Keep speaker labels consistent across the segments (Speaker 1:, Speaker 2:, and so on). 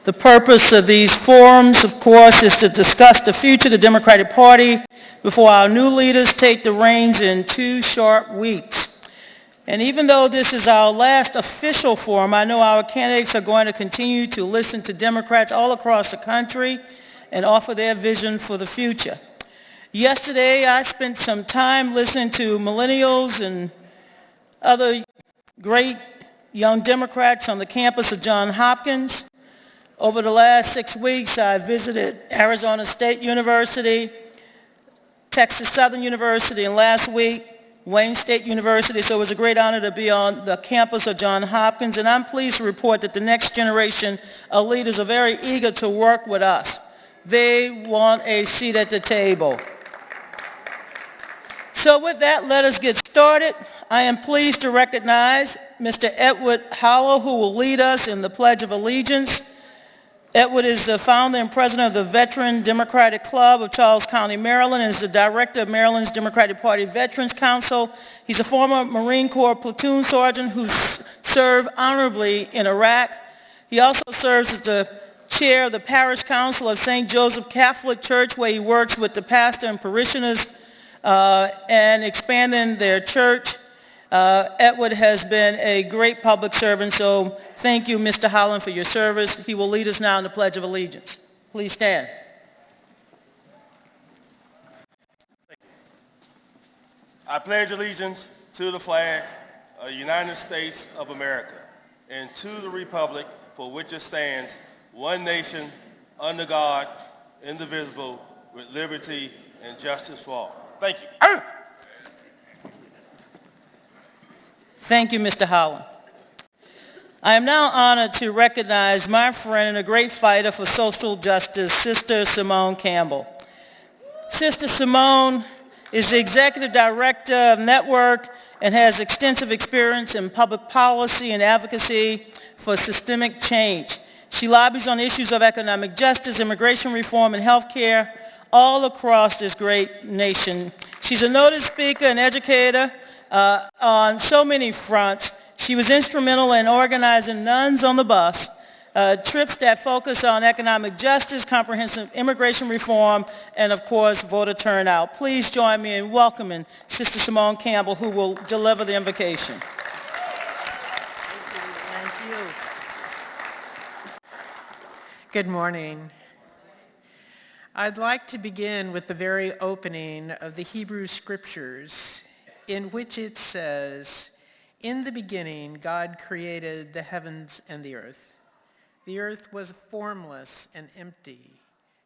Speaker 1: The purpose of these forums, of course, is to discuss the future of the Democratic Party before our new leaders take the reins in 2 short weeks. And even though this is our last official forum, I know our candidates are going to continue to listen to Democrats all across the country and offer their vision for the future. Yesterday, I spent some time listening to millennials and other great young Democrats on the campus of Johns Hopkins. Over the last 6 weeks, I visited Arizona State University, Texas Southern University, and last week, Wayne State University. So it was a great honor to be on the campus of Johns Hopkins, and I'm pleased to report that the next generation of leaders are very eager to work with us. They want a seat at the table. So with that, let us get started. I am pleased to recognize Mr. Edward Howell, who will lead us in the Pledge of Allegiance. Edward is the founder and president of the Veteran Democratic Club of Charles County, Maryland, and is the director of Maryland's Democratic Party Veterans Council. He's a former Marine Corps platoon sergeant who served honorably in Iraq. He also serves as the chair of the Parish Council of St. Joseph Catholic Church, where he works with the pastor and parishioners and expanding their church. Edward has been a great public servant, so thank you, Mr. Holland, for your service. He will lead us now in the Pledge of Allegiance. Please stand.
Speaker 2: I pledge allegiance to the flag of the United States of America and to the republic for which it stands, one nation, under God, indivisible, with liberty and justice for all. Thank you.
Speaker 1: Thank you, Mr. Holland. I am now honored to recognize my friend and a great fighter for social justice, Sister Simone Campbell. Sister Simone is the executive director of Network and has extensive experience in public policy and advocacy for systemic change. She lobbies on issues of economic justice, immigration reform, and health care all across this great nation. She's a noted speaker and educator on so many fronts. She was instrumental in organizing Nuns on the Bus, trips that focus on economic justice, comprehensive immigration reform, and of course, voter turnout. Please join me in welcoming Sister Simone Campbell, who will deliver the invocation.
Speaker 3: Thank you. Good morning. I'd like to begin with the very opening of the Hebrew Scriptures, in which it says, "In the beginning, God created the heavens and the earth. The earth was formless and empty,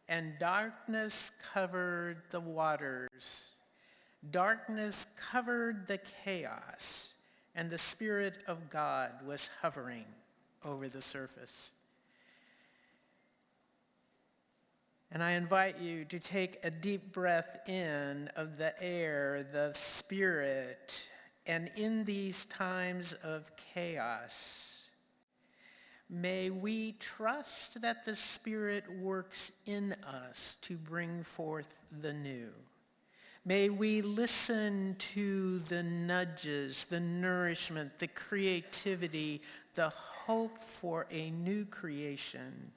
Speaker 3: and darkness covered the waters. Darkness covered the chaos, and the Spirit of God was hovering over the surface." And I invite you to take a deep breath in of the air, the Spirit, and in these times of chaos, may we trust that the Spirit works in us to bring forth the new. May we listen to the nudges, the nourishment, the creativity, the hope for a new creation.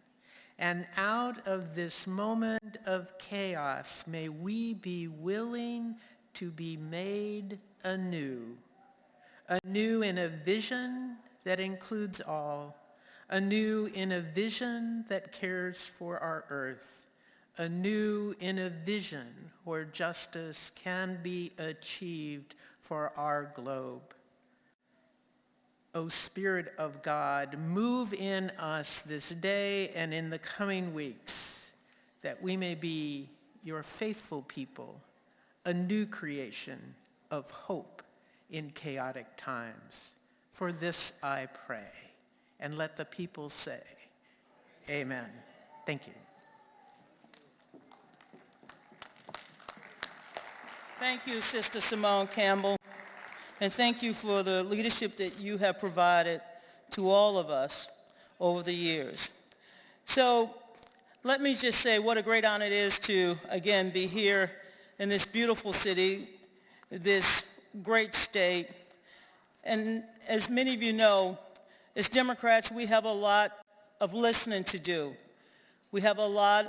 Speaker 3: And out of this moment of chaos, may we be willing to be made anew in a vision that includes all, anew in a vision that cares for our earth, anew in a vision where justice can be achieved for our globe. O Spirit of God, move in us this day and in the coming weeks, that we may be your faithful people, a new creation of hope in chaotic times. For this I pray, and let the people say, Amen. Thank you.
Speaker 1: Thank you, Sister Simone Campbell. And thank you for the leadership that you have provided to all of us over the years. So let me just say what a great honor it is to, again, be here in this beautiful city, this great state. And as many of you know, as Democrats, we have a lot of listening to do. We have a lot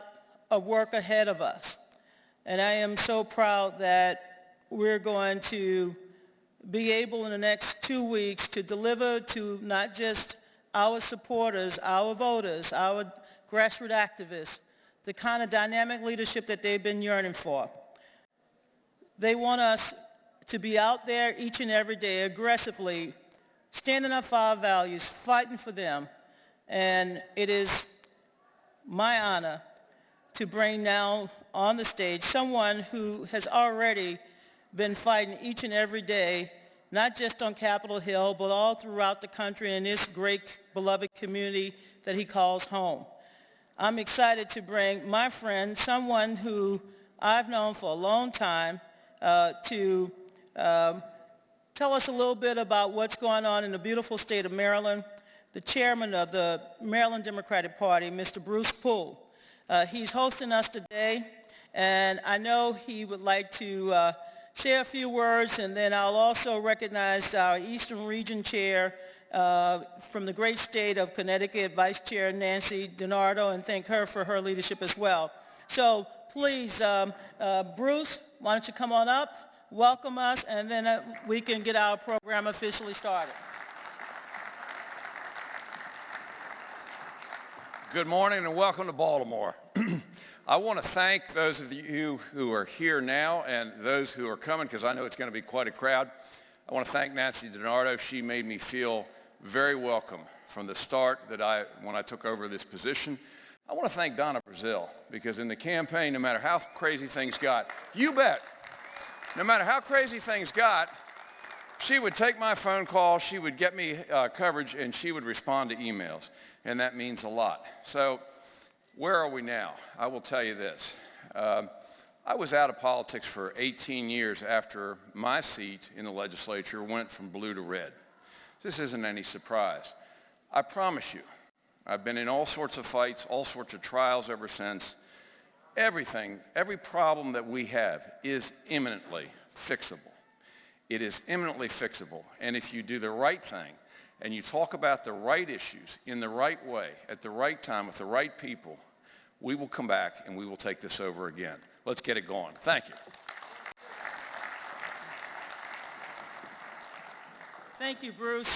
Speaker 1: of work ahead of us. And I am so proud that we're going to be able in the next 2 weeks to deliver to not just our supporters, our voters, our grassroots activists, the kind of dynamic leadership that they've been yearning for. They want us to be out there each and every day aggressively, standing up for our values, fighting for them. And it is my honor to bring now on the stage someone who has already been fighting each and every day, not just on Capitol Hill, but all throughout the country and this great beloved community that he calls home. I'm excited to bring my friend, someone who I've known for a long time, to tell us a little bit about what's going on in the beautiful state of Maryland, the chairman of the Maryland Democratic Party, Mr. Bruce Poole. He's hosting us today, and I know he would like to say a few words, and then I'll also recognize our Eastern Region Chair from the great state of Connecticut, Vice Chair Nancy DiNardo, and thank her for her leadership as well. So please, Bruce, why don't you come on up, welcome us, and then we can get our program officially started.
Speaker 4: Good morning and welcome to Baltimore. I want to thank those of you who are here now and those who are coming, because I know it's going to be quite a crowd. I want to thank Nancy DiNardo. She made me feel very welcome from the start when I took over this position. I want to thank Donna Brazil, because in the campaign, no matter how crazy things got, you bet, no matter how crazy things got, she would take my phone call, she would get me coverage, and she would respond to emails, and that means a lot. So where are we now? I will tell you this. I was out of politics for 18 years after my seat in the legislature went from blue to red. This isn't any surprise. I promise you, I've been in all sorts of fights, all sorts of trials ever since. Everything, every problem that we have is imminently fixable. It is imminently fixable. And if you do the right thing and you talk about the right issues in the right way, at the right time, with the right people, we will come back and we will take this over again. Let's get it going. Thank you.
Speaker 1: Thank you, Bruce.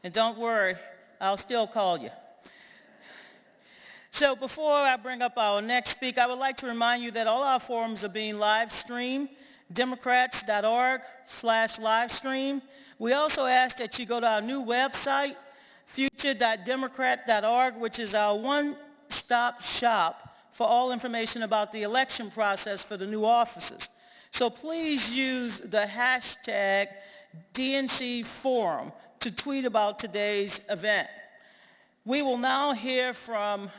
Speaker 1: And don't worry, I'll still call you. So before I bring up our next speaker, I would like to remind you that all our forums are being live streamed, democrats.org/livestream. We also ask that you go to our new website, future.democrat.org, which is our one-stop shop for all information about the election process for the new offices. So please use the hashtag DNC Forum to tweet about today's event. We will now hear from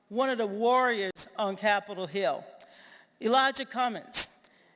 Speaker 1: one of the warriors on Capitol Hill, Elijah Cummings.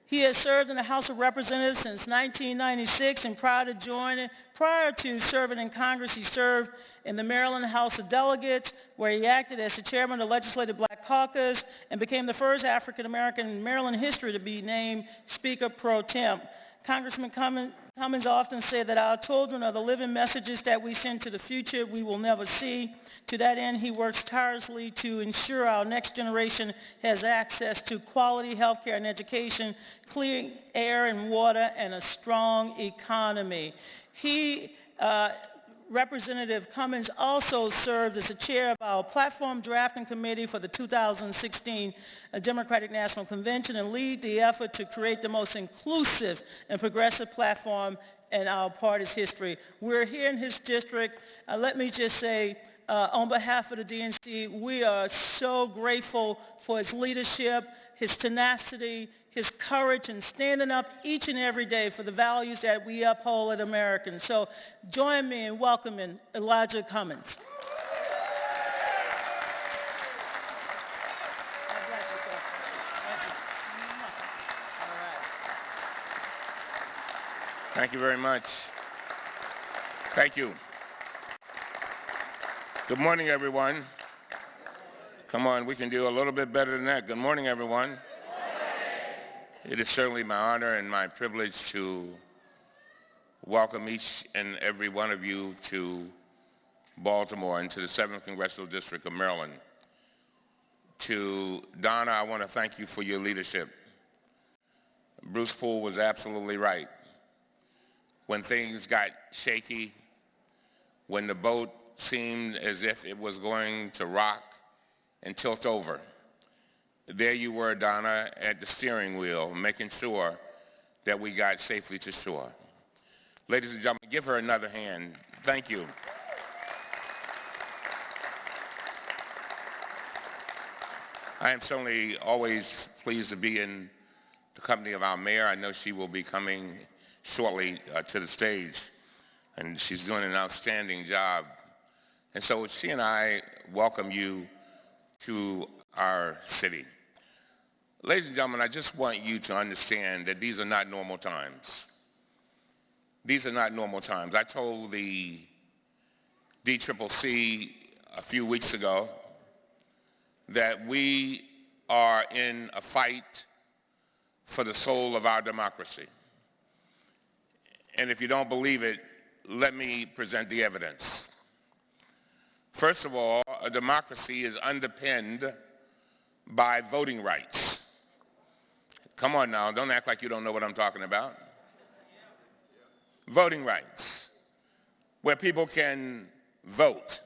Speaker 1: He has served in the House of Representatives since 1996, and prior to serving in Congress, he served in the Maryland House of Delegates, where he acted as the chairman of the Legislative Black Caucus and became the first African American in Maryland history to be named Speaker pro tem. Congressman Cummings often said that our children are the living messages that we send to the future we will never see. To that end, he works tirelessly to ensure our next generation has access to quality health care and education, clean air and water, and a strong economy. Representative Cummings also served as the chair of our platform drafting committee for the 2016 Democratic National Convention and lead the effort to create the most inclusive and progressive platform in our party's history. We're here in his district. Let me just say, on behalf of the DNC, we are so grateful for his leadership, his tenacity, his courage in standing up each and every day for the values that we uphold as Americans. So join me in welcoming Elijah Cummings.
Speaker 5: Thank you very much. Thank you. Good morning, everyone. Come on, we can do a little bit better than that. Good morning, everyone. It is certainly my honor and my privilege to welcome each and every one of you to Baltimore, and to the 7th Congressional District of Maryland. To Donna, I want to thank you for your leadership. Bruce Poole was absolutely right. When things got shaky, when the boat seemed as if it was going to rock and tilt over, there you were, Donna, at the steering wheel, making sure that we got safely to shore. Ladies and gentlemen, give her another hand. Thank you. I am certainly always pleased to be in the company of our mayor. I know she will be coming shortly to the stage, and she's doing an outstanding job. And so she and I welcome you to our city. Ladies and gentlemen, I just want you to understand that these are not normal times. These are not normal times. I told the DCCC a few weeks ago that we are in a fight for the soul of our democracy. And if you don't believe it, let me present the evidence. First of all, a democracy is underpinned by voting rights. Come on now, don't act like you don't know what I'm talking about. Voting rights, where people can vote,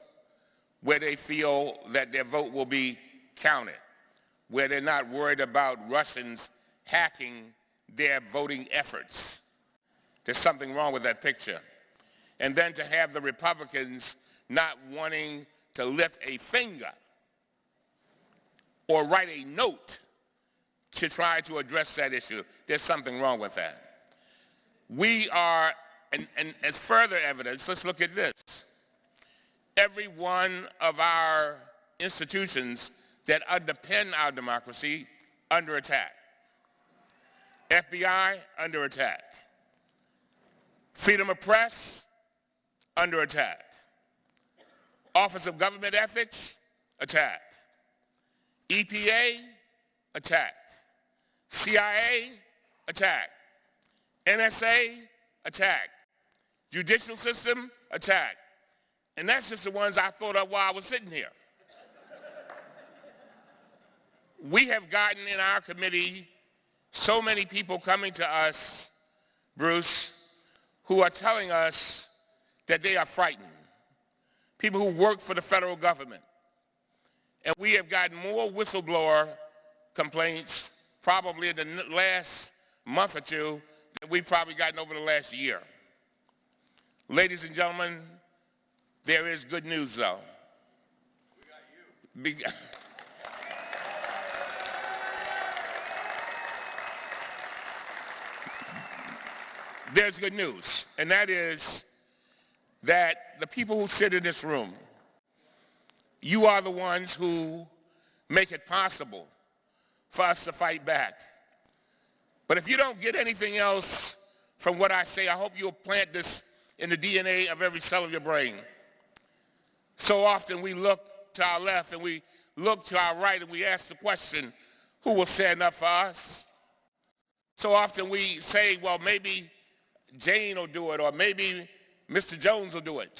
Speaker 5: where they feel that their vote will be counted, where they're not worried about Russians hacking their voting efforts. There's something wrong with that picture. And then to have the Republicans not wanting to lift a finger or write a note to try to address that issue, there's something wrong with that. We are, and as further evidence, let's look at this. Every one of our institutions that underpin our democracy under attack. FBI under attack. Freedom of press under attack. Office of Government Ethics, attack. EPA, attack. CIA, attack. NSA, attack. Judicial system, attack. And that's just the ones I thought of while I was sitting here. We have gotten in our committee so many people coming to us, Bruce, who are telling us that they are frightened. People who work for the federal government. And we have gotten more whistleblower complaints probably in the last month or two than we've probably gotten over the last year. Ladies and gentlemen, there is good news, though. We got you. There's good news, and that is that the people who sit in this room, you are the ones who make it possible for us to fight back. But if you don't get anything else from what I say, I hope you'll plant this in the DNA of every cell of your brain. So often we look to our left and we look to our right and we ask the question, who will stand up for us? So often we say, well, maybe Jane will do it, or maybe Mr. Jones will do it.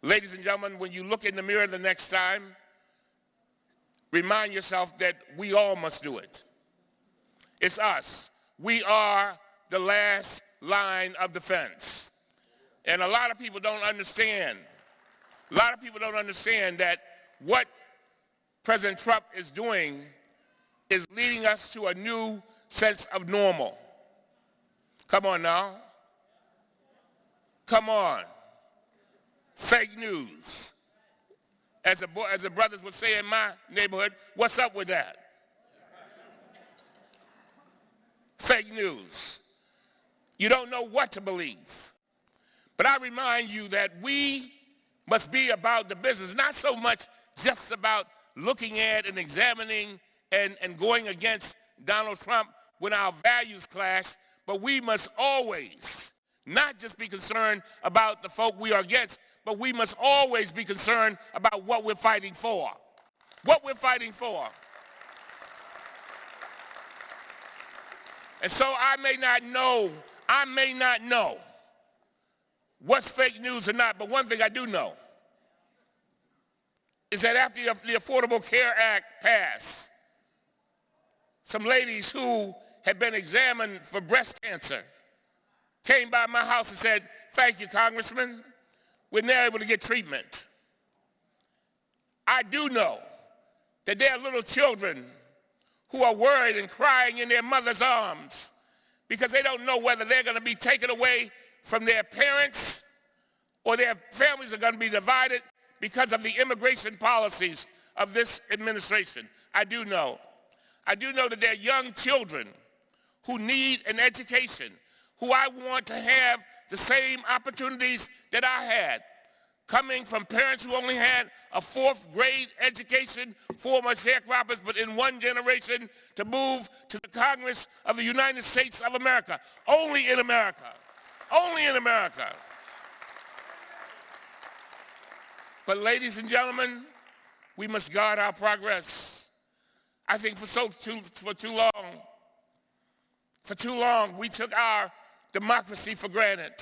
Speaker 5: Ladies and gentlemen, when you look in the mirror the next time, remind yourself that we all must do it. It's us. We are the last line of defense. And a lot of people don't understand. A lot of people don't understand that what President Trump is doing is leading us to a new sense of normal. Come on now. Come on. Fake news. As the brothers would say in my neighborhood, what's up with that? Fake news. You don't know what to believe. But I remind you that we must be about the business, not so much just about looking at and examining and going against Donald Trump when our values clash, but we must always not just be concerned about the folk we are against, but we must always be concerned about what we're fighting for. What we're fighting for. And so I may not know what's fake news or not, but one thing I do know, is that after the Affordable Care Act passed, some ladies who had been examined for breast cancer came by my house and said, "Thank you, Congressman. We're now able to get treatment." I do know that there are little children who are worried and crying in their mother's arms because they don't know whether they're going to be taken away from their parents or their families are going to be divided because of the immigration policies of this administration. I do know that there are young children who need an education, who I want to have the same opportunities that I had, coming from parents who only had a 4th grade education, former sharecroppers, but in one generation to move to the Congress of the United States of America. Only in America. Only in America. But ladies and gentlemen, we must guard our progress. I think for too long, we took our democracy for granted.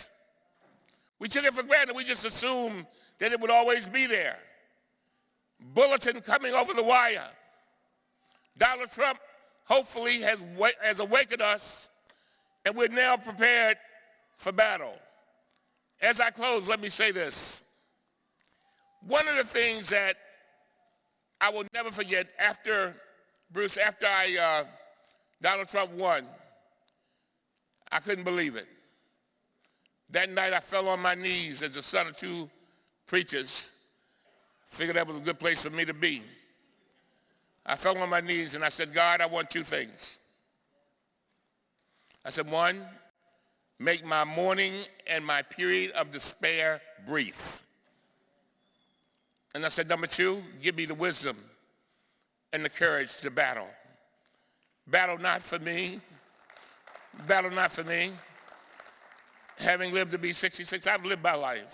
Speaker 5: We took it for granted. We just assumed that it would always be there. Bulletin coming over the wire. Donald Trump hopefully has awakened us, and we're now prepared for battle. As I close, let me say this. One of the things that I will never forget after Donald Trump won, I couldn't believe it. That night I fell on my knees as the son of 2 preachers. Figured that was a good place for me to be. I fell on my knees and I said, "God, I want 2 things." I said, 1, make my mourning and my period of despair brief. And I said, number 2, give me the wisdom and the courage to battle. Battle not for me. Battle not for me. Having lived to be 66, I've lived my life.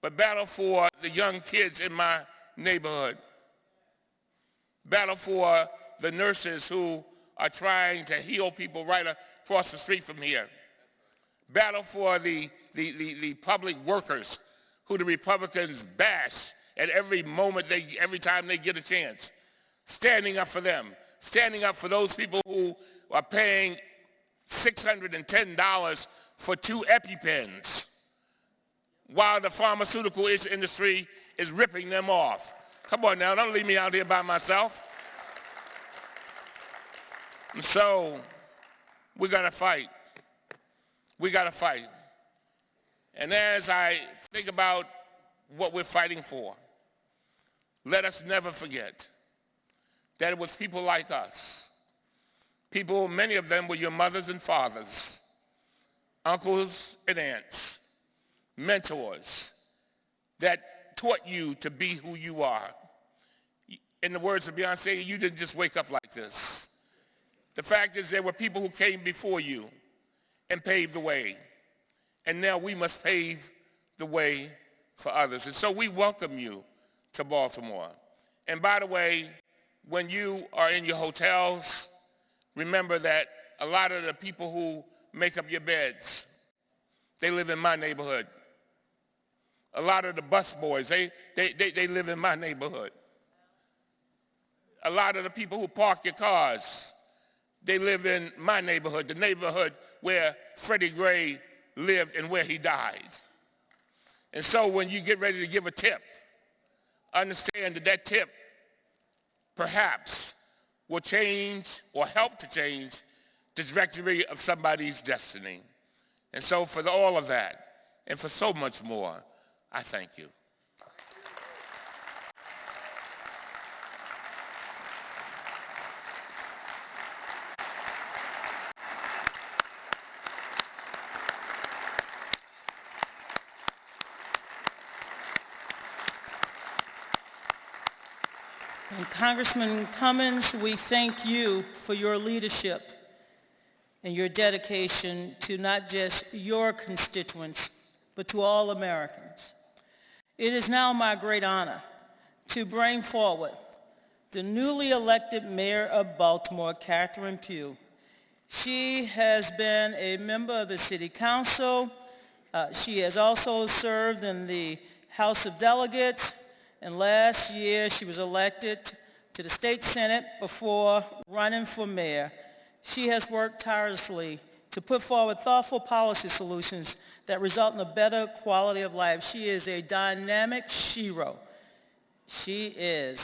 Speaker 5: But battle for the young kids in my neighborhood. Battle for the nurses who are trying to heal people right across the street from here. Battle for the public workers who the Republicans bash at every moment, every time they get a chance. Standing up for them. Standing up for those people who are paying $610 for 2 EpiPens, while the pharmaceutical industry is ripping them off. Come on now, don't leave me out here by myself. And so, we got to fight. We got to fight. And as I think about what we're fighting for, let us never forget that it was people like us, people, many of them were your mothers and fathers, uncles and aunts, mentors, that taught you to be who you are. In the words of Beyonce, you didn't just wake up like this. The fact is there were people who came before you and paved the way. And now we must pave the way for others. And so we welcome you to Baltimore. And by the way, when you are in your hotels, remember that a lot of the people who make up your beds, they live in my neighborhood. A lot of the bus boys, they live in my neighborhood. A lot of the people who park your cars, they live in my neighborhood, the neighborhood where Freddie Gray lived and where he died. And so when you get ready to give a tip, understand that that tip perhaps will change or help to change the trajectory of somebody's destiny. And so for all of that, and for so much more, I thank you.
Speaker 1: And Congressman Cummings, we thank you for your leadership and your dedication to not just your constituents, but to all Americans. It is now my great honor to bring forward the newly elected mayor of Baltimore, Catherine Pugh. She has been a member of the City Council. She has also served in the House of Delegates, and last year she was elected to the state senate before running for mayor. She has worked tirelessly to put forward thoughtful policy solutions that result in a better quality of life. She is a dynamic shero. She is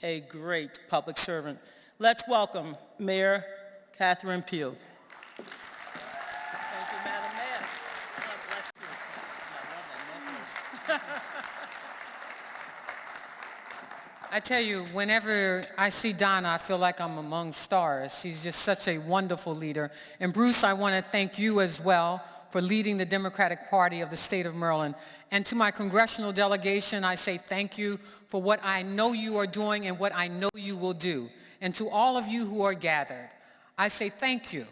Speaker 1: a great public servant. Let's welcome Mayor Catherine Pugh. Thank you, Madam Mayor. God bless you. I love that necklace.
Speaker 3: I tell you, whenever I see Donna, I feel like I'm among stars. She's just such a wonderful leader. And Bruce, I want to thank you as well for leading the Democratic Party of the state of Maryland. And to my congressional delegation, I say thank you for what I know you are doing and what I know you will do. And to all of you who are gathered, I say thank you,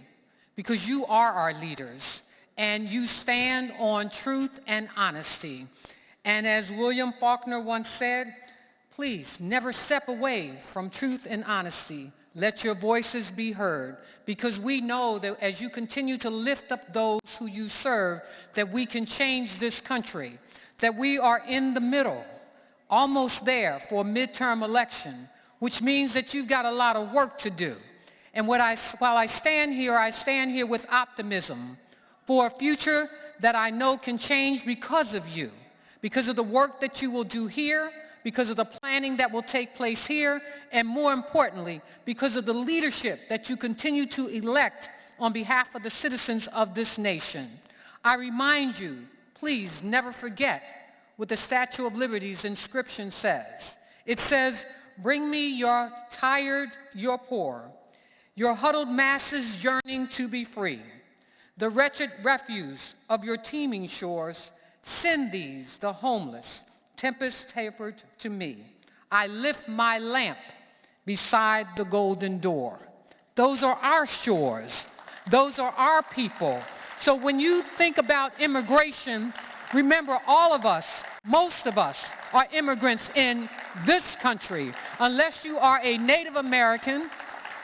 Speaker 3: because you are our leaders, and you stand on truth and honesty. And as William Faulkner once said, please never step away from truth and honesty. Let your voices be heard, because we know that as you continue to lift up those who you serve, that we can change this country, that we are in the middle, almost there for a midterm election, which means that you've got a lot of work to do. And while I stand here with optimism for a future that I know can change because of you, because of the work that you will do here, because of the planning that will take place here, and more importantly, because of the leadership that you continue to elect on behalf of the citizens of this nation. I remind you, please never forget what the Statue of Liberty's inscription says. It says, "Bring me your tired, your poor, your huddled masses yearning to be free. The wretched refuse of your teeming shores, send these, the homeless, tempest-tapered to me. I lift my lamp beside the golden door." Those are our shores. Those are our people. So when you think about immigration, remember all of us, most of us, are immigrants in this country. Unless you are a Native American,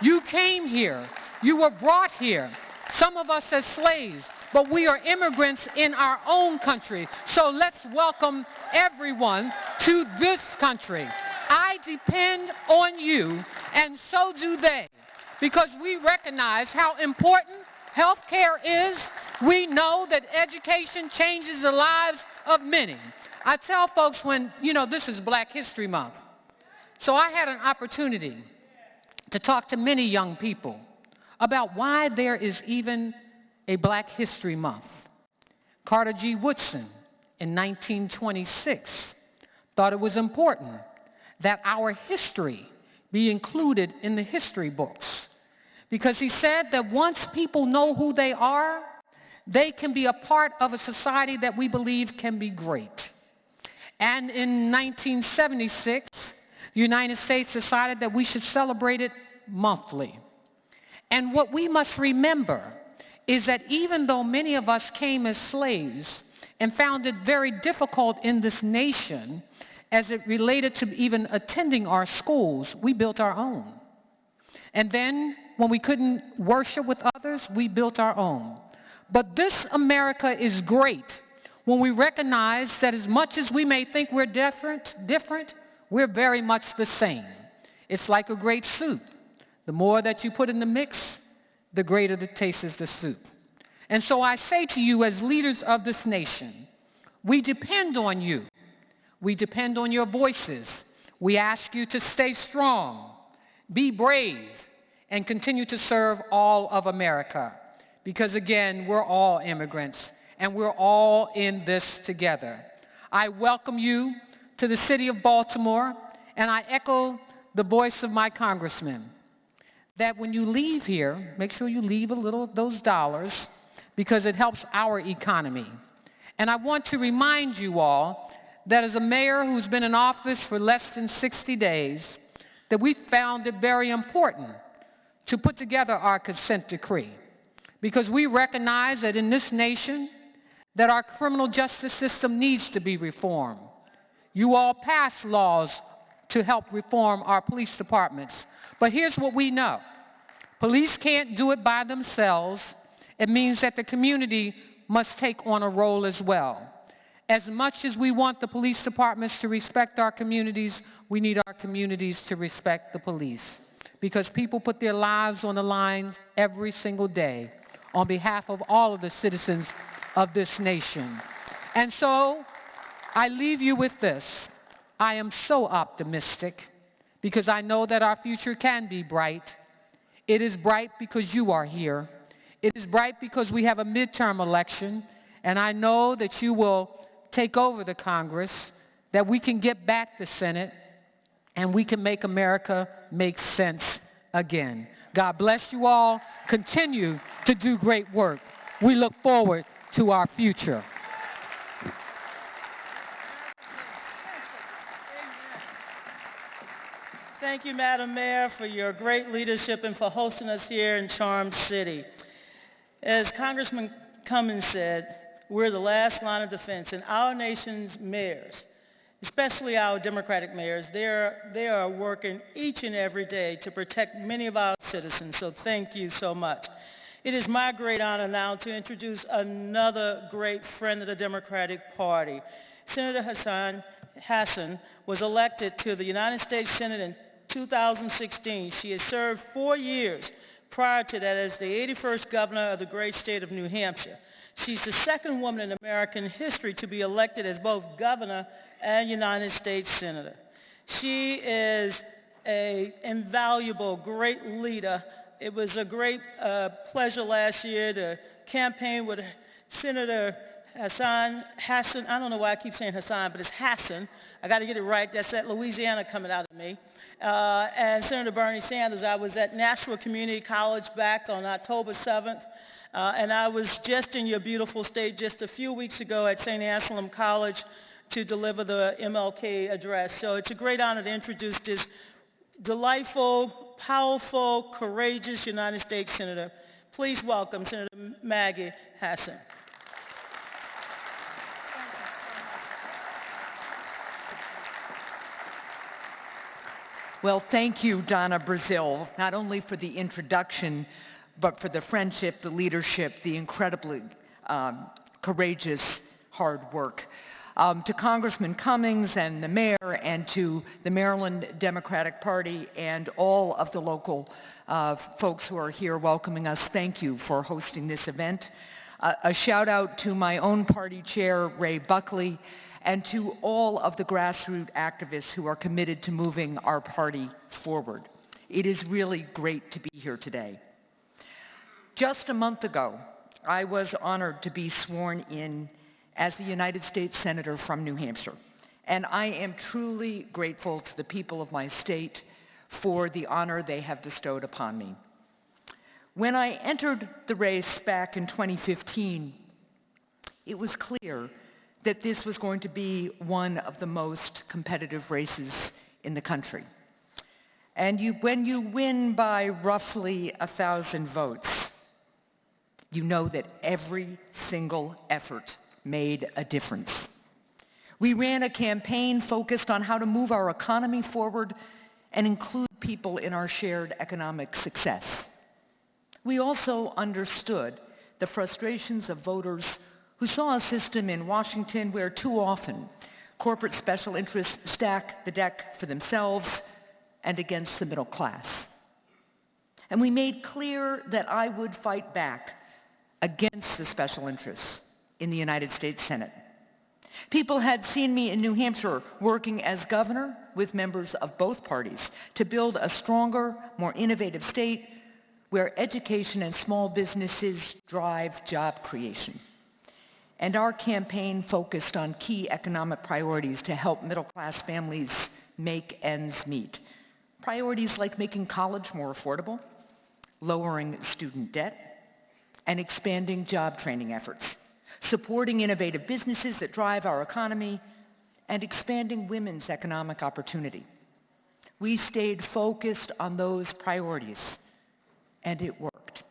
Speaker 3: you came here. You were brought here. Some of us as slaves, but we are immigrants in our own country. So let's welcome everyone to this country. I depend on you, and so do they, because we recognize how important health care is. We know that education changes the lives of many. I tell folks when, this is Black History Month. So I had an opportunity to talk to many young people about why there is even a Black History Month. Carter G. Woodson in 1926 thought it was important that our history be included in the history books, because he said that once people know who they are, they can be a part of a society that we believe can be great. And in 1976, the United States decided that we should celebrate it monthly. And what we must remember is that even though many of us came as slaves and found it very difficult in this nation as it related to even attending our schools, we built our own. And then when we couldn't worship with others, we built our own. But this America is great when we recognize that as much as we may think we're different, we're very much the same. It's like a great soup. The more that you put in the mix, the greater the taste is the soup. And so I say to you as leaders of this nation, we depend on you. We depend on your voices. We ask you to stay strong, be brave, and continue to serve all of America. Because again, we're all immigrants, and we're all in this together. I welcome you to the city of Baltimore, and I echo the voice of my congressman, that when you leave here, make sure you leave a little of those dollars, because it helps our economy. And I want to remind you all that as a mayor who's been in office for less than 60 days, that we found it very important to put together our consent decree, because we recognize that in this nation, that our criminal justice system needs to be reformed. You all passed laws to help reform our police departments. But here's what we know. Police can't do it by themselves. It means that the community must take on a role as well. As much as we want the police departments to respect our communities, we need our communities to respect the police. Because people put their lives on the line every single day on behalf of all of the citizens of this nation. And so, I leave you with this. I am so optimistic because I know that our future can be bright. It is bright because you are here. It is bright because we have a midterm election, and I know that you will take over the Congress, that we can get back the Senate, and we can make America make sense again. God bless you all. Continue to do great work. We look forward to our future.
Speaker 1: Thank you, Madam Mayor, for your great leadership and for hosting us here in Charm City. As Congressman Cummings said, we're the last line of defense, and our nation's mayors, especially our Democratic mayors, they are working each and every day to protect many of our citizens, so thank you so much. It is my great honor now to introduce another great friend of the Democratic Party. Senator Hassan was elected to the United States Senate in 2016. She has served 4 years prior to that as the 81st governor of the great state of New Hampshire. She's the second woman in American history to be elected as both governor and United States Senator. She is an invaluable, great leader. It was a great pleasure last year to campaign with Senator Hassan, I don't know why I keep saying Hassan, but it's Hassan. I got to get it right. That's that Louisiana coming out of me. And Senator Bernie Sanders. I was at Nashua Community College back on October 7th. And I was just in your beautiful state just a few weeks ago at St. Anselm College to deliver the MLK address. So it's a great honor to introduce this delightful, powerful, courageous United States Senator. Please welcome Senator Maggie Hassan.
Speaker 6: Well, thank you, Donna Brazil, not only for the introduction, but for the friendship, the leadership, the incredibly courageous hard work. To Congressman Cummings and the mayor and to the Maryland Democratic Party and all of the local folks who are here welcoming us, thank you for hosting this event. A shout out to my own party chair, Ray Buckley, and to all of the grassroots activists who are committed to moving our party forward. It is really great to be here today. Just a month ago, I was honored to be sworn in as the United States Senator from New Hampshire, and I am truly grateful to the people of my state for the honor they have bestowed upon me. When I entered the race back in 2015, it was clear that this was going to be one of the most competitive races in the country. And when you win by roughly 1,000 votes, you know that every single effort made a difference. We ran a campaign focused on how to move our economy forward and include people in our shared economic success. We also understood the frustrations of voters who saw a system in Washington where too often corporate special interests stack the deck for themselves and against the middle class. And we made clear that I would fight back against the special interests in the United States Senate. People had seen me in New Hampshire working as governor with members of both parties to build a stronger, more innovative state where education and small businesses drive job creation. And our campaign focused on key economic priorities to help middle-class families make ends meet. Priorities like making college more affordable, lowering student debt, and expanding job training efforts, supporting innovative businesses that drive our economy, and expanding women's economic opportunity. We stayed focused on those priorities, and it worked.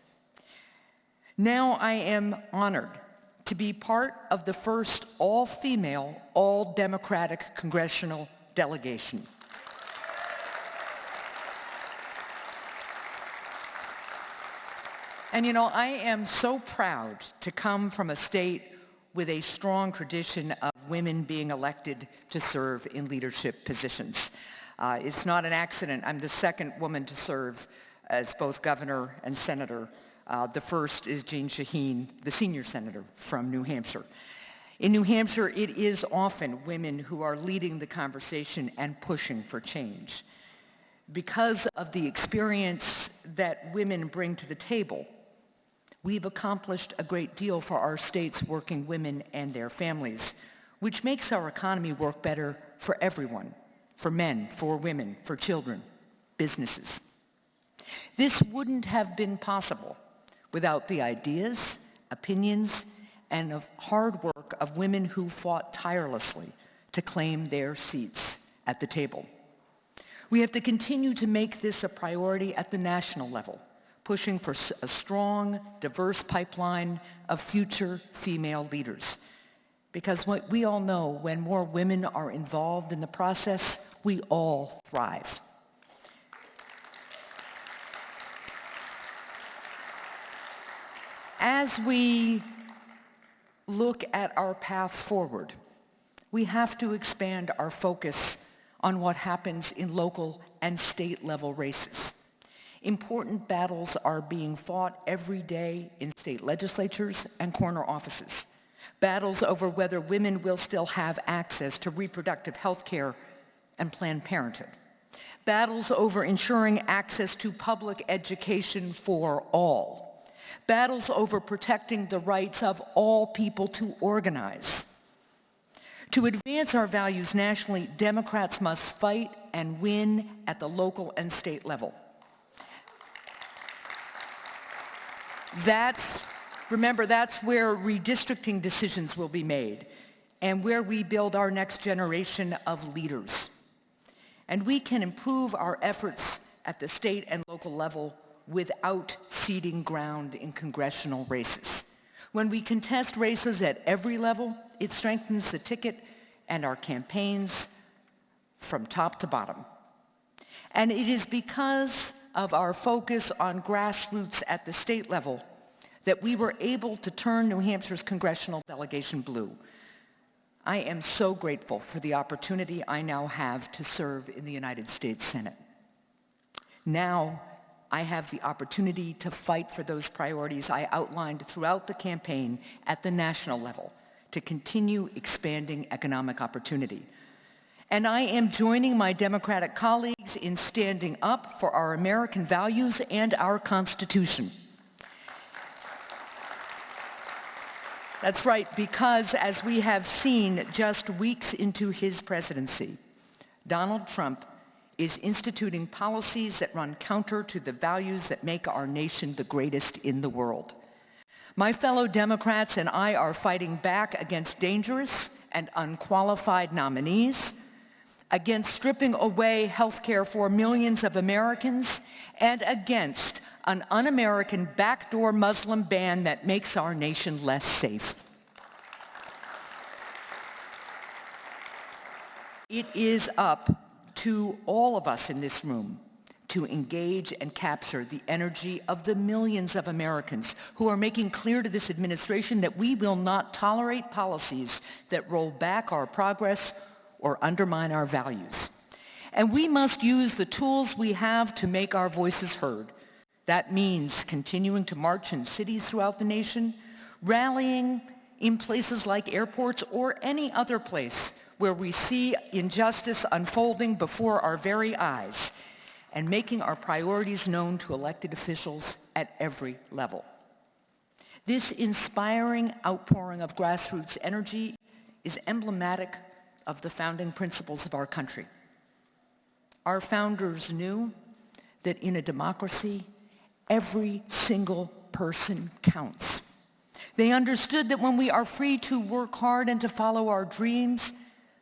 Speaker 6: Now I am honored to be part of the first all-female, all-Democratic congressional delegation. And you know, I am so proud to come from a state with a strong tradition of women being elected to serve in leadership positions. It's not an accident. I'm the second woman to serve as both governor and senator. The first is Jeanne Shaheen, the senior senator from New Hampshire. In New Hampshire, it is often women who are leading the conversation and pushing for change. Because of the experience that women bring to the table, we've accomplished a great deal for our state's working women and their families, which makes our economy work better for everyone, for men, for women, for children, businesses. This wouldn't have been possible without the ideas, opinions, and of hard work of women who fought tirelessly to claim their seats at the table. We have to continue to make this a priority at the national level, pushing for a strong, diverse pipeline of future female leaders. Because what we all know, when more women are involved in the process, we all thrive. As we look at our path forward, we have to expand our focus on what happens in local and state level races. Important battles are being fought every day in state legislatures and corner offices. Battles over whether women will still have access to reproductive health care and Planned Parenthood. Battles over ensuring access to public education for all. Battles over protecting the rights of all people to organize. To advance our values nationally, Democrats must fight and win at the local and state level. Remember, that's where redistricting decisions will be made and where we build our next generation of leaders. And we can improve our efforts at the state and local level without ceding ground in congressional races. When we contest races at every level, it strengthens the ticket and our campaigns from top to bottom. And it is because of our focus on grassroots at the state level that we were able to turn New Hampshire's congressional delegation blue. I am so grateful for the opportunity I now have to serve in the United States Senate. Now, I have the opportunity to fight for those priorities I outlined throughout the campaign at the national level to continue expanding economic opportunity. And I am joining my Democratic colleagues in standing up for our American values and our Constitution. That's right, because as we have seen just weeks into his presidency, Donald Trump is instituting policies that run counter to the values that make our nation the greatest in the world. My fellow Democrats and I are fighting back against dangerous and unqualified nominees, against stripping away health care for millions of Americans, and against an un-American backdoor Muslim ban that makes our nation less safe. It is up to all of us in this room to engage and capture the energy of the millions of Americans who are making clear to this administration that we will not tolerate policies that roll back our progress or undermine our values. And we must use the tools we have to make our voices heard. That means continuing to march in cities throughout the nation, rallying in places like airports or any other place where we see injustice unfolding before our very eyes, and making our priorities known to elected officials at every level. This inspiring outpouring of grassroots energy is emblematic of the founding principles of our country. Our founders knew that in a democracy, every single person counts. They understood that when we are free to work hard and to follow our dreams,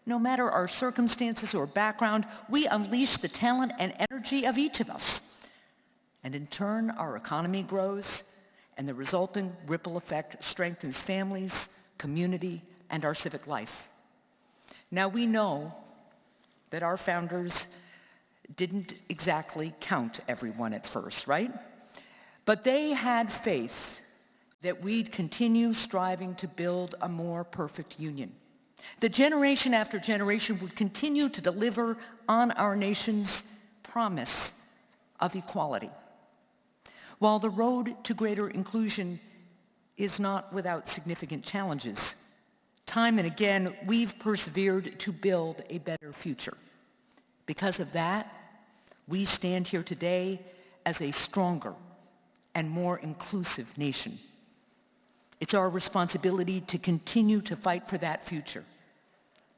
Speaker 6: no matter our circumstances or background, we unleash the talent and energy of each of us. And in turn, our economy grows, and the resulting ripple effect strengthens families, community, and our civic life. Now, we know that our founders didn't exactly count everyone at first, right? But they had faith that we'd continue striving to build a more perfect union. The generation after generation would continue to deliver on our nation's promise of equality. While the road to greater inclusion is not without significant challenges, time and again we've persevered to build a better future. Because of that, we stand here today as a stronger and more inclusive nation. It's our responsibility to continue to fight for that future.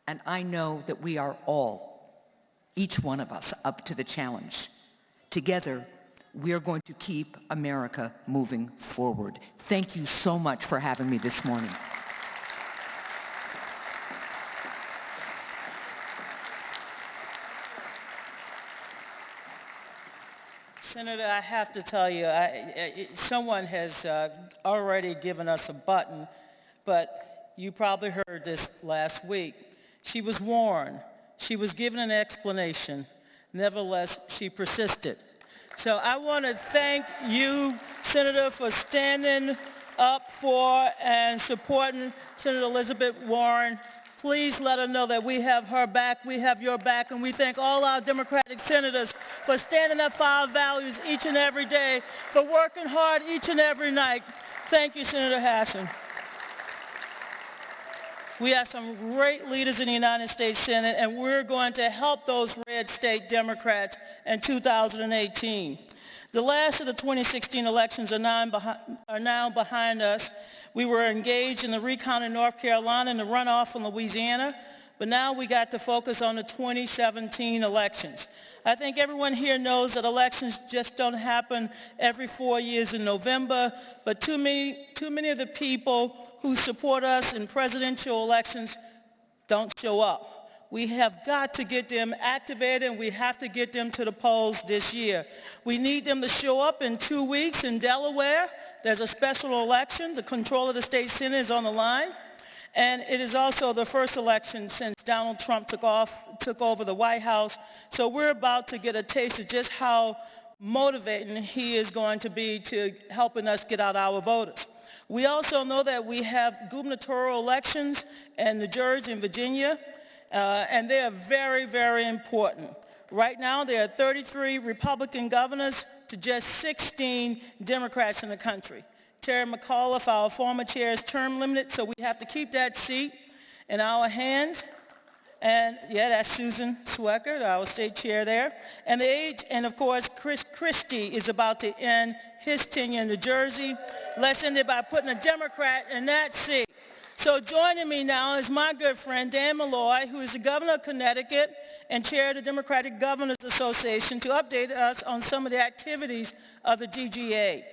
Speaker 6: And I know that we are all, each one of us, up to the challenge. Together, we are going to keep America moving forward. Thank you so much for having me this morning.
Speaker 1: Senator, I have to tell you, someone has already given us a button, but you probably heard this last week. She was warned. She was given an explanation. Nevertheless, she persisted. So I want to thank you, Senator, for standing up for and supporting Senator Elizabeth Warren. Please let her know that we have her back, we have your back, and we thank all our Democratic senators for standing up for our values each and every day, for working hard each and every night. Thank you, Senator Hassan. We have some great leaders in the United States Senate, and we're going to help those red state Democrats in 2018. The last of the 2016 elections are now behind us. We were engaged in the recount in North Carolina and the runoff in Louisiana, but now we got to focus on the 2017 elections. I think everyone here knows that elections just don't happen every 4 years in November, but too many of the people who support us in presidential elections don't show up. We have got to get them activated, and we have to get them to the polls this year. We need them to show up in 2 weeks in Delaware. There's a special election. The control of the state Senate is on the line. And it is also the first election since Donald Trump took over the White House. So we're about to get a taste of just how motivating he is going to be to helping us get out our voters. We also know that we have gubernatorial elections in New Jersey and Virginia, and they are very, very important. Right now, there are 33 Republican governors to just 16 Democrats in the country. Terry McAuliffe, our former chair, is term limited, so we have to keep that seat in our hands. And yeah, that's Susan Sweckert, our state chair there. And of course, Chris Christie is about to end his tenure in New Jersey. Let's end it by putting a Democrat in that seat. So joining me now is my good friend Dan Malloy, who is the governor of Connecticut and chair of the Democratic Governors Association, to update us on some of the activities of the DGA.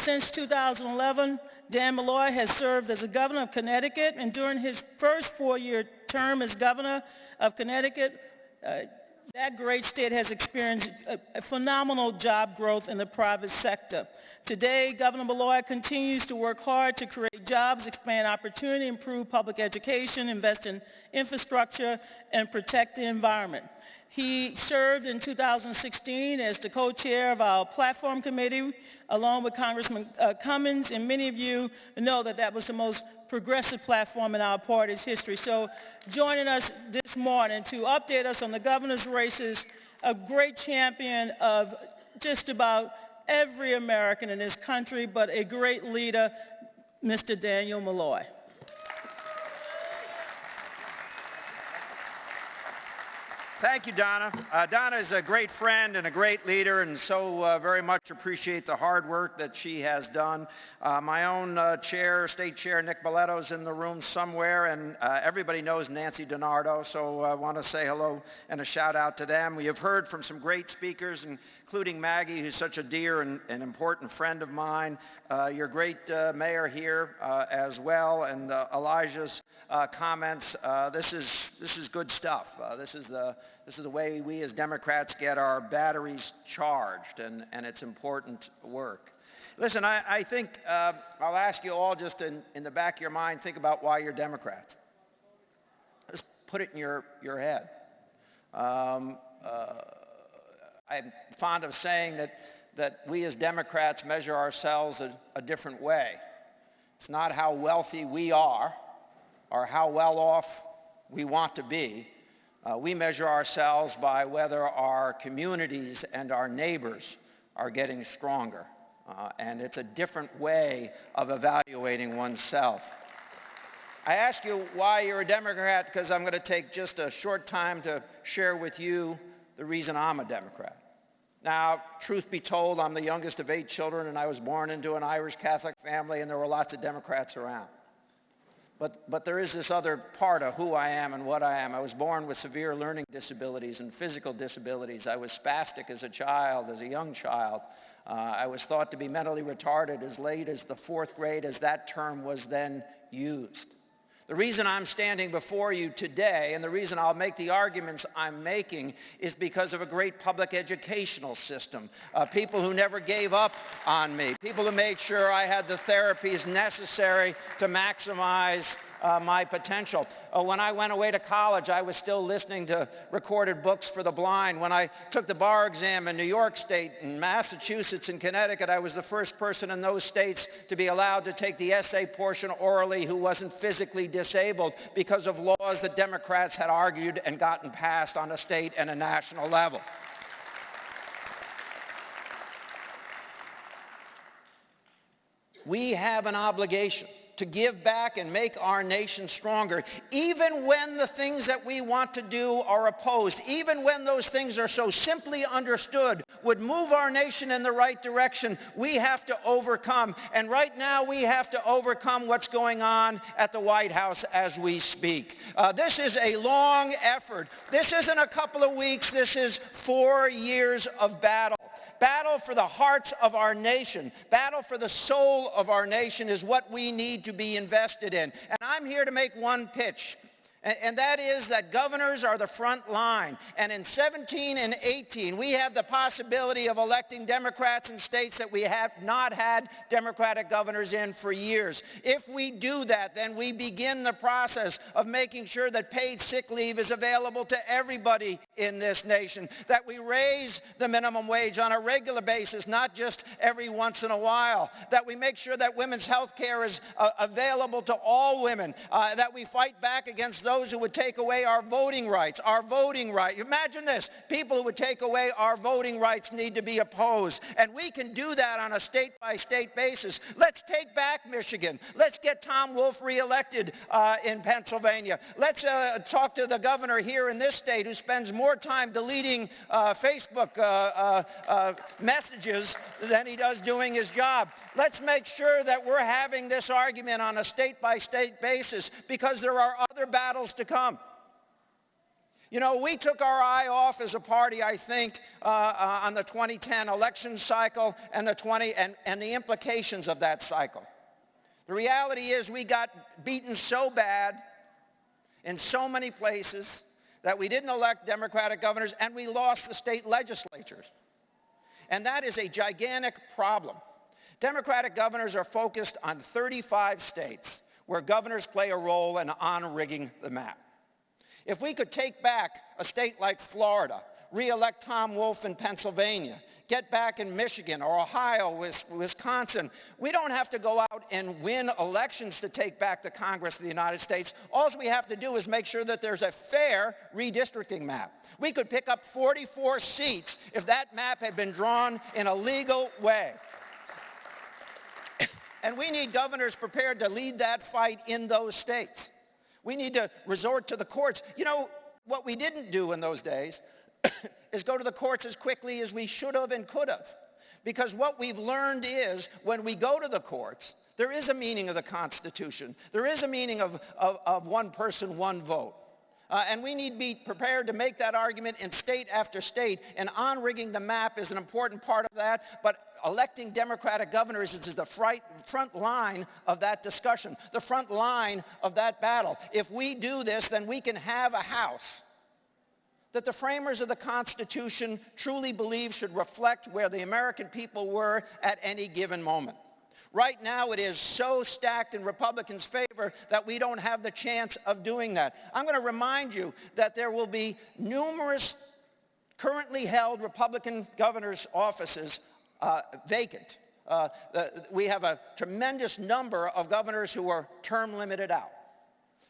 Speaker 1: Since 2011, Dan Malloy has served as the governor of Connecticut, and during his first 4-year term as governor of Connecticut, that great state has experienced a phenomenal job growth in the private sector. Today, Governor Malloy continues to work hard to create jobs, expand opportunity, improve public education, invest in infrastructure, and protect the environment. He served in 2016 as the co-chair of our platform committee, along with Congressman Cummings, and many of you know that that was the most progressive platform in our party's history. So joining us this morning to update us on the governor's races, a great champion of just about every American in this country, but a great leader, Mr. Daniel Malloy.
Speaker 7: Thank you, Donna. Donna is a great friend and a great leader, and so very much appreciate the hard work that she has done. My own state chair, Nick Boletto, is in the room somewhere, and everybody knows Nancy DiNardo, so I want to say hello and a shout out to them. We have heard from some great speakers, including Maggie, who's such a dear and important friend of mine, your great mayor here as well, and Elijah's comments. This is good stuff. This is the way we as Democrats get our batteries charged, and it's important work. Listen, I think I'll ask you all just in the back of your mind, think about why you're Democrats. Just put it in your head. I'm fond of saying that we as Democrats measure ourselves a different way. It's not how wealthy we are or how well off we want to be, we measure ourselves by whether our communities and our neighbors are getting stronger. And it's a different way of evaluating oneself. I ask you why you're a Democrat because I'm going to take just a short time to share with you the reason I'm a Democrat. Now, truth be told, I'm the youngest of 8 children, and I was born into an Irish Catholic family, and there were lots of Democrats around. But there is this other part of who I am and what I am. I was born with severe learning disabilities and physical disabilities. I was spastic as a child, as a young child. I was thought to be mentally retarded as late as the 4th grade, as that term was then used. The reason I'm standing before you today, and the reason I'll make the arguments I'm making, is because of a great public educational system. People who never gave up on me. People who made sure I had the therapies necessary to maximize my potential. When I went away to college, I was still listening to recorded books for the blind. When I took the bar exam in New York State and Massachusetts and Connecticut, I was the first person in those states to be allowed to take the essay portion orally who wasn't physically disabled because of laws that Democrats had argued and gotten passed on a state and a national level. We have an obligation to give back and make our nation stronger, even when the things that we want to do are opposed, even when those things are so simply understood would move our nation in the right direction. We have to overcome, and right now we have to overcome what's going on at the White House as we speak. This is a long effort. This isn't a couple of weeks. This is 4 years of battle. Battle for the hearts of our nation, battle for the soul of our nation is what we need to be invested in. And I'm here to make one pitch. And that is that governors are the front line. And in 17 and 18, we have the possibility of electing Democrats in states that we have not had Democratic governors in for years. If we do that, then we begin the process of making sure that paid sick leave is available to everybody in this nation, that we raise the minimum wage on a regular basis, not just every once in a while, that we make sure that women's health care is available to all women, that we fight back against those who would take away our voting rights. Our voting right. Imagine this. People who would take away our voting rights need to be opposed. And we can do that on a state-by-state basis. Let's take back Michigan. Let's get Tom Wolf reelected in Pennsylvania. Let's talk to the governor here in this state who spends more time deleting Facebook messages than he does doing his job. Let's make sure that we're having this argument on a state-by-state basis because there are other battles to come. You know, we took our eye off as a party, I think, on the 2010 election cycle and the implications of that cycle. The reality is we got beaten so bad in so many places that we didn't elect Democratic governors and we lost the state legislatures. And that is a gigantic problem. Democratic governors are focused on 35 states where governors play a role in on-rigging the map. If we could take back a state like Florida, re-elect Tom Wolf in Pennsylvania, get back in Michigan or Ohio, Wisconsin, we don't have to go out and win elections to take back the Congress of the United States. All we have to do is make sure that there's a fair redistricting map. We could pick up 44 seats if that map had been drawn in a legal way. And we need governors prepared to lead that fight in those states. We need to resort to the courts. You know, what we didn't do in those days is go to the courts as quickly as we should have and could have. Because what we've learned is when we go to the courts, there is a meaning of the Constitution. There is a meaning of one person, one vote. And we need to be prepared to make that argument in state after state. And on-rigging the map is an important part of that. But electing Democratic governors is the front line of that discussion, the front line of that battle. If we do this, then we can have a House that the framers of the Constitution truly believe should reflect where the American people were at any given moment. Right now, it is so stacked in Republicans' favor that we don't have the chance of doing that. I'm going to remind you that there will be numerous currently held Republican governors' offices vacant. We have a tremendous number of governors who are term limited out.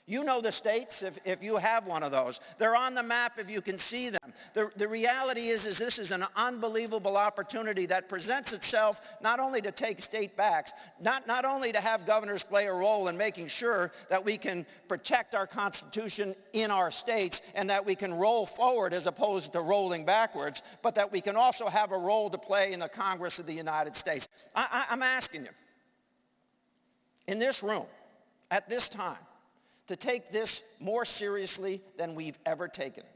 Speaker 7: You know the states if you have one of those. They're on the map if you can see them. The reality is this is an unbelievable opportunity that presents itself not only to take state backs, not only to have governors play a role in making sure that we can protect our Constitution in our states and that we can roll forward as opposed to rolling backwards, but that we can also have a role to play in the Congress of the United States. I'm asking you, in this room, at this time, to take this more seriously than we've ever taken it.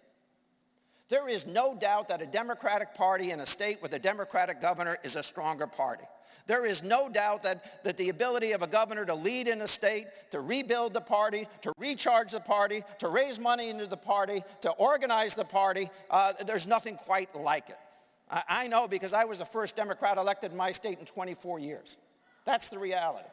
Speaker 7: There is no doubt that a Democratic Party in a state with a Democratic governor is a stronger party. There is no doubt that the ability of a governor to lead in a state, to rebuild the party, to recharge the party, to raise money into the party, to organize the party, there's nothing quite like it. I know because I was the first Democrat elected in my state in 24 years. That's the reality.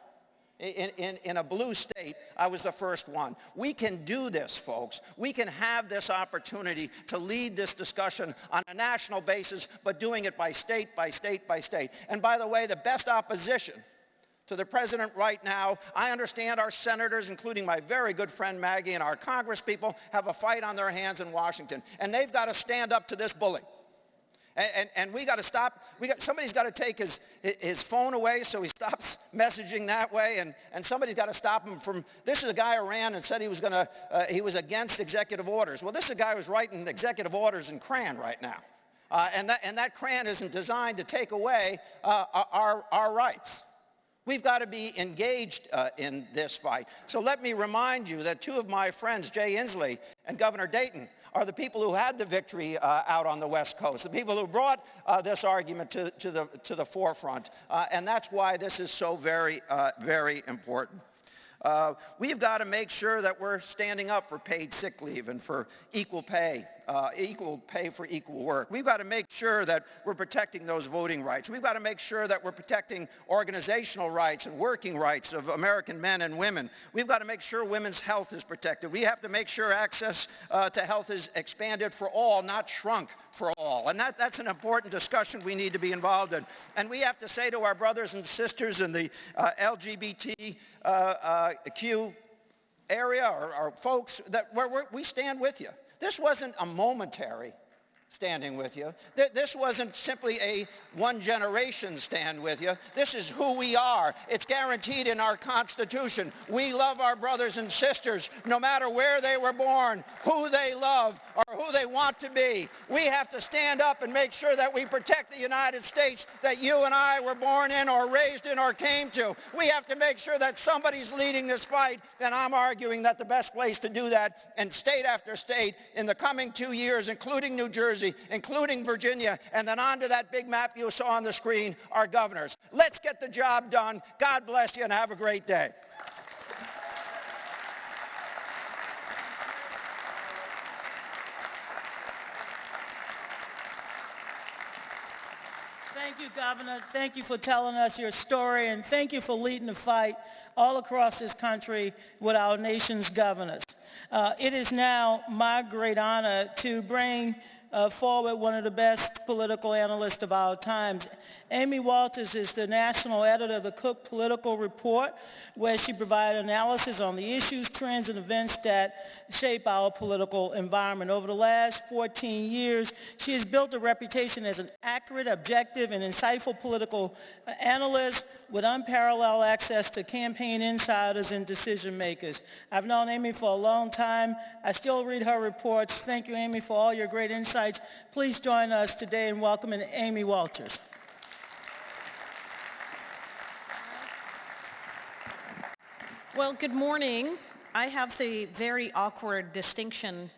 Speaker 7: In a blue state, I was the first one. We can do this, folks. We can have this opportunity to lead this discussion on a national basis, but doing it by state, by state, by state. And by the way, the best opposition to the president right now, I understand our senators, including my very good friend Maggie, and our congresspeople have a fight on their hands in Washington. And they've got to stand up to this bully. And we got to stop. Somebody's got to take his phone away so he stops messaging that way, and somebody's got to stop him from. This is a guy who ran and said he was against executive orders. Well, this is a guy who's writing executive orders in crayon right now, and that crayon isn't designed to take away our rights. We've got to be engaged in this fight. So let me remind you that two of my friends, Jay Inslee and Governor Dayton, are the people who had the victory out on the West Coast, the people who brought this argument to the forefront. And that's why this is so very, very important. We've got to make sure that we're standing up for paid sick leave and for equal pay for equal work. We've got to make sure that we're protecting those voting rights. We've got to make sure that we're protecting organizational rights and working rights of American men and women. We've got to make sure women's health is protected. We have to make sure access to health is expanded for all, not shrunk for all. And that's an important discussion we need to be involved in. And we have to say to our brothers and sisters in the LGBTQ area, or folks, that we stand with you. This wasn't a momentary standing with you. This wasn't simply a one generation stand with you. This is who we are. It's guaranteed in our Constitution. We love our brothers and sisters no matter where they were born, who they love, or who they want to be. We have to stand up and make sure that we protect the United States that you and I were born in or raised in or came to. We have to make sure that somebody's leading this fight, and I'm arguing that the best place to do that, and state after state in the coming 2 years, including New Jersey, including Virginia, and then onto that big map you saw on the screen, are governors. Let's get the job done. God bless you and have a great day.
Speaker 1: Thank you, Governor. Thank you for telling us your story, and thank you for leading the fight all across this country with our nation's governors. It is now my great honor to bring forward one of the best political analysts of our times. Amy Walters is the national editor of the Cook Political Report, where she provides analysis on the issues, trends, and events that shape our political environment. Over the last 14 years, she has built a reputation as an accurate, objective, and insightful political analyst with unparalleled access to campaign insiders and decision makers. I've known Amy for a long time. I still read her reports. Thank you, Amy, for all your great insights. Please join us today in welcoming Amy Walters.
Speaker 8: Well, good morning. I have the very awkward distinction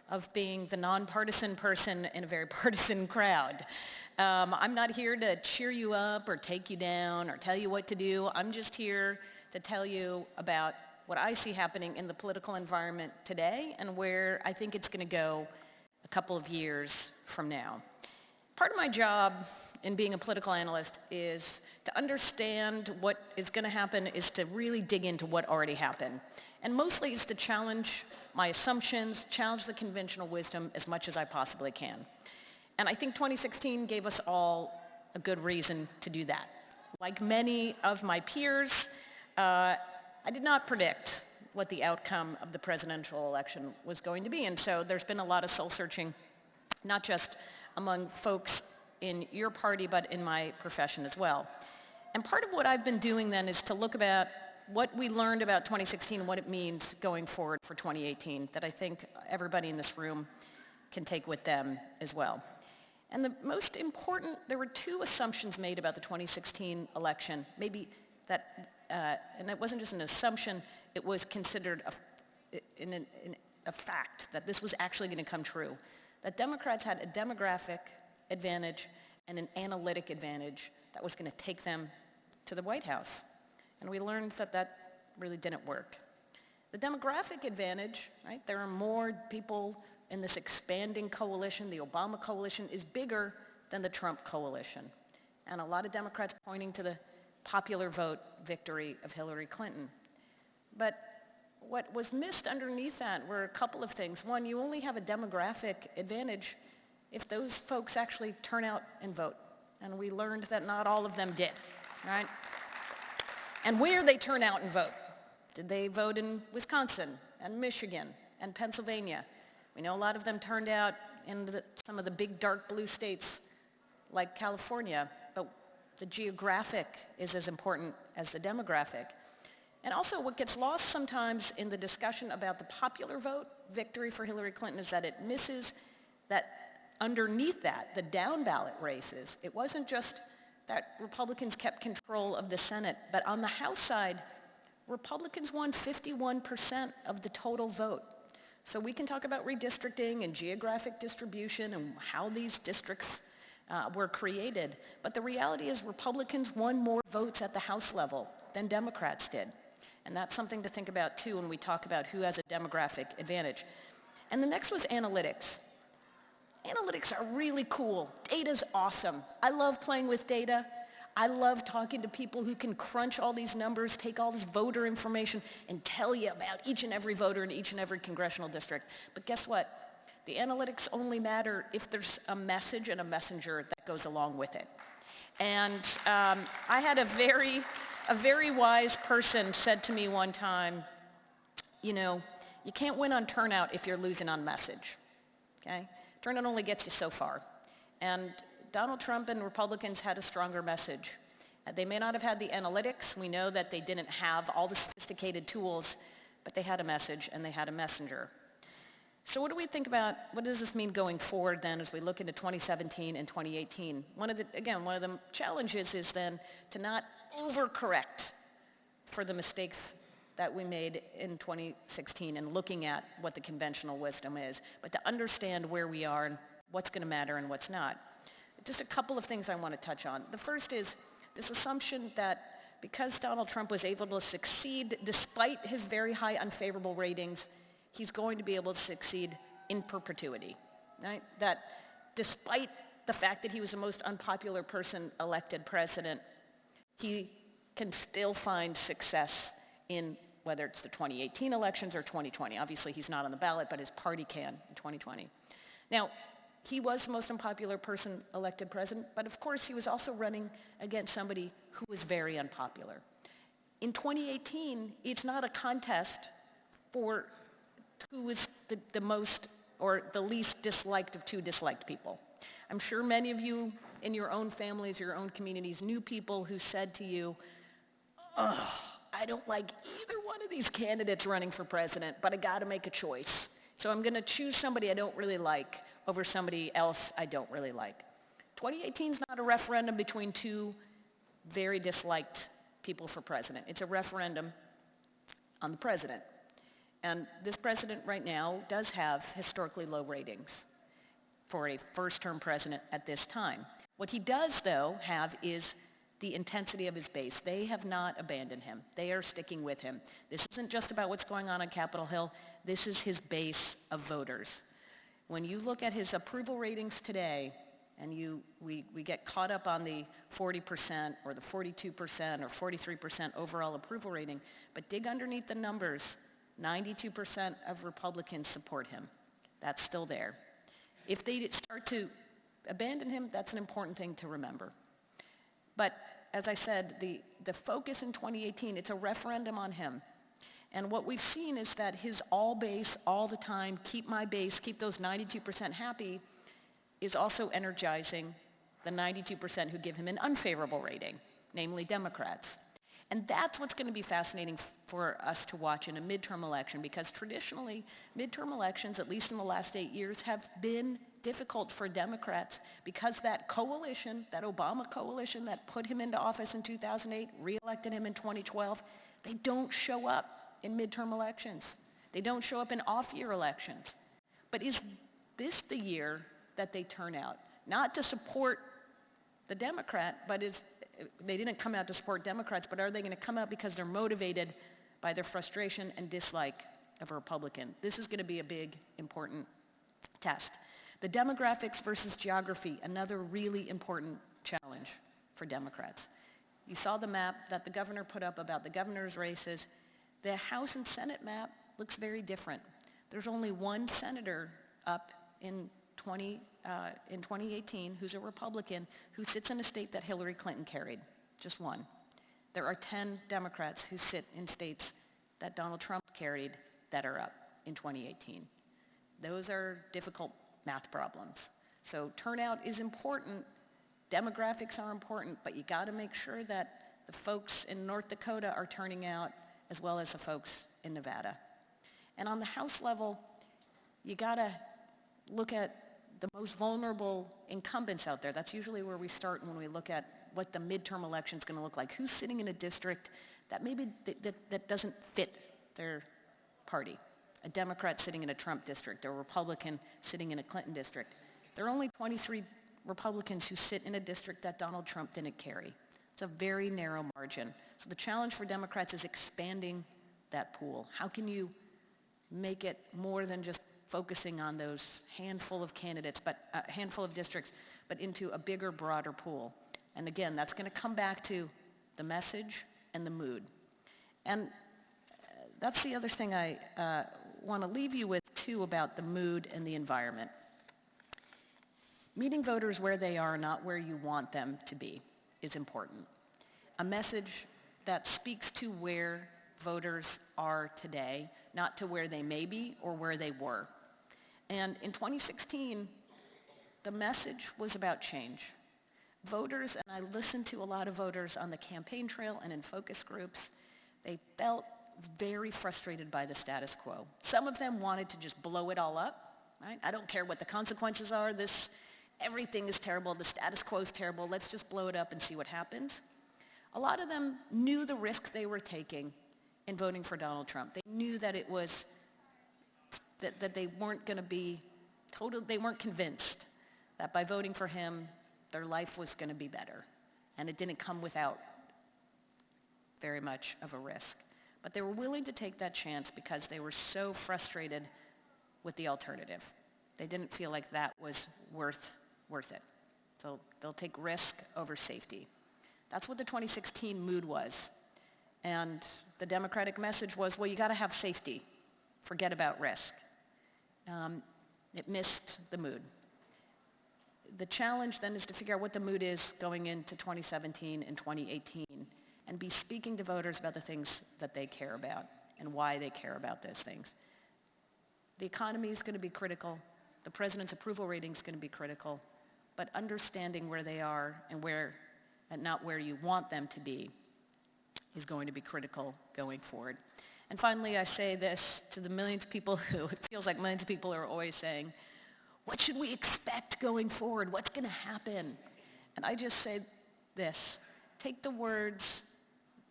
Speaker 8: of being the nonpartisan person in a very partisan crowd. I'm not here to cheer you up or take you down or tell you what to do. I'm just here to tell you about what I see happening in the political environment today and where I think it's going to go a couple of years from now. Part of my job in being a political analyst is to understand what is going to happen, is to really dig into what already happened. And mostly it's to challenge my assumptions, challenge the conventional wisdom as much as I possibly can. And I think 2016 gave us all a good reason to do that. Like many of my peers, I did not predict what the outcome of the presidential election was going to be. And so there's been a lot of soul searching, not just among folks in your party, but in my profession as well. And part of what I've been doing then is to look about what we learned about 2016 and what it means going forward for 2018 that I think everybody in this room can take with them as well. And the most important, there were two assumptions made about the 2016 election, maybe that, and it wasn't just an assumption, it was considered a fact that this was actually going to come true, that Democrats had a demographic advantage and an analytic advantage that was going to take them to the White House. And we learned that that really didn't work. The demographic advantage, right, there are more people in this expanding coalition. The Obama coalition is bigger than the Trump coalition. And a lot of Democrats pointing to the popular vote victory of Hillary Clinton. But what was missed underneath that were a couple of things. One, you only have a demographic advantage if those folks actually turn out and vote. And we learned that not all of them did, right? And where they turn out and vote. Did they vote in Wisconsin and Michigan and Pennsylvania? We know a lot of them turned out in some of the big dark blue states like California, but the geographic is as important as the demographic. And also what gets lost sometimes in the discussion about the popular vote victory for Hillary Clinton is that it misses that underneath that, the down ballot races, it wasn't just that Republicans kept control of the Senate, but on the House side, Republicans won 51% of the total vote. So we can talk about redistricting and geographic distribution and how these districts were created, but the reality is Republicans won more votes at the House level than Democrats did. And that's something to think about too when we talk about who has a demographic advantage. And the next was analytics. Analytics are really cool. Data's awesome. I love playing with data. I love talking to people who can crunch all these numbers, take all this voter information, and tell you about each and every voter in each and every congressional district. But guess what? The analytics only matter if there's a message and a messenger that goes along with it. And I had a very wise person said to me one time, you know, you can't win on turnout if you're losing on message, okay? Turnout only gets you so far. And Donald Trump and Republicans had a stronger message. They may not have had the analytics. We know that they didn't have all the sophisticated tools, but they had a message and they had a messenger. So what do we think about, what does this mean going forward then as we look into 2017 and 2018? One of the challenges is then to not overcorrect for the mistakes that we made in 2016 and looking at what the conventional wisdom is, but to understand where we are and what's going to matter and what's not. Just a couple of things I want to touch on. The first is this assumption that because Donald Trump was able to succeed despite his very high unfavorable ratings, he's going to be able to succeed in perpetuity, right? That despite the fact that he was the most unpopular person elected president, he can still find success in whether it's the 2018 elections or 2020. Obviously, he's not on the ballot, but his party can in 2020. Now, he was the most unpopular person elected president, but of course, he was also running against somebody who was very unpopular. In 2018, it's not a contest for who is the most or the least disliked of two disliked people. I'm sure many of you in your own families, your own communities, knew people who said to you, "Oh, I don't like either one of these candidates running for president, but I got to make a choice. So I'm going to choose somebody I don't really like over somebody else I don't really like." 2018 is not a referendum between two very disliked people for president. It's a referendum on the president. And this president right now does have historically low ratings for a first-term president at this time. What he does, though, have is the intensity of his base. They have not abandoned him. They are sticking with him. This isn't just about what's going on Capitol Hill. This is his base of voters. When you look at his approval ratings today, and we get caught up on the 40% or the 42% or 43% overall approval rating, but dig underneath the numbers, 92% of Republicans support him. That's still there. If they start to abandon him, that's an important thing to remember. But as I said, the focus in 2018, it's a referendum on him. And what we've seen is that his all base, all the time, keep my base, keep those 92% happy, is also energizing the 92% who give him an unfavorable rating, namely Democrats. And that's what's going to be fascinating for us to watch in a midterm election, because traditionally, midterm elections, at least in the last 8 years, have been difficult for Democrats because that coalition, that Obama coalition that put him into office in 2008, reelected him in 2012, they don't show up in midterm elections. They don't show up in off-year elections. But is this the year that they turn out? Not to support the Democrat, but they didn't come out to support Democrats, but are they going to come out because they're motivated by their frustration and dislike of a Republican? This is going to be a big, important test. The demographics versus geography, another really important challenge for Democrats. You saw the map that the governor put up about the governor's races. The House and Senate map looks very different. There's only one senator up in 2018 who's a Republican who sits in a state that Hillary Clinton carried, just one. There are 10 Democrats who sit in states that Donald Trump carried that are up in 2018. Those are difficult math problems. So turnout is important, demographics are important, but you got to make sure that the folks in North Dakota are turning out as well as the folks in Nevada. And on the House level, you got to look at the most vulnerable incumbents out there. That's usually where we start when we look at what the midterm election is going to look like. Who's sitting in a district that maybe that doesn't fit their party? A Democrat sitting in a Trump district, or a Republican sitting in a Clinton district. There are only 23 Republicans who sit in a district that Donald Trump didn't carry. It's a very narrow margin. So the challenge for Democrats is expanding that pool. How can you make it more than just focusing on those handful of candidates, but a handful of districts, but into a bigger, broader pool? And again, that's going to come back to the message and the mood. And that's the other thing I want to leave you with, too, about the mood and the environment. Meeting voters where they are, not where you want them to be, is important. A message that speaks to where voters are today, not to where they may be or where they were. And in 2016, the message was about change. Voters, and I listened to a lot of voters on the campaign trail and in focus groups, they felt very frustrated by the status quo. Some of them wanted to just blow it all up, right? I don't care what the consequences are. Everything is terrible. The status quo is terrible. Let's just blow it up and see what happens. A lot of them knew the risk they were taking in voting for Donald Trump. They knew that it was that they weren't going to be they weren't convinced that by voting for him, their life was going to be better. And it didn't come without very much of a risk. But they were willing to take that chance because they were so frustrated with the alternative. They didn't feel like that was worth it. So they'll take risk over safety. That's what the 2016 mood was. And the Democratic message was, well, you got to have safety. Forget about risk. It missed the mood. The challenge then is to figure out what the mood is going into 2017 and 2018, and be speaking to voters about the things that they care about and why they care about those things. The economy is going to be critical. The president's approval rating is going to be critical. But understanding where they are and not where you want them to be is going to be critical going forward. And finally, I say this to the millions of people who, it feels like millions of people are always saying, what should we expect going forward? What's going to happen? And I just say this, take the words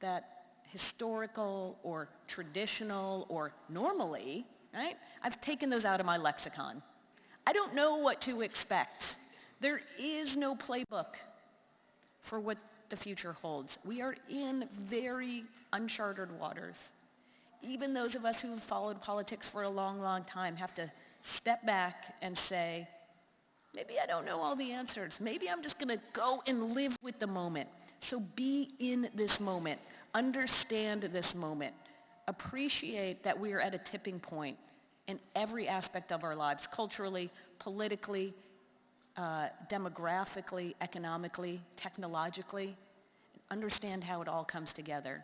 Speaker 8: that historical or traditional or normally, right? I've taken those out of my lexicon. I don't know what to expect. There is no playbook for what the future holds. We are in very uncharted waters. Even those of us who have followed politics for a long, long time have to step back and say, maybe I don't know all the answers. Maybe I'm just going to go and live with the moment. So be in this moment. Understand this moment. Appreciate that we are at a tipping point in every aspect of our lives, culturally, politically, demographically, economically, technologically. Understand how it all comes together.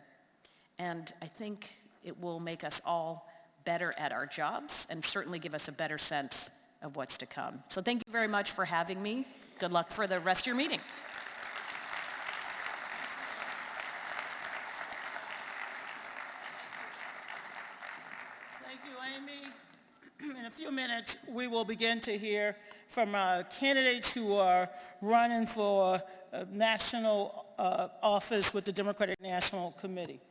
Speaker 8: And I think It will make us all better at our jobs and certainly give us a better sense of what's to come. So thank you very much for having me. Good luck for the rest of your meeting.
Speaker 1: Thank you, Amy. In a few minutes, we will begin to hear from candidates who are running for national office with the Democratic National Committee.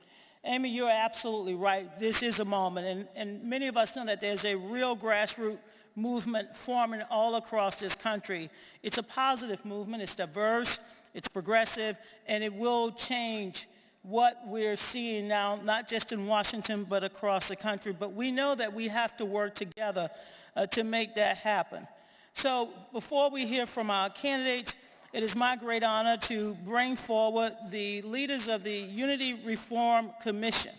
Speaker 1: Amy, you're absolutely right. This is a moment, and many of us know that there's a real grassroots movement forming all across this country. It's a positive movement. It's diverse, it's progressive, and it will change what we're seeing now, not just in Washington, but across the country. But we know that we have to work together to make that happen. So before we hear from our candidates, it is my great honor to bring forward the leaders of the Unity Reform Commission.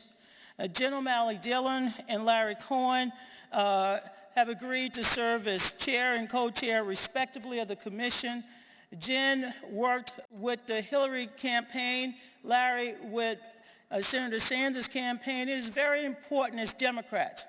Speaker 1: Jen O'Malley Dillon and Larry Cohen have agreed to serve as chair and co-chair respectively of the commission. Jen worked with the Hillary campaign, Larry with Senator Sanders' campaign. It is very important as Democrats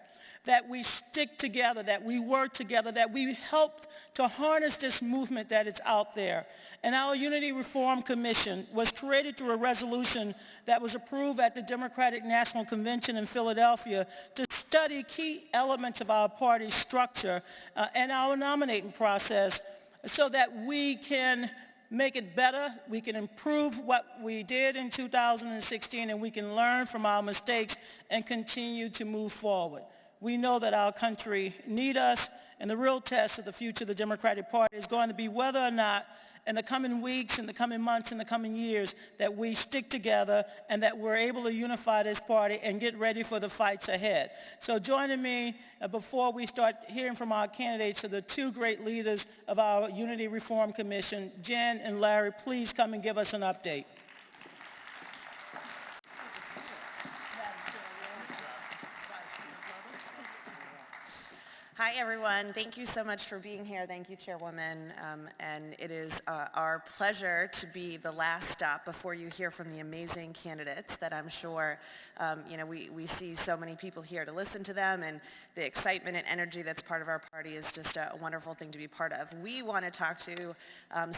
Speaker 1: that we stick together, that we work together, that we help to harness this movement that is out there. And our Unity Reform Commission was created through a resolution that was approved at the Democratic National Convention in Philadelphia to study key elements of our party structure and our nominating process so that we can make it better, we can improve what we did in 2016, and we can learn from our mistakes and continue to move forward. We know that our country needs us, and the real test of the future of the Democratic Party is going to be whether or not in the coming weeks, in the coming months, in the coming years, that we stick together and that we're able to unify this party and get ready for the fights ahead. So joining me before we start hearing from our candidates are the two great leaders of our Unity Reform Commission, Jen and Larry. Please come and give us an update.
Speaker 9: Hi, everyone. Thank you so much for being here. Thank you, Chairwoman. And it is our pleasure to be the last stop before you hear from the amazing candidates that I'm sure, we see so many people here to listen to them, and the excitement and energy that's part of our party is just a wonderful thing to be part of. We want to talk to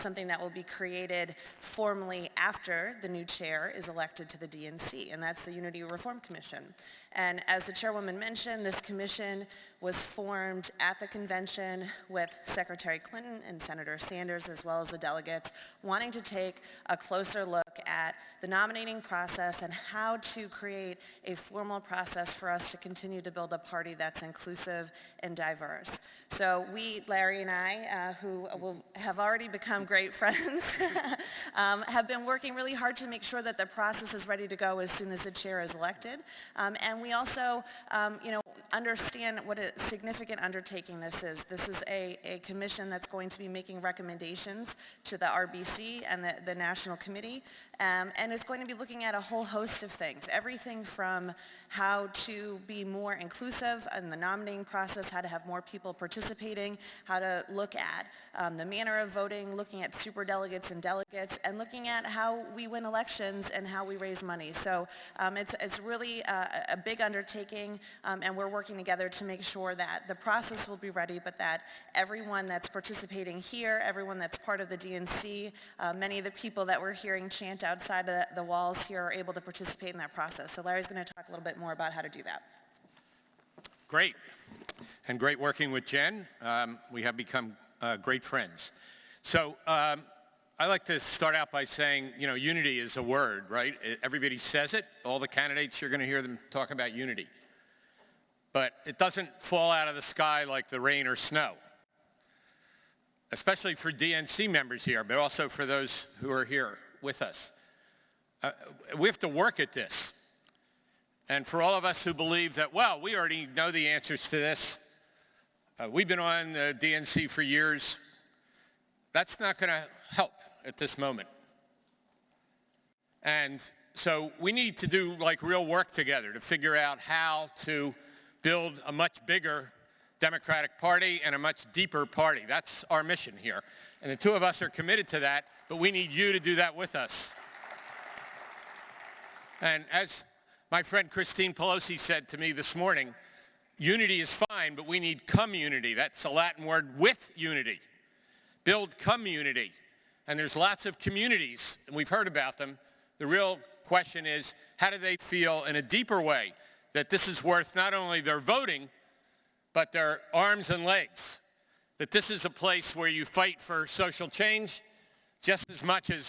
Speaker 9: something that will be created formally after the new chair is elected to the DNC, and that's the Unity Reform Commission. And as the Chairwoman mentioned, this commission was formed at the convention with Secretary Clinton and Senator Sanders, as well as the delegates, wanting to take a closer look at the nominating process and how to create a formal process for us to continue to build a party that's inclusive and diverse. So we, Larry and I, who have already become great friends, have been working really hard to make sure that the process is ready to go as soon as the chair is elected. And we also, understand what a significant undertaking this is. This is a commission that's going to be making recommendations to the RBC and the National Committee, and it's going to be looking at a whole host of things, everything from how to be more inclusive in the nominating process, how to have more people participating, how to look at the manner of voting, looking at superdelegates and delegates, and looking at how we win elections and how we raise money. So it's really a big undertaking, and we're working together to make sure that the process will be ready, but that everyone that's participating here, everyone that's part of the DNC, many of the people that we're hearing chant outside of the walls here are able to participate in that process. So Larry's going to talk a little bit more about how to do that.
Speaker 5: Great. And great working with Jen. We have become great friends. So I like to start out by saying, unity is a word, right? Everybody says it. All the candidates, you're going to hear them talk about unity. But it doesn't fall out of the sky like the rain or snow, especially for DNC members here, but also for those who are here with us. We have to work at this. And for all of us who believe that, well, we already know the answers to this, we've been on the DNC for years, that's not going to help at this moment. And so we need to do real work together to figure out how to build a much bigger Democratic Party and a much deeper party. That's our mission here. And the two of us are committed to that, but we need you to do that with us. And as
Speaker 10: My friend Christine Pelosi said to me this morning, unity is fine, but we need community. That's a Latin word, with unity. Build community. And there's lots of communities, and we've heard about them. The real question is, how do they feel in a deeper way that this is worth not only their voting, but their arms and legs? That this is a place where you fight for social change just as much as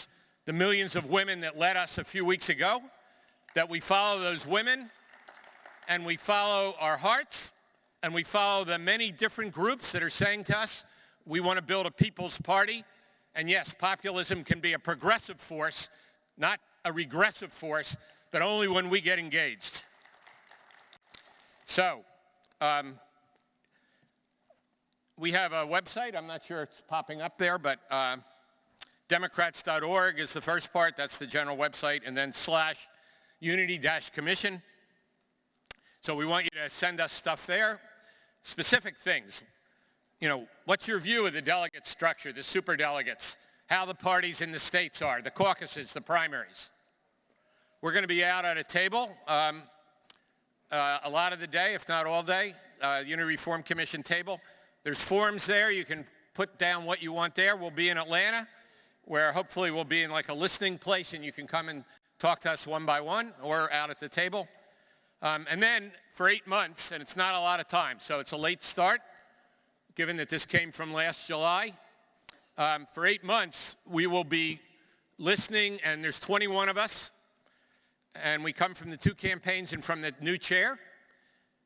Speaker 10: the millions of women that led us a few weeks ago, that we follow those women, and we follow our hearts, and we follow the many different groups that are saying to us, we want to build a people's party. And yes, populism can be a progressive force, not a regressive force, but only when we get engaged. So, we have a website. I'm not sure it's popping up there, but Democrats.org is the first part. That's the general website. And then /unity-commission. So we want you to send us stuff there. Specific things. You know, what's your view of the delegate structure, the superdelegates, how the parties in the states are, the caucuses, the primaries? We're going to be out at a table a lot of the day, if not all day, Unity Reform Commission table. There's forms there. You can put down what you want there. We'll be in Atlanta, where hopefully we'll be in like a listening place, and you can come and talk to us one by one or out at the table. And then for 8 months, and it's not a lot of time, so it's a late start, given that this came from last July. For 8 months, we will be listening, and there's 21 of us, and we come from the 2 campaigns and from the new chair.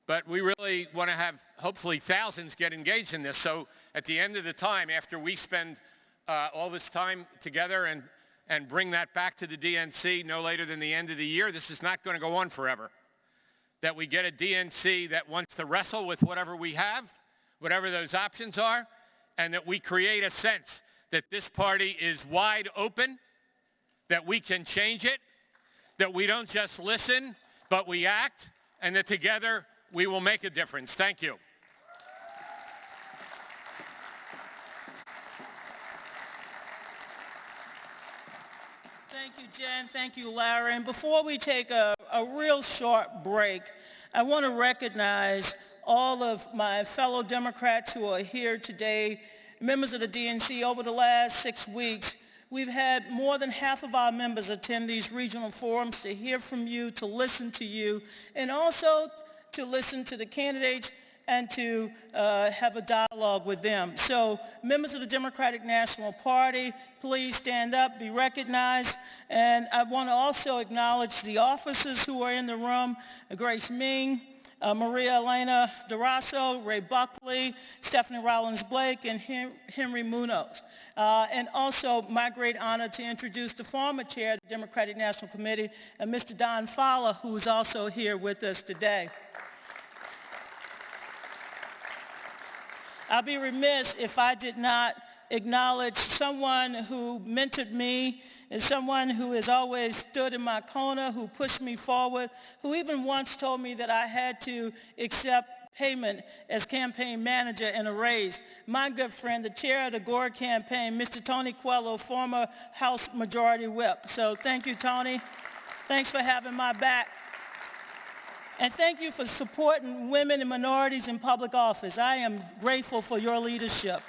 Speaker 10: But we really want to have, hopefully, thousands get engaged in this. So at the end of the time, after we spend all this time together and bring that back to the DNC no later than the end of the year, this is not going to go on forever. That we get a DNC that wants to wrestle with whatever we have, whatever those options are, and that we create a sense that this party is wide open, that we can change it, that we don't just listen, but we act, and that together we will make a difference. Thank you.
Speaker 1: Thank you, Jen. Thank you, Larry. And before we take a real short break, I want to recognize all of my fellow Democrats who are here today, members of the DNC. Over the last 6 weeks, we've had more than half of our members attend these regional forums to hear from you, to listen to you, and also to listen to the candidates and to have a dialogue with them. So, members of the Democratic National Party, please stand up, be recognized. And I want to also acknowledge the officers who are in the room, Grace Ming, Maria Elena Durasso, Ray Buckley, Stephanie Rollins-Blake, and Henry Munoz. And also, my great honor to introduce the former chair of the Democratic National Committee, Mr. Don Fowler, who is also here with us today. I'll be remiss if I did not acknowledge someone who mentored me and someone who has always stood in my corner, who pushed me forward, who even once told me that I had to accept payment as campaign manager and a raise. My good friend, the chair of the Gore campaign, Mr. Tony Coelho, former House Majority Whip. So thank you, Tony. Thanks for having my back. And thank you for supporting women and minorities in public office. I am grateful for your leadership.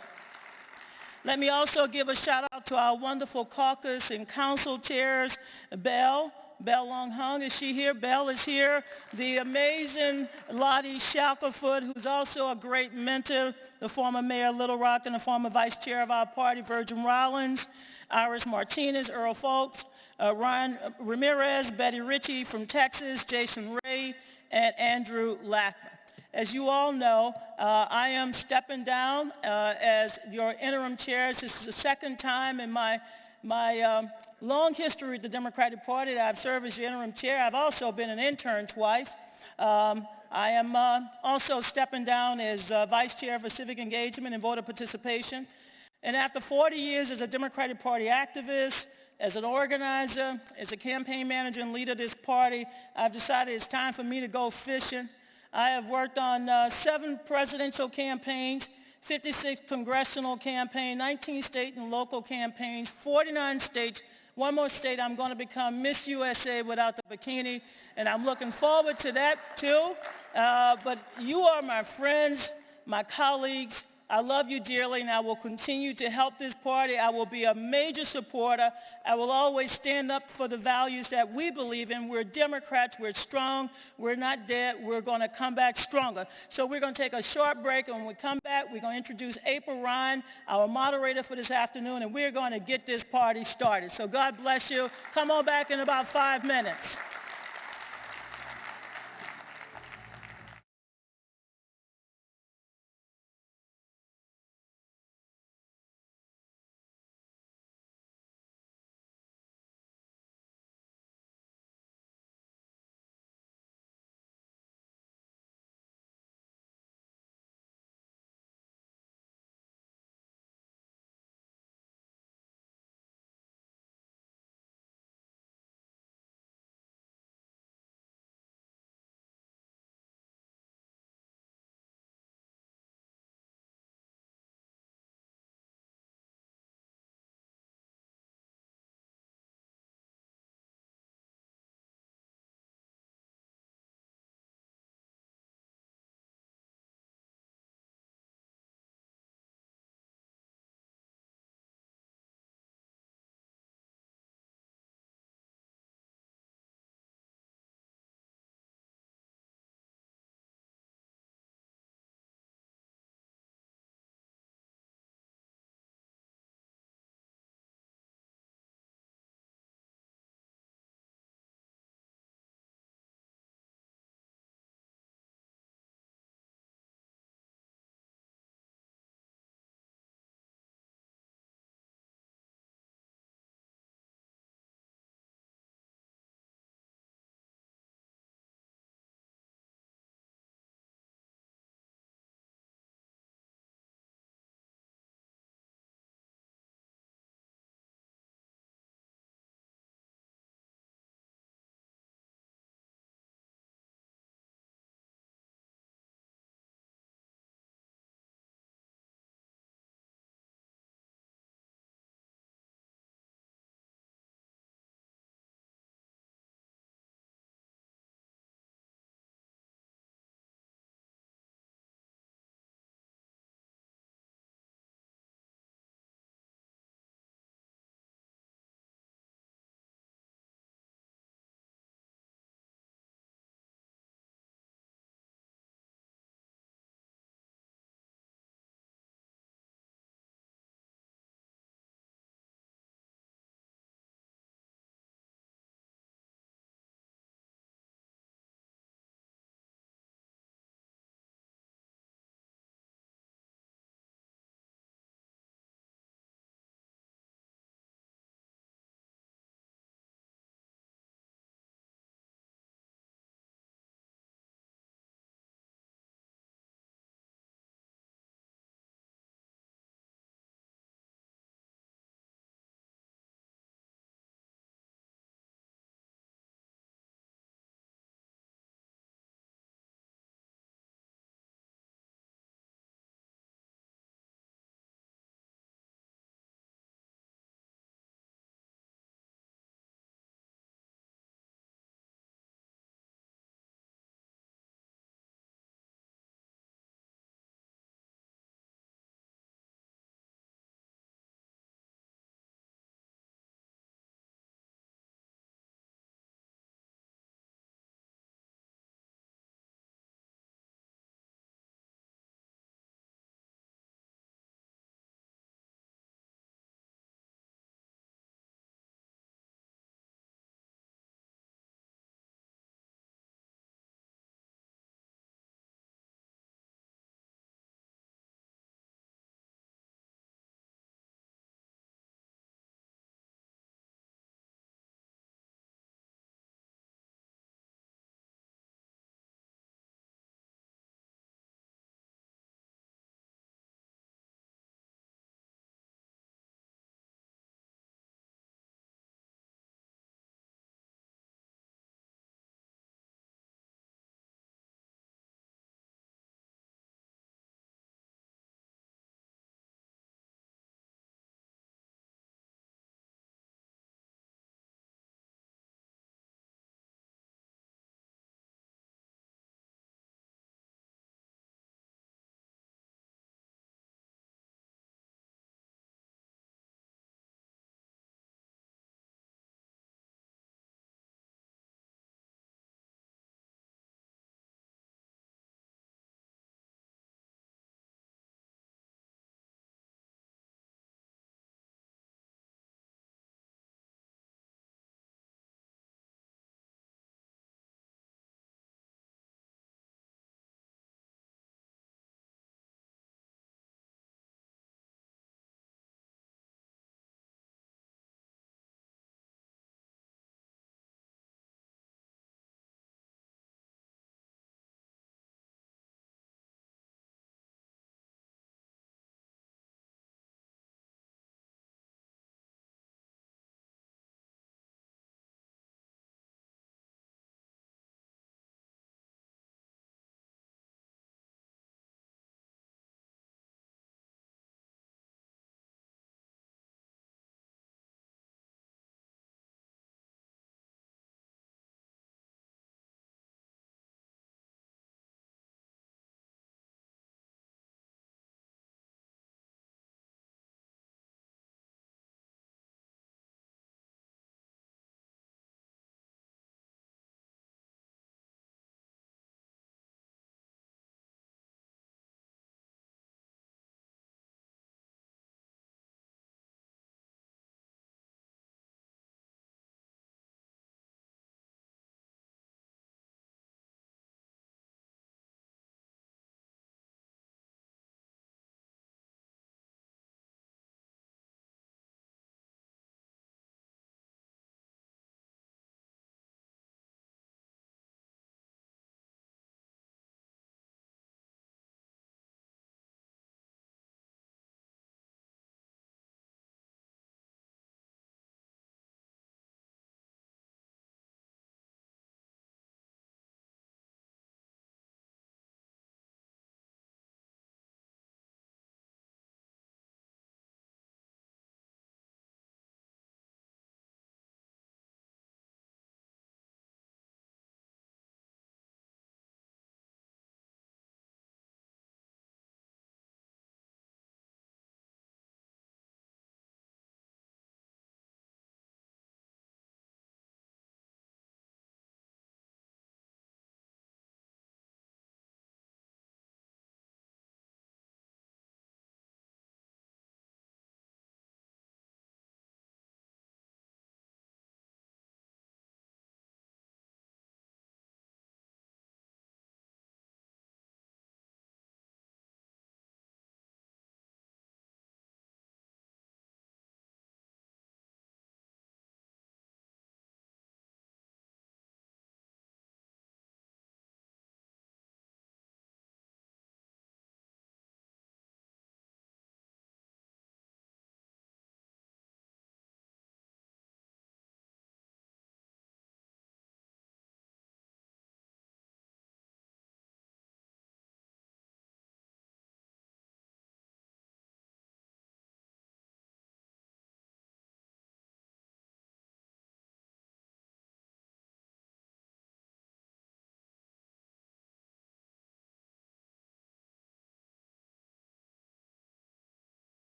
Speaker 1: Let me also give a shout out to our wonderful caucus and council chairs, Belle Long Hung, is she here? Belle is here. The amazing Lottie Shackelford, who's also a great mentor, the former mayor of Little Rock and the former vice chair of our party, Virgin Rollins, Iris Martinez, Earl Folks, Ryan Ramirez, Betty Ritchie from Texas, Jason Ray, and Andrew Lackman. As you all know, I am stepping down as your interim chair. This is the second time in my long history with the Democratic Party that I've served as your interim chair. I've also been an intern twice. I am also stepping down as vice chair for civic engagement and voter participation. And after 40 years as a Democratic Party activist, as an organizer, as a campaign manager and leader of this party, I've decided it's time for me to go fishing. I have worked on 7 presidential campaigns, 56th congressional campaign, 19 state and local campaigns, 49 states. One more state, I'm going to become Miss USA without the bikini, and I'm looking forward to that too. But you are my friends, my colleagues. I love you dearly, and I will continue to help this party. I will be a major supporter. I will always stand up for the values that we believe in. We're Democrats. We're strong. We're not dead. We're going to come back stronger. So we're going to take a short break, and when we come back, we're going to introduce April Ryan, our moderator for this afternoon, and we're going to get this party started. So God bless you. Come on back in about 5 minutes.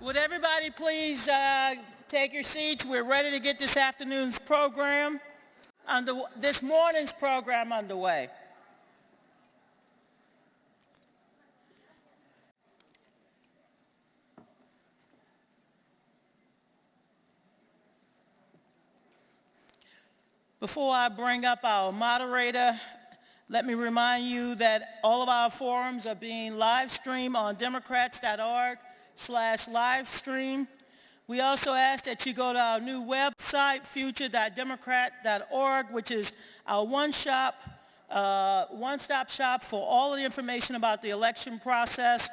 Speaker 1: Would everybody please take your seats? We're ready to get this afternoon's program, this morning's program underway. Before I bring up our moderator, let me remind you that all of our forums are being live streamed on democrats.org/livestream. We also ask that you go to our new website, future.democrat.org, which is our one-stop shop for all of the information about the election process.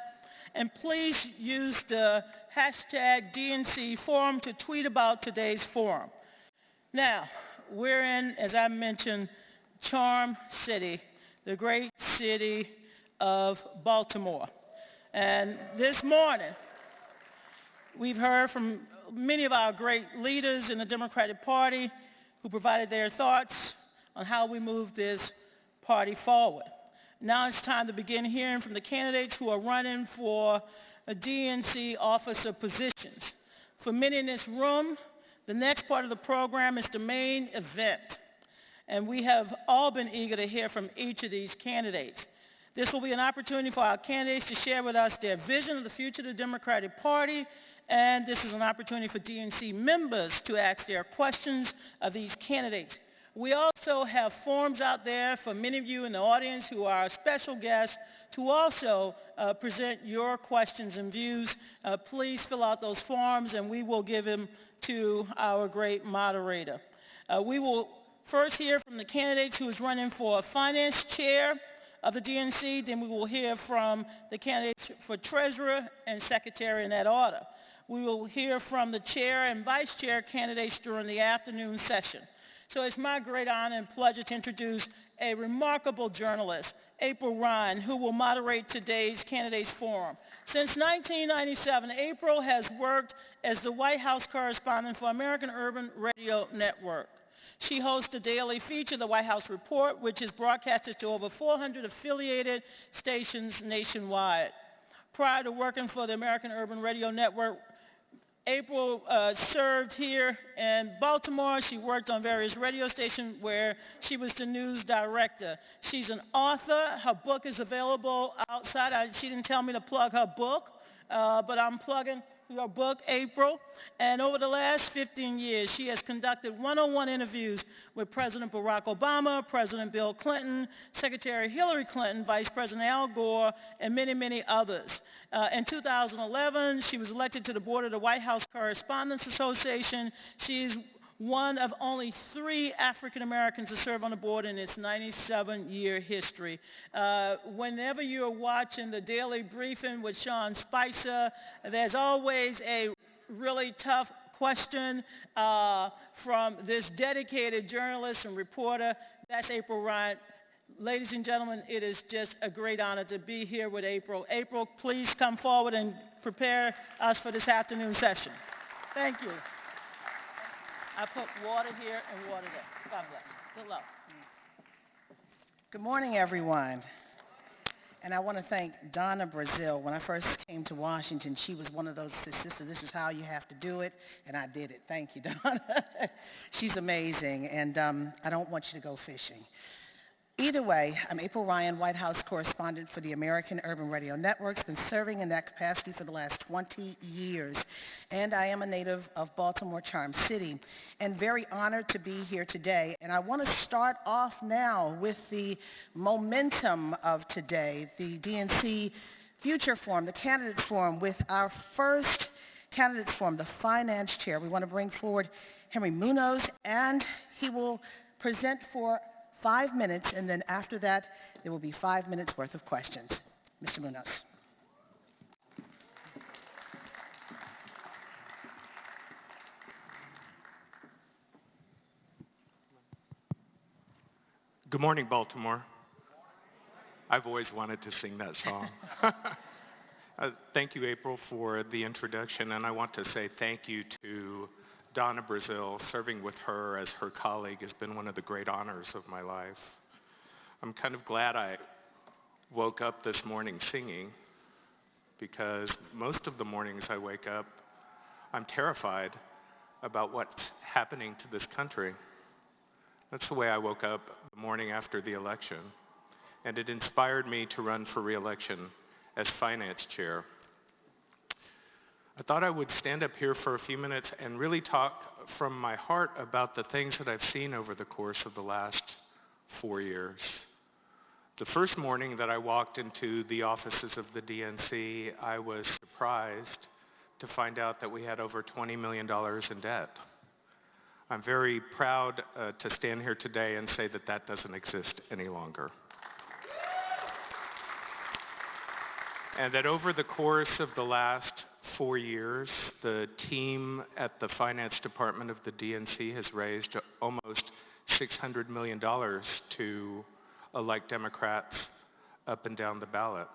Speaker 1: And please use the hashtag DNC forum to tweet about today's forum. Now, we're in, as I mentioned, Charm City, the great city of Baltimore. And this morning, we've heard from many of our great leaders in the Democratic Party who provided their thoughts on how we move this party forward. Now it's time to begin hearing from the candidates who are running for a DNC officer positions. For many in this room, the next part of the program is the main event, and we have all been eager to hear from each of these candidates. This will be an opportunity for our candidates to share with us their vision of the future of the Democratic Party, and this is an opportunity for DNC members to ask their questions of these candidates. We also have forms out there for many of you in the audience who are special guests to also present your questions and views. Please fill out those forms and we will give them to our great moderator. We will first hear from the candidates who is running for finance chair of the DNC, then we will hear from the candidates for treasurer and secretary in that order. We will hear from the chair and vice chair candidates during the afternoon session. So it's my great honor and pleasure to introduce a remarkable journalist, April Ryan, who will moderate today's candidates forum. Since 1997, April has worked as the White House correspondent for American Urban Radio Network. She hosts the daily feature, The White House Report, which is broadcasted to over 400 affiliated stations nationwide. Prior to working for the American Urban Radio Network, April served here in Baltimore. She worked on various radio stations where she was the news director. She's an author. Her book is available outside. She didn't tell me to plug her book, but I'm plugging your book, April. And over the last 15 years, she has conducted one-on-one interviews with President Barack Obama, President Bill Clinton, Secretary Hillary Clinton, Vice President Al Gore, and many, many others. In 2011, she was elected to the board of the White House Correspondents Association. She's one of only 3 African Americans to serve on the board in its 97-year history. Whenever you're watching the daily briefing with Sean Spicer, there's always a really tough question from this dedicated journalist and reporter. That's April Ryan. Ladies and gentlemen, it is just a great honor to be here with April. April, please come forward and prepare us for this afternoon session. Thank you. I put water here and water there. God bless. Good luck.
Speaker 11: Good morning, everyone. And I want to thank Donna Brazil. When I first came to Washington, she was one of those sisters, this is how you have to do it, and I did it. Thank you, Donna. She's amazing, and I don't want you to go fishing. Either way, I'm April Ryan, White House correspondent for the American Urban Radio Network. Been serving in that capacity for the last 20 years. And I am a native of Baltimore, Charm City, and very honored to be here today. And I want to start off now with the momentum of today, the DNC Future Forum, the Candidates Forum, with our first Candidates Forum, the Finance Chair. We want to bring forward Henry Munoz, and he will present for 5 minutes, and then after that, there will be 5 minutes worth of questions. Mr. Munoz.
Speaker 12: Good morning, Baltimore. I've always wanted to sing that song. Thank you, April, for the introduction, and I want to say thank you to Donna Brazil. Serving with her as her colleague has been one of the great honors of my life. I'm kind of glad I woke up this morning singing, because most of the mornings I wake up, I'm terrified about what's happening to this country. That's the way I woke up the morning after the election, and it inspired me to run for re-election as finance chair. I thought I would stand up here for a few minutes and really talk from my heart about the things that I've seen over the course of the last 4 years. The first morning that I walked into the offices of the DNC, I was surprised to find out that we had over $20 million in debt. I'm very proud to stand here today and say that that doesn't exist any longer. And that over the course of the last 4 years, the team at the finance department of the DNC has raised almost $600 million to elect Democrats up and down the ballot.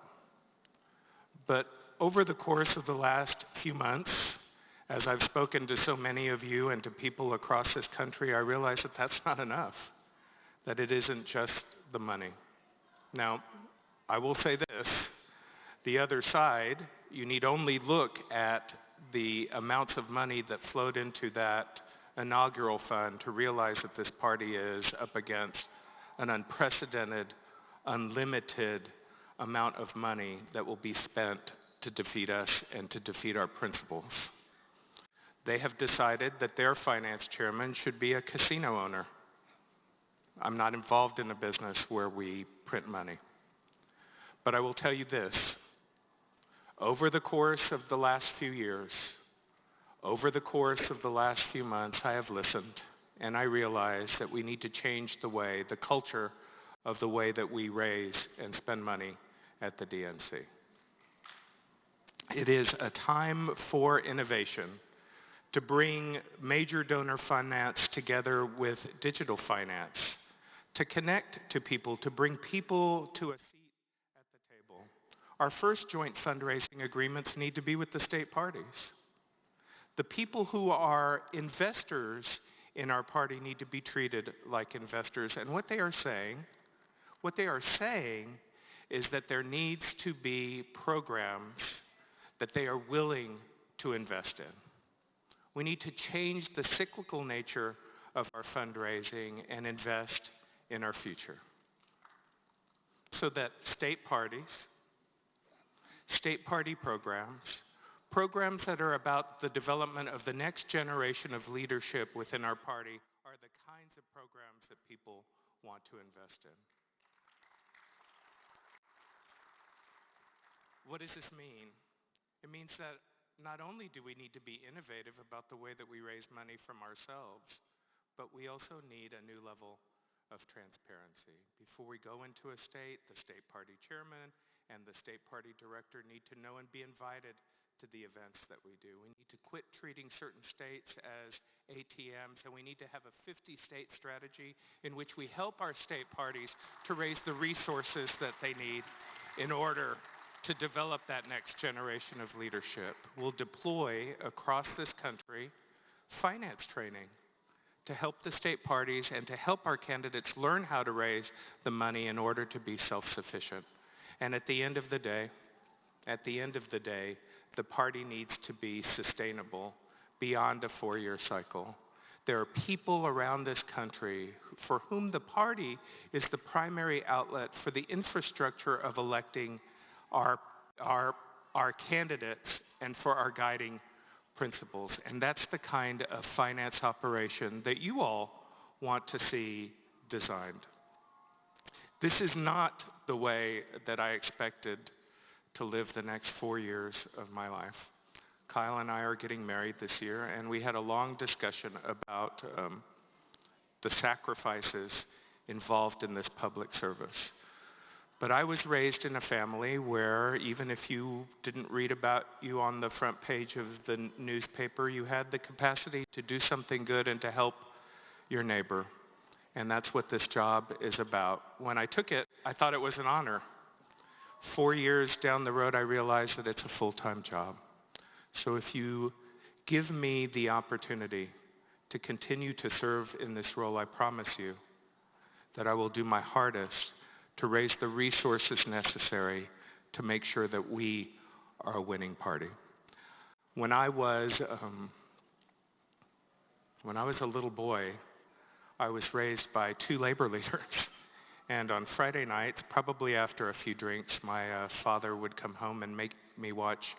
Speaker 12: But over the course of the last few months, as I've spoken to so many of you and to people across this country, I realize that that's not enough, that it isn't just the money. Now, I will say this, the other side, you need only look at the amounts of money that flowed into that inaugural fund to realize that this party is up against an unprecedented, unlimited amount of money that will be spent to defeat us and to defeat our principles. They have decided that their finance chairman should be a casino owner. I'm not involved in a business where we print money. But I will tell you this, over the course of the last few years, over the course of the last few months, I have listened, and I realize that we need to change the way, the culture of the way that we raise and spend money at the DNC. It is a time for innovation, to bring major donor finance together with digital finance, to connect to people, to bring people to a seat at the table. Our first joint fundraising agreements need to be with the state parties. The people who are investors in our party need to be treated like investors. And what they are saying is that there needs to be programs that they are willing to invest in. We need to change the cyclical nature of our fundraising and invest in our future so that state party programs, programs that are about the development of the next generation of leadership within our party are the kinds of programs that people want to invest in. What does this mean? It means that not only do we need to be innovative about the way that we raise money from ourselves, but we also need a new level of transparency. Before we go into a state, the state party chairman and the state party director need to know and be invited to the events that we do. We need to quit treating certain states as ATMs, and we need to have a 50-state strategy in which we help our state parties to raise the resources that they need in order to develop that next generation of leadership. We'll deploy across this country finance training to help the state parties and to help our candidates learn how to raise the money in order to be self-sufficient. And at the end of the day, the party needs to be sustainable beyond a 4-year cycle. There are people around this country for whom the party is the primary outlet for the infrastructure of electing our candidates and for our guiding principles. And that's the kind of finance operation that you all want to see designed. This is not the way that I expected to live the next 4 years of my life. Kyle and I are getting married this year, and we had a long discussion about the sacrifices involved in this public service. But I was raised in a family where even if you didn't read about you on the front page of the newspaper, you had the capacity to do something good and to help your neighbor. And that's what this job is about. When I took it, I thought it was an honor. 4 years down the road, I realized that it's a full-time job. So if you give me the opportunity to continue to serve in this role, I promise you that I will do my hardest to raise the resources necessary to make sure that we are a winning party. When I was a little boy, I was raised by two labor leaders. And on Friday nights, probably after a few drinks, my father would come home and make me watch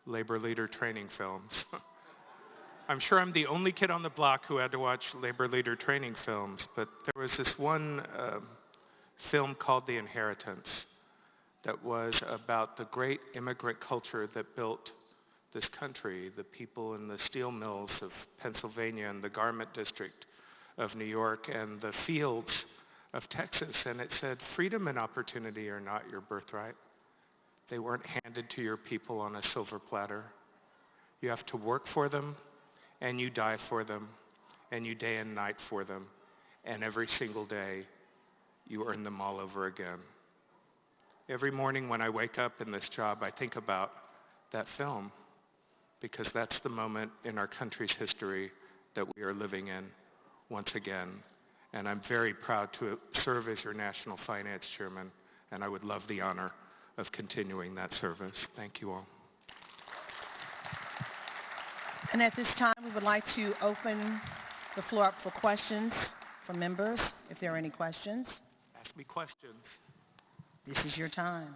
Speaker 12: labor leader training films. I'm sure I'm the only kid on the block who had to watch labor leader training films, but there was this one film called The Inheritance that was about the great immigrant culture that built this country, the people in the steel mills of Pennsylvania and the garment district of New York and the fields of Texas. And it said, freedom and opportunity are not your birthright. They weren't handed to your people on a silver platter. You have to work for them, and you die for them, and you day and night for them. And every single day, you earn them all over again. Every morning when I wake up in this job, I think about that film, because that's the moment in our country's history that we are living in once again. And I'm very proud to serve as your National Finance Chairman, and I would love the honor of continuing that service. Thank you all.
Speaker 11: And at this time, we would like to open the floor up for questions from members, if there are any questions.
Speaker 12: Ask me questions.
Speaker 11: This is your time.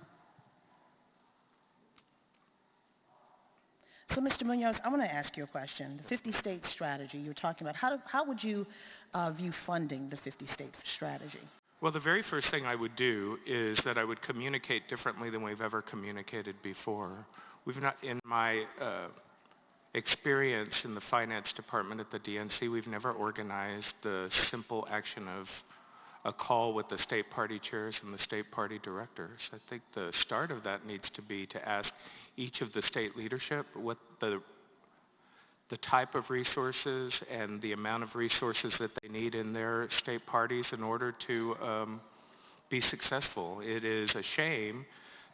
Speaker 11: So, Mr. Munoz, I want to ask you a question. The 50-state strategy you're talking about, how would you view funding the 50-state strategy?
Speaker 12: Well, the very first thing I would do is that I would communicate differently than we've ever communicated before. We've not, in my experience in the finance department at the DNC, we've never organized the simple action of a call with the state party chairs and the state party directors. I think the start of that needs to be to ask each of the state leadership what the type of resources and the amount of resources that they need in their state parties in order to be successful. It is a shame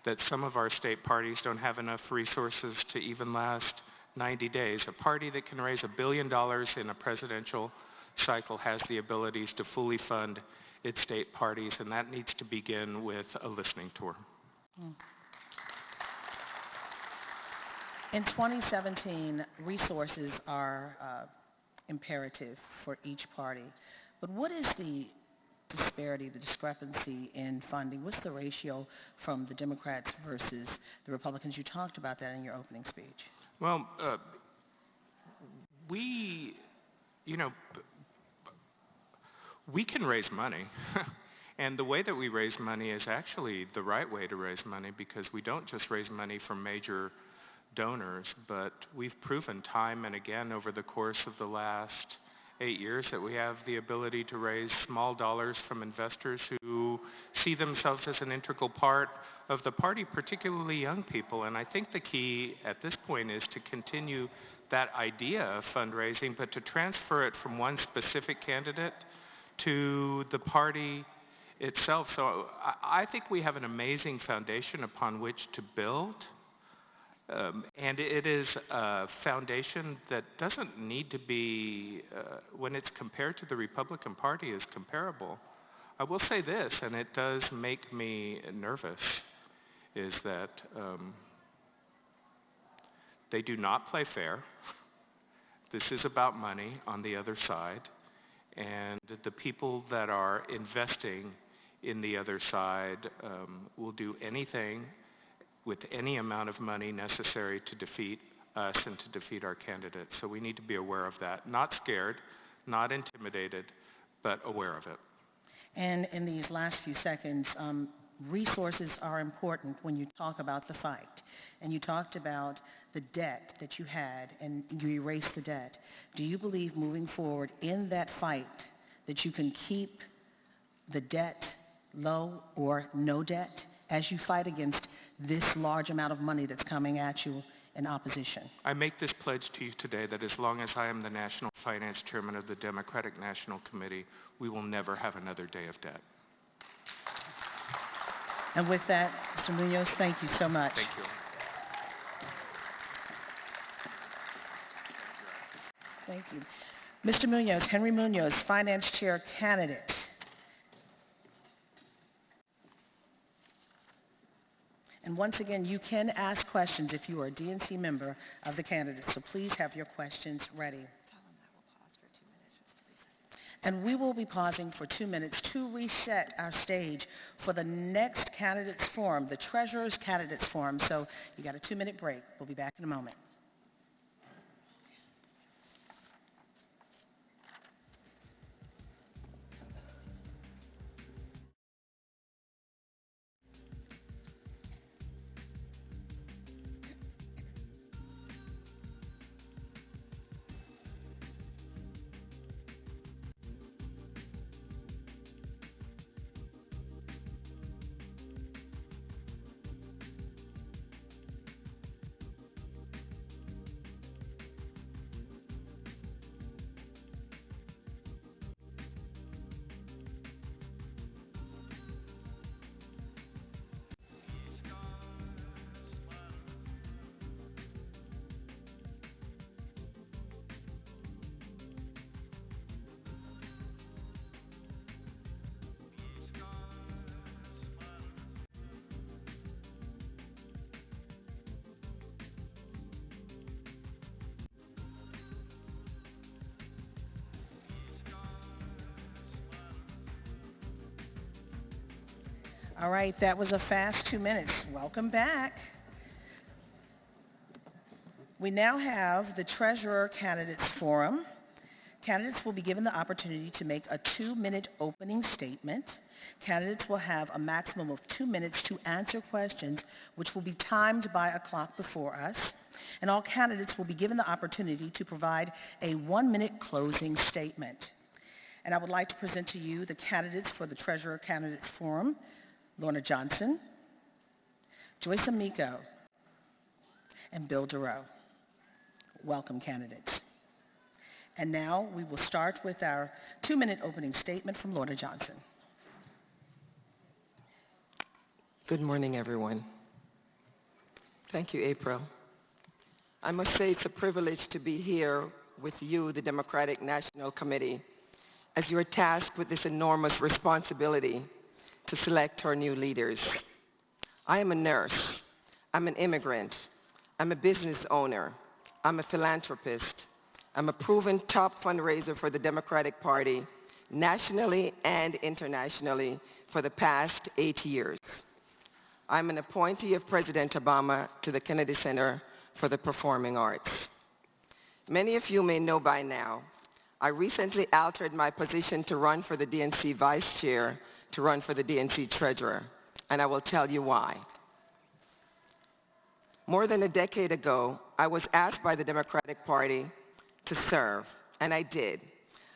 Speaker 12: that some of our state parties don't have enough resources to even last 90 days. A party that can raise $1 billion in a presidential cycle has the abilities to fully fund its state parties, and that needs to begin with a listening tour.
Speaker 11: In 2017, resources are imperative for each party. But what is the disparity, the discrepancy in funding? What's the ratio from the Democrats versus the Republicans? You talked about that in your opening speech.
Speaker 12: Well, we can raise money. And the way that we raise money is actually the right way to raise money, because we don't just raise money from major donors, but we've proven time and again over the course of the last 8 years that we have the ability to raise small dollars from investors who see themselves as an integral part of the party, particularly young people. And I think the key at this point is to continue that idea of fundraising, but to transfer it from one specific candidate to the party itself. So I think we have an amazing foundation upon which to build. And it is a foundation that doesn't need to be, when it's compared to the Republican Party, is comparable. I will say this, and it does make me nervous, is that they do not play fair. This is about money on the other side. And the people that are investing in the other side will do anything with any amount of money necessary to defeat us and to defeat our candidates. So we need to be aware of that. Not scared, not intimidated, but aware of it.
Speaker 11: And in these last few seconds, resources are important when you talk about the fight. And you talked about the debt that you had, and you erased the debt. Do you believe moving forward in that fight that you can keep the debt low or no debt as you fight against this large amount of money that's coming at you in opposition?
Speaker 12: I make this pledge to you today that as long as I am the National Finance Chairman of the Democratic National Committee, we will never have another day of debt.
Speaker 11: And with that, Mr. Munoz, thank you so much.
Speaker 12: Thank you.
Speaker 11: Thank you. Mr. Munoz, Henry Munoz, Finance Chair candidate. And once again, you can ask questions if you are a DNC member of the candidates, so please have your questions ready. And we will be pausing for 2 minutes to reset our stage for the next candidates forum, the Treasurer's Candidates Forum. So you got a 2-minute break. We'll be back in a moment. All right, that was a fast 2 minutes. Welcome back. We now have the Treasurer Candidates Forum. Candidates will be given the opportunity to make a 2-minute opening statement. Candidates will have a maximum of 2 minutes to answer questions, which will be timed by a clock before us. And all candidates will be given the opportunity to provide a 1-minute closing statement. And I would like to present to you the candidates for the Treasurer Candidates Forum: Lorna Johnson, Joyce Amico, and Bill Duro. Welcome, candidates. And now we will start with our 2-minute opening statement from Lorna Johnson.
Speaker 13: Good morning, everyone. Thank you, April. I must say it's a privilege to be here with you, the Democratic National Committee, as you are tasked with this enormous responsibility to select our new leaders. I am a nurse. I'm an immigrant. I'm a business owner. I'm a philanthropist. I'm a proven top fundraiser for the Democratic Party, nationally and internationally, for the past 8 years. I'm an appointee of President Obama to the Kennedy Center for the Performing Arts. Many of you may know by now, I recently altered my position to run for the DNC Vice Chair to run for the DNC Treasurer, and I will tell you why. More than a decade ago, I was asked by the Democratic Party to serve, and I did.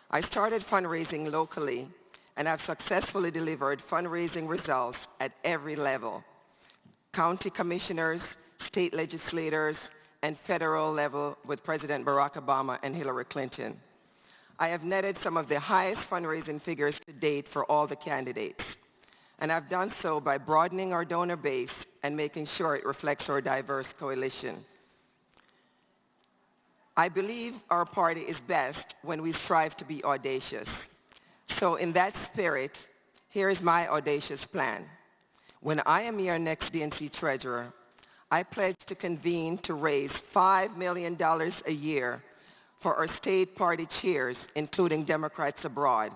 Speaker 13: I started fundraising locally, and I've successfully delivered fundraising results at every level: county commissioners, state legislators, and federal level with President Barack Obama and Hillary Clinton. I have netted some of the highest fundraising figures to date for all the candidates. And I've done so by broadening our donor base and making sure it reflects our diverse coalition. I believe our party is best when we strive to be audacious. So in that spirit, here is my audacious plan. When I am your next DNC Treasurer, I pledge to convene to raise $5 million a year for our state party chairs, including Democrats abroad,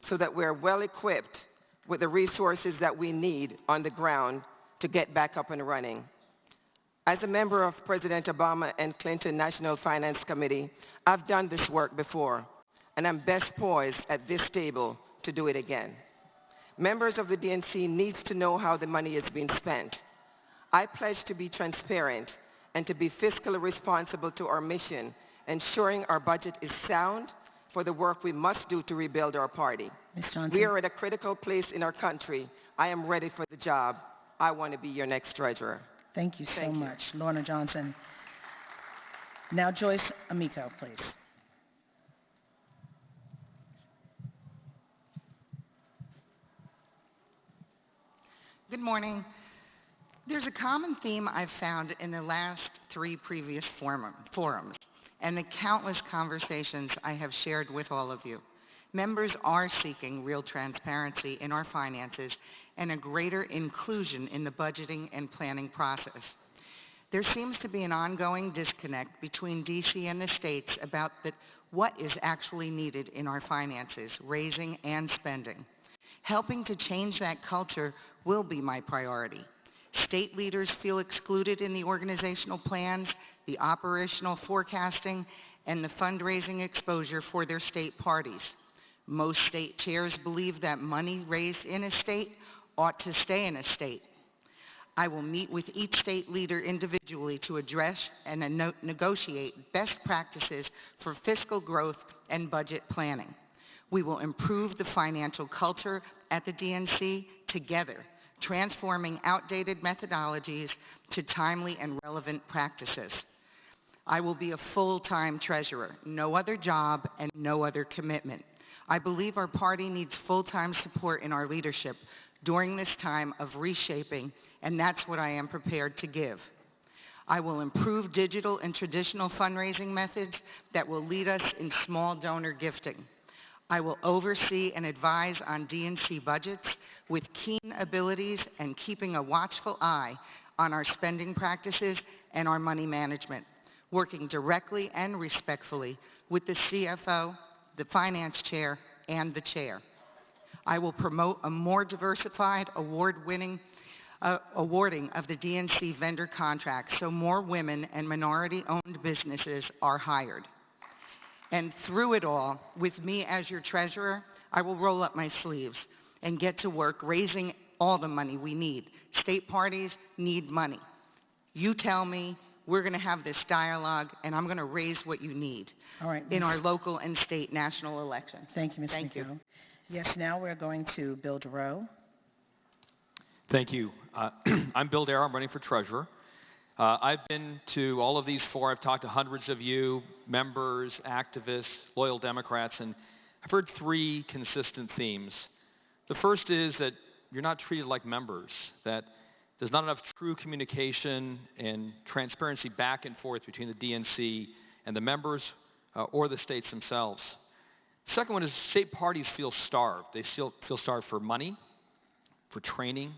Speaker 13: so that we're well equipped with the resources that we need on the ground to get back up and running. As a member of President Obama and Clinton National Finance Committee, I've done this work before, and I'm best poised at this table to do it again. Members of the DNC need to know how the money is being spent. I pledge to be transparent and to be fiscally responsible to our mission, ensuring our budget is sound for the work we must do to rebuild our party.
Speaker 11: Ms. Johnson.
Speaker 13: We are at a critical place in our country. I am ready for the job. I want to be your next treasurer.
Speaker 11: Thank you so much, Lorna Johnson. Now Joyce Amico, please.
Speaker 14: Good morning. There's a common theme I've found in the last 3 previous forums and the countless conversations I have shared with all of you. Members are seeking real transparency in our finances and a greater inclusion in the budgeting and planning process. There seems to be an ongoing disconnect between DC and the states about what is actually needed in our finances, raising and spending. Helping to change that culture will be my priority. State leaders feel excluded in the organizational plans, the operational forecasting, and the fundraising exposure for their state parties. Most state chairs believe that money raised in a state ought to stay in a state. I will meet with each state leader individually to address and negotiate best practices for fiscal growth and budget planning. We will improve the financial culture at the DNC together, transforming outdated methodologies to timely and relevant practices. I will be a full-time treasurer, no other job and no other commitment. I believe our party needs full-time support in our leadership during this time of reshaping, and that's what I am prepared to give. I will improve digital and traditional fundraising methods that will lead us in small donor gifting. I will oversee and advise on DNC budgets with keen abilities and keeping a watchful eye on our spending practices and our money management, working directly and respectfully with the CFO, the finance chair, and the chair. I will promote a more diversified, award-winning awarding of the DNC vendor contracts so more women and minority-owned businesses are hired. And through it all, with me as your treasurer, I will roll up my sleeves and get to work raising all the money we need. State parties need money. You tell me, we're going to have this dialogue, and I'm going to raise what you need in our local and state national elections.
Speaker 11: Thank you, Ms.
Speaker 14: Thank you.
Speaker 11: McGill. Yes, now we're going to Bill DeRoe.
Speaker 15: Thank you. I'm Bill Darrow. I'm running for treasurer. I've been to all of these four. I've talked to hundreds of you, members, activists, loyal Democrats, and I've heard three consistent themes. The first is that you're not treated like members, that there's not enough true communication and transparency back and forth between the DNC and the members or the states themselves. The second one is state parties feel starved. They feel starved for money, for training,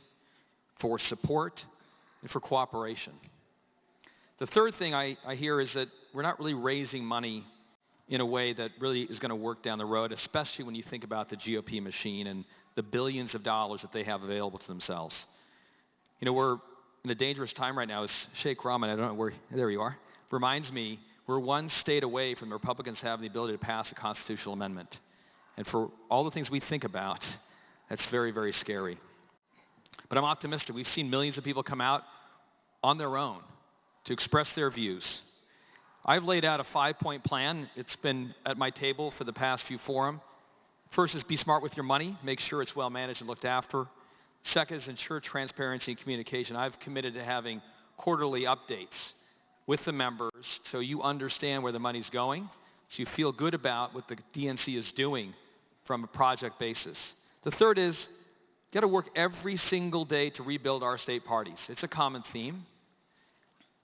Speaker 15: for support, and for cooperation. The third thing I hear is that we're not really raising money in a way that really is going to work down the road, especially when you think about the GOP machine and the billions of dollars that they have available to themselves. You know, we're in a dangerous time right now. As Sheikh Rahman, I don't know where, there you are, reminds me, we're one state away from the Republicans having the ability to pass a constitutional amendment. And for all the things we think about, that's very, very scary. But I'm optimistic. We've seen millions of people come out on their own to express their views. I've laid out a 5-point plan. It's been at my table for the past few forums. First is be smart with your money. Make sure it's well managed and looked after. Second is ensure transparency and communication. I've committed to having quarterly updates with the members so you understand where the money's going, so you feel good about what the DNC is doing from a project basis. The third is you got to work every single day to rebuild our state parties. It's a common theme,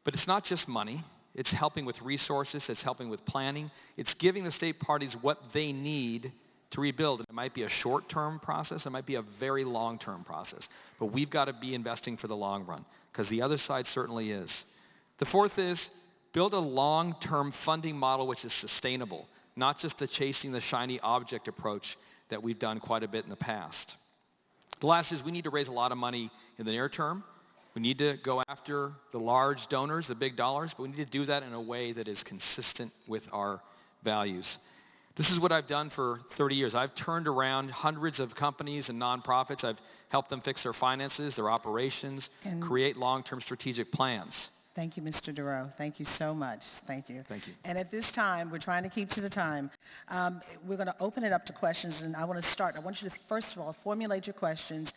Speaker 15: but it's not just money. It's helping with resources. It's helping with planning. It's giving the state parties what they need to rebuild. And it might be a short-term process. It might be a very long-term process. But we've got to be investing for the long run, because the other side certainly is. The fourth is build a long-term funding model which is sustainable, not just the chasing the shiny object approach that we've done quite a bit in the past. The last is we need to raise a lot of money in the near term. We need to go after the large donors, the big dollars, but we need to do that in a way that is consistent with our values. This is what I've done for 30 years. I've turned around hundreds of companies and nonprofits. I've helped them fix their finances, their operations, create long-term strategic plans.
Speaker 11: Thank you, Mr. DeRoe. Thank you so much. Thank you.
Speaker 15: Thank you.
Speaker 11: And at this time, we're trying to keep to the time. We're going to open it up to questions, and I want to start. I want you to, first of all, formulate your questions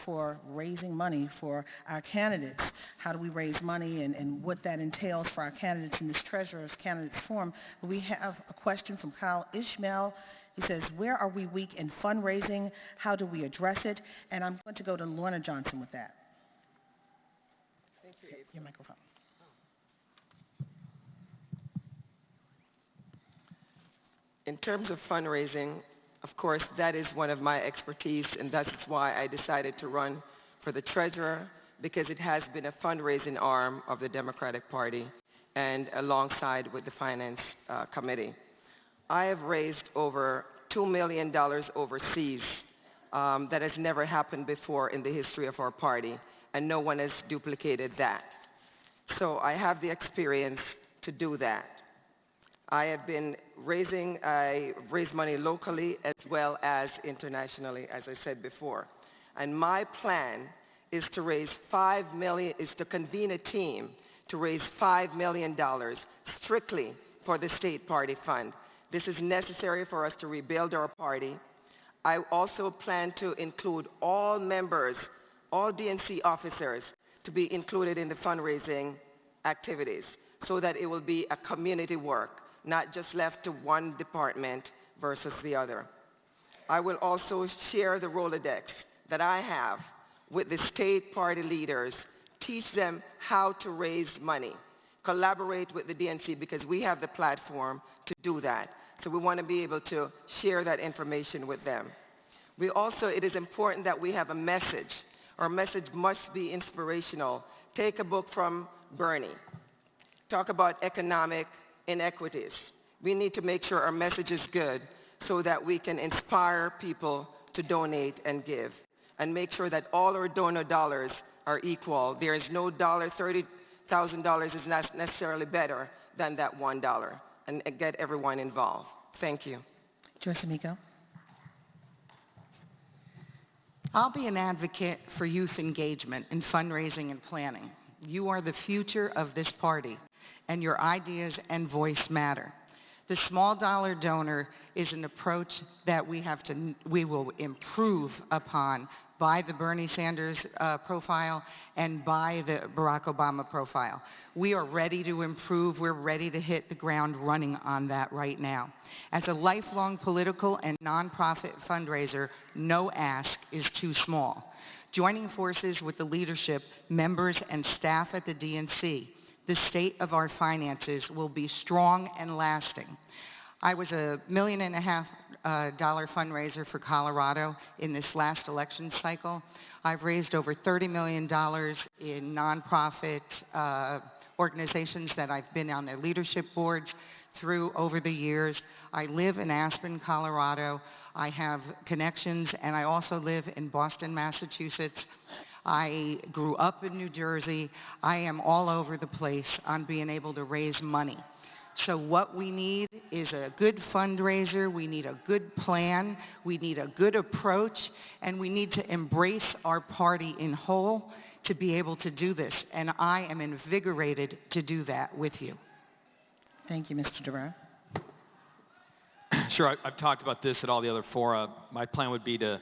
Speaker 11: for raising money for our candidates. How do we raise money and what that entails for our candidates in this Treasurer's Candidates Forum. We have a question from Kyle Ishmael. He says, where are we weak in fundraising? How do we address it? And I'm going to go to Lorna Johnson with that. Your microphone.
Speaker 13: In terms of fundraising, Of course, that is one of my expertise, and that's why I decided to run for the treasurer, because it has been a fundraising arm of the Democratic Party and alongside with the Finance Committee. I have raised over $2 million overseas. That has never happened before in the history of our party, and no one has duplicated that. So I have the experience to do that. I raise money locally as well as internationally, as I said before. And my plan is to raise to convene a team to raise $5 million strictly for the state party fund. This is necessary for us to rebuild our party. I also plan to include all members, all DNC officers, to be included in the fundraising activities so that it will be a community work, not just left to one department versus the other. I will also share the Rolodex that I have with the state party leaders, teach them how to raise money, collaborate with the DNC because we have the platform to do that. So we want to be able to share that information with them. It is important that we have a message. Our message must be inspirational. Take a book from Bernie. Talk about economic inequities. We need to make sure our message is good so that we can inspire people to donate and give, and make sure that all our donor dollars are equal. There is no dollar, $30,000 is not necessarily better than that $1, and get everyone involved. Thank you.
Speaker 11: Joyce Amico.
Speaker 14: I'll be an advocate for youth engagement in fundraising and planning. You are the future of this party, and your ideas and voice matter. The small dollar donor is an approach that we will improve upon by the Bernie Sanders profile and by the Barack Obama profile. We are ready to improve. We're ready to hit the ground running on that right now. As a lifelong political and nonprofit fundraiser, no ask is too small. Joining forces with the leadership, members, and staff at the DNC, the state of our finances will be strong and lasting. I was a $1.5 million fundraiser for Colorado in this last election cycle. I've raised over $30 million in nonprofit organizations that I've been on their leadership boards through over the years. I live in Aspen, Colorado. I have connections, and I also live in Boston, Massachusetts. I grew up in New Jersey. I am all over the place on being able to raise money. So what we need is a good fundraiser, we need a good plan, we need a good approach, and we need to embrace our party in whole to be able to do this. And I am invigorated to do that with you.
Speaker 11: Thank you, Mr. Durrell.
Speaker 15: Sure, I've talked about this at all the other fora. My plan would be to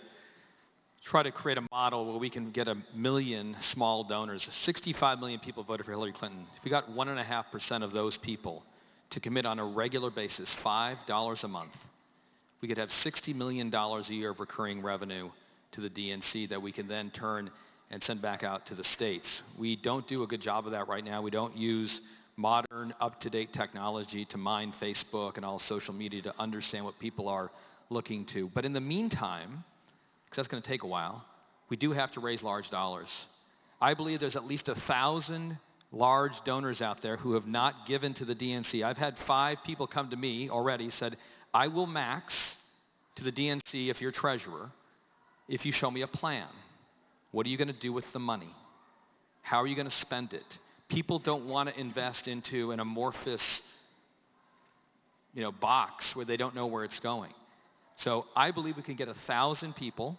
Speaker 15: try to create a model where we can get 1 million small donors. 65 million people voted for Hillary Clinton. If we got 1.5% of those people to commit on a regular basis $5 a month, we could have $60 million a year of recurring revenue to the DNC that we can then turn and send back out to the states. We don't do a good job of that right now. We don't use modern, up-to-date technology to mine Facebook and all social media to understand what people are looking to. But in the meantime, because that's going to take a while, we do have to raise large dollars. I believe there's at least 1,000 large donors out there who have not given to the DNC. I've had 5 people come to me already, said, I will max to the DNC if you're treasurer if you show me a plan. What are you going to do with the money? How are you going to spend it? People don't want to invest into an amorphous, box where they don't know where it's going. So I believe we can get 1,000 people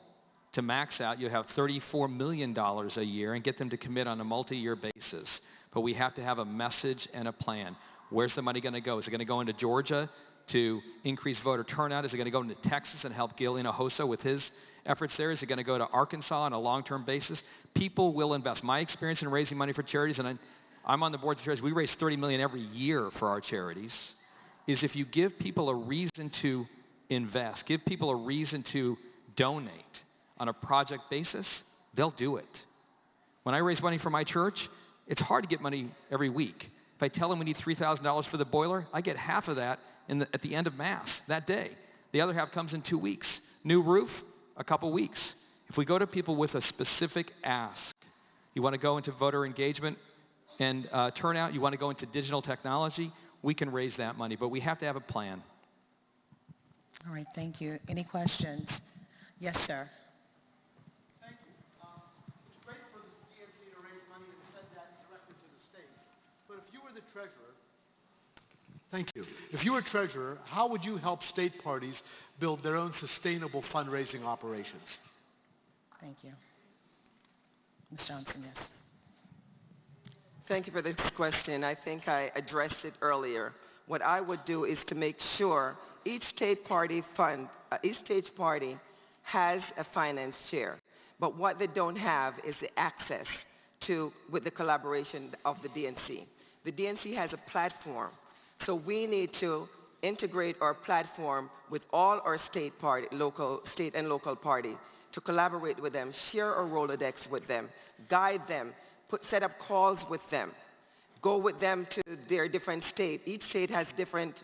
Speaker 15: to max out. You have $34 million a year and get them to commit on a multi-year basis. But we have to have a message and a plan. Where's the money going to go? Is it going to go into Georgia to increase voter turnout? Is it going to go into Texas and help Gil Hinojosa with his efforts there? Is it going to go to Arkansas on a long-term basis? People will invest. My experience in raising money for charities, and I'm on the board of charities, we raise $30 million every year for our charities, is if you give people a reason to invest, give people a reason to donate on a project basis, they'll do it. When I raise money for my church, it's hard to get money every week. If I tell them we need $3,000 for the boiler, I get half of that at the end of Mass that day. The other half comes in 2 weeks. New roof, a couple weeks. If we go to people with a specific ask, you want to go into voter engagement and turnout, you want to go into digital technology, we can raise that money, but we have to have a plan.
Speaker 11: All right, thank you. Any questions? Yes, sir.
Speaker 16: Thank you. It's great for the DNC to raise money and send that directly to the states. But if you were the treasurer, thank you. If you were treasurer, how would you help state parties build their own sustainable fundraising operations?
Speaker 11: Thank you. Ms. Johnson, yes.
Speaker 13: Thank you for this question. I think I addressed it earlier. What I would do is to make sure each state party has a finance chair. But what they don't have is the access to, with the collaboration of the DNC. The DNC has a platform. So we need to integrate our platform with all our state and local party to collaborate with them, share a Rolodex with them, guide them, set up calls with them, go with them to their different state. Each state has different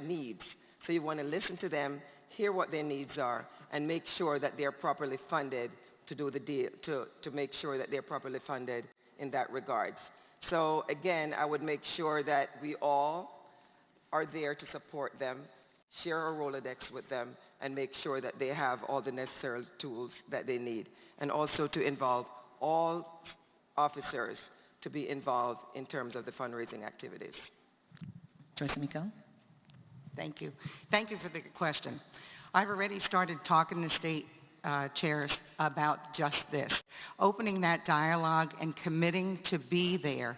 Speaker 13: needs. So you want to listen to them, hear what their needs are, and make sure that they're properly funded to do the deal, to make sure that they're properly funded in that regards. So again, I would make sure that we all are there to support them, share a Rolodex with them, and make sure that they have all the necessary tools that they need. And also to involve all officers to be involved in terms of the fundraising activities.
Speaker 11: Joyce Miko.
Speaker 14: Thank you. Thank you for the question. I've already started talking to state chairs about just this, opening that dialogue and committing to be there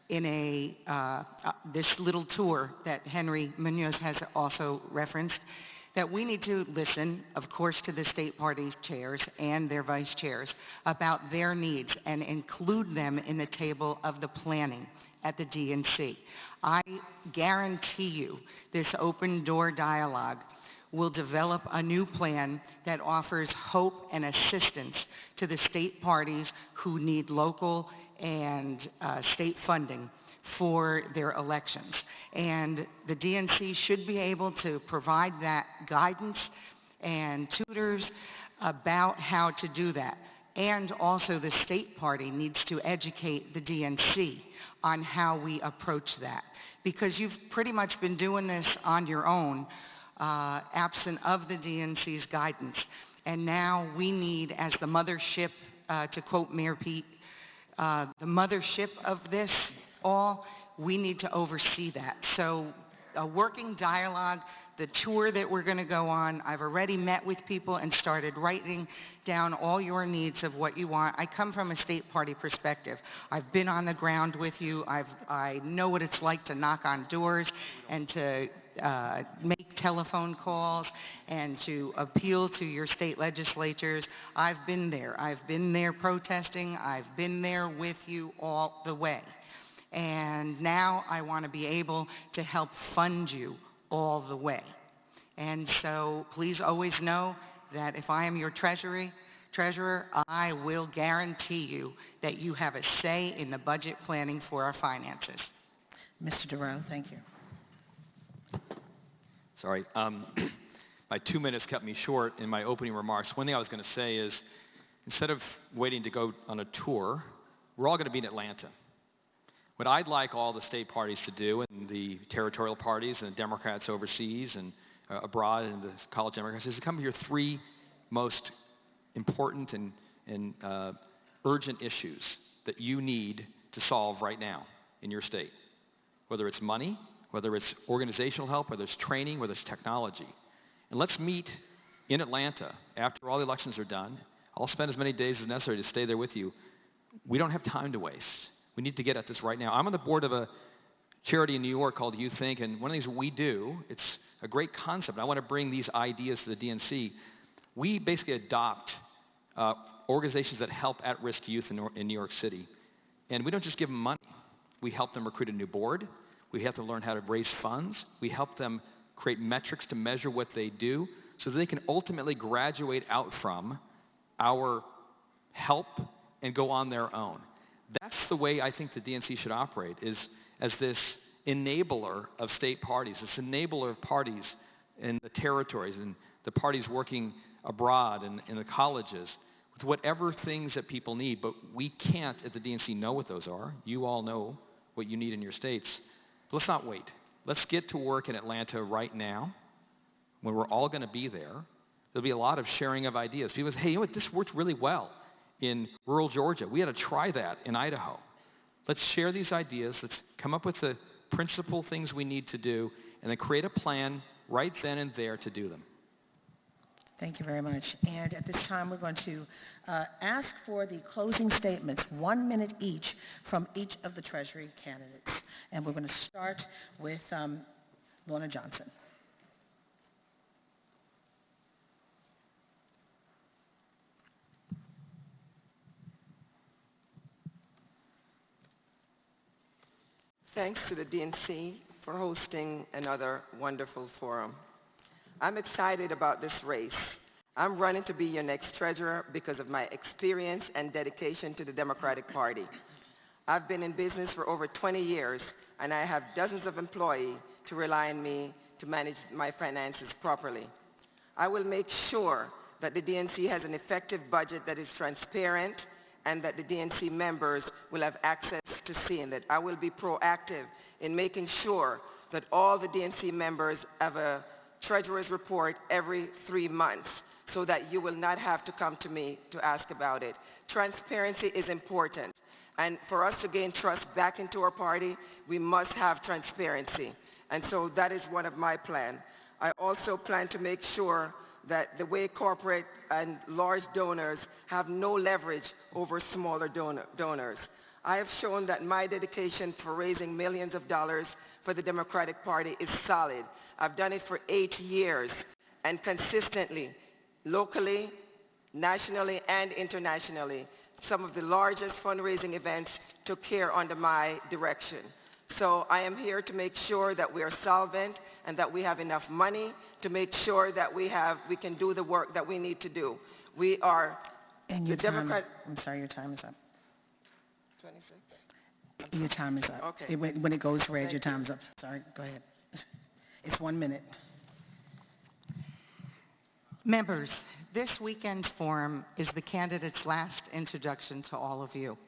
Speaker 14: in this little tour that Henry Munoz has also referenced, that we need to listen, of course, to the state party chairs and their vice chairs about their needs and include them in the table of the planning at the DNC. I guarantee you this open door dialogue will develop a new plan that offers hope and assistance to the state parties who need local and state funding for their elections. And the DNC should be able to provide that guidance and tutors about how to do that. And also the state party needs to educate the DNC on how we approach that. Because you've pretty much been doing this on your own, absent of the DNC's guidance. And now we need, as the mothership, to quote Mayor Pete, the mothership of this all, we need to oversee that. So a working dialogue, the tour that we're going to go on, I've already met with people and started writing down all your needs of what you want. I come from a state party perspective. I've been on the ground with you. I know what it's like to knock on doors and to make telephone calls and to appeal to your state legislatures. I've been there. I've been there protesting. I've been there with you all the way. And now I want to be able to help fund you all the way. And so please always know that if I am your treasurer, I will guarantee you that you have a say in the budget planning for our finances.
Speaker 11: Mr. Duro, thank you.
Speaker 15: Sorry. My 2 minutes kept me short in my opening remarks. One thing I was going to say is, instead of waiting to go on a tour, we're all going to be in Atlanta. What I'd like all the state parties to do, and the territorial parties and the Democrats overseas and abroad and the college Democrats, is to come to your three most important and urgent issues that you need to solve right now in your state. Whether it's money, whether it's organizational help, whether it's training, whether it's technology. And let's meet in Atlanta after all the elections are done. I'll spend as many days as necessary to stay there with you. We don't have time to waste. We need to get at this right now. I'm on the board of a charity in New York called You Think, and one of the things we do, it's a great concept. I want to bring these ideas to the DNC. We basically adopt organizations that help at-risk youth in New York City. And we don't just give them money. We help them recruit a new board. We help them learn how to raise funds. We help them create metrics to measure what they do so that they can ultimately graduate out from our help and go on their own. That's the way I think the DNC should operate, is as this enabler of state parties, this enabler of parties in the territories and the parties working abroad and in the colleges, with whatever things that people need. But we can't at the DNC know what those are. You all know what you need in your states. But let's not wait. Let's get to work in Atlanta right now, when we're all going to be there. There'll be a lot of sharing of ideas. People say, hey, you know what, this worked really well in rural Georgia. We had to try that in Idaho. Let's share these ideas. Let's come up with the principal things we need to do, and then create a plan right then and there to do them.
Speaker 11: Thank you very much. And at this time, we're going to ask for the closing statements, 1 minute each, from each of the Treasury candidates. And we're going to start with Lorna Johnson.
Speaker 13: Thanks to the DNC for hosting another wonderful forum. I'm excited about this race. I'm running to be your next treasurer because of my experience and dedication to the Democratic Party. I've been in business for over 20 years, and I have dozens of employees to rely on me to manage my finances properly. I will make sure that the DNC has an effective budget that is transparent, and that the DNC members will have access to seeing that. I will be proactive in making sure that all the DNC members have a treasurer's report every 3 months, so that you will not have to come to me to ask about it. Transparency is important, and for us to gain trust back into our party, we must have transparency, and so that is one of my plans. I also plan to make sure that the way corporate and large donors have no leverage over smaller donors. I have shown that my dedication for raising millions of dollars for the Democratic Party is solid. I've done it for 8 years, and consistently, locally, nationally, and internationally. Some of the largest fundraising events took care under my direction. So I am here to make sure that we are solvent and that we have enough money to make sure that we can do the work that we need to do. We are
Speaker 11: and
Speaker 13: the Democrat.
Speaker 11: I'm sorry, your time is up.
Speaker 13: 26?
Speaker 11: Your time is up.
Speaker 13: Okay.
Speaker 11: When it goes red, your time is up. Sorry, go ahead. It's 1 minute.
Speaker 14: Members, this weekend's forum is the candidates' last introduction to all of you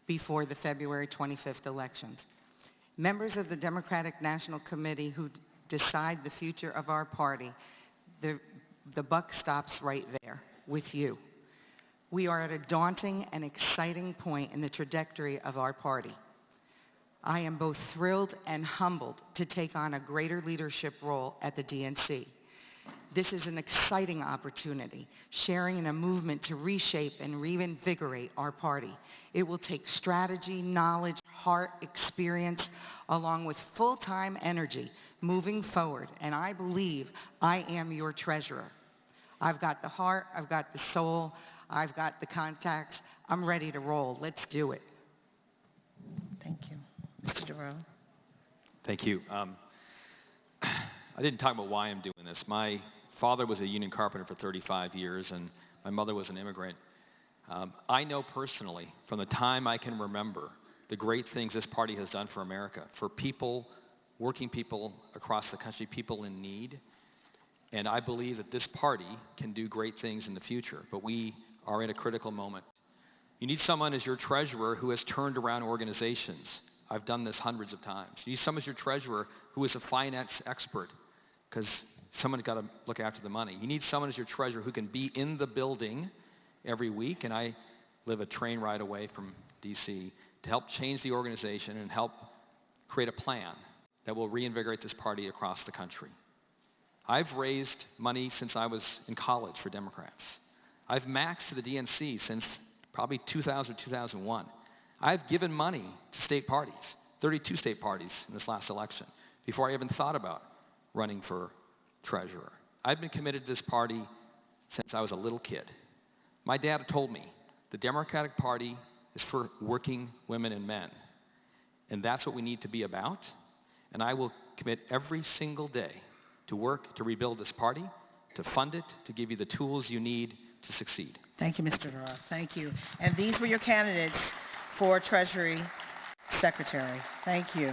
Speaker 14: before the February 25th elections. Members of the Democratic National Committee who decide the future of our party, the buck stops right there with you. We are at a daunting and exciting point in the trajectory of our party. I am both thrilled and humbled to take on a greater leadership role at the DNC. This is an exciting opportunity, sharing in a movement to reshape and reinvigorate our party. It will take strategy, knowledge, heart, experience, along with full-time energy moving forward, and I believe I am your treasurer. I've got the heart, I've got the soul, I've got the contacts. I'm ready to roll. Let's do it.
Speaker 11: Thank you. Mr. Giroux.
Speaker 15: Thank you. I didn't talk about why I'm doing this. My father was a union carpenter for 35 years, and my mother was an immigrant. I know personally, from the time I can remember, the great things this party has done for America, for people, working people across the country, people in need. And I believe that this party can do great things in the future, but we are in a critical moment. You need someone as your treasurer who has turned around organizations. I've done this hundreds of times. You need someone as your treasurer who is a finance expert, because someone's got to look after the money. You need someone as your treasurer who can be in the building every week, and I live a train ride away from D.C., to help change the organization and help create a plan that will reinvigorate this party across the country. I've raised money since I was in college for Democrats. I've maxed the DNC since probably 2000 or 2001. I've given money to state parties, 32 state parties in this last election, before I even thought about running for treasurer. I've been committed to this party since I was a little kid. My dad told me the Democratic Party is for working women and men, and that's what we need to be about, and I will commit every single day to work to rebuild this party, to fund it, to give you the tools you need to succeed.
Speaker 11: Thank you, Mr. Giroux. Thank you. And these were your candidates for Treasury Secretary. Thank you.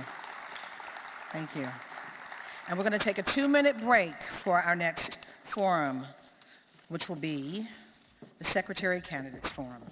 Speaker 11: Thank you. And we're going to take a 2-minute break for our next forum, which will be the Secretary Candidates Forum.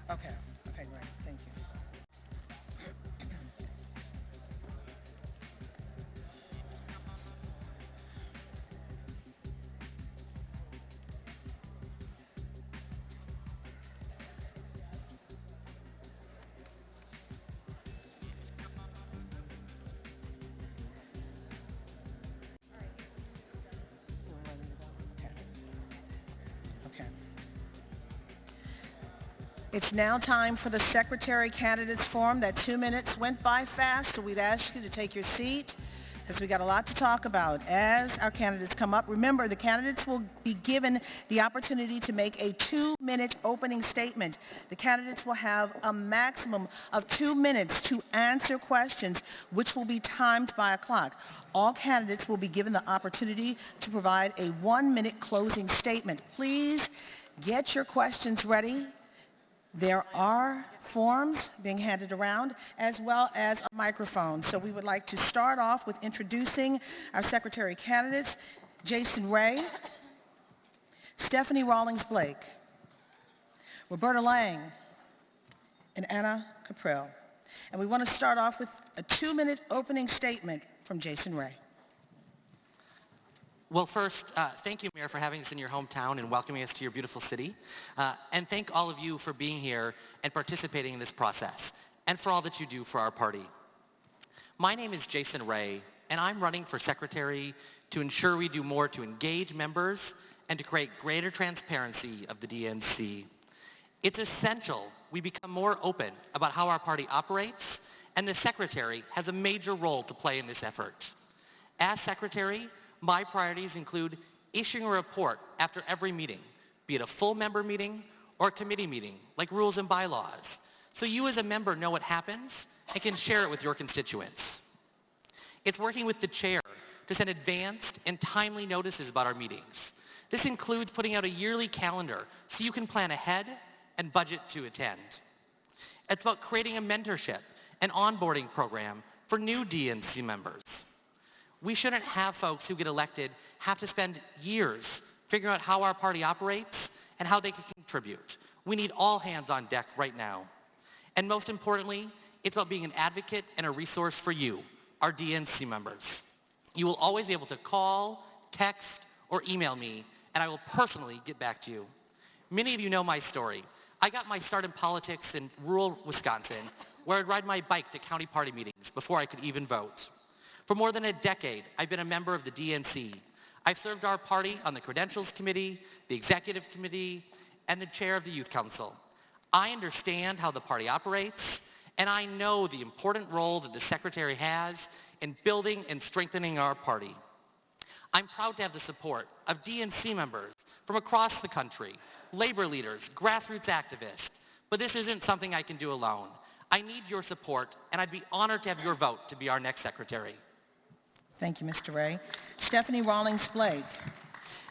Speaker 11: Okay. Okay, great. Thank you. Okay. It's now time for the Secretary Candidates Forum. That 2 minutes went by fast, so we'd ask you to take your seat because we got a lot to talk about as our candidates come up. Remember, the candidates will be given the opportunity to make a 2-minute opening statement. The candidates will have a maximum of 2 minutes to answer questions, which will be timed by a clock. All candidates will be given the opportunity to provide a 1-minute closing statement. Please get your questions ready. There are forms being handed around as well as a microphone. So we would like to start off with introducing our Secretary candidates, Jason Ray, Stephanie Rawlings-Blake, Roberta Lang, and Anna Caprill. And we want to start off with a 2-minute opening statement from Jason Ray.
Speaker 17: Well, first, thank you, Mayor, for having us in your hometown and welcoming us to your beautiful city. And thank all of you for being here and participating in this process, and for all that you do for our party. My name is Jason Ray, and I'm running for Secretary to ensure we do more to engage members and to create greater transparency of the DNC. It's essential we become more open about how our party operates, and the Secretary has a major role to play in this effort. As Secretary, my priorities include issuing a report after every meeting, be it a full member meeting or a committee meeting, like rules and bylaws, so you as a member know what happens and can share it with your constituents. It's working with the chair to send advanced and timely notices about our meetings. This includes putting out a yearly calendar so you can plan ahead and budget to attend. It's about creating a mentorship and onboarding program for new DNC members. We shouldn't have folks who get elected have to spend years figuring out how our party operates and how they can contribute. We need all hands on deck right now. And most importantly, it's about being an advocate and a resource for you, our DNC members. You will always be able to call, text, or email me, and I will personally get back to you. Many of you know my story. I got my start in politics in rural Wisconsin, where I'd ride my bike to county party meetings before I could even vote. For more than a decade, I've been a member of the DNC. I've served our party on the Credentials Committee, the Executive Committee, and the Chair of the Youth Council. I understand how the party operates, and I know the important role that the Secretary has in building and strengthening our party. I'm proud to have the support of DNC members from across the country, labor leaders, grassroots activists, but this isn't something I can do alone. I need your support, and I'd be honored to have your vote to be our next Secretary.
Speaker 11: Thank you, Mr. Ray. Stephanie Rawlings-Blake.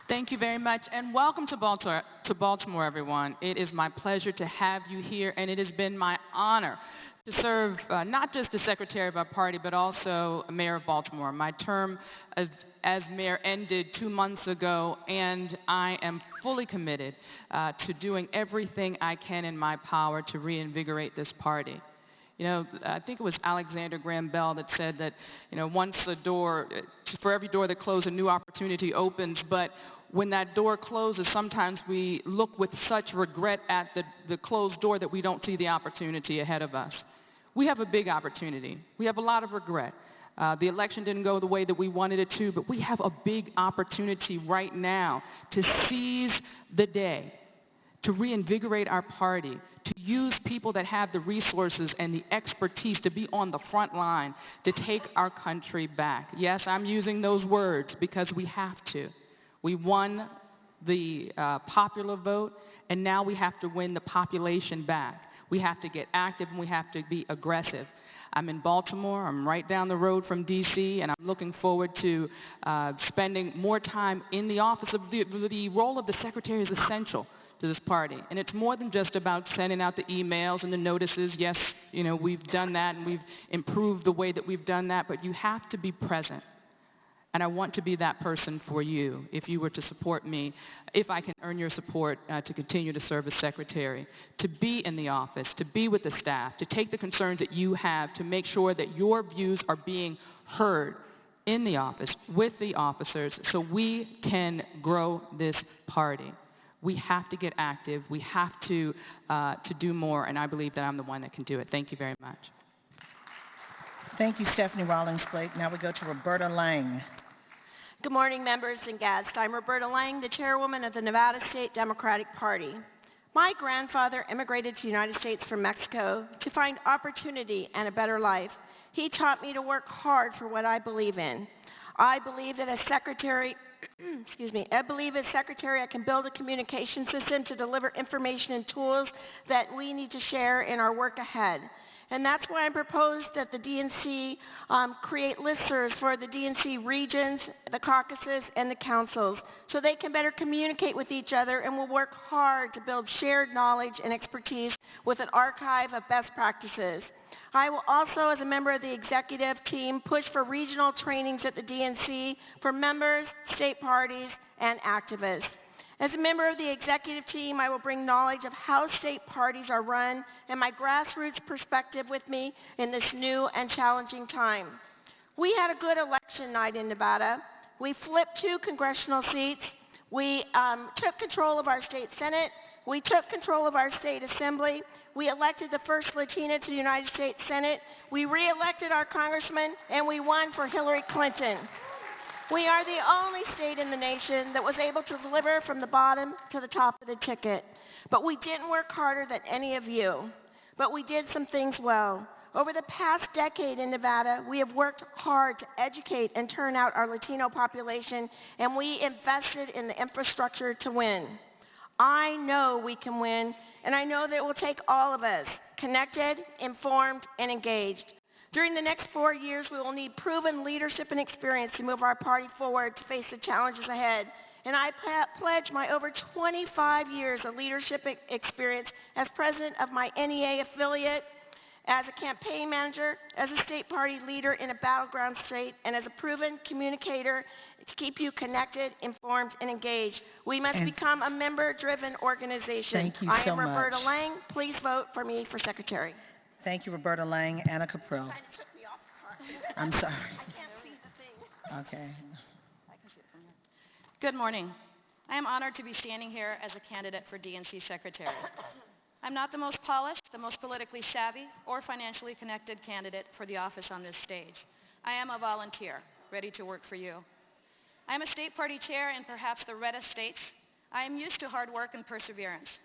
Speaker 18: Thank you very much, and welcome to Baltimore, everyone. It is my pleasure to have you here, and it has been my honor to serve not just as secretary of our party, but also mayor of Baltimore. My term as mayor ended 2 months ago, and I am fully committed to doing everything I can in my power to reinvigorate this party. You know, I think it was Alexander Graham Bell that said that, you know, once a door, for every door that closes, a new opportunity opens, but when that door closes, sometimes we look with such regret at the closed door that we don't see the opportunity ahead of us. We have a big opportunity. We have a lot of regret. The election didn't go the way that we wanted it to, but we have a big opportunity right now to seize the day, to reinvigorate our party, to use people that have the resources and the expertise to be on the front line to take our country back. Yes, I'm using those words because we have to. We won the popular vote, and now we have to win the population back. We have to get active, and we have to be aggressive. I'm in Baltimore. I'm right down the road from D.C., and I'm looking forward to spending more time in the office. The role of the secretary is essential to this party, and it's more than just about sending out the emails and the notices. Yes, you know, we've done that, and we've improved the way that we've done that, but you have to be present. And I want to be that person for you if you were to support me, if I can earn your support to continue to serve as secretary, to be in the office, to be with the staff, to take the concerns that you have, to make sure that your views are being heard in the office with the officers so we can grow this party. We have to get active. We have to do more, and I believe that I'm the one that can do it. Thank you very much.
Speaker 11: Thank you, Stephanie Rawlings-Blake. Now we go to Roberta Lang.
Speaker 19: Good morning, members and guests. I'm Roberta Lang, the chairwoman of the Nevada State Democratic Party. My grandfather immigrated to the United States from Mexico to find opportunity and a better life. He taught me to work hard for what I believe in. I believe that as secretary, I can build a communication system to deliver information and tools that we need to share in our work ahead. And that's why I proposed that the DNC create listservs for the DNC regions, the caucuses, and the councils, so they can better communicate with each other and will work hard to build shared knowledge and expertise with an archive of best practices. I will also, as a member of the executive team, push for regional trainings at the DNC for members, state parties, and activists. As a member of the executive team, I will bring knowledge of how state parties are run and my grassroots perspective with me in this new and challenging time. We had a good election night in Nevada. We flipped 2 congressional seats. We took control of our state Senate. We took control of our state assembly. We elected the first Latina to the United States Senate. We re-elected our congressman, and we won for Hillary Clinton. We are the only state in the nation that was able to deliver from the bottom to the top of the ticket. But we didn't work harder than any of you. But we did some things well. Over the past decade in Nevada, we have worked hard to educate and turn out our Latino population, and we invested in the infrastructure to win. I know we can win, and I know that it will take all of us, connected, informed, and engaged. During the next 4 years, we will need proven leadership and experience to move our party forward to face the challenges ahead. And I pledge my over 25 years of leadership experience as president of my NEA affiliate, as a campaign manager, as a state party leader in a battleground state, and as a proven communicator to keep you connected, informed, and engaged. We must become a member-driven organization.
Speaker 11: Thank you
Speaker 19: I
Speaker 11: so
Speaker 19: am Roberta
Speaker 11: much.
Speaker 19: Lang. Please vote for me for secretary.
Speaker 11: Thank you, Roberta Lang. Anna Caprill. I'm sorry.
Speaker 19: I can't see the thing.
Speaker 11: Okay.
Speaker 20: Good morning. I am honored to be standing here as a candidate for DNC Secretary. I'm not the most polished, the most politically savvy, or financially connected candidate for the office on this stage. I am a volunteer, ready to work for you. I am a state party chair in perhaps the reddest states. I am used to hard work and perseverance.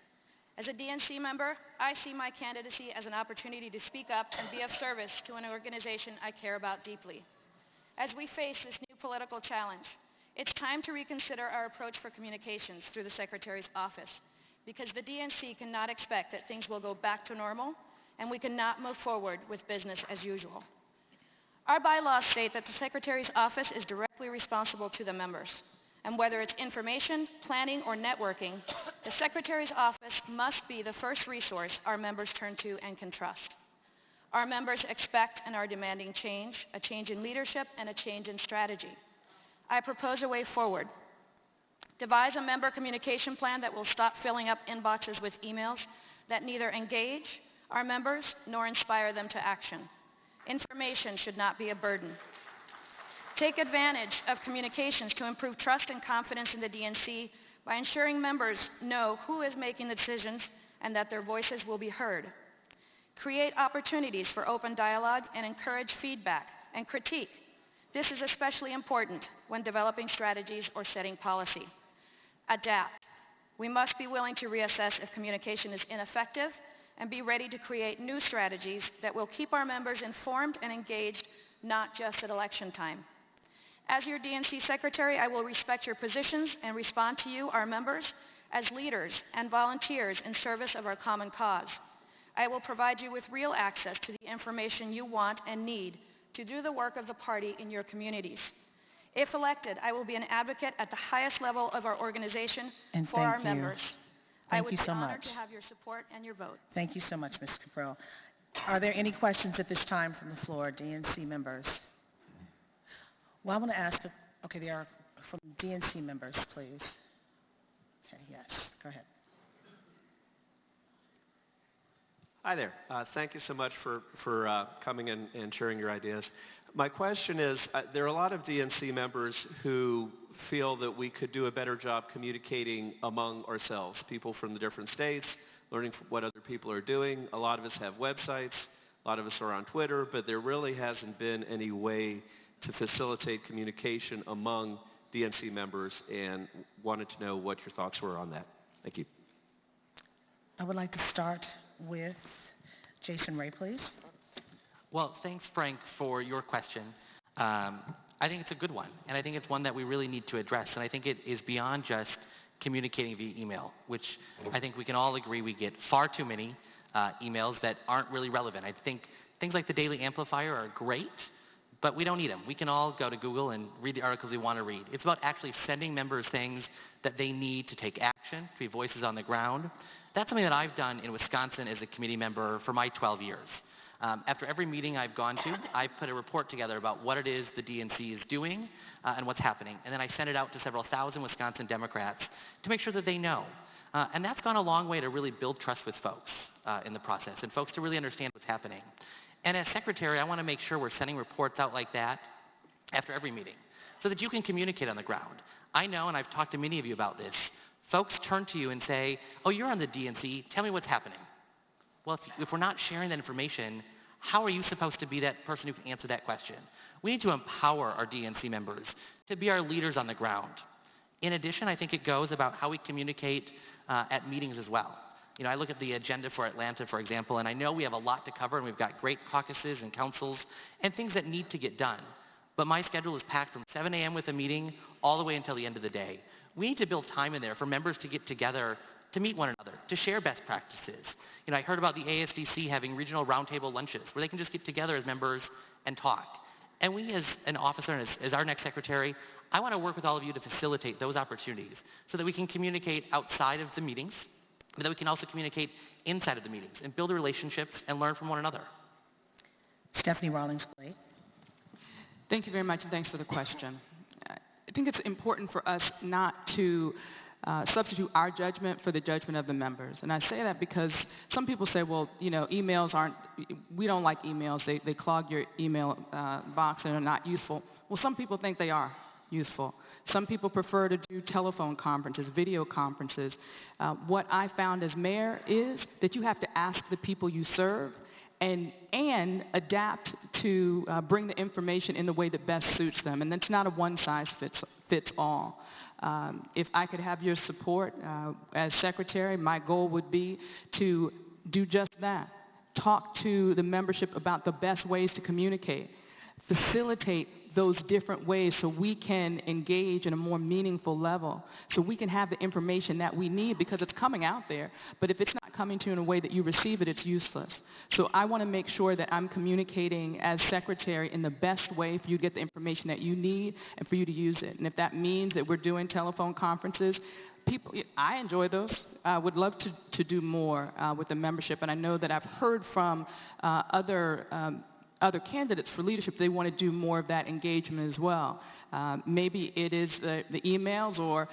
Speaker 20: As a DNC member, I see my candidacy as an opportunity to speak up and be of service to an organization I care about deeply. As we face this new political challenge, it's time to reconsider our approach for communications through the Secretary's office, because the DNC cannot expect that things will go back to normal, and we cannot move forward with business as usual. Our bylaws state that the Secretary's office is directly responsible to the members. And whether it's information, planning, or networking, the Secretary's office must be the first resource our members turn to and can trust. Our members expect and are demanding change, a change in leadership and a change in strategy. I propose a way forward. Devise a member communication plan that will stop filling up inboxes with emails that neither engage our members nor inspire them to action. Information should not be a burden. Take advantage of communications to improve trust and confidence in the DNC by ensuring members know who is making the decisions and that their voices will be heard. Create opportunities for open dialogue and encourage feedback and critique. This is especially important when developing strategies or setting policy. Adapt. We must be willing to reassess if communication is ineffective and be ready to create new strategies that will keep our members informed and engaged, not just at election time. As your DNC Secretary, I will respect your positions and respond to you, our members, as leaders and volunteers in service of our common cause. I will provide you with real access to the information you want and need to do the work of the party in your communities. If elected, I will be an advocate at the highest level of our organization
Speaker 11: And
Speaker 20: for
Speaker 11: thank
Speaker 20: our
Speaker 11: you.
Speaker 20: members. I
Speaker 11: Thank
Speaker 20: would
Speaker 11: you
Speaker 20: be
Speaker 11: so
Speaker 20: honored
Speaker 11: much.
Speaker 20: to have your support and your vote.
Speaker 11: Thank you so much, Ms. Cabral. Are there any questions at this time from the floor, DNC members? Well, I want to ask, okay, there are from DNC members, please. Okay, yes, go ahead.
Speaker 21: Hi there. Thank you so much for coming in and sharing your ideas. My question is, there are a lot of DNC members who feel that we could do a better job communicating among ourselves, people from the different states, learning what other people are doing. A lot of us have websites, a lot of us are on Twitter, but there really hasn't been any way to facilitate communication among DNC members, and wanted to know what your thoughts were on that. Thank you.
Speaker 11: I would like to start with Jason Ray, please.
Speaker 17: Well, thanks, Frank, for your question. I think it's a good one, and I think it's one that we really need to address, and I think it is beyond just communicating via email, which I think we can all agree we get far too many emails that aren't really relevant. I think things like the Daily Amplifier are great, but we don't need them. We can all go to Google and read the articles we want to read. It's about actually sending members things that they need to take action, to be voices on the ground. That's something that I've done in Wisconsin as a committee member for my 12 years. After every meeting I've gone to, I put a report together about what it is the DNC is doing and what's happening. And then I send it out to several thousand Wisconsin Democrats to make sure that they know. And that's gone a long way to really build trust with folks in the process and folks to really understand what's happening. And as secretary, I want to make sure we're sending reports out like that after every meeting so that you can communicate on the ground. I know, and I've talked to many of you about this, folks turn to you and say, oh, you're on the DNC, tell me what's happening. Well, if we're not sharing that information, how are you supposed to be that person who can answer that question? We need to empower our DNC members to be our leaders on the ground. In addition, I think it goes about how we communicate at meetings as well. You know, I look at the agenda for Atlanta, for example, and I know we have a lot to cover, and we've got great caucuses and councils and things that need to get done. But my schedule is packed from 7 a.m. with a meeting all the way until the end of the day. We need to build time in there for members to get together, to meet one another, to share best practices. You know, I heard about the ASDC having regional roundtable lunches where they can just get together as members and talk. And we as an officer and as our next secretary, I want to work with all of you to facilitate those opportunities so that we can communicate outside of the meetings, but that we can also communicate inside of the meetings and build relationships and learn from one another.
Speaker 11: Stephanie Rawlings-Blake.
Speaker 18: Thank you very much, and thanks for the question. I think it's important for us not to substitute our judgment for the judgment of the members. And I say that because some people say, well, you know, emails aren't, we don't like emails. They clog your email box and are not useful. Well, some people think they are useful. Some people prefer to do telephone conferences, video conferences. What I found as mayor is that you have to ask the people you serve and adapt to bring the information in the way that best suits them. And that's not a one-size-fits-all. If I could have your support as secretary, my goal would be to do just that. Talk to the membership about the best ways to communicate. Facilitate those different ways so we can engage in a more meaningful level, so we can have the information that we need, because it's coming out there, but if it's not coming to you in a way that you receive it, it's useless. So I want to make sure that I'm communicating as secretary in the best way for you to get the information that you need and for you to use it. And if that means that we're doing telephone conferences, I enjoy those. I would love to do more with the membership, and I know that I've heard from other candidates for leadership, they want to do more of that engagement as well. Maybe it is the emails, or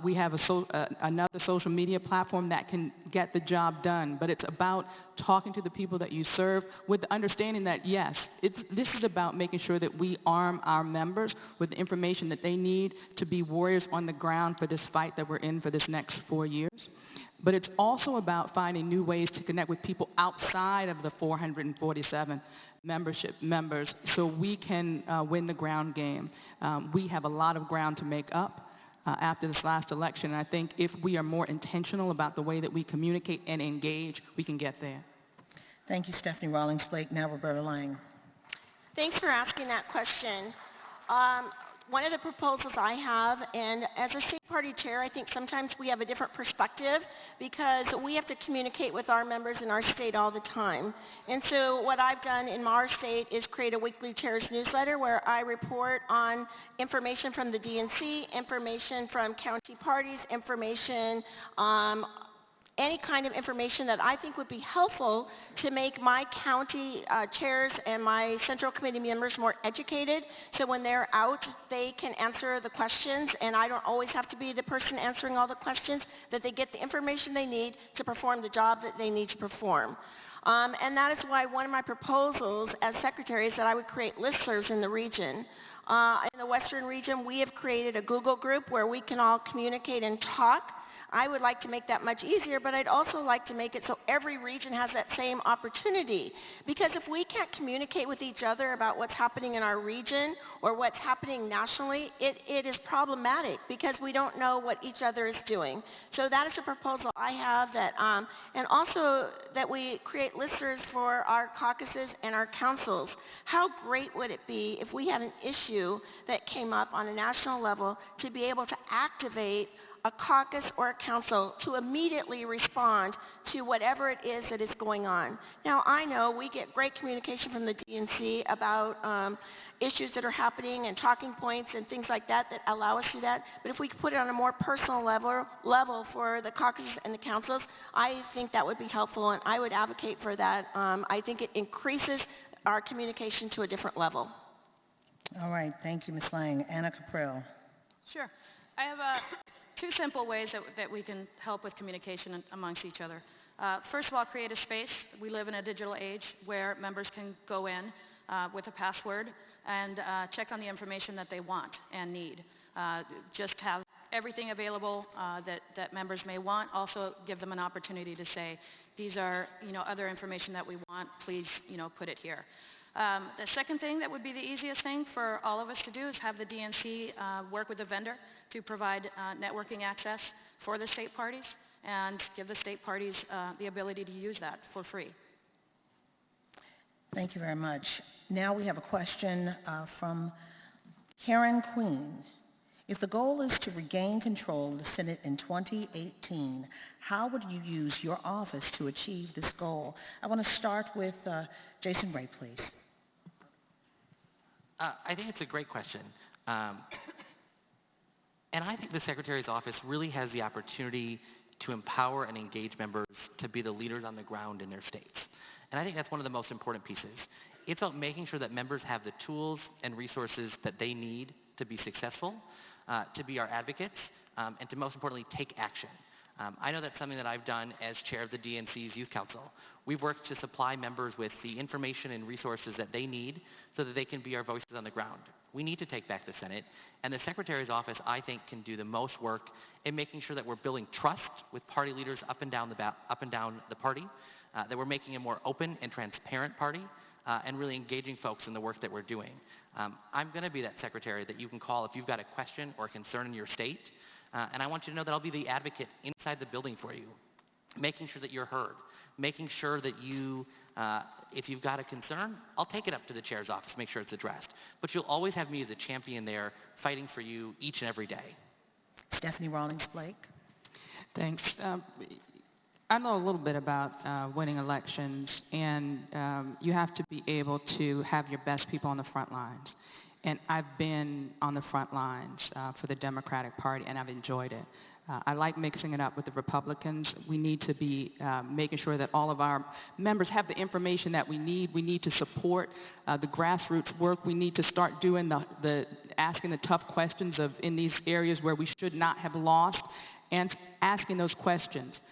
Speaker 18: we have another social media platform that can get the job done. But it's about talking to the people that you serve with the understanding that, yes, this is about making sure that we arm our members with the information that they need to be warriors on the ground for this fight that we're in for this next 4 years. But it's also about finding new ways to connect with people outside of the 447 members so we can win the ground game. We have a lot of ground to make up after this last election, and I think if we are more intentional about the way that we communicate and engage, we can get there.
Speaker 11: Thank you, Stephanie Rawlings Blake. Now Roberta Lang.
Speaker 19: Thanks for asking that question. One of the proposals I have, and as a state party chair, I think sometimes we have a different perspective because we have to communicate with our members in our state all the time. And so what I've done in our state is create a weekly chair's newsletter where I report on information from the DNC, information from county parties, information any kind of information that I think would be helpful to make my county chairs and my central committee members more educated, so when they're out, they can answer the questions, and I don't always have to be the person answering all the questions, that they get the information they need to perform the job that they need to perform. And that is why one of my proposals as secretary is that I would create listservs in the region. In the Western region, we have created a Google group where we can all communicate and talk. I would like to make that much easier, but I'd also like to make it so every region has that same opportunity. Because if we can't communicate with each other about what's happening in our region or what's happening nationally, it is problematic because we don't know what each other is doing. So that is a proposal I have, that, and also that we create listservs for our caucuses and our councils. How great would it be if we had an issue that came up on a national level to be able to activate a caucus or a council to immediately respond to whatever it is that is going on. Now, I know we get great communication from the DNC about issues that are happening and talking points and things like that that allow us to do that, but if we could put it on a more personal level for the caucuses and the councils, I think that would be helpful, and I would advocate for that. I think it increases our communication to a different level.
Speaker 11: All right, thank you, Ms. Lang. Anna Caprell.
Speaker 20: Sure. I have two simple ways that we can help with communication amongst each other. First of all, create a space. We live in a digital age where members can go in with a password and check on the information that they want and need. Just have everything available that members may want. Also give them an opportunity to say, these are other information that we want, please put it here. The second thing that would be the easiest thing for all of us to do is have the DNC work with a vendor to provide networking access for the state parties and give the state parties the ability to use that for free.
Speaker 11: Thank you very much. Now we have a question from Karen Queen. If the goal is to regain control of the Senate in 2018, how would you use your office to achieve this goal? I want to start with Jason Ray, please.
Speaker 17: I think it's a great question. And I think the Secretary's office really has the opportunity to empower and engage members to be the leaders on the ground in their states. And I think that's one of the most important pieces. It's about making sure that members have the tools and resources that they need to be successful, to be our advocates, and to most importantly take action. I know that's something that I've done as chair of the DNC's Youth Council. We've worked to supply members with the information and resources that they need so that they can be our voices on the ground. We need to take back the Senate, and the Secretary's office, I think, can do the most work in making sure that we're building trust with party leaders up and down the party, that we're making a more open and transparent party, and really engaging folks in the work that we're doing. I'm going to be that secretary that you can call if you've got a question or a concern in your state, and I want you to know that I'll be the advocate inside the building for you, making sure that you're heard, making sure that you, if you've got a concern, I'll take it up to the chair's office, make sure it's addressed. But you'll always have me as a champion there fighting for you each and every day.
Speaker 11: Stephanie Rawlings Blake.
Speaker 18: Thanks. I know a little bit about winning elections, and you have to be able to have your best people on the front lines. And I've been on the front lines for the Democratic Party, and I've enjoyed it. I like mixing it up with the Republicans. We need to be making sure that all of our members have the information that we need. We need to support the grassroots work. We need to start doing asking the tough questions in these areas where we should not have lost, and asking those questions.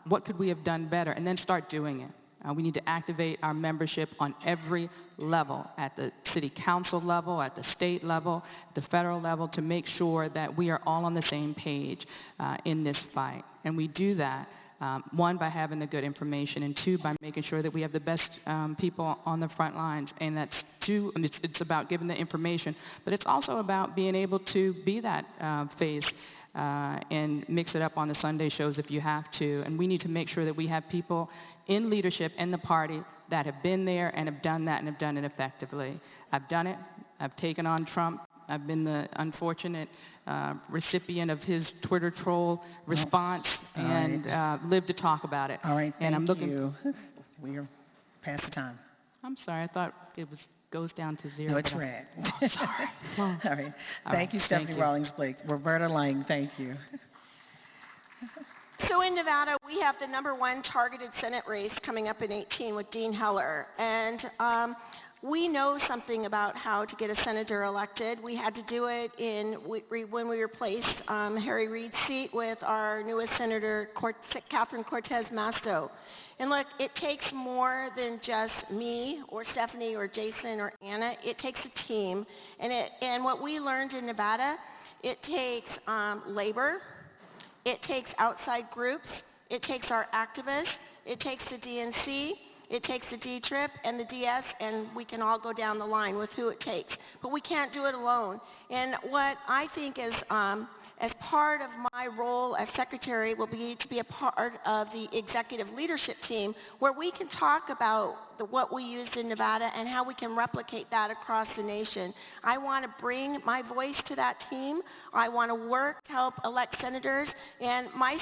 Speaker 18: What could we have done better? And then start doing it. We need to activate our membership on every level, at the city council level, at the state level, at the federal level, to make sure that we are all on the same page in this fight. And we do that, one, by having the good information, and two, by making sure that we have the best people on the front lines. And that's two, and it's about giving the information, but it's also about being able to be that face and mix it up on the Sunday shows if you have to. And we need to make sure that we have people in leadership in the party that have been there and have done that and have done it effectively. I've done it. I've taken on Trump. I've been the unfortunate recipient of his Twitter troll response, and lived to talk about it.
Speaker 11: All right,
Speaker 18: and I'm looking.
Speaker 11: you. We are past the time.
Speaker 18: I'm sorry. I thought it goes down to zero.
Speaker 11: No, it's
Speaker 18: but
Speaker 11: red.
Speaker 18: Oh, sorry.
Speaker 11: All right. Thank you, Stephanie Rawlings-Blake. Roberta Lang, thank you.
Speaker 19: So in Nevada, we have the #1 targeted Senate race coming up in 2018 with Dean Heller. And we know something about how to get a senator elected. We had to do it when we replaced Harry Reid's seat with our newest Senator, Catherine Cortez Masto. And look, it takes more than just me or Stephanie or Jason or Anna. It takes a team. And what we learned in Nevada, it takes labor. It takes outside groups. It takes our activists. It takes the DNC. It takes the D-TRIP and the DS, and we can all go down the line with who it takes. But we can't do it alone. And what I think is, as part of my role as secretary, will be to be a part of the executive leadership team, where we can talk about what we used in Nevada and how we can replicate that across the nation. I want to bring my voice to that team. I want to work to help elect senators. And my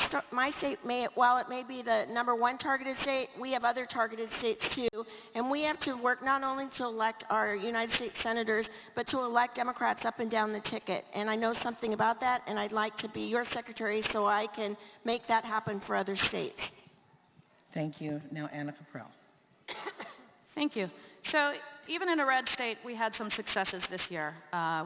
Speaker 19: state, while it may be the #1 targeted state, we have other targeted states too. And we have to work not only to elect our United States senators, but to elect Democrats up and down the ticket. And I know something about that, and I'd like to be your secretary so I can make that happen for other states.
Speaker 11: Thank you. Now, Anna Caprell.
Speaker 20: Thank you. So even in a red state, we had some successes this year.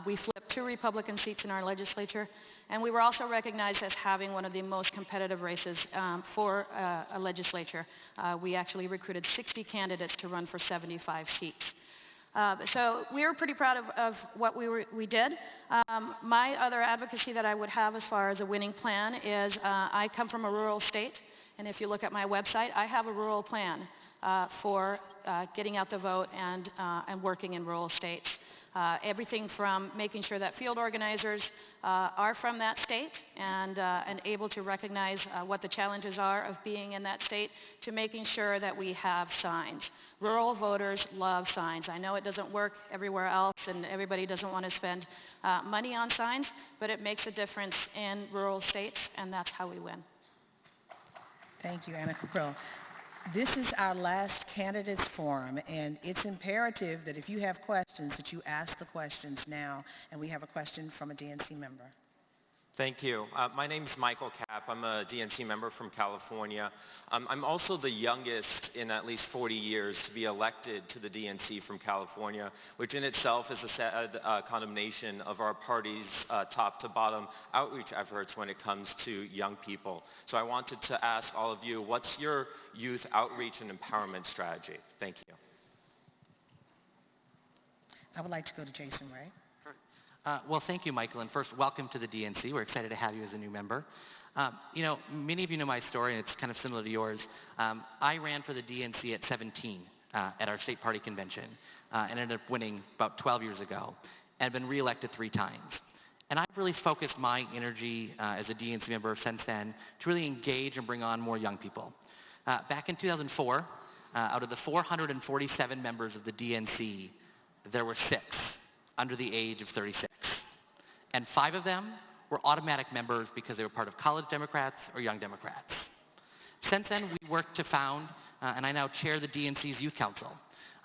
Speaker 20: We flipped 2 Republican seats in our legislature, and we were also recognized as having one of the most competitive races for a legislature. We actually recruited 60 candidates to run for 75 seats. So we were pretty proud of what we did. My other advocacy that I would have as far as a winning plan is I come from a rural state, and if you look at my website, I have a rural plan for getting out the vote and working in rural states. Everything from making sure that field organizers are from that state and able to recognize what the challenges are of being in that state, to making sure that we have signs. Rural voters love signs. I know it doesn't work everywhere else, and everybody doesn't want to spend money on signs, but it makes a difference in rural states, and that's how we win.
Speaker 11: Thank you, Anna Caprell. This is our last candidates forum, and it's imperative that if you have questions, that you ask the questions now. And we have a question from a DNC member.
Speaker 2: Thank you. My name is Michael Kapp. I'm a DNC member from California. I'm also the youngest in at least 40 years to be elected to the DNC from California, which in itself is a sad condemnation of our party's top to bottom outreach efforts when it comes to young people. So I wanted to ask all of you, what's your youth outreach and empowerment strategy? Thank you.
Speaker 11: I would like to go to Jason Ray.
Speaker 17: Well, thank you, Michael, and first, welcome to the DNC. We're excited to have you as a new member. Many of you know my story, and it's kind of similar to yours. I ran for the DNC at 17 at our state party convention, and ended up winning about 12 years ago, and been reelected 3 times. And I've really focused my energy as a DNC member since then to really engage and bring on more young people. Back in 2004, out of the 447 members of the DNC, there were 6 under the age of 36. And 5 of them were automatic members because they were part of college Democrats or young Democrats. Since then, we worked to found, and I now chair the DNC's Youth Council.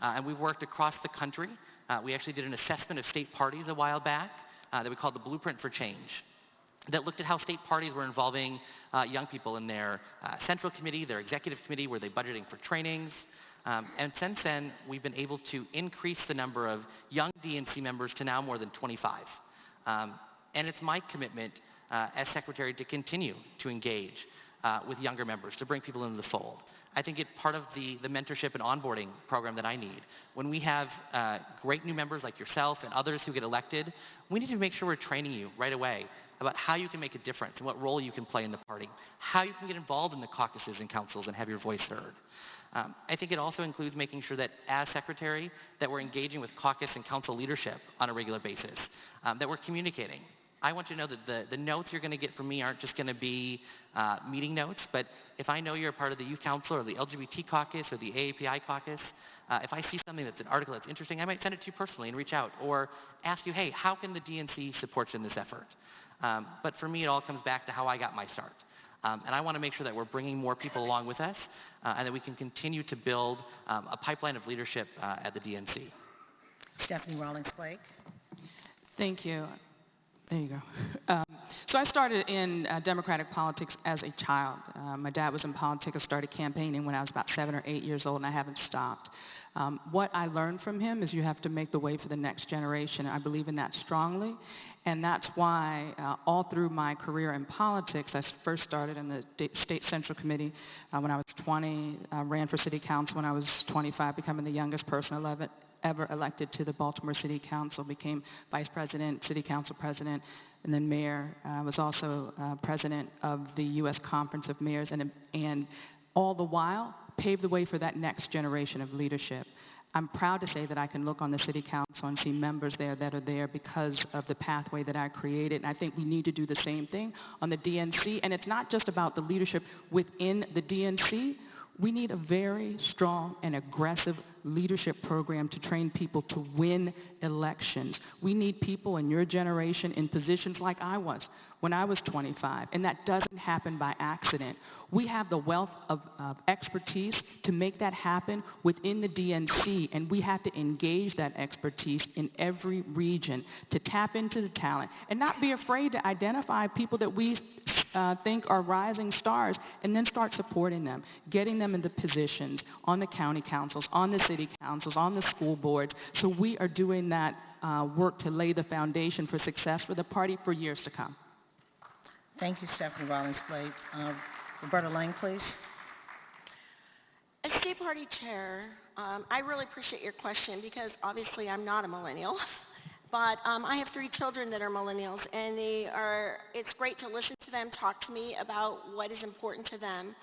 Speaker 17: And we've worked across the country. We actually did an assessment of state parties a while back that we called the Blueprint for Change, that looked at how state parties were involving young people in their central committee, their executive committee, were they budgeting for trainings. And since then, we've been able to increase the number of young DNC members to now more than 25. And it's my commitment as secretary to continue to engage with younger members, to bring people into the fold. I think it's part of the mentorship and onboarding program that I need. When we have great new members like yourself and others who get elected, we need to make sure we're training you right away about how you can make a difference and what role you can play in the party, how you can get involved in the caucuses and councils and have your voice heard. I think it also includes making sure that as secretary that we're engaging with caucus and council leadership on a regular basis, that we're communicating. I want you to know that the notes you're going to get from me aren't just going to be meeting notes, but if I know you're a part of the Youth Council or the LGBT caucus or the AAPI caucus, if I see something that's an article that's interesting, I might send it to you personally and reach out or ask you, hey, how can the DNC support you in this effort? But for me, it all comes back to how I got my start. And I want to make sure that we're bringing more people along with us and that we can continue to build a pipeline of leadership at the DNC.
Speaker 11: Stephanie Rawlings-Blake.
Speaker 18: Thank you. There you go. So I started in Democratic politics as a child. My dad was in politics. I started campaigning when I was about 7 or 8 years old, and I haven't stopped. What I learned from him is you have to make the way for the next generation. I believe in that strongly, and that's why all through my career in politics, I first started in the State Central Committee when I was 20, ran for City Council when I was 25, becoming the youngest person ever elected to the Baltimore City Council, became Vice President, City Council President, and then Mayor. I was also President of the U.S. Conference of Mayors, and all the while paved the way for that next generation of leadership. I'm proud to say that I can look on the City Council and see members there that are there because of the pathway that I created. And I think we need to do the same thing on the DNC. And it's not just about the leadership within the DNC. We need a very strong and aggressive leadership program to train people to win elections. We need people in your generation in positions like I was when I was 25, and that doesn't happen by accident. We have the wealth of expertise to make that happen within the DNC, and we have to engage that expertise in every region to tap into the talent and not be afraid to identify people that we think are rising stars and then start supporting them, getting them into positions on the county councils, on the city councils, on the school boards. So we are doing that work to lay the foundation for success for the party for years to come.
Speaker 11: Thank you, Stephanie Rawlings-Blake. Roberta Lang, please.
Speaker 19: As State Party Chair, I really appreciate your question because obviously I'm not a millennial. But I have 3 children that are millennials, and it's great to listen to them talk to me about what is important to them.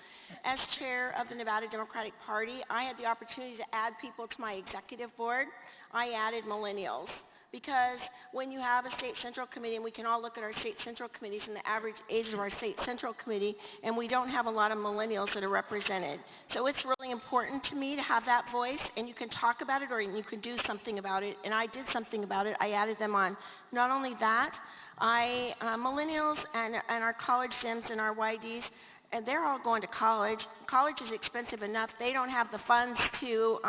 Speaker 19: As chair of the Nevada Democratic Party, I had the opportunity to add people to my executive board. I added millennials. Because when you have a state central committee, and we can all look at our state central committees and the average age of our state central committee, and we don't have a lot of millennials that are represented. So it's really important to me to have that voice, and you can talk about it or you can do something about it, and I did something about it. I added them on. Not only that, millennials and our college Dems and our YDs, and they're all going to college. College is expensive enough. They don't have the funds to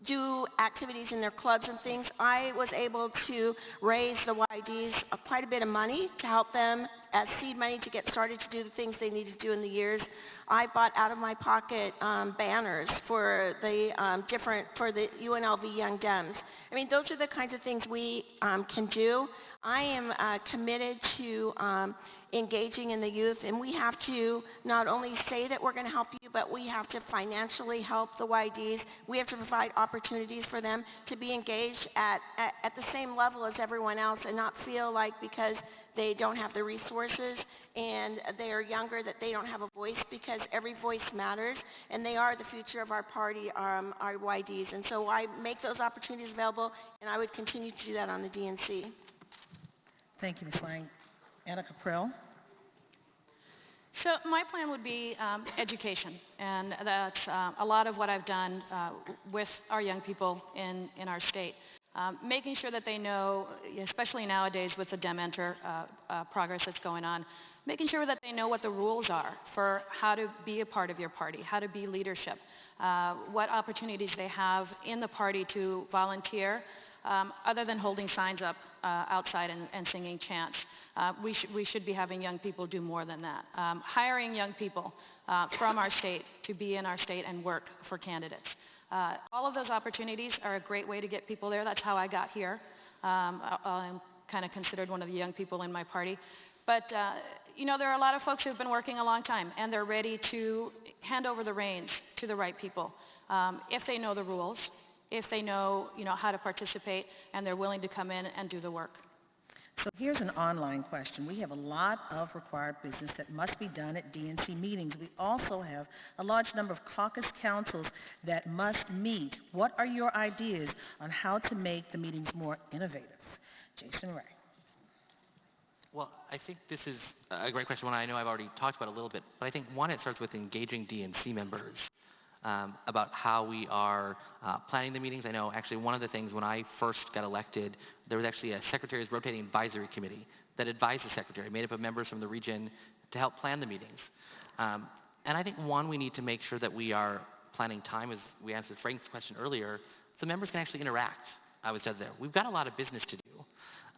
Speaker 19: do activities in their clubs and things. I was able to raise the YDs quite a bit of money to help them as seed money to get started to do the things they need to do in the years. I bought out of my pocket banners for the UNLV Young Dems. I mean, those are the kinds of things we can do. I am committed to engaging in the youth, and we have to not only say that we're going to help you, but we have to financially help the YDs. We have to provide opportunities for them to be engaged at the same level as everyone else and not feel like because they don't have the resources and they are younger that they don't have a voice, because every voice matters, and they are the future of our party, our YDs. And so I make those opportunities available, and I would continue to do that on the DNC.
Speaker 11: Thank you, Ms. Lang. Anna Caprill.
Speaker 8: So my plan would be education, and that's a lot of what I've done with our young people in our state. Making sure that they know, especially nowadays with the DemEnter progress that's going on,
Speaker 20: making sure that they know what the rules are for how to be a part of your party, how to be leadership, what opportunities they have in the party to volunteer, other than holding signs up outside and singing chants. We should be having young people do more than that. Hiring young people from our state to be in our state and work for candidates. All of those opportunities are a great way to get people there. That's how I got here. I'm kind of considered one of the young people in my party. But, you know, there are a lot of folks who have been working a long time, and they're ready to hand over the reins to the right people if they know the rules, if they know, how to participate, and they're willing to come in and do the work.
Speaker 11: So here's an online question. We have a lot of required business that must be done at DNC meetings. We also have a large number of caucus councils that must meet. What are your ideas on how to make the meetings more innovative? Jason Ray.
Speaker 17: Well, I think this is a great question, one I know I've already talked about a little bit, but I think one, it starts with engaging DNC members about how we are planning the meetings. I know actually one of the things when I first got elected, there was actually a Secretary's Rotating Advisory Committee that advised the Secretary, made up of members from the region to help plan the meetings. And I think one, we need to make sure that we are planning time, as we answered Frank's question earlier, so members can actually interact with each other there. We've got a lot of business to do.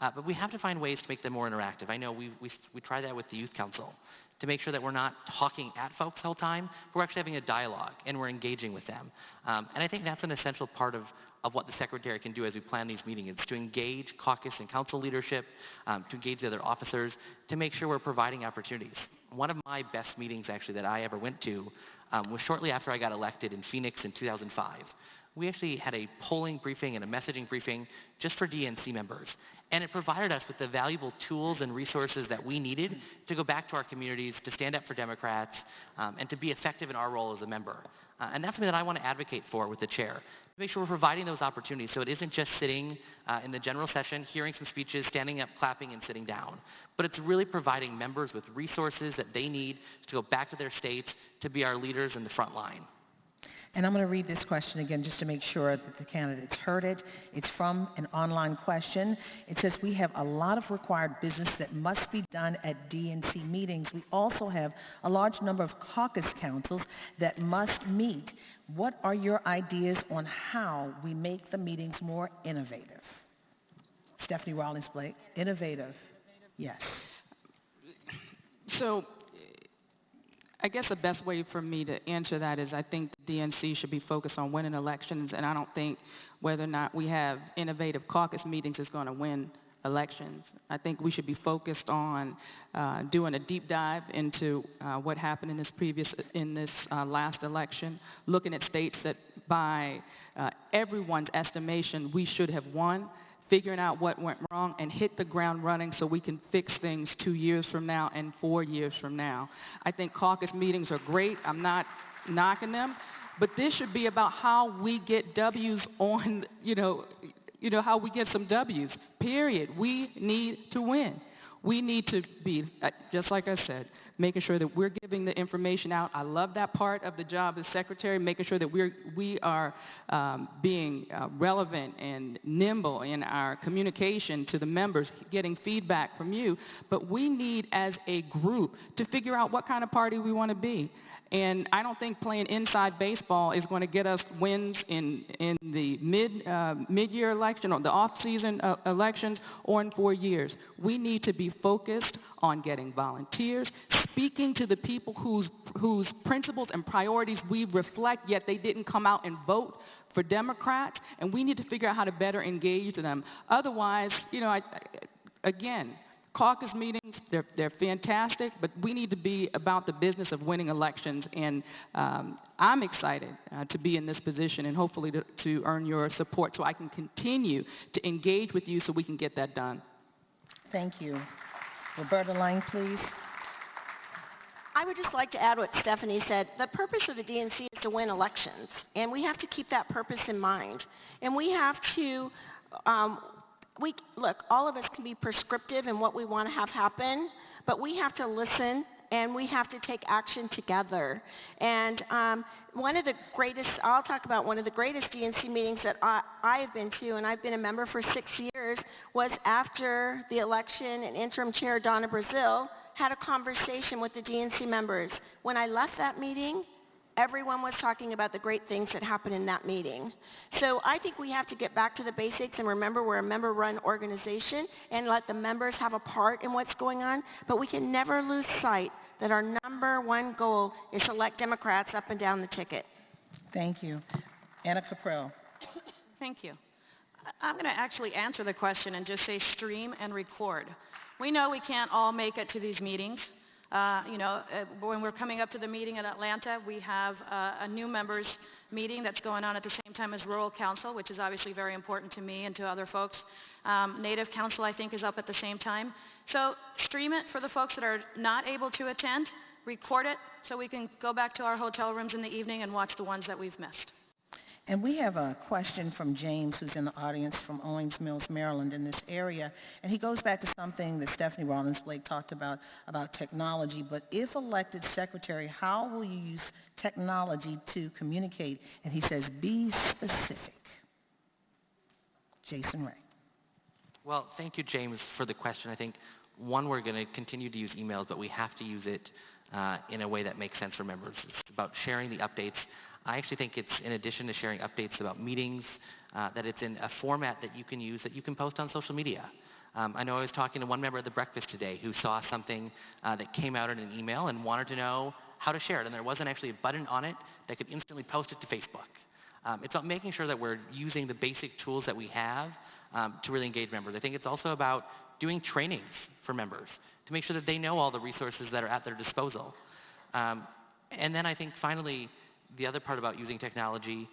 Speaker 17: But we have to find ways to make them more interactive. I know we try that with the Youth Council to make sure that we're not talking at folks the whole time, but we're actually having a dialogue and we're engaging with them. And I think that's an essential part of what the Secretary can do as we plan these meetings. It's to engage caucus and council leadership, to engage the other officers, to make sure we're providing opportunities. One of my best meetings actually that I ever went to was shortly after I got elected in Phoenix in 2005. We actually had a polling briefing and a messaging briefing just for DNC members. And it provided us with the valuable tools and resources that we needed to go back to our communities, to stand up for Democrats, and to be effective in our role as a member. And that's something that I want to advocate for with the chair, to make sure we're providing those opportunities so it isn't just sitting in the general session, hearing some speeches, standing up, clapping, and sitting down. But it's really providing members with resources that they need to go back to their states to be our leaders in the front line.
Speaker 11: And I'm going to read this question again just to make sure that the candidates heard it. It's from an online question. It says, we have a lot of required business that must be done at DNC meetings. We also have a large number of caucus councils that must meet. What are your ideas on how we make the meetings more innovative? Stephanie Rawlings-Blake, innovative. Yes.
Speaker 18: So I guess the best way for me to answer that is I think the DNC should be focused on winning elections, and I don't think whether or not we have innovative caucus meetings is going to win elections. I think we should be focused on doing a deep dive into what happened in this last election, looking at states that by everyone's estimation we should have won, figuring out what went wrong, and hit the ground running so we can fix things 2 years from now and 4 years from now. I think caucus meetings are great. I'm not knocking them. But this should be about how we get W's on, how we get some W's, period. We need to win. We need to be, just like I said, making sure that we're giving the information out. I love that part of the job as secretary, making sure that we are being relevant and nimble in our communication to the members, getting feedback from you. But we need, as a group, to figure out what kind of party we want to be. And I don't think playing inside baseball is going to get us wins in the mid-year election or the off-season elections or in 4 years. We need to be focused on getting volunteers, speaking to the people whose principles and priorities we reflect, yet they didn't come out and vote for Democrats, and we need to figure out how to better engage them. Otherwise, again, caucus meetings, they're fantastic, but we need to be about the business of winning elections, and I'm excited to be in this position and hopefully to earn your support so I can continue to engage with you so we can get that done.
Speaker 11: Thank you. Roberta Lang, please.
Speaker 19: I would just like to add what Stephanie said. The purpose of the DNC is to win elections, and we have to keep that purpose in mind. And we have to look, all of us can be prescriptive in what we want to have happen, but we have to listen and we have to take action together. And I'll talk about one of the greatest DNC meetings that I have been to, and I've been a member for 6 years, was after the election, and interim chair Donna Brazile had a conversation with the DNC members. When I left that meeting, everyone was talking about the great things that happened in that meeting. So I think we have to get back to the basics and remember we're a member-run organization and let the members have a part in what's going on. But we can never lose sight that our number one goal is to elect Democrats up and down the ticket.
Speaker 11: Thank you. Anna Caprell.
Speaker 20: Thank you. I'm going to actually answer the question and just say stream and record. We know we can't all make it to these meetings. When we're coming up to the meeting in Atlanta, we have a new members meeting that's going on at the same time as Rural Council, which is obviously very important to me and to other folks. Native Council, I think, is up at the same time. So stream it for the folks that are not able to attend, record it so we can go back to our hotel rooms in the evening and watch the ones that we've missed.
Speaker 11: And we have a question from James, who's in the audience from Owings Mills, Maryland, in this area. And he goes back to something that Stephanie Rawlins-Blake talked about technology. But if elected secretary, how will you use technology to communicate? And he says, be specific. Jason Ray.
Speaker 17: Well, thank you, James, for the question. I think, one, we're going to continue to use emails, but we have to use it in a way that makes sense for members. It's about sharing the updates. I actually think it's, in addition to sharing updates about meetings, that it's in a format that you can use that you can post on social media. I know I was talking to one member at the breakfast today who saw something that came out in an email and wanted to know how to share it, and there wasn't actually a button on it that could instantly post it to Facebook. It's about making sure that we're using the basic tools that we have to really engage members. I think it's also about doing trainings for members to make sure that they know all the resources that are at their disposal. And then I think finally, the other part about using technology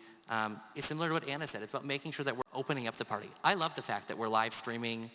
Speaker 17: is similar to what Anna said. It's about making sure that we're opening up the party. I love the fact that we're live streaming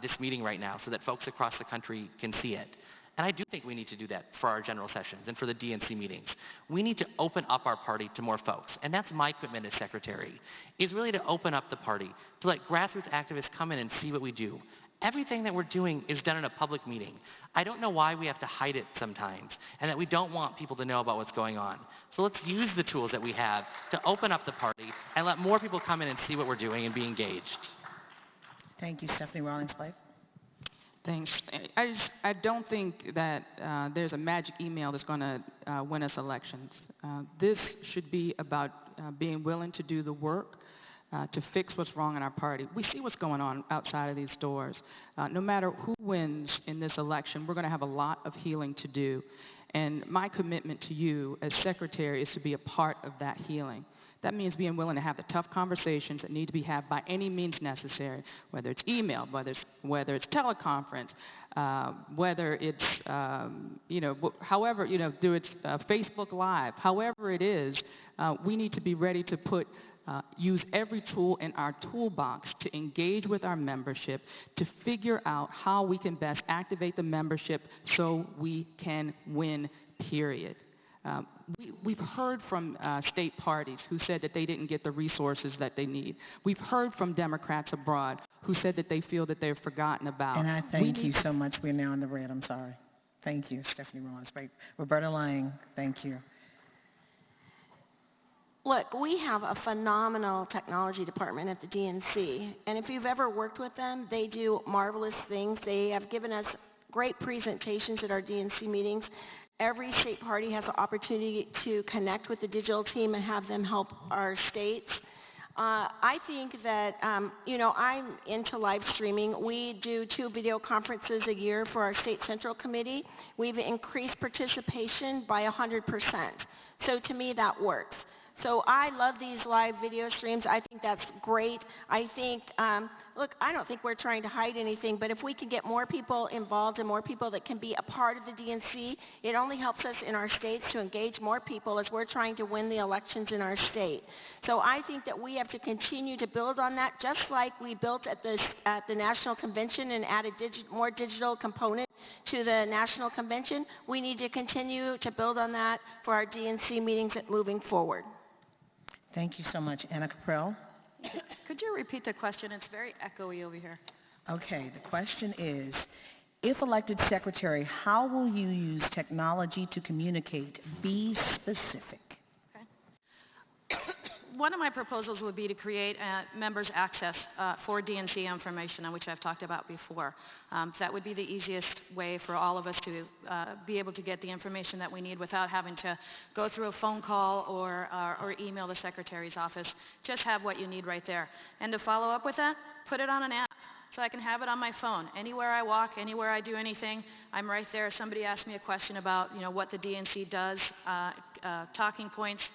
Speaker 17: this meeting right now so that folks across the country can see it. And I do think we need to do that for our general sessions and for the DNC meetings. We need to open up our party to more folks. And that's my commitment as secretary, is really to open up the party, to let grassroots activists come in and see what we do. Everything that we're doing is done in a public meeting. I don't know why we have to hide it sometimes, and that we don't want people to know about what's going on. So let's use the tools that we have to open up the party and let more people come in and see what we're doing and be engaged.
Speaker 11: Thank you, Stephanie Rawlins-Blake.
Speaker 18: Thanks. I don't think that there's a magic email that's going to win us elections. This should be about being willing to do the work to fix what's wrong in our party. We see what's going on outside of these doors. No matter who wins in this election, we're going to have a lot of healing to do. And my commitment to you as secretary is to be a part of that healing. That means being willing to have the tough conversations that need to be had by any means necessary, whether it's email, whether it's teleconference, whether it's, however, do it's Facebook Live, however it is, we need to be ready to use every tool in our toolbox to engage with our membership, to figure out how we can best activate the membership so we can win, period. We've heard from state parties who said that they didn't get the resources that they need. We've heard from Democrats abroad who said that they feel that they're forgotten about.
Speaker 11: And I thank you so much. We're now in the red. I'm sorry. Thank you, Stephanie Rawlins-Blake. Roberta Lang, thank you.
Speaker 19: Look, we have a phenomenal technology department at the DNC, and if you've ever worked with them, they do marvelous things. They have given us great presentations at our DNC meetings. Every state party has the opportunity to connect with the digital team and have them help our states. I think that, I'm into live streaming. We do 2 video conferences a year for our state central committee. We've increased participation by 100%. So to me, that works. So I love these live video streams. I think that's great. I think, look, I don't think we're trying to hide anything, but if we can get more people involved and more people that can be a part of the DNC, it only helps us in our states to engage more people as we're trying to win the elections in our state. So I think that we have to continue to build on that, just like we built at the National Convention and added more digital component to the National Convention. We need to continue to build on that for our DNC meetings moving forward.
Speaker 11: Thank you so much. Anna Caprell.
Speaker 20: Could you repeat the question? It's very echoey over here.
Speaker 11: Okay, the question is, if elected secretary, how will you use technology to communicate? Be specific.
Speaker 20: one of my proposals would be to create members' access for DNC information, which I've talked about before. That would be the easiest way for all of us to be able to get the information that we need without having to go through a phone call or email the Secretary's office. Just have what you need right there. And to follow up with that, put it on an app. So I can have it on my phone. Anywhere I walk, anywhere I do anything, I'm right there. Somebody asks me a question about, what the DNC does, talking points,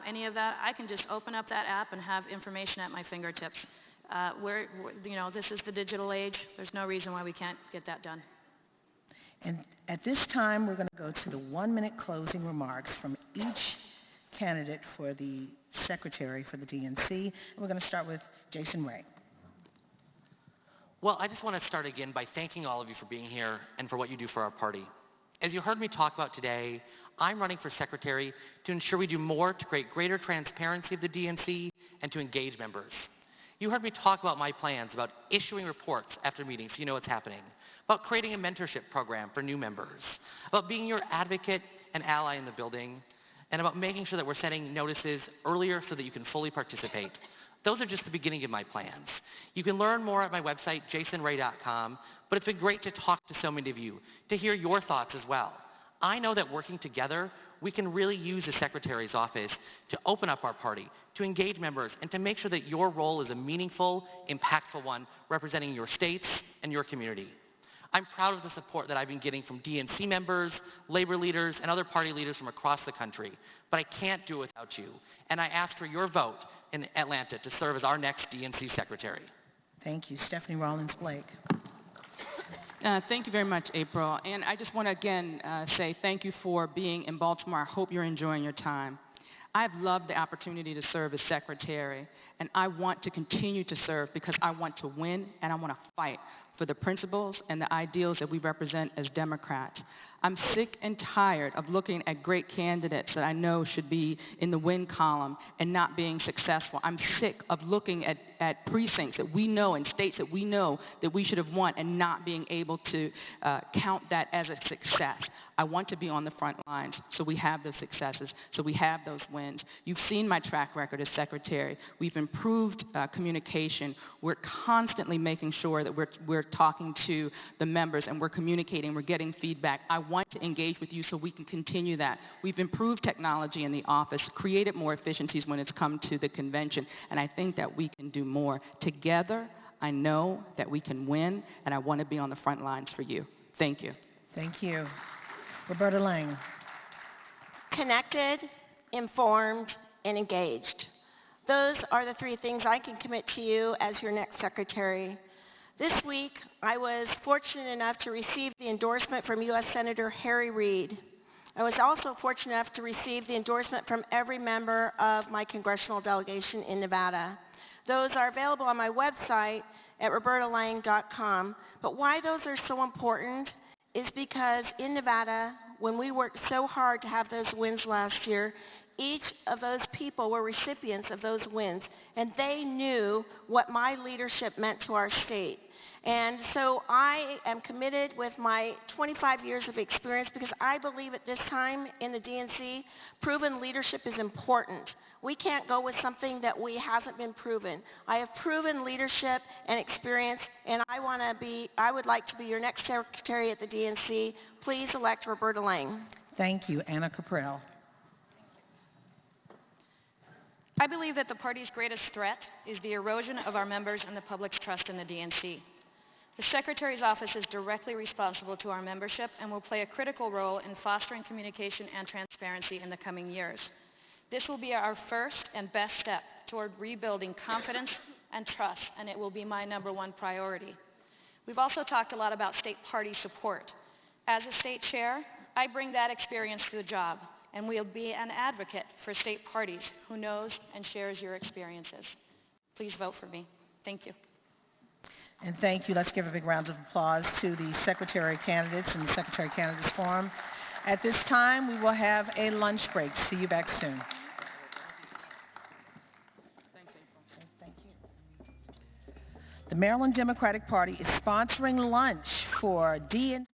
Speaker 20: any of that, I can just open up that app and have information at my fingertips. This is the digital age. There's no reason why we can't get that done.
Speaker 11: And at this time, we're going to go to the 1-minute closing remarks from each candidate for the Secretary for the DNC. And we're going to start with Jason Ray.
Speaker 17: Well, I just want to start again by thanking all of you for being here and for what you do for our party. As you heard me talk about today, I'm running for Secretary to ensure we do more to create greater transparency of the DNC and to engage members. You heard me talk about my plans about issuing reports after meetings so you know what's happening, about creating a mentorship program for new members, about being your advocate and ally in the building, and about making sure that we're sending notices earlier so that you can fully participate. Those are just the beginning of my plans. You can learn more at my website, jasonray.com, but it's been great to talk to so many of you, to hear your thoughts as well. I know that working together, we can really use the Secretary's office to open up our party, to engage members, and to make sure that your role is a meaningful, impactful one representing your states and your community. I'm proud of the support that I've been getting from DNC members, labor leaders, and other party leaders from across the country, but I can't do it without you. And I ask for your vote in Atlanta to serve as our next DNC Secretary.
Speaker 11: Thank you. Stephanie Rawlins-Blake.
Speaker 18: Thank you very much, April. And I just want to again say thank you for being in Baltimore. I hope you're enjoying your time. I've loved the opportunity to serve as Secretary, and I want to continue to serve because I want to win and I want to fight for the principles and the ideals that we represent as Democrats. I'm sick and tired of looking at great candidates that I know should be in the win column and not being successful. I'm sick of looking at precincts that we know and states that we know that we should have won and not being able to count that as a success. I want to be on the front lines so we have those successes, so we have those wins. You've seen my track record as Secretary. We've improved communication. We're constantly making sure that we're talking to the members and we're communicating, we're getting feedback. I want to engage with you so we can continue that. We've improved technology in the office, created more efficiencies when it's come to the convention, and I think that we can do more. Together, I know that we can win, and I want to be on the front lines for you. Thank you.
Speaker 11: Thank you. Roberta Lang.
Speaker 19: Connected, informed, and engaged. Those are the three things I can commit to you as your next Secretary. This week, I was fortunate enough to receive the endorsement from U.S. Senator Harry Reid. I was also fortunate enough to receive the endorsement from every member of my congressional delegation in Nevada. Those are available on my website at robertalang.com. But why those are so important is because in Nevada, when we worked so hard to have those wins last year, each of those people were recipients of those wins, and they knew what my leadership meant to our state. And so I am committed with my 25 years of experience because I believe at this time in the DNC, proven leadership is important. We can't go with something that hasn't been proven. I have proven leadership and experience, and I would like to be your next Secretary at the DNC. Please elect Roberta Lang.
Speaker 11: Thank you. Anna Caprell.
Speaker 20: I believe that the party's greatest threat is the erosion of our members and the public's trust in the DNC. The Secretary's office is directly responsible to our membership and will play a critical role in fostering communication and transparency in the coming years. This will be our first and best step toward rebuilding confidence and trust, and it will be my #1 priority. We've also talked a lot about state party support. As a state chair, I bring that experience to the job, and we'll be an advocate for state parties who knows and shares your experiences. Please vote for me. Thank you.
Speaker 11: And thank you. Let's give a big round of applause to the Secretary candidates and the Secretary Candidates Forum. At this time, we will have a lunch break. See you back soon. Thank you. The Maryland Democratic Party is sponsoring lunch for DNC.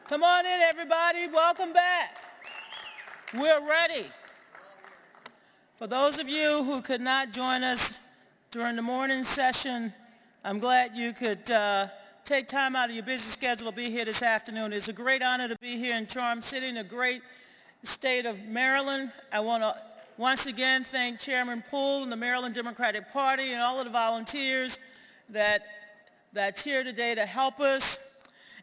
Speaker 1: Come on in, everybody. Welcome back. We're ready. For those of you who could not join us during the morning session, I'm glad you could take time out of your busy schedule to be here this afternoon. It's a great honor to be here in Charm City, in the great state of Maryland. I want to once again thank Chairman Poole and the Maryland Democratic Party and all of the volunteers that's here today to help us.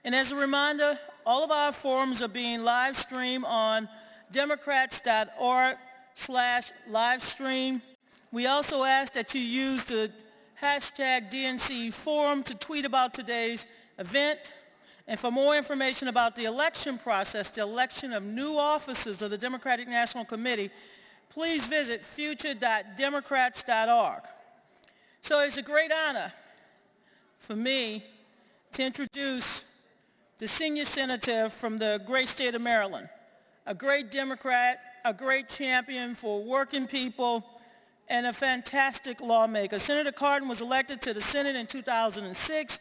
Speaker 1: And as a reminder, all of our forums are being live streamed on democrats.org/livestream. We also ask that you use the hashtag DNC Forum to tweet about today's event. And for more information about the election process, the election of new officers of the Democratic National Committee, please visit future.democrats.org. So it's a great honor for me to introduce the senior senator from the great state of Maryland, a great Democrat, a great champion for working people, and a fantastic lawmaker. Senator Cardin was elected to the Senate in 2006.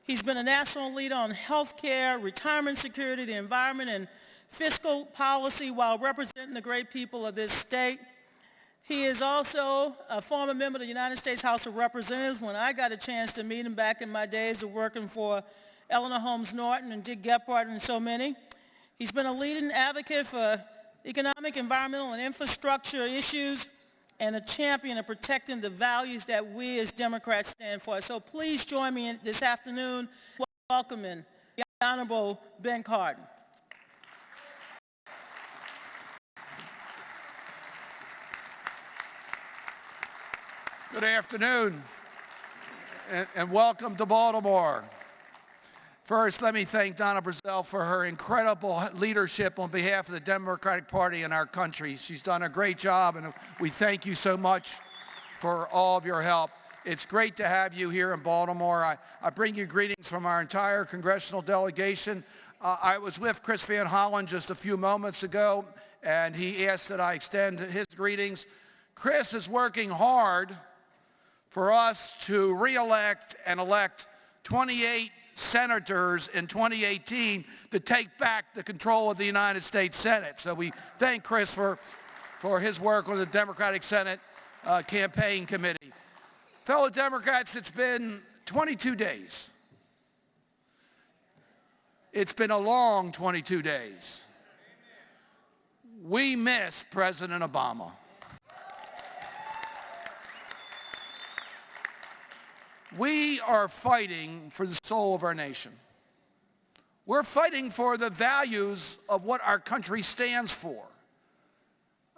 Speaker 1: He's been a national leader on health care, retirement security, the environment, and fiscal policy while representing the great people of this state. He is also a former member of the United States House of Representatives. When I got a chance to meet him back in my days of working for Eleanor Holmes Norton and Dick Gephardt and so many. He's been a leading advocate for economic, environmental, and infrastructure issues and a champion of protecting the values that we as Democrats stand for. So please join me this afternoon welcoming the Honorable Ben Cardin.
Speaker 4: Good afternoon, and welcome to Baltimore. First, let me thank Donna Brazil for her incredible leadership on behalf of the Democratic Party in our country. She's done a great job, and we thank you so much for all of your help. It's great to have you here in Baltimore. I bring you greetings from our entire congressional delegation. I was with Chris Van Hollen just a few moments ago, and he asked that I extend his greetings. Chris is working hard for us to re-elect and elect 28 senators in 2018 to take back the control of the United States Senate. So we thank Chris for his work on the Democratic Senate Campaign Committee. Fellow Democrats, it's been 22 days. It's been a long 22 days. We miss President Obama. We are fighting for the soul of our nation. We're fighting for the values of what our country stands for.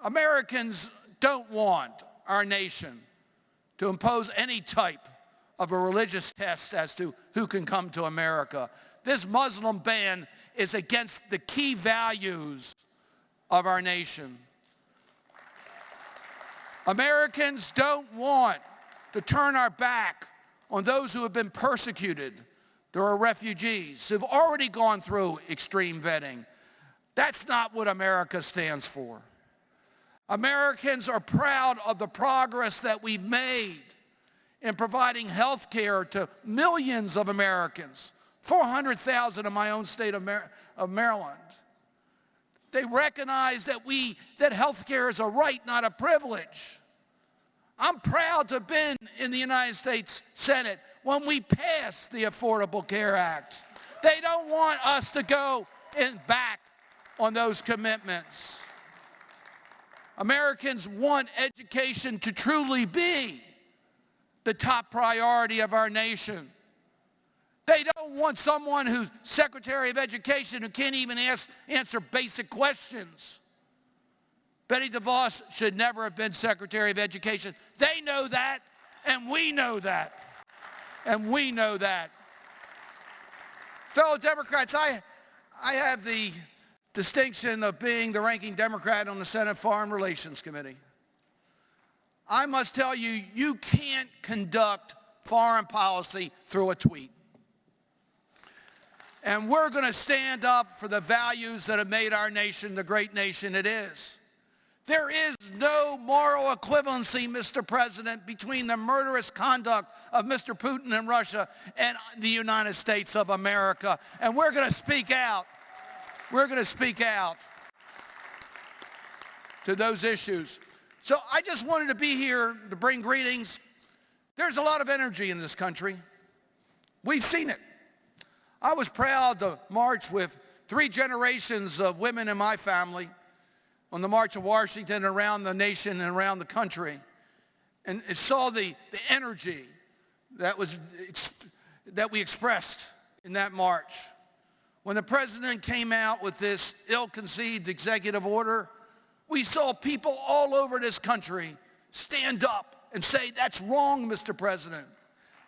Speaker 4: Americans don't want our nation to impose any type of a religious test as to who can come to America. This Muslim ban is against the key values of our nation. Americans don't want to turn our back on those who have been persecuted. There are refugees who've already gone through extreme vetting. That's not what America stands for. Americans are proud of the progress that we've made in providing health care to millions of Americans, 400,000 in my own state of Maryland. They recognize that health care is a right, not a privilege. I'm proud to have been in the United States Senate when we passed the Affordable Care Act. They don't want us to go back on those commitments. Americans want education to truly be the top priority of our nation. They don't want someone who's Secretary of Education who can't even answer basic questions. Betty DeVos should never have been Secretary of Education. They know that, and we know that. And we know that. Fellow Democrats, I have the distinction of being the ranking Democrat on the Senate Foreign Relations Committee. I must tell you, you can't conduct foreign policy through a tweet. And we're going to stand up for the values that have made our nation the great nation it is. There is no moral equivalency, Mr. President, between the murderous conduct of Mr. Putin in Russia and the United States of America. And we're going to speak out We're going to speak out to those issues. So I just wanted to be here to bring greetings. There's a lot of energy in this country. We've seen it. I was proud to march with 3 generations of women in my family on the March of Washington around the nation and around the country, and saw the energy that we expressed in that march. When the president came out with this ill-conceived executive order, we saw people all over this country stand up and say, "That's wrong, Mr. President."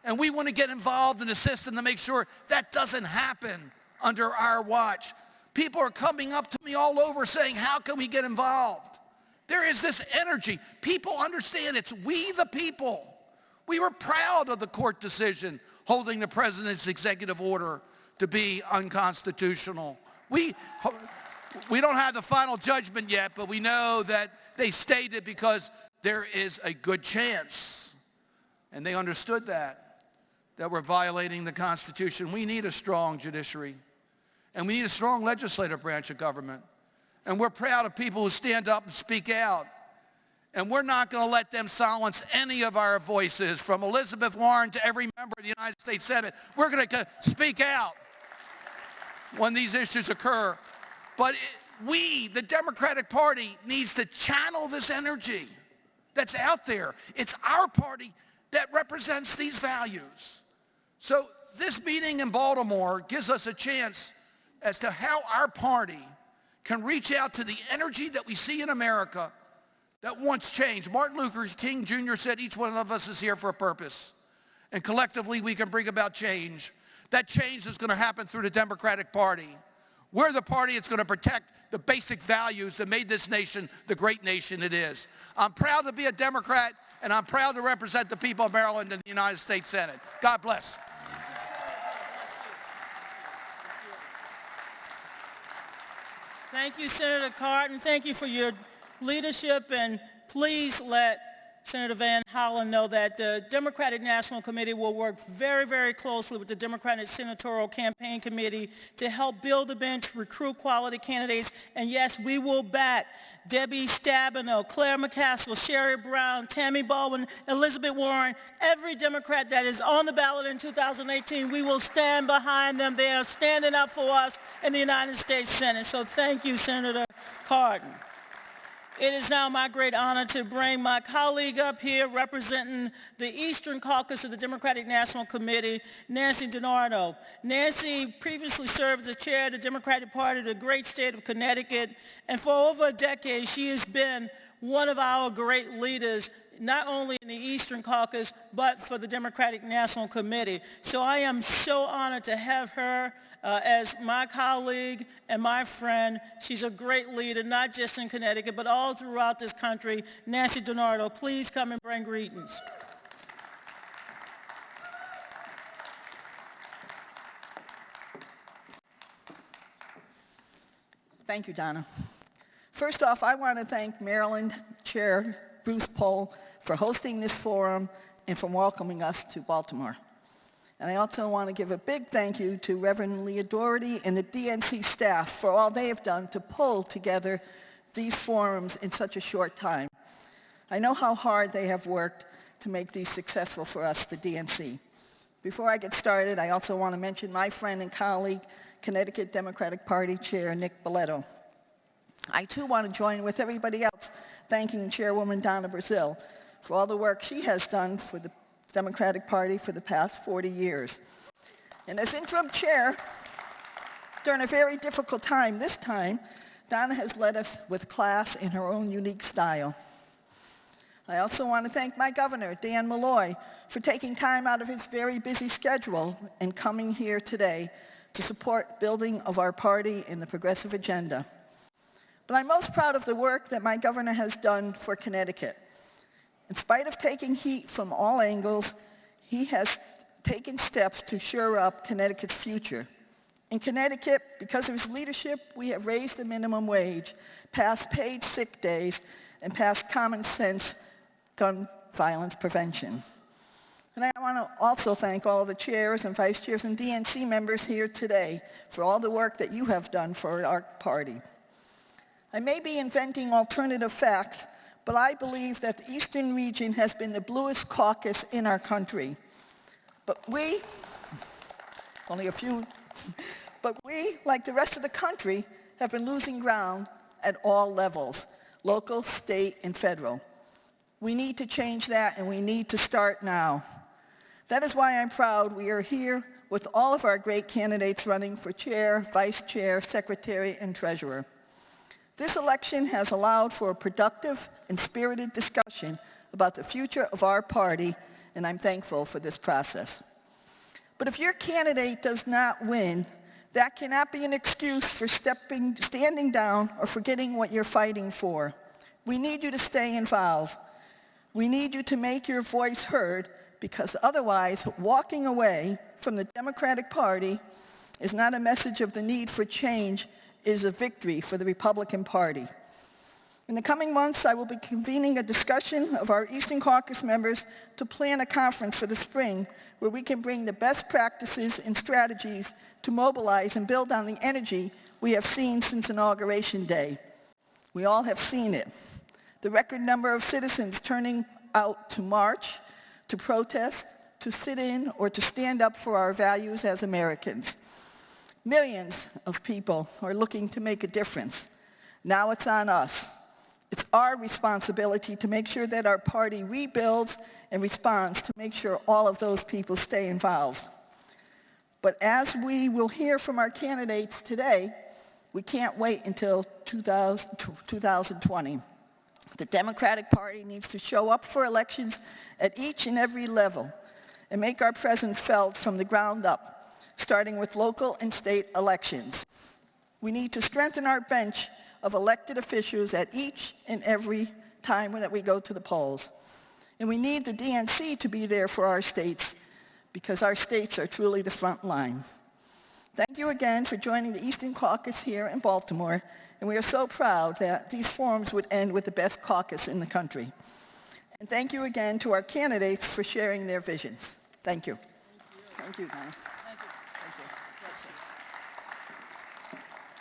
Speaker 4: And we want to get involved and assist them to make sure that doesn't happen under our watch. People are coming up to me all over saying, "How can we get involved?" There is this energy. People understand it's we the people. We were proud of the court decision holding the president's executive order to be unconstitutional. We don't have the final judgment yet, but we know that they stayed it because there is a good chance, and they understood that we're violating the Constitution. We need a strong judiciary, and we need a strong legislative branch of government. And we're proud of people who stand up and speak out. And we're not going to let them silence any of our voices, from Elizabeth Warren to every member of the United States Senate. We're going to speak out when these issues occur. But we, the Democratic Party, needs to channel this energy that's out there. It's our party that represents these values. So this meeting in Baltimore gives us a chance as to how our party can reach out to the energy that we see in America that wants change. Martin Luther King Jr. said each one of us is here for a purpose, and collectively we can bring about change. That change is going to happen through the Democratic Party. We're the party that's going to protect the basic values that made this nation the great nation it is. I'm proud to be a Democrat, and I'm proud to represent the people of Maryland in the United States Senate. God bless.
Speaker 1: Thank you, Senator Cardin. Thank you for your leadership, and please let Senator Van Hollen know that the Democratic National Committee will work very, very closely with the Democratic Senatorial Campaign Committee to help build a bench, recruit quality candidates, and yes, we will back Debbie Stabenow, Claire McCaskill, Sherry Brown, Tammy Baldwin, Elizabeth Warren, every Democrat that is on the ballot in 2018. We will stand behind them. They are standing up for us in the United States Senate. So thank you, Senator Cardin. It is now my great honor to bring my colleague up here representing the Eastern Caucus of the Democratic National Committee, Nancy DiNardo. Nancy previously served as the chair of the Democratic Party of the great state of Connecticut, and for over a decade she has been one of our great leaders, not only in the Eastern Caucus, but for the Democratic National Committee. So I am so honored to have her as my colleague and my friend. She's a great leader, not just in Connecticut, but all throughout this country. Nancy DiNardo, please come and bring greetings.
Speaker 3: Thank you, Donna. First off, I want to thank Maryland Chair Bruce Pohl for hosting this forum and for welcoming us to Baltimore. And I also want to give a big thank you to Reverend Leah Doherty and the DNC staff for all they have done to pull together these forums in such a short time. I know how hard they have worked to make these successful for us, the DNC. Before I get started, I also want to mention my friend and colleague, Connecticut Democratic Party Chair Nick Belletto. I too want to join with everybody else thanking Chairwoman Donna Brazile for all the work she has done for the Democratic Party for the past 40 years. And as interim chair, during a very difficult time, this time, Donna has led us with class in her own unique style. I also want to thank my governor, Dan Malloy, for taking time out of his very busy schedule and coming here today to support building of our party in the progressive agenda. But I'm most proud of the work that my governor has done for Connecticut. In spite of taking heat from all angles, he has taken steps to shore up Connecticut's future. In Connecticut, because of his leadership, we have raised the minimum wage, passed paid sick days, and passed common sense gun violence prevention. And I want to also thank all the chairs and vice chairs and DNC members here today for all the work that you have done for our party. I may be inventing alternative facts, but I believe that the Eastern region has been the bluest caucus in our country. But we, like the rest of the country, have been losing ground at all levels, local, state, and federal. We need to change that, and we need to start now. That is why I'm proud we are here with all of our great candidates running for chair, vice chair, secretary, and treasurer. This election has allowed for a productive and spirited discussion about the future of our party, and I'm thankful for this process. But if your candidate does not win, that cannot be an excuse for standing down or forgetting what you're fighting for. We need you to stay involved. We need you to make your voice heard, because otherwise, walking away from the Democratic Party is not a message of the need for change, it is a victory for the Republican Party. In the coming months, I will be convening a discussion of our Eastern Caucus members to plan a conference for the spring where we can bring the best practices and strategies to mobilize and build on the energy we have seen since Inauguration Day. We all have seen it. The record number of citizens turning out to march, to protest, to sit in, or to stand up for our values as Americans. Millions of people are looking to make a difference. Now it's on us. It's our responsibility to make sure that our party rebuilds and responds to make sure all of those people stay involved. But as we will hear from our candidates today, we can't wait until 2020. The Democratic Party needs to show up for elections at each and every level and make our presence felt from the ground up, starting with local and state elections. We need to strengthen our bench of elected officials at each and every time that we go to the polls. And we need the DNC to be there for our states, because our states are truly the front line. Thank you again for joining the Eastern Caucus here in Baltimore, and we are so proud that these forums would end with the best caucus in the country. And thank you again to our candidates for sharing their visions. Thank you. Thank you, Donna.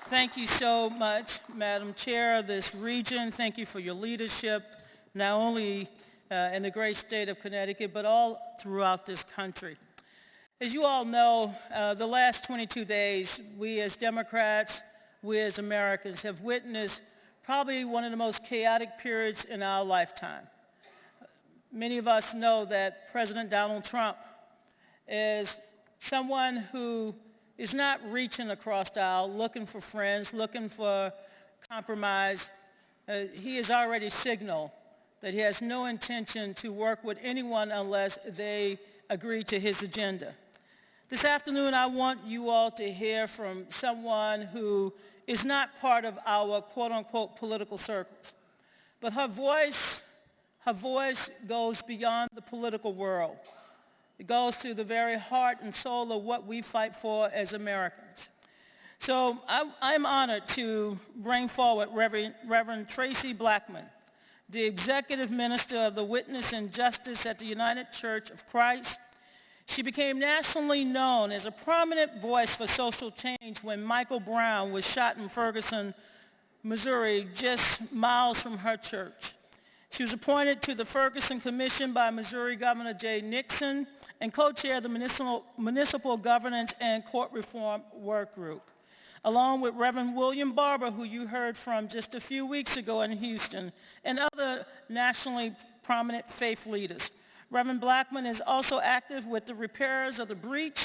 Speaker 1: Thank you so much, Madam Chair of this region. Thank you for your leadership, not only in the great state of Connecticut, but all throughout this country. As you all know, the last 22 days, we as Democrats, we as Americans have witnessed probably one of the most chaotic periods in our lifetime. Many of us know that President Donald Trump is someone who is not reaching across the aisle, looking for friends, looking for compromise. He has already signaled that he has no intention to work with anyone unless they agree to his agenda. This afternoon, I want you all to hear from someone who is not part of our quote-unquote political circles, but her voice goes beyond the political world. It goes to the very heart and soul of what we fight for as Americans. So I'm honored to bring forward Reverend Tracy Blackman, the Executive Minister of the Witness and Justice at the United Church of Christ. She became nationally known as a prominent voice for social change when Michael Brown was shot in Ferguson, Missouri, just miles from her church. She was appointed to the Ferguson Commission by Missouri Governor Jay Nixon and co-chaired the Municipal Governance and Court Reform Work Group, along with Reverend William Barber, who you heard from just a few weeks ago in Houston, and other nationally prominent faith leaders. Reverend Blackman is also active with the Repairers of the Breach,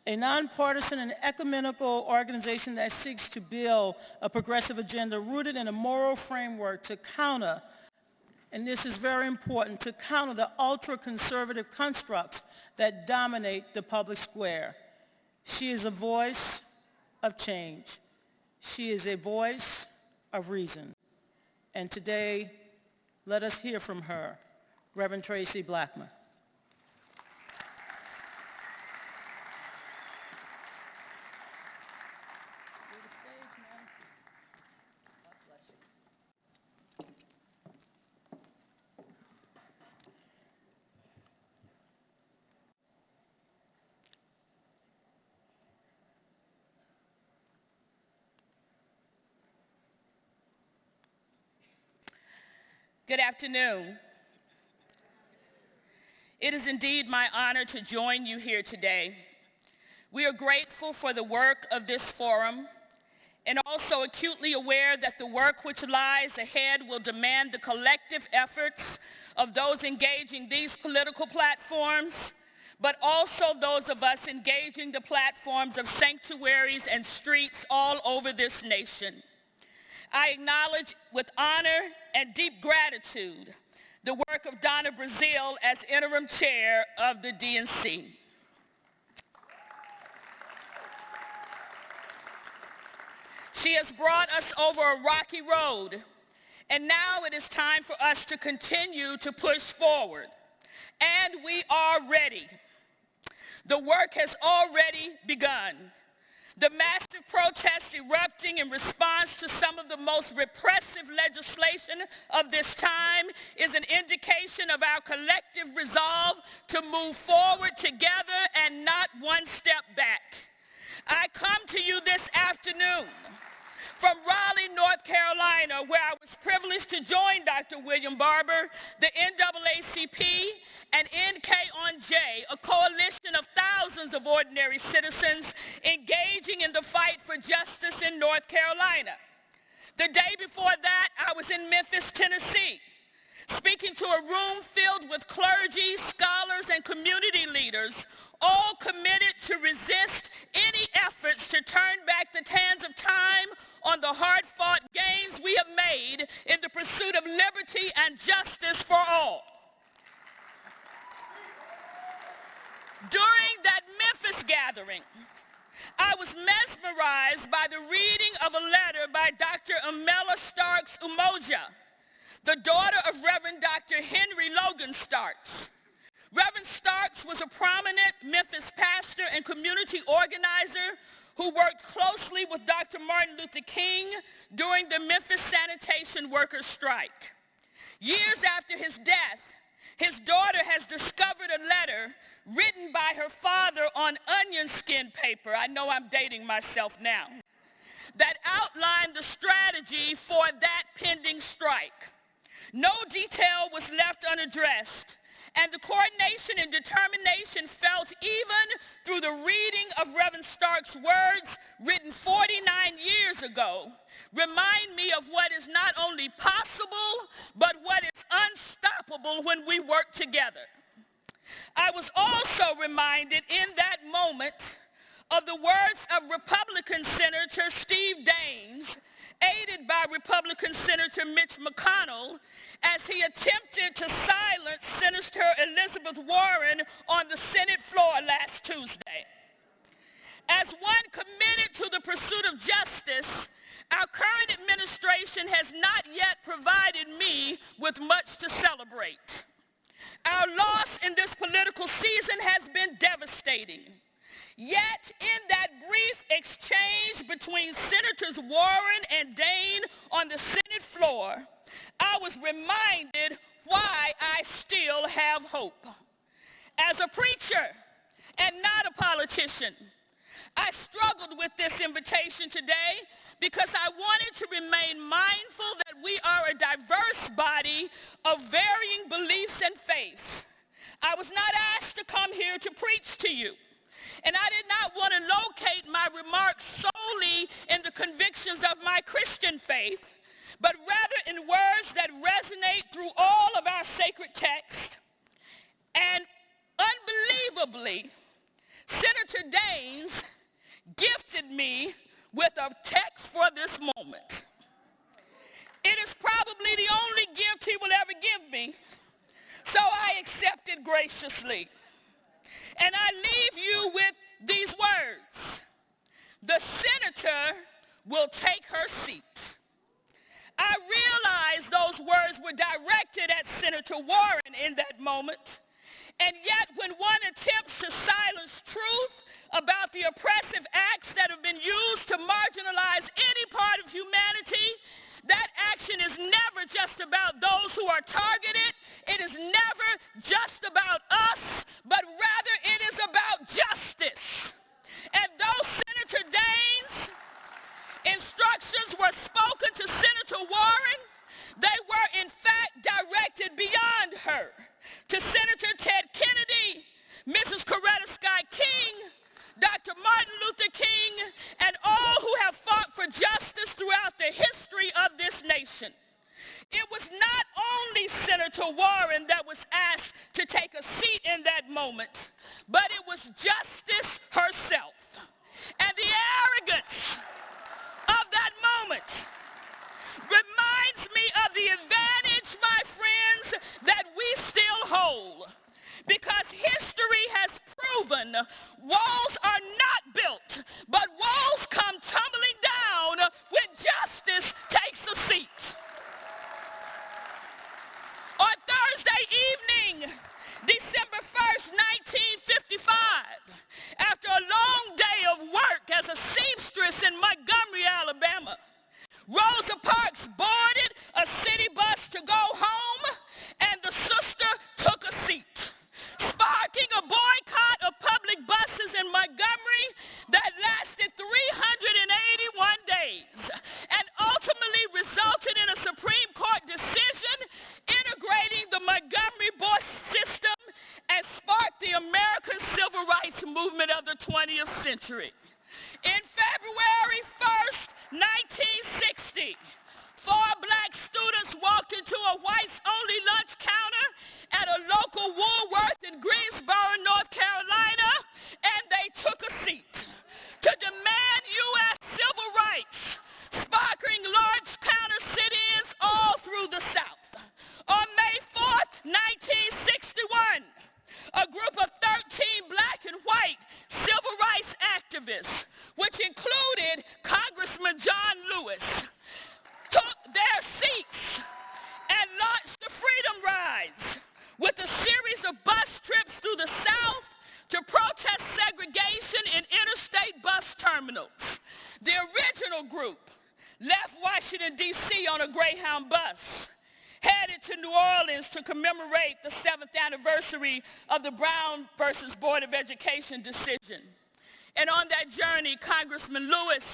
Speaker 1: a nonpartisan and ecumenical organization that seeks to build a progressive agenda rooted in a moral framework to counter, and this is very important, to counter the ultra-conservative constructs that dominate the public square. She is a voice of change. She is a voice of reason. And today, let us hear from her, Reverend Tracy Blackman.
Speaker 6: Good afternoon. It is indeed my honor to join you here today. We are grateful for the work of this forum and also acutely aware that the work which lies ahead will demand the collective efforts of those engaging these political platforms, but also those of us engaging the platforms of sanctuaries and streets all over this nation. I acknowledge with honor and deep gratitude the work of Donna Brazile as interim chair of the DNC. She has brought us over a rocky road, and now it is time for us to continue to push forward. And we are ready. The work has already begun. The massive protests erupting in response to some of the most repressive legislation of this time is an indication of our collective resolve to move forward together and not one step back. I come to you this afternoon from Raleigh, North Carolina, where I was privileged to join Dr. William Barber, the NAACP, and NK-ON-J, a coalition of thousands of ordinary citizens engaging in the fight for justice in North Carolina. The day before that, I was in Memphis, Tennessee, speaking to a room filled with clergy, scholars, and community leaders, all committed to resist any efforts to turn back the hands of time on the hard-fought gains we have made in the pursuit of liberty and justice for all. During that Memphis gathering, I was mesmerized by the reading of a letter by Dr. Amela Starks Umoja, the daughter of Reverend Dr. Henry Logan Starks. Reverend Starks was a prominent Memphis pastor and community organizer who worked closely with Dr. Martin Luther King during the Memphis sanitation workers' strike. Years after his death, his daughter has discovered a letter written by her father on onion skin paper, I know I'm dating myself now, that outlined the strategy for that pending strike. No detail was left unaddressed, and the coordination and determination felt even through the reading of Reverend Stark's words written 49 years ago remind me of what is not only possible, but what is unstoppable when we work together. I was also reminded in that moment of the words of Republican Senator Steve Daines, aided by Republican Senator Mitch McConnell, as he attempted to silence Senator Elizabeth Warren on the Senate floor last Tuesday. As one committed to the pursuit of justice, our current administration has not yet provided me with much to celebrate. Our loss in this political season has been devastating. Yet, in that brief exchange between Senators Warren and Dane on the Senate floor, I was reminded why I still have hope. As a preacher and not a politician, I struggled with this invitation today because I wanted to remain mindful that we are a diverse body of varying beliefs and faiths. I was not asked to come here to preach to you, and I did not want to locate my remarks solely in the convictions of my Christian faith, but rather in words that resonate through all of our sacred texts. And unbelievably, Senator Daines gifted me with a text for this moment. It is probably the only gift he will ever give me, so I accept it graciously. And I leave you with these words: the senator will take her seat. I realize those words were directed at Senator Warren in that moment, and yet when one attempts to silence truth about the oppressive acts that have been used to marginalize any part of humanity, that action is never just about those who are targeted. It is never just about us, but rather it is about justice. And though Senator Daines' instructions were spoken to Senator Warren, they were in fact directed Senator Warren that was asked to take a seat in that moment, but it was Justice herself. And the arrogance of that moment reminds me of the advantage, my friends, that we still hold. Because history has proven walls are not built, but walls come tumbling down when justice takes a seat. On Thursday evening, December 1st, 1955, after a long day of work as a seamstress in Montgomery, Alabama, Rosa Parks boarded a city bus to go home, and the sister took a seat, sparking a boycott of public buses in Montgomery that lasted 381 days and ultimately resulted in a Supreme Court decision integrating the Montgomery bus system and sparked the American civil rights movement of the 20th century. In February 1st, 1960, 4 black students walked into a whites-only lunch counter at a local Woolworth in Greensboro, North Carolina, and they took a seat to demand U.S. civil rights, sparking large counter sit-ins all through the South. On May 4th, 1961, a group of 13 black and white civil rights activists, which included Congressman John Lewis, took their seats and launched the Freedom Rides with a series of bus trips through the South to protest segregation in interstate bus terminals. The original group left Washington, D.C. on a Greyhound bus, headed to New Orleans to commemorate the 7th anniversary of the Brown versus Board of Education decision. And on that journey, Congressman Lewis,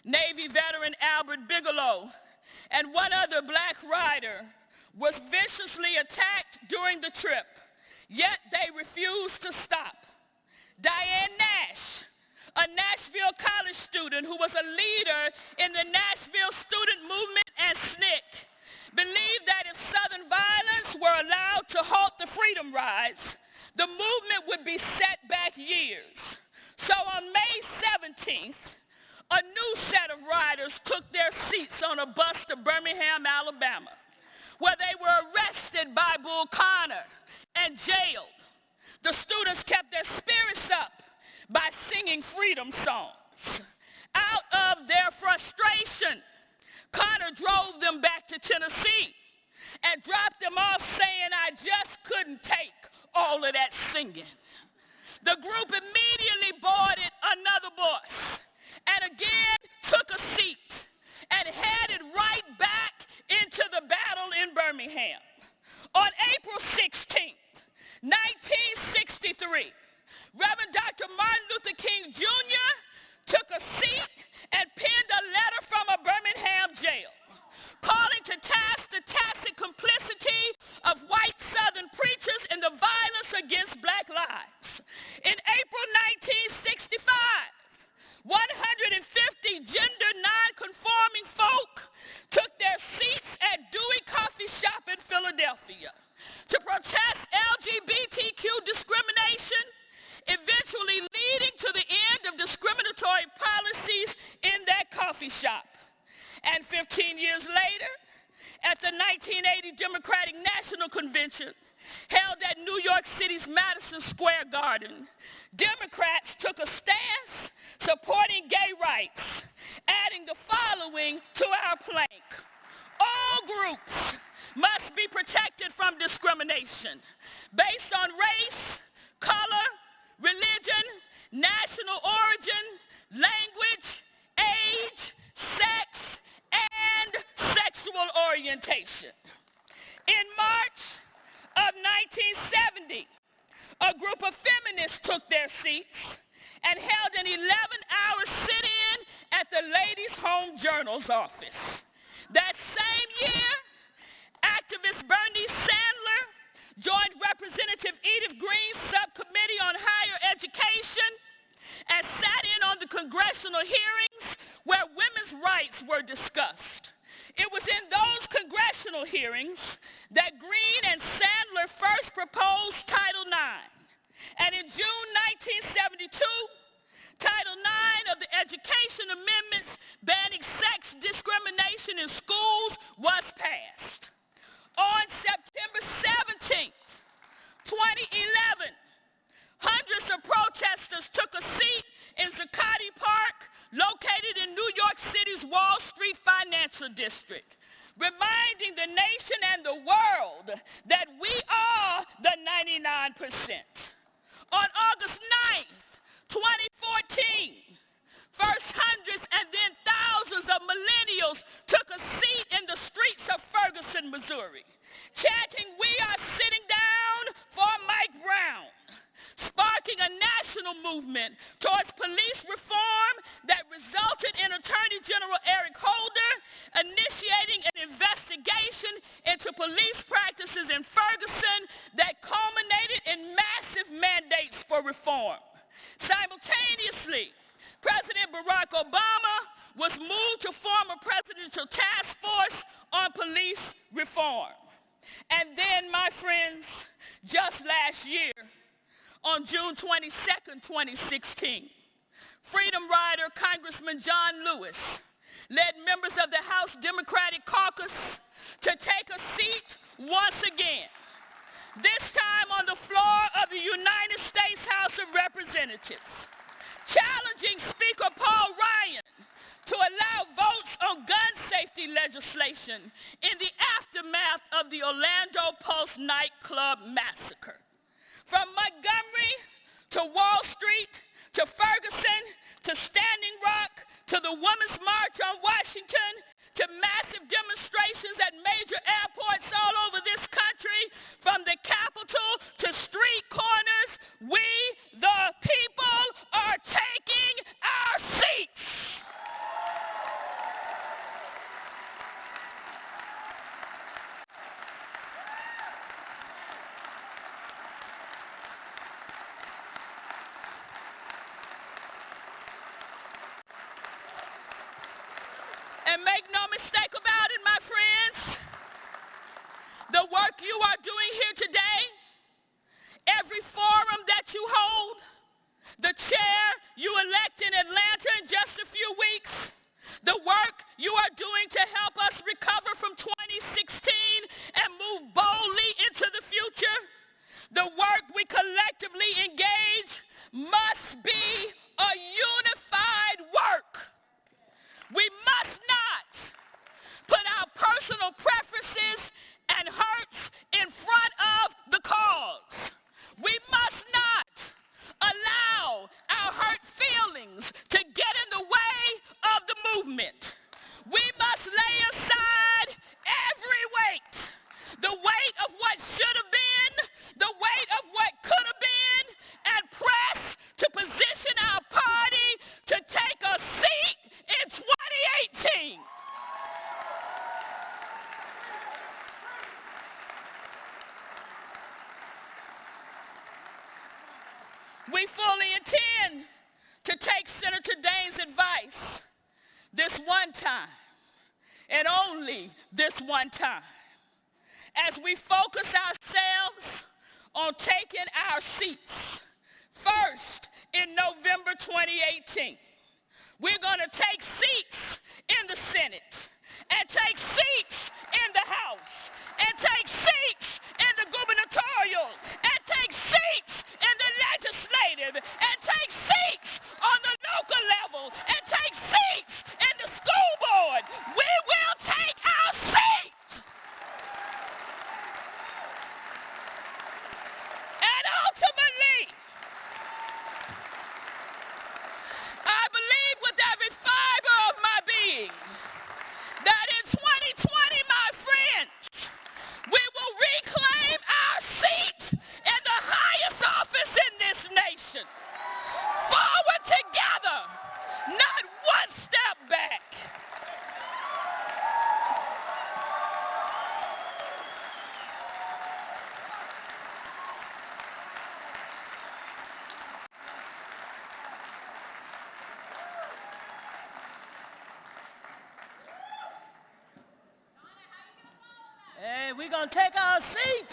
Speaker 6: Navy veteran Albert Bigelow, and one other black rider was viciously attacked during the trip, yet they refused to stop. Diane Nash, a Nashville college student who was a leader in the Nashville student movement and SNCC, believed that if Southern violence were allowed to halt the Freedom Rides, the movement would be set back years. So on May 17th, a new set of riders took their seats on a bus to Birmingham, Alabama, where they were arrested by Bull Connor and jailed. The students kept their spirits up by singing freedom songs. Out of their frustration, Connor drove them back to Tennessee and dropped them off saying, "I just couldn't take all of that singing." The group immediately boarded another bus and again took a seat and headed right back into the battle in Birmingham. On April 16th, 1963, Reverend Dr. Martin Luther King Jr. took a seat and penned a letter from a Birmingham jail, calling to task the tacit complicity of white Southern preachers in the violence against black lives. In April 1965, 150 gender non-conforming folk took their seats at Dewey Coffee Shop in Philadelphia to protest LGBTQ discrimination, eventually leading to the end of discriminatory policies in that coffee shop. And 15 years later, at the 1980 Democratic National Convention held at New York City's Madison Square Garden, Democrats took a stance supporting gay rights, adding the following to our plank: all groups must be protected from discrimination based on race, color, religion, national origin, language, age, sex, and sexual orientation. In March of 1970, a group of feminists took their seats and held an 11-hour sit-in at the Ladies' Home Journal's office. That same year, activist Bernice Sandler joined Representative Edith Green's subcommittee on higher education and sat in on the congressional hearings where women's rights were discussed. It was in those congressional hearings that Green and Sandler first proposed Title IX. And in June 1972, Title IX of the Education Amendments banning sex discrimination in schools was passed. On September 17th, 2011, hundreds of protesters took a seat in Zuccotti Park, located in New York City's Wall Street financial district, reminding the nation and the world that we are the 99%. On August 9th, 2014, first hundreds and then thousands of millennials took a seat in the streets of Ferguson, Missouri, chanting, "We are sitting down for Mike Brown," sparking a national movement towards police reform that resulted in Attorney General Eric Holder initiating an investigation into police practices in Ferguson that culminated in massive mandates for reform. Simultaneously, President Barack Obama was moved to form a presidential task force on police reform. And then, my friends, just last year, on June 22nd, 2016, Freedom Rider Congressman John Lewis led members of the House Democratic Caucus to take a seat once again, this time on the floor of the United States House of Representatives, challenging Speaker Paul Ryan to allow votes on gun safety legislation in the aftermath of the Orlando Post nightclub massacre. From Montgomery to Wall Street to Ferguson to Standing Rock to the Women's March on Washington to massive demonstrations at major airports all over this country, from the Capitol to street corners, we, the people, are taking our seats. And make no mistake about it, my friends, the work you are doing here today, every forum that you hold, the chair you elect in Atlanta in just a few weeks, the work you are doing to help us recover from 2016 and move boldly into the future, the work we collectively engage must be a unified work. We must not put our personal preferences and hurts in front of the cause. We must not allow our hurt feelings to get in the way of the movement. We must lay aside every weight, the weight of what should have been, the weight of what could have been, and press to position our party to take a seat in 2018. We fully intend to take Senator Daines' advice this one time, and only this one time, as we focus ourselves on taking our seats. First, in November 2018, we're going to take seats in the Senate, and take seats in the House, and take seats in the gubernatorial, and take seats in the legislative, and take seats on the local level, and take seats in the school board. We will take our seats. And ultimately, I believe with every fiber of my being that in 2020,
Speaker 1: Hey, we're going to take our seats.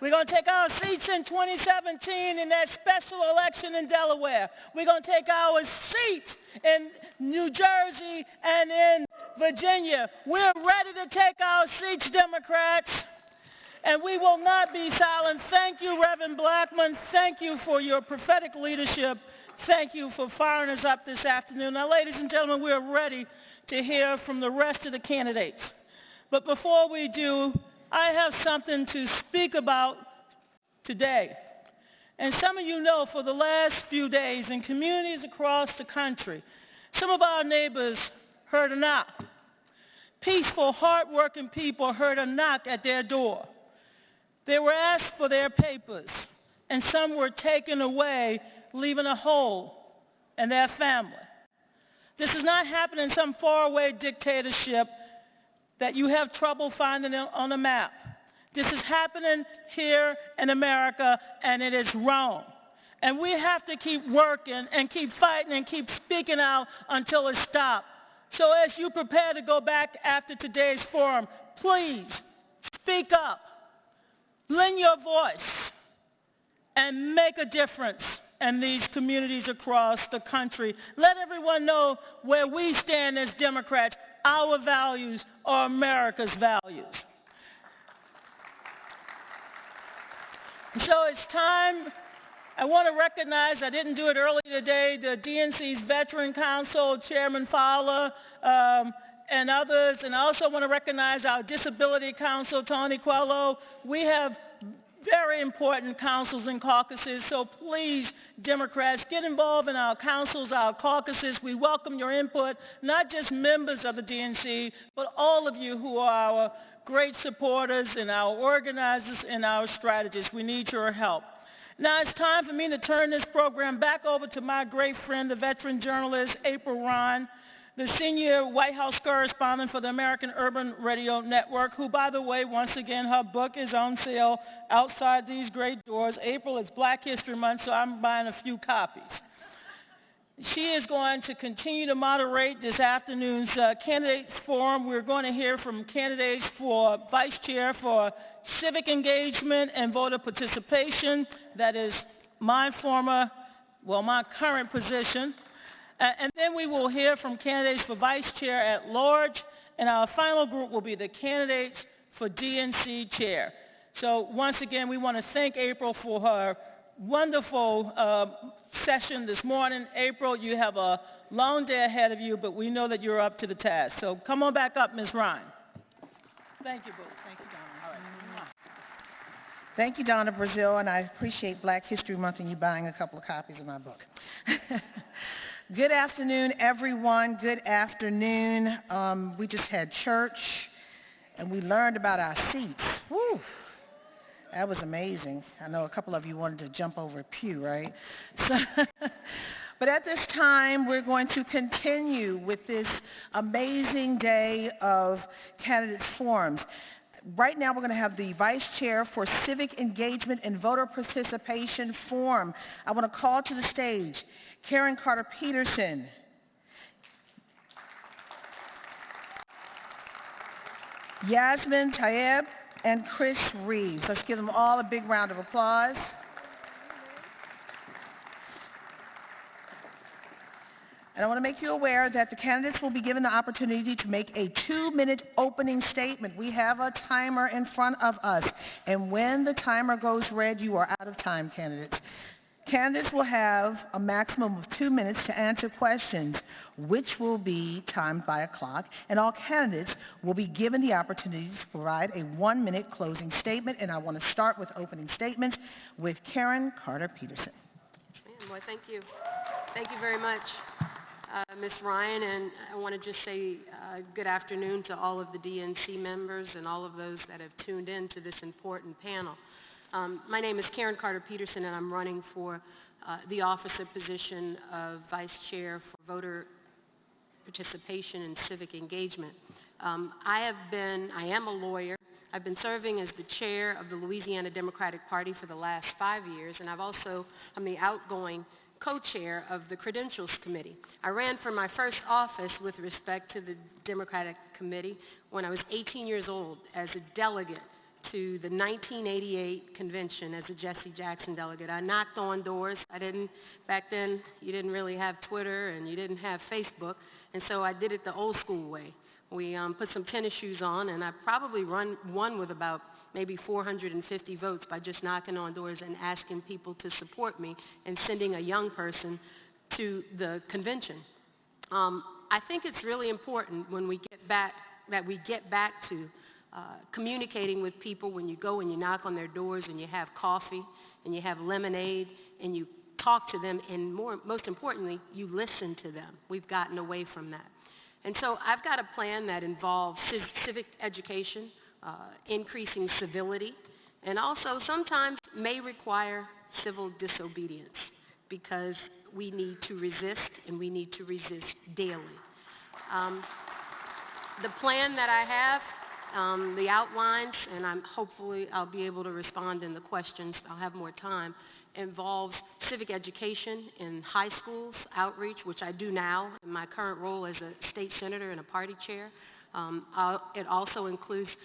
Speaker 1: We're going to take our seats in 2017 in that special election in Delaware. We're going to take our seats in New Jersey and in Virginia. We're ready to take our seats, Democrats, and we will not be silent. Thank you, Reverend Blackman. Thank you for your prophetic leadership. Thank you for firing us up this afternoon. Now, ladies and gentlemen, we're ready to hear from the rest of the candidates. But before we do, I have something to speak about today. And some of you know for the last few days in communities across the country, some of our neighbors heard a knock. Peaceful, hardworking people heard a knock at their door. They were asked for their papers, and some were taken away, leaving a hole in their family. This is not happening in some faraway dictatorship that you have trouble finding it on a map. This is happening here in America, and it is wrong. And we have to keep working and keep fighting and keep speaking out until it stops. So as you prepare to go back after today's forum, please speak up, lend your voice, and make a difference in these communities across the country. Let everyone know where we stand as Democrats. Our values are America's values. So it's time. I want to recognize, I didn't do it earlier today, the DNC's Veteran Council, Chairman Fowler, and others. And I also want to recognize our Disability Council, Tony Coelho. We have very important councils and caucuses, so please, Democrats, get involved in our councils, our caucuses. We welcome your input, not just members of the DNC, but all of you who are our great supporters and our organizers and our strategists. We need your help. Now it's time for me to turn this program back over to my great friend, the veteran journalist, April Ron, the senior White House correspondent for the American Urban Radio Network, who, by the way, once again, her book is on sale outside these great doors. April is Black History Month, so I'm buying a few copies. She is going to continue to moderate this afternoon's candidates forum. We're going to hear from candidates for vice chair for civic engagement and voter participation. That is my current position. And then we will hear from candidates for vice chair at large, and our final group will be the candidates for DNC chair. So once again, we want to thank April for her wonderful session this morning. April, you have a long day ahead of you, but we know that you're up to the task. So come on back up, Ms. Ryan. Thank you, Boo. Thank you, Donna. All right.
Speaker 11: Thank you, Donna Brazil, and I appreciate Black History Month and you buying a couple of copies of my book. Good afternoon, everyone. Good afternoon. We just had church, and we learned about our seats. Woo! That was amazing. I know a couple of you wanted to jump over a pew, right? But at this time, we're going to continue with this amazing day of candidates forums. Right now, we're going to have the Vice Chair for Civic Engagement and Voter Participation Forum. I want to call to the stage Karen Carter-Peterson, Yasmin Tayeb, and Chris Reeves. Let's give them all a big round of applause. And I want to make you aware that the candidates will be given the opportunity to make a 2-minute opening statement. We have a timer in front of us. And when the timer goes red, you are out of time, candidates. Candidates will have a maximum of 2 minutes to answer questions, which will be timed by a clock. And all candidates will be given the opportunity to provide a 1-minute closing statement. And I want to start with opening statements with Karen Carter-Peterson.
Speaker 7: Well, thank you. Thank you very much. Ms. Ryan, and I want to just say good afternoon to all of the DNC members and all of those that have tuned in to this important panel. My name is Karen Carter-Peterson, and I'm running for the officer position of Vice Chair for Voter Participation and Civic Engagement. I am a lawyer. I've been serving as the chair of the Louisiana Democratic Party for the last 5 years, and I'm the outgoing co-chair of the Credentials Committee. I ran for my first office with respect to the Democratic Committee when I was 18 years old as a delegate to the 1988 convention as a Jesse Jackson delegate. I knocked on doors. Back then, you didn't really have Twitter and you didn't have Facebook, and so I did it the old school way. We put some tennis shoes on, and I probably won with about maybe 450 votes by just knocking on doors and asking people to support me and sending a young person to the convention. I think it's really important when we get back to communicating with people when you go and you knock on their doors and you have coffee and you have lemonade and you talk to them, and most importantly, you listen to them. We've gotten away from that. And so I've got a plan that involves civic education, increasing civility, and also sometimes may require civil disobedience, because we need to resist, and we need to resist daily. The plan that I have, the outlines, and hopefully I'll be able to respond in the questions, I'll have more time, involves civic education in high schools, outreach, which I do now in my current role as a state senator and a party chair. It also includes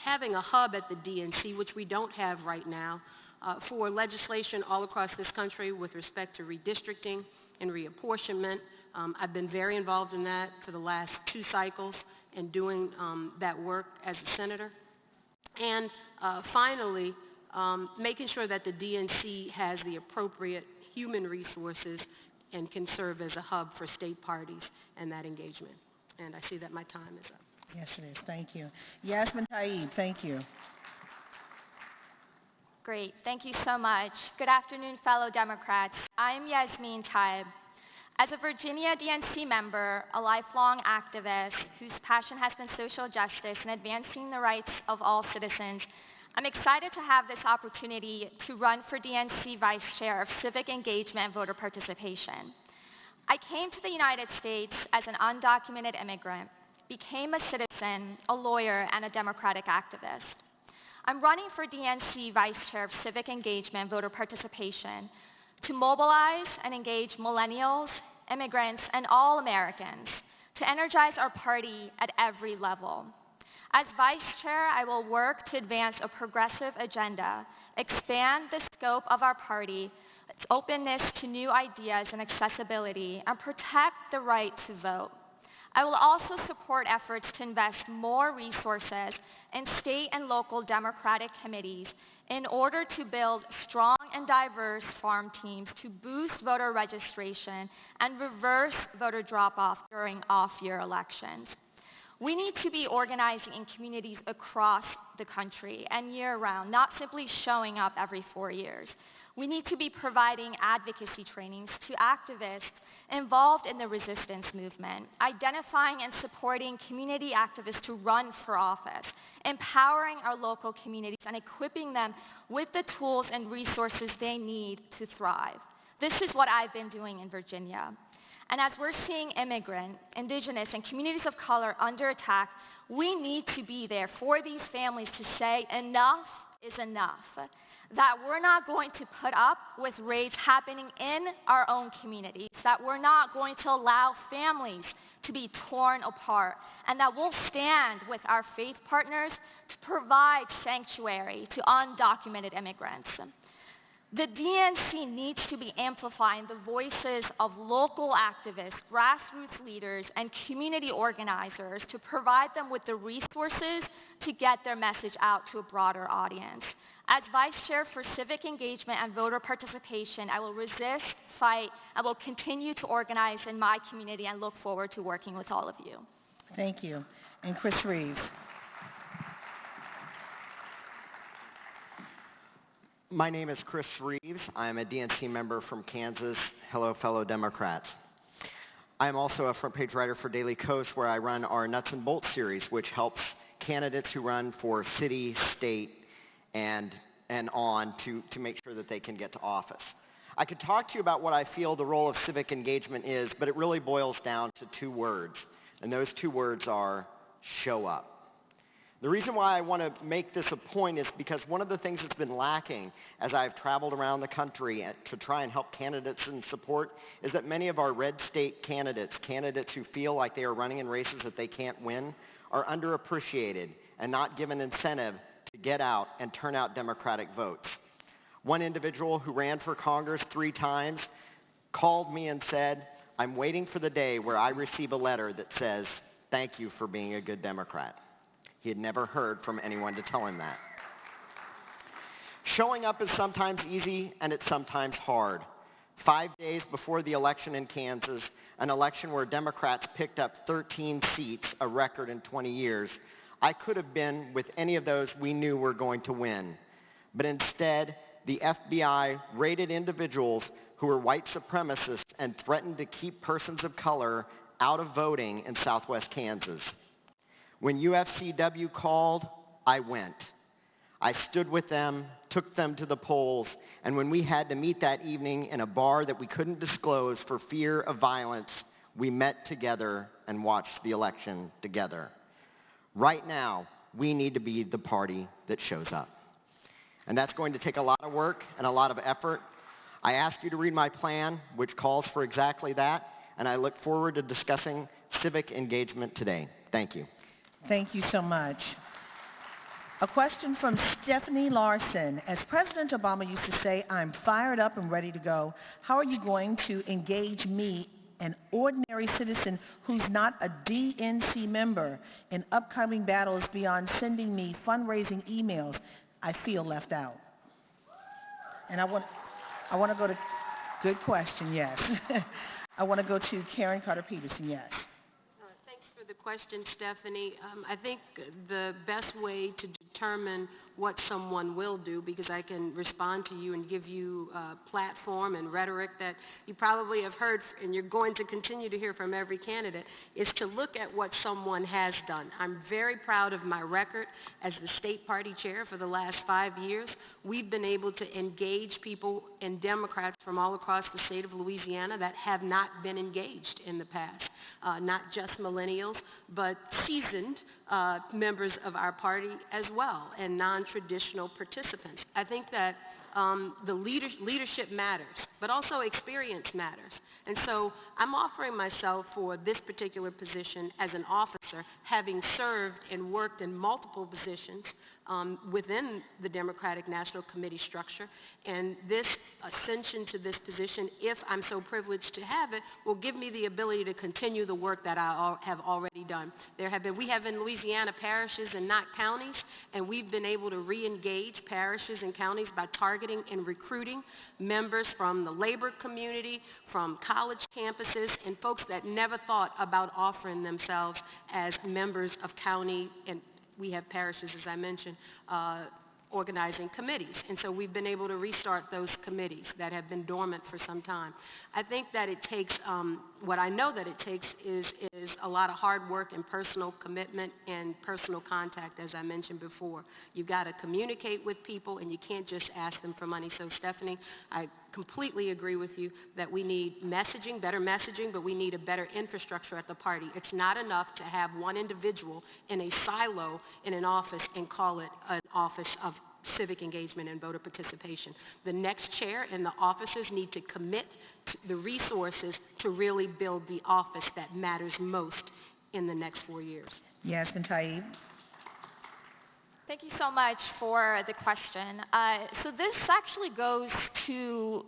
Speaker 7: having a hub at the DNC, which we don't have right now, for legislation all across this country with respect to redistricting and reapportionment. I've been very involved in that for the last 2 cycles and doing that work as a senator. And finally, making sure that the DNC has the appropriate human resources and can serve as a hub for state parties and that engagement. And I see that my time is up.
Speaker 11: Yes, it is. Thank you. Yasmin Taib, thank you.
Speaker 9: Great. Thank you so much. Good afternoon, fellow Democrats. I'm Yasmin Taib. As a Virginia DNC member, a lifelong activist whose passion has been social justice and advancing the rights of all citizens, I'm excited to have this opportunity to run for DNC Vice Chair of Civic Engagement and Voter Participation. I came to the United States as an undocumented immigrant, became a citizen, a lawyer, and a Democratic activist. I'm running for DNC Vice Chair of Civic Engagement and Voter Participation to mobilize and engage millennials, immigrants, and all Americans to energize our party at every level. As Vice Chair, I will work to advance a progressive agenda, expand the scope of our party, its openness to new ideas and accessibility, and protect the right to vote. I will also support efforts to invest more resources in state and local Democratic committees in order to build strong and diverse farm teams to boost voter registration and reverse voter drop-off during off-year elections. We need to be organizing in communities across the country and year-round, not simply showing up every 4 years. We need to be providing advocacy trainings to activists involved in the resistance movement, identifying and supporting community activists to run for office, empowering our local communities and equipping them with the tools and resources they need to thrive. This is what I've been doing in Virginia. And as we're seeing immigrant, indigenous, and communities of color under attack, we need to be there for these families to say enough is enough. That we're not going to put up with raids happening in our own communities, that we're not going to allow families to be torn apart, and that we'll stand with our faith partners to provide sanctuary to undocumented immigrants. The DNC needs to be amplifying the voices of local activists, grassroots leaders, and community organizers to provide them with the resources to get their message out to a broader audience. As Vice Chair for Civic Engagement and Voter Participation, I will resist, fight, and will continue to organize in my community and look forward to working with all of you.
Speaker 11: Thank you. And Chris Reeves.
Speaker 22: My name is Chris Reeves. I'm a DNC member from Kansas. Hello, fellow Democrats. I'm also a front page writer for Daily Coast, where I run our Nuts and Bolts series, which helps candidates who run for city, state, and on to make sure that they can get to office. I could talk to you about what I feel the role of civic engagement is, but it really boils down to 2 words, and those 2 words are show up. The reason why I want to make this a point is because one of the things that's been lacking as I've traveled around the country to try and help candidates in support is that many of our red state candidates, candidates who feel like they are running in races that they can't win, are underappreciated and not given incentive to get out and turn out Democratic votes. One individual who ran for Congress 3 times called me and said, "I'm waiting for the day where I receive a letter that says, 'Thank you for being a good Democrat.'" He had never heard from anyone to tell him that. Showing up is sometimes easy and it's sometimes hard. 5 days before the election in Kansas, an election where Democrats picked up 13 seats, a record in 20 years, I could have been with any of those we knew were going to win. But instead, the FBI raided individuals who were white supremacists and threatened to keep persons of color out of voting in southwest Kansas. When UFCW called, I went. I stood with them, took them to the polls, and when we had to meet that evening in a bar that we couldn't disclose for fear of violence, we met together and watched the election together. Right now, we need to be the party that shows up. And that's going to take a lot of work and a lot of effort. I ask you to read my plan, which calls for exactly that, and I look forward to discussing civic engagement today. Thank you.
Speaker 11: Thank you so much. A question from Stephanie Larson. As President Obama used to say, "I'm fired up and ready to go." How are you going to engage me, an ordinary citizen who's not a DNC member, in upcoming battles beyond sending me fundraising emails? I feel left out. And I want to go to, good question, yes. I want to go to Karen Carter-Peterson, yes.
Speaker 7: Thanks for the question, Stephanie. I think the best way to determine what someone will do, because I can respond to you and give you a platform and rhetoric that you probably have heard and you're going to continue to hear from every candidate, is to look at what someone has done. I'm very proud of my record as the state party chair for the last 5 years. We've been able to engage people and Democrats from all across the state of Louisiana that have not been engaged in the past. Not just millennials, but seasoned members of our party as well, and non-traditional participants. I think that the leadership matters, but also experience matters. And so I'm offering myself for this particular position as an officer, having served and worked in multiple positions within the Democratic National Committee structure. And this ascension to this position, if I'm so privileged to have it, will give me the ability to continue the work that I have already done. We have in Louisiana parishes and not counties, and we've been able to re-engage parishes and counties by targeting and recruiting members from the labor community, from college campuses, and folks that never thought about offering themselves as members of county, and we have parishes, as I mentioned, organizing committees. And so we've been able to restart those committees that have been dormant for some time. I think that it takes, what I know that it takes is a lot of hard work and personal commitment and personal contact, as I mentioned before. You've got to communicate with people, and you can't just ask them for money. So Stephanie, I completely agree with you that we need messaging, better messaging, but we need a better infrastructure at the party. It's not enough to have one individual in a silo in an office and call it an office of civic engagement and voter participation. The next chair and the officers need to commit the resources to really build the office that matters most in the next 4 years.
Speaker 11: Yasmin Taib.
Speaker 9: Thank you so much for the question. So this actually goes to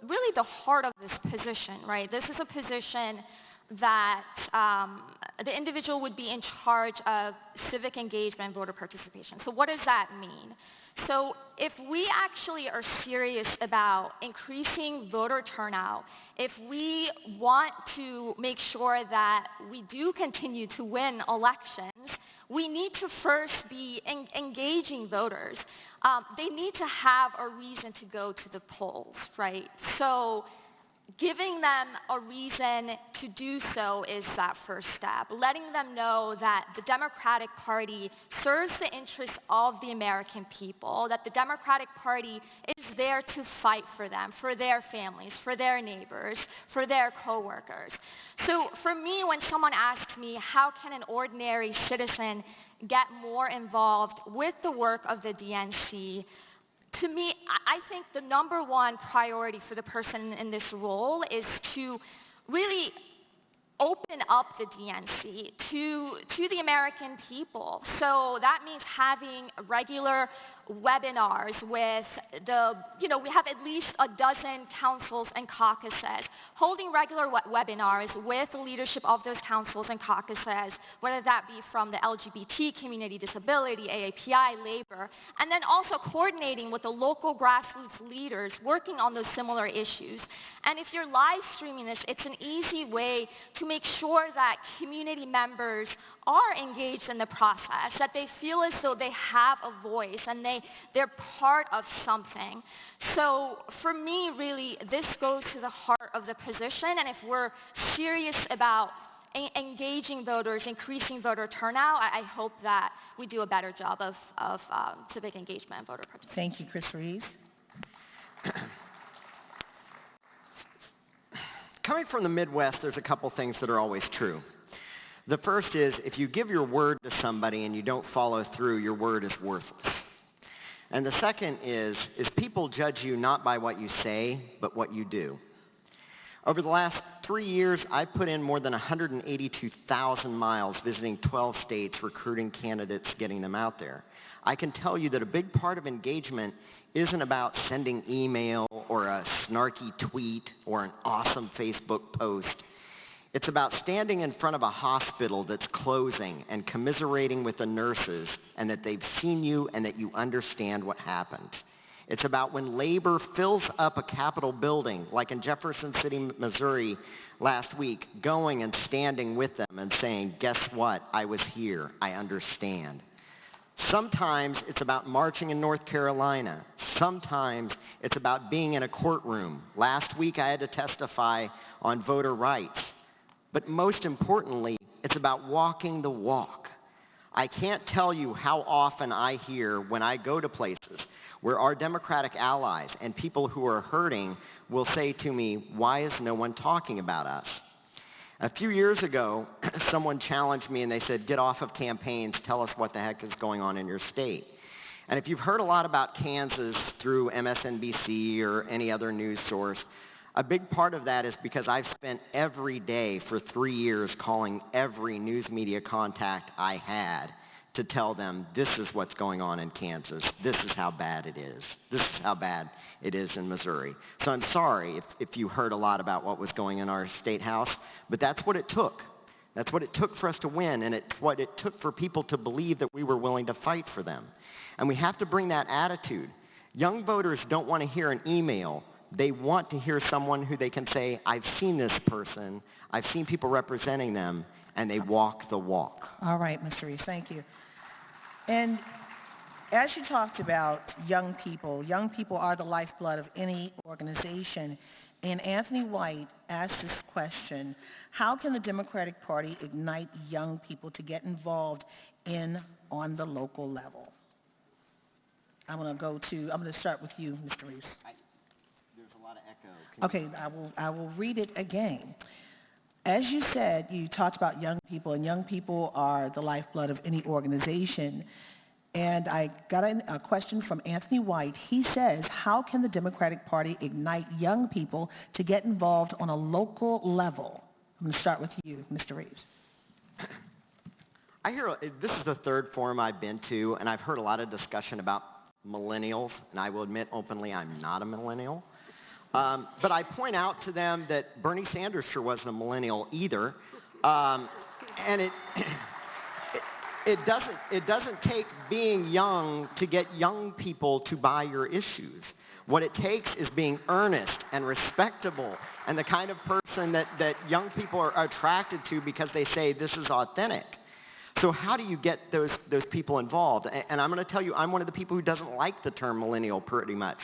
Speaker 9: really the heart of this position, right? This is a position that the individual would be in charge of civic engagement and voter participation. So what does that mean? So if we actually are serious about increasing voter turnout, if we want to make sure that we do continue to win elections, we need to first be engaging voters. They need to have a reason to go to the polls, right? So giving them a reason to do so is that first step. Letting them know that the Democratic Party serves the interests of the American people, that the Democratic Party is is there to fight for them, for their families, for their neighbors, for their coworkers. So for me, when someone asks me, how can an ordinary citizen get more involved with the work of the DNC, to me, I think the number one priority for the person in this role is to really open up the DNC to the American people. So that means having regular webinars with we have at least a dozen councils and caucuses, holding regular webinars with the leadership of those councils and caucuses, whether that be from the LGBT community, disability, AAPI, labor, and then also coordinating with the local grassroots leaders working on those similar issues. And if you're live streaming this, it's an easy way to make sure that community members are engaged in the process, that they feel as though they have a voice and they're part of something. So for me, really, this goes to the heart of the position, and if we're serious about engaging voters, increasing voter turnout, I hope that we do a better job of civic engagement and voter participation.
Speaker 11: Thank you, Chris Reeves.
Speaker 22: Coming from the Midwest, there's a couple things that are always true. The first is, if you give your word to somebody and you don't follow through, your word is worthless. And the second is people judge you not by what you say, but what you do. Over the last 3 years, I've put in more than 182,000 miles visiting 12 states, recruiting candidates, getting them out there. I can tell you that a big part of engagement isn't about sending email or a snarky tweet or an awesome Facebook post. It's about standing in front of a hospital that's closing and commiserating with the nurses and that they've seen you and that you understand what happened. It's about when labor fills up a Capitol building, like in Jefferson City, Missouri last week, going and standing with them and saying, guess what? I was here. I understand. Sometimes it's about marching in North Carolina. Sometimes it's about being in a courtroom. Last week I had to testify on voter rights. But most importantly, it's about walking the walk. I can't tell you how often I hear when I go to places where our Democratic allies and people who are hurting will say to me, why is no one talking about us? A few years ago, someone challenged me and they said, get off of campaigns, tell us what the heck is going on in your state. And if you've heard a lot about Kansas through MSNBC or any other news source, a big part of that is because I've spent every day for 3 years calling every news media contact I had to tell them this is what's going on in Kansas. This is how bad it is. This is how bad it is in Missouri. So I'm sorry if you heard a lot about what was going in our state house, but that's what it took. That's what it took for us to win, and it's what it took for people to believe that we were willing to fight for them. And we have to bring that attitude. Young voters don't want to hear an email. They want to hear someone who they can say, I've seen this person, I've seen people representing them, and they walk the walk.
Speaker 11: All right, Mr. Reeves, thank you. And as you talked about young people are the lifeblood of any organization. And Anthony White asked this question, how can the Democratic Party ignite young people to get involved on the local level? I'm going to start with you, Mr. Reeves.
Speaker 22: There's a lot of echo.
Speaker 11: Okay, I will read it again. As you said, you talked about young people, and young people are the lifeblood of any organization. And I got a question from Anthony White. He says, how can the Democratic Party ignite young people to get involved on a local level? I'm going to start with you, Mr. Reeves.
Speaker 22: This is the third forum I've been to, and I've heard a lot of discussion about millennials, and I will admit openly I'm not a millennial. But I point out to them that Bernie Sanders sure wasn't a millennial either. And it doesn't take being young to get young people to buy your issues. What it takes is being earnest and respectable and the kind of person that young people are attracted to because they say this is authentic. So how do you get those people involved? And I'm going to tell you, I'm one of the people who doesn't like the term millennial pretty much.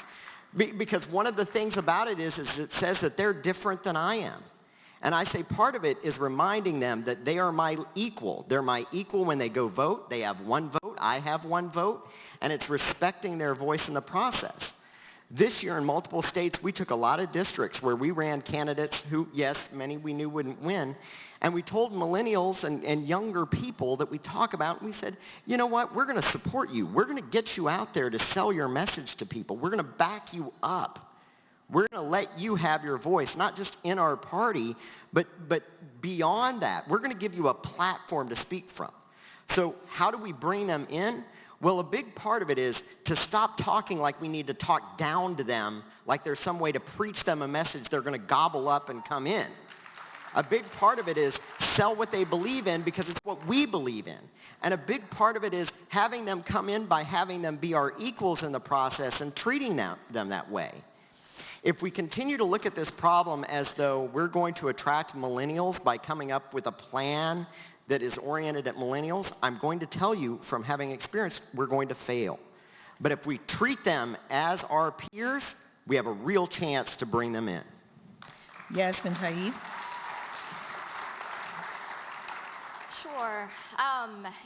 Speaker 22: Because one of the things about it is it says that they're different than I am. And I say part of it is reminding them that they are my equal. They're my equal when they go vote. They have one vote. I have one vote. And it's respecting their voice in the process. This year in multiple states, we took a lot of districts where we ran candidates who, yes, many we knew wouldn't win, and we told millennials and younger people that we talk about, and we said, you know what, we're going to support you. We're going to get you out there to sell your message to people. We're going to back you up. We're going to let you have your voice, not just in our party, but beyond that. We're going to give you a platform to speak from. So how do we bring them in? Well, a big part of it is to stop talking like we need to talk down to them, like there's some way to preach them a message they're going to gobble up and come in. A big part of it is sell what they believe in because it's what we believe in. And a big part of it is having them come in by having them be our equals in the process and treating them that way. If we continue to look at this problem as though we're going to attract millennials by coming up with a plan that is oriented at millennials, I'm going to tell you from having experience, we're going to fail. But if we treat them as our peers, we have a real chance to bring them in.
Speaker 3: Yasmin Taib.
Speaker 9: Sure.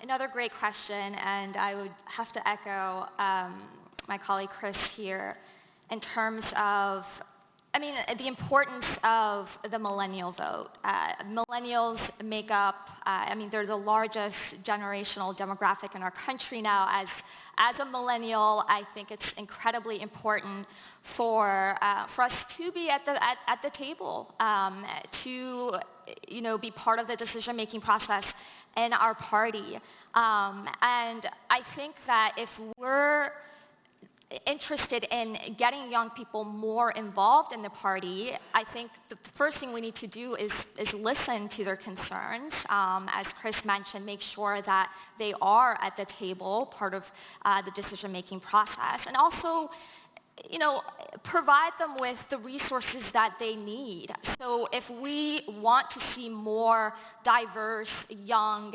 Speaker 9: Another great question, and I would have to echo my colleague Chris here in terms of, the importance of the millennial vote. Millennials make up, they're the largest generational demographic in our country now. As a millennial, I think it's incredibly important for us to be at the table, to be part of the decision-making process in our party. And I think that if we're interested in getting young people more involved in the party, I think the first thing we need to do is listen to their concerns. As Chris mentioned, make sure that they are at the table, part of the decision-making process, and also provide them with the resources that they need. So if we want to see more diverse, young,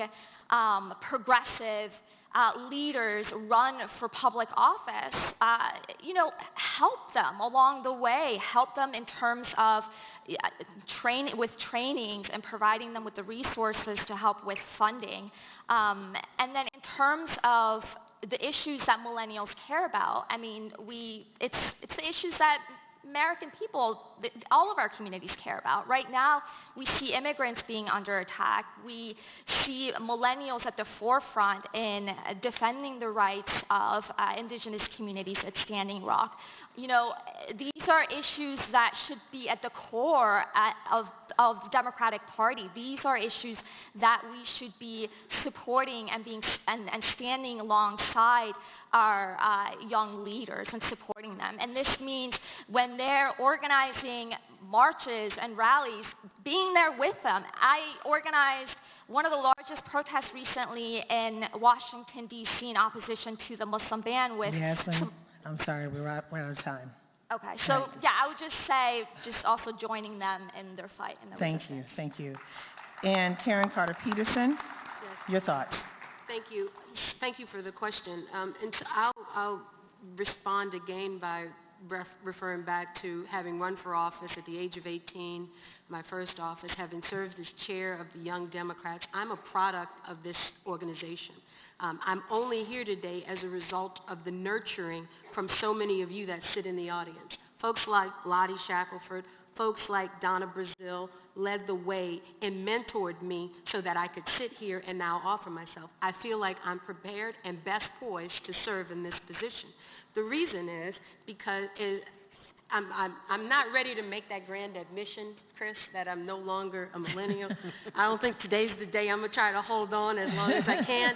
Speaker 9: progressive leaders run for public office, help them along the way. Help them in terms of trainings and providing them with the resources to help with funding. And then in terms of the issues that millennials care about, it's the issues that American people, all of our communities care about. Right now, we see immigrants being under attack. We see millennials at the forefront in defending the rights of indigenous communities at Standing Rock. These are issues that should be at the core of the Democratic Party. These are issues that we should be supporting and standing alongside our young leaders and supporting them. And this means when they're organizing marches and rallies, being there with them. I organized one of the largest protests recently in Washington, D.C. in opposition to the Muslim ban with...
Speaker 11: Yasmin, I'm sorry, we're out of time.
Speaker 9: Okay, so yeah, I would just say, just also joining them in their fight.
Speaker 11: Thank you. And Karen Carter-Peterson, your thoughts.
Speaker 7: Thank you. Thank you for the question. And so I'll respond again by referring back to having run for office at the age of 18, my first office, having served as chair of the Young Democrats. I'm a product of this organization. I'm only here today as a result of the nurturing from so many of you that sit in the audience. Folks like Lottie Shackelford, folks like Donna Brazil led the way and mentored me so that I could sit here and now offer myself. I feel like I'm prepared and best poised to serve in this position. The reason is because I'm not ready to make that grand admission, Chris, that I'm no longer a millennial. I don't think today's the day. I'm going to try to hold on as long as I can.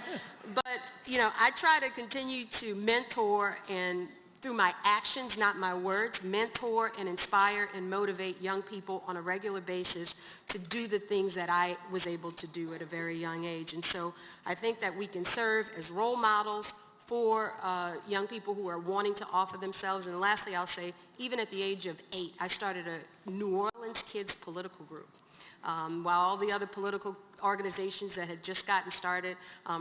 Speaker 7: But, I try to continue to mentor and through my actions, not my words, mentor and inspire and motivate young people on a regular basis to do the things that I was able to do at a very young age. And so I think that we can serve as role models for young people who are wanting to offer themselves. And lastly, I'll say, even at the age of 8, I started a New Orleans kids political group. While all the other political organizations that had just gotten started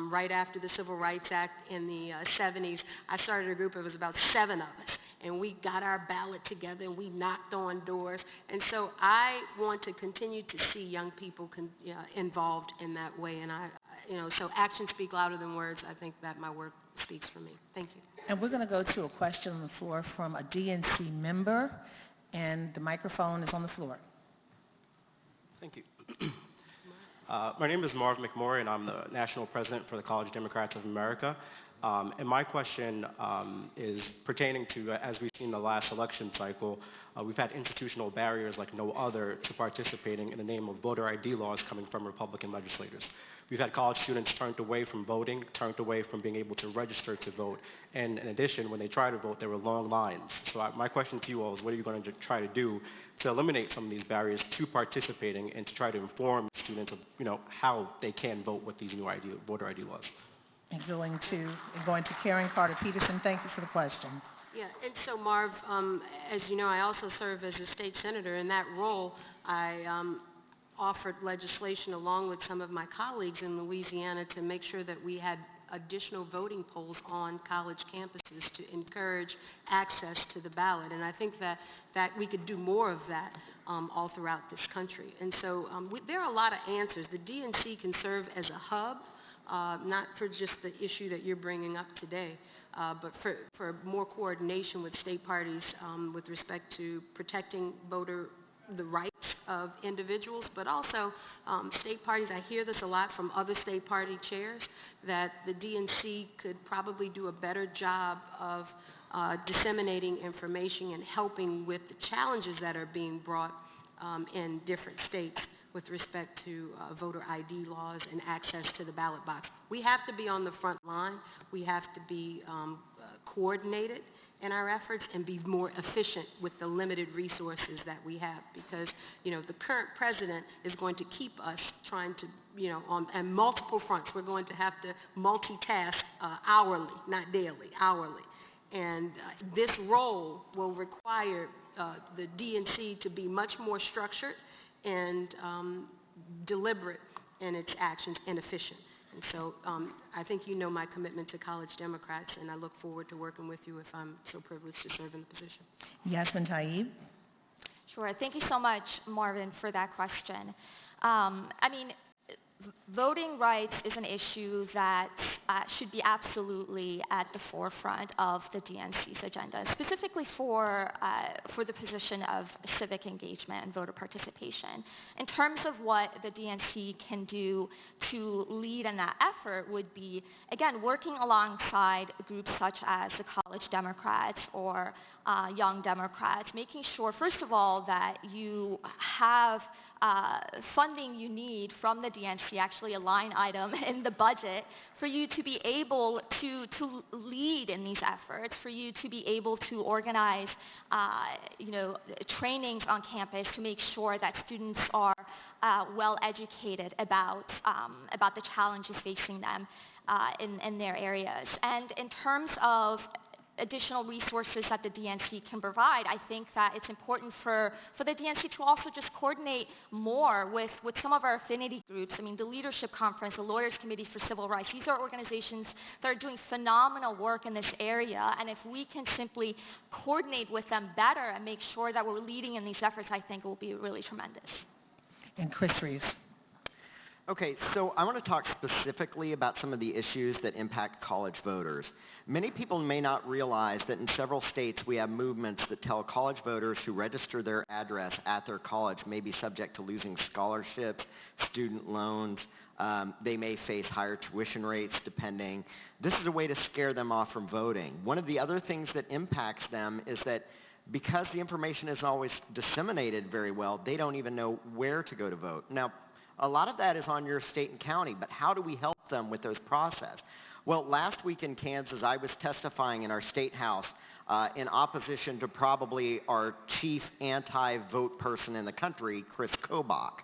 Speaker 7: right after the Civil Rights Act in the 70s, I started a group. It was about 7 of us, and we got our ballot together and we knocked on doors. And so I want to continue to see young people involved in that way, and so actions speak louder than words. I think that my work speaks for me. Thank you.
Speaker 11: And we're going to go to a question on the floor from a DNC member, and the microphone is on the floor.
Speaker 5: Thank you. My name is Marv McMorray, and I'm the National President for the College Democrats of America. And my question is pertaining to, as we've seen in the last election cycle, we've had institutional barriers like no other to participating in the name of voter ID laws coming from Republican legislators. We've had college students turned away from voting, turned away from being able to register to vote. And in addition, when they try to vote, there were long lines. So my question to you all is, what are you going to try to do to eliminate some of these barriers to participating and to try to inform students of, how they can vote with these new voter ID laws?
Speaker 11: And going to Karen Carter Peterson. Thank you for the question.
Speaker 7: Yeah, and so Marv, as you know, I also serve as a state senator. In that role, I offered legislation along with some of my colleagues in Louisiana to make sure that we had additional voting polls on college campuses to encourage access to the ballot. And I think that we could do more of that all throughout this country. And so there are a lot of answers. The DNC can serve as a hub, not for just the issue that you're bringing up today, but for more coordination with state parties with respect to protecting the rights of individuals, but also state parties. I hear this a lot from other state party chairs, that the DNC could probably do a better job of disseminating information and helping with the challenges that are being brought in different states with respect to voter ID laws and access to the ballot box. We have to be on the front line. We have to be coordinated in our efforts and be more efficient with the limited resources that we have, because the current president is going to keep us trying to on multiple fronts. We're going to have to multitask hourly, not daily, hourly. And this role will require the DNC to be much more structured and deliberate in its actions and efficient. And so I think you know my commitment to College Democrats, and I look forward to working with you if I'm so privileged to serve in the position.
Speaker 11: Yasmin Taib.
Speaker 9: Sure. Thank you so much, Marvin, for that question. Voting rights is an issue that should be absolutely at the forefront of the DNC's agenda, specifically for the position of civic engagement and voter participation. In terms of what the DNC can do to lead in that effort would be, again, working alongside groups such as the College Democrats or Young Democrats, making sure, first of all, that you have funding you need from the DNC, actually a line item in the budget, for you to be able to lead in these efforts, for you to be able to organize trainings on campus to make sure that students are well educated about the challenges facing them in their areas. And in terms of additional resources that the DNC can provide, I think that it's important for the DNC to also just coordinate more with some of our affinity groups. I mean, the Leadership Conference, the Lawyers Committee for Civil Rights, these are organizations that are doing phenomenal work in this area, and if we can simply coordinate with them better and make sure that we're leading in these efforts, I think it will be really tremendous.
Speaker 11: And Chris Reeves.
Speaker 22: Okay, so I want to talk specifically about some of the issues that impact college voters. Many people may not realize that in several states we have movements that tell college voters who register their address at their college may be subject to losing scholarships, student loans. They may face higher tuition rates depending. This is a way to scare them off from voting. One of the other things that impacts them is that because the information isn't always disseminated very well, they don't even know where to go to vote. Now, a lot of that is on your state and county, but how do we help them with those process? Well, last week in Kansas, I was testifying in our state house in opposition to probably our chief anti-vote person in the country, Chris Kobach.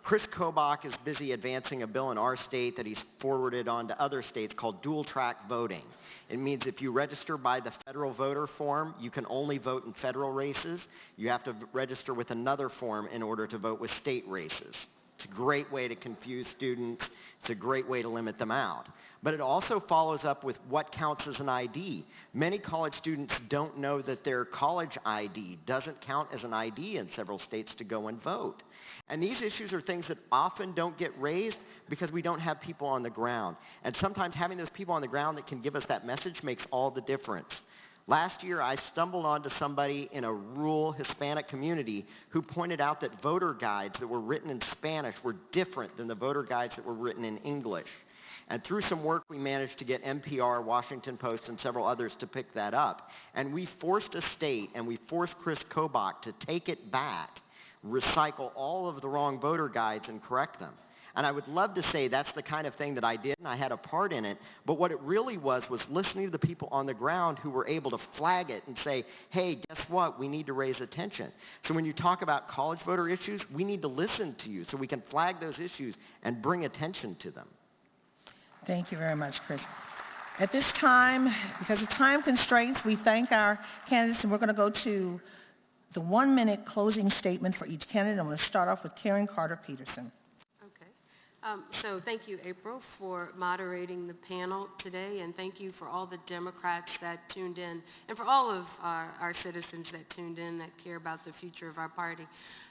Speaker 22: Chris Kobach is busy advancing a bill in our state that he's forwarded on to other states called dual-track voting. It means if you register by the federal voter form, you can only vote in federal races. You have to register with another form in order to vote with state races. It's a great way to confuse students. It's a great way to limit them out. But it also follows up with what counts as an ID. Many college students don't know that their college ID doesn't count as an ID in several states to go and vote. And these issues are things that often don't get raised because we don't have people on the ground. And sometimes having those people on the ground that can give us that message makes all the difference. Last year, I stumbled onto somebody in a rural Hispanic community who pointed out that voter guides that were written in Spanish were different than the voter guides that were written in English. And through some work, we managed to get NPR, Washington Post, and several others to pick that up. And we forced a state, and we forced Chris Kobach to take it back, recycle all of the wrong voter guides, and correct them. And I would love to say that's the kind of thing that I did, and I had a part in it. But what it really was listening to the people on the ground who were able to flag it and say, hey, guess what? We need to raise attention. So when you talk about college voter issues, we need to listen to you so we can flag those issues and bring attention to them.
Speaker 11: Thank you very much, Chris. At this time, because of time constraints, we thank our candidates, and we're going to go to the 1-minute closing statement for each candidate. I'm going to start off with Karen Carter-Peterson.
Speaker 7: So thank you, April, for moderating the panel today, and thank you for all the Democrats that tuned in, and for all of our citizens that tuned in that care about the future of our party.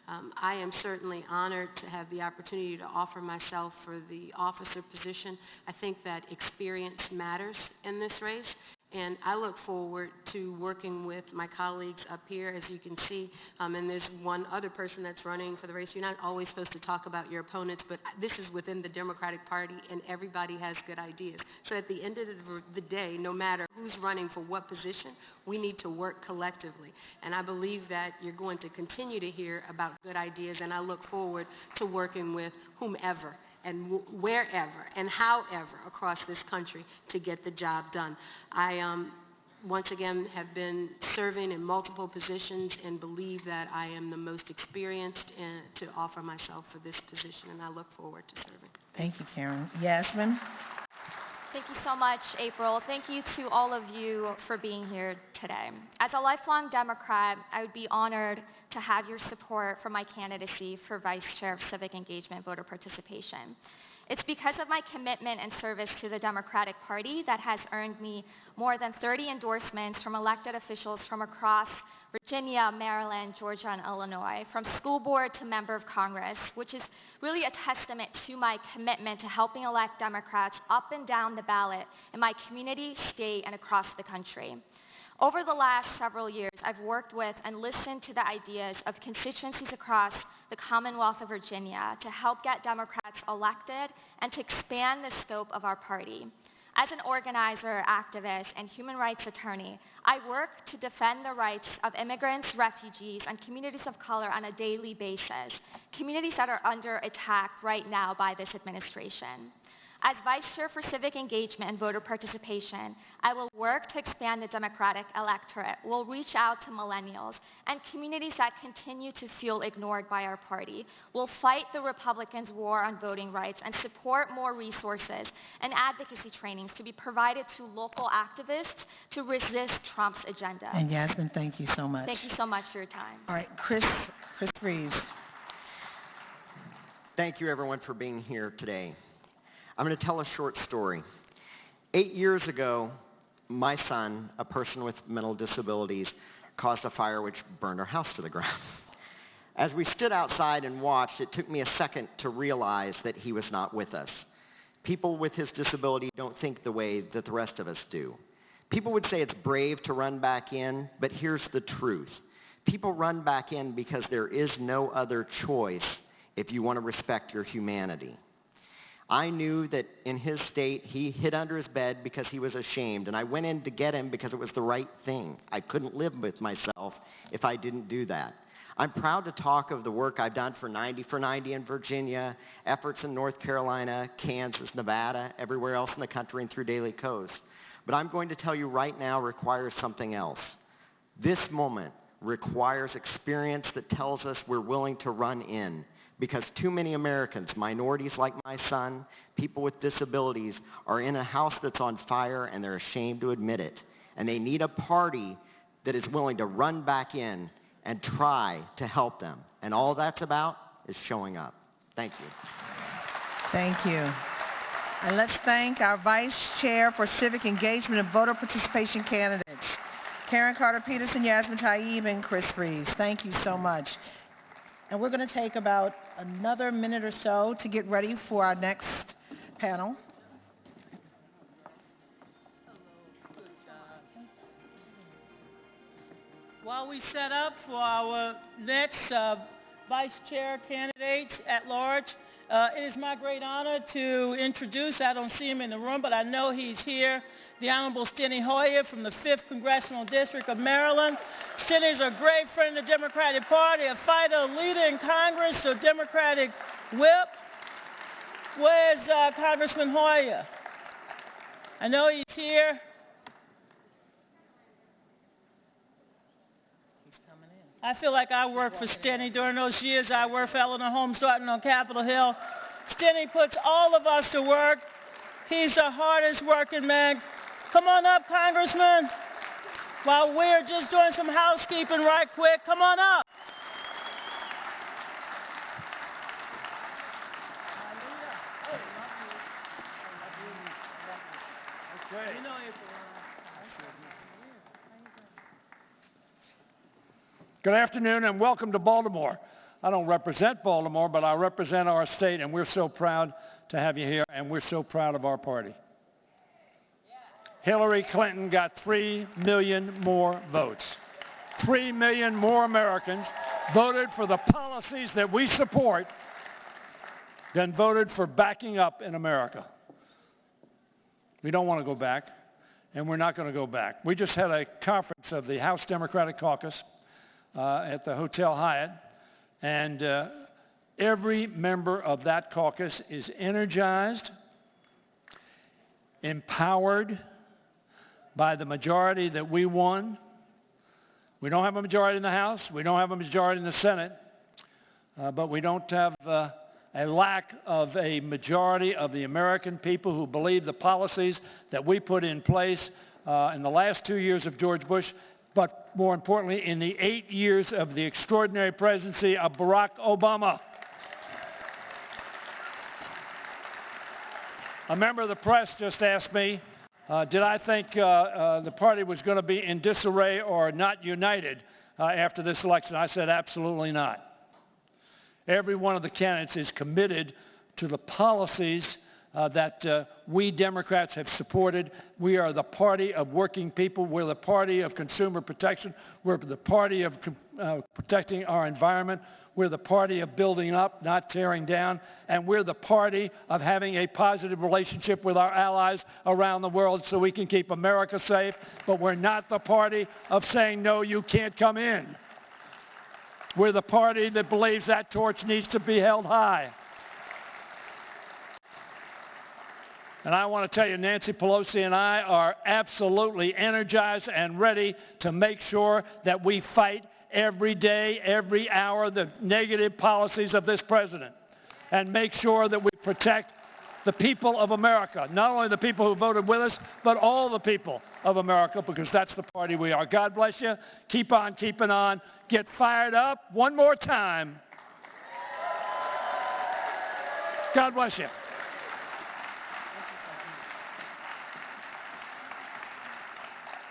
Speaker 7: I am certainly honored to have the opportunity to offer myself for the officer position. I think that experience matters in this race. And I look forward to working with my colleagues up here, as you can see. And there's one other person that's running for the race. You're not always supposed to talk about your opponents, but this is within the Democratic Party, and everybody has good ideas. So at the end of the day, no matter who's running for what position, we need to work collectively. And I believe that you're going to continue to hear about good ideas, and I look forward to working with whomever and wherever and however across this country to get the job done. I once again have been serving in multiple positions and believe that I am the most experienced to offer myself for this position, and I look forward to serving.
Speaker 11: Thank you, Karen. Yasmin?
Speaker 9: Thank you so much, April. Thank you to all of you for being here today. As a lifelong Democrat, I would be honored to have your support for my candidacy for Vice Chair of Civic Engagement Voter Participation. It's because of my commitment and service to the Democratic Party that has earned me more than 30 endorsements from elected officials from across Virginia, Maryland, Georgia, and Illinois, from school board to member of Congress, which is really a testament to my commitment to helping elect Democrats up and down the ballot in my community, state, and across the country. Over the last several years, I've worked with and listened to the ideas of constituencies across the Commonwealth of Virginia to help get Democrats elected and to expand the scope of our party. As an organizer, activist, and human rights attorney, I work to defend the rights of immigrants, refugees, and communities of color on a daily basis, communities that are under attack right now by this administration. As Vice Chair for Civic Engagement and Voter Participation, I will work to expand the Democratic electorate, will reach out to millennials and communities that continue to feel ignored by our party, will fight the Republicans' war on voting rights, and support more resources and advocacy trainings to be provided to local activists to resist Trump's agenda.
Speaker 11: And Yasmin, thank you so much.
Speaker 9: Thank you so much for your time.
Speaker 11: All right, Chris Reeves.
Speaker 22: Thank you, everyone, for being here today. I'm going to tell a short story. 8 years ago, my son, a person with mental disabilities, caused a fire which burned our house to the ground. As we stood outside and watched, it took me a second to realize that he was not with us. People with his disability don't think the way that the rest of us do. People would say it's brave to run back in, but here's the truth. People run back in because there is no other choice if you want to respect your humanity. I knew that in his state, he hid under his bed because he was ashamed, and I went in to get him because it was the right thing. I couldn't live with myself if I didn't do that. I'm proud to talk of the work I've done for 90 for 90 in Virginia, efforts in North Carolina, Kansas, Nevada, everywhere else in the country and through Daily Kos. But I'm going to tell you right now requires something else. This moment requires experience that tells us we're willing to run in. Because too many Americans, minorities like my son, people with disabilities, are in a house that's on fire and they're ashamed to admit it. And they need a party that is willing to run back in and try to help them. And all that's about is showing up. Thank you.
Speaker 11: Thank you. And let's thank our Vice Chair for Civic Engagement and Voter Participation candidates, Karen Carter-Peterson, Yasmin Taib, and Chris Reeves. Thank you so much. And we're going to take about another minute or so to get ready for our next panel.
Speaker 1: While we set up for our next Vice Chair candidates at large, it is my great honor to introduce, I don't see him in the room, but I know he's here, the Honorable Steny Hoyer from the 5th Congressional District of Maryland. Steny's a great friend of the Democratic Party, a fighter, a leader in Congress, a Democratic whip. Where's Congressman Hoyer? I know he's here. I feel like I worked for Steny during those years I worked for Eleanor Holmes Norton on Capitol Hill. Steny puts all of us to work. He's the hardest working man. Come on up, Congressman. While we're just doing some housekeeping right quick, come on up.
Speaker 4: Good afternoon and welcome to Baltimore. I don't represent Baltimore, but I represent our state, and we're so proud to have you here, and we're so proud of our party. Hillary Clinton got 3 million more votes. 3 million more Americans voted for the policies that we support than voted for backing up in America. We don't want to go back, and we're not going to go back. We just had a conference of the House Democratic Caucus at the Hotel Hyatt, and every member of that caucus is energized, empowered by the majority that we won. We don't have a majority in the House, we don't have a majority in the Senate, but we don't have a lack of a majority of the American people who believe the policies that we put in place in the last 2 years of George Bush, but more importantly, in the 8 years of the extraordinary presidency of Barack Obama. A member of the press just asked me, did I think the party was going to be in disarray or not united after this election? I said, absolutely not. Every one of the candidates is committed to the policies that we Democrats have supported. We are the party of working people. We're the party of consumer protection. We're the party of protecting our environment. We're the party of building up, not tearing down. And we're the party of having a positive relationship with our allies around the world so we can keep America safe. But we're not the party of saying, no, you can't come in. We're the party that believes that torch needs to be held high. And I want to tell you, Nancy Pelosi and I are absolutely energized and ready to make sure that we fight every day, every hour, the negative policies of this president, and make sure that we protect the people of America, not only the people who voted with us, but all the people of America, because that's the party we are. God bless you. Keep on keeping on. Get fired up one more time. God bless you.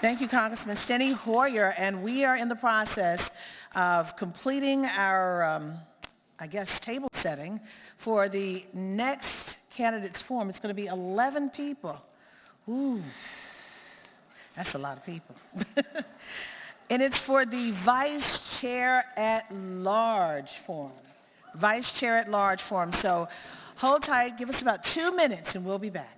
Speaker 11: Thank you, Congressman Steny Hoyer, and we are in the process of completing our, I guess, table setting for the next candidates forum. It's going to be 11 people. Ooh, that's a lot of people. And it's for the Vice Chair at Large forum. Vice Chair at Large forum. So hold tight, give us about 2 minutes, and we'll be back.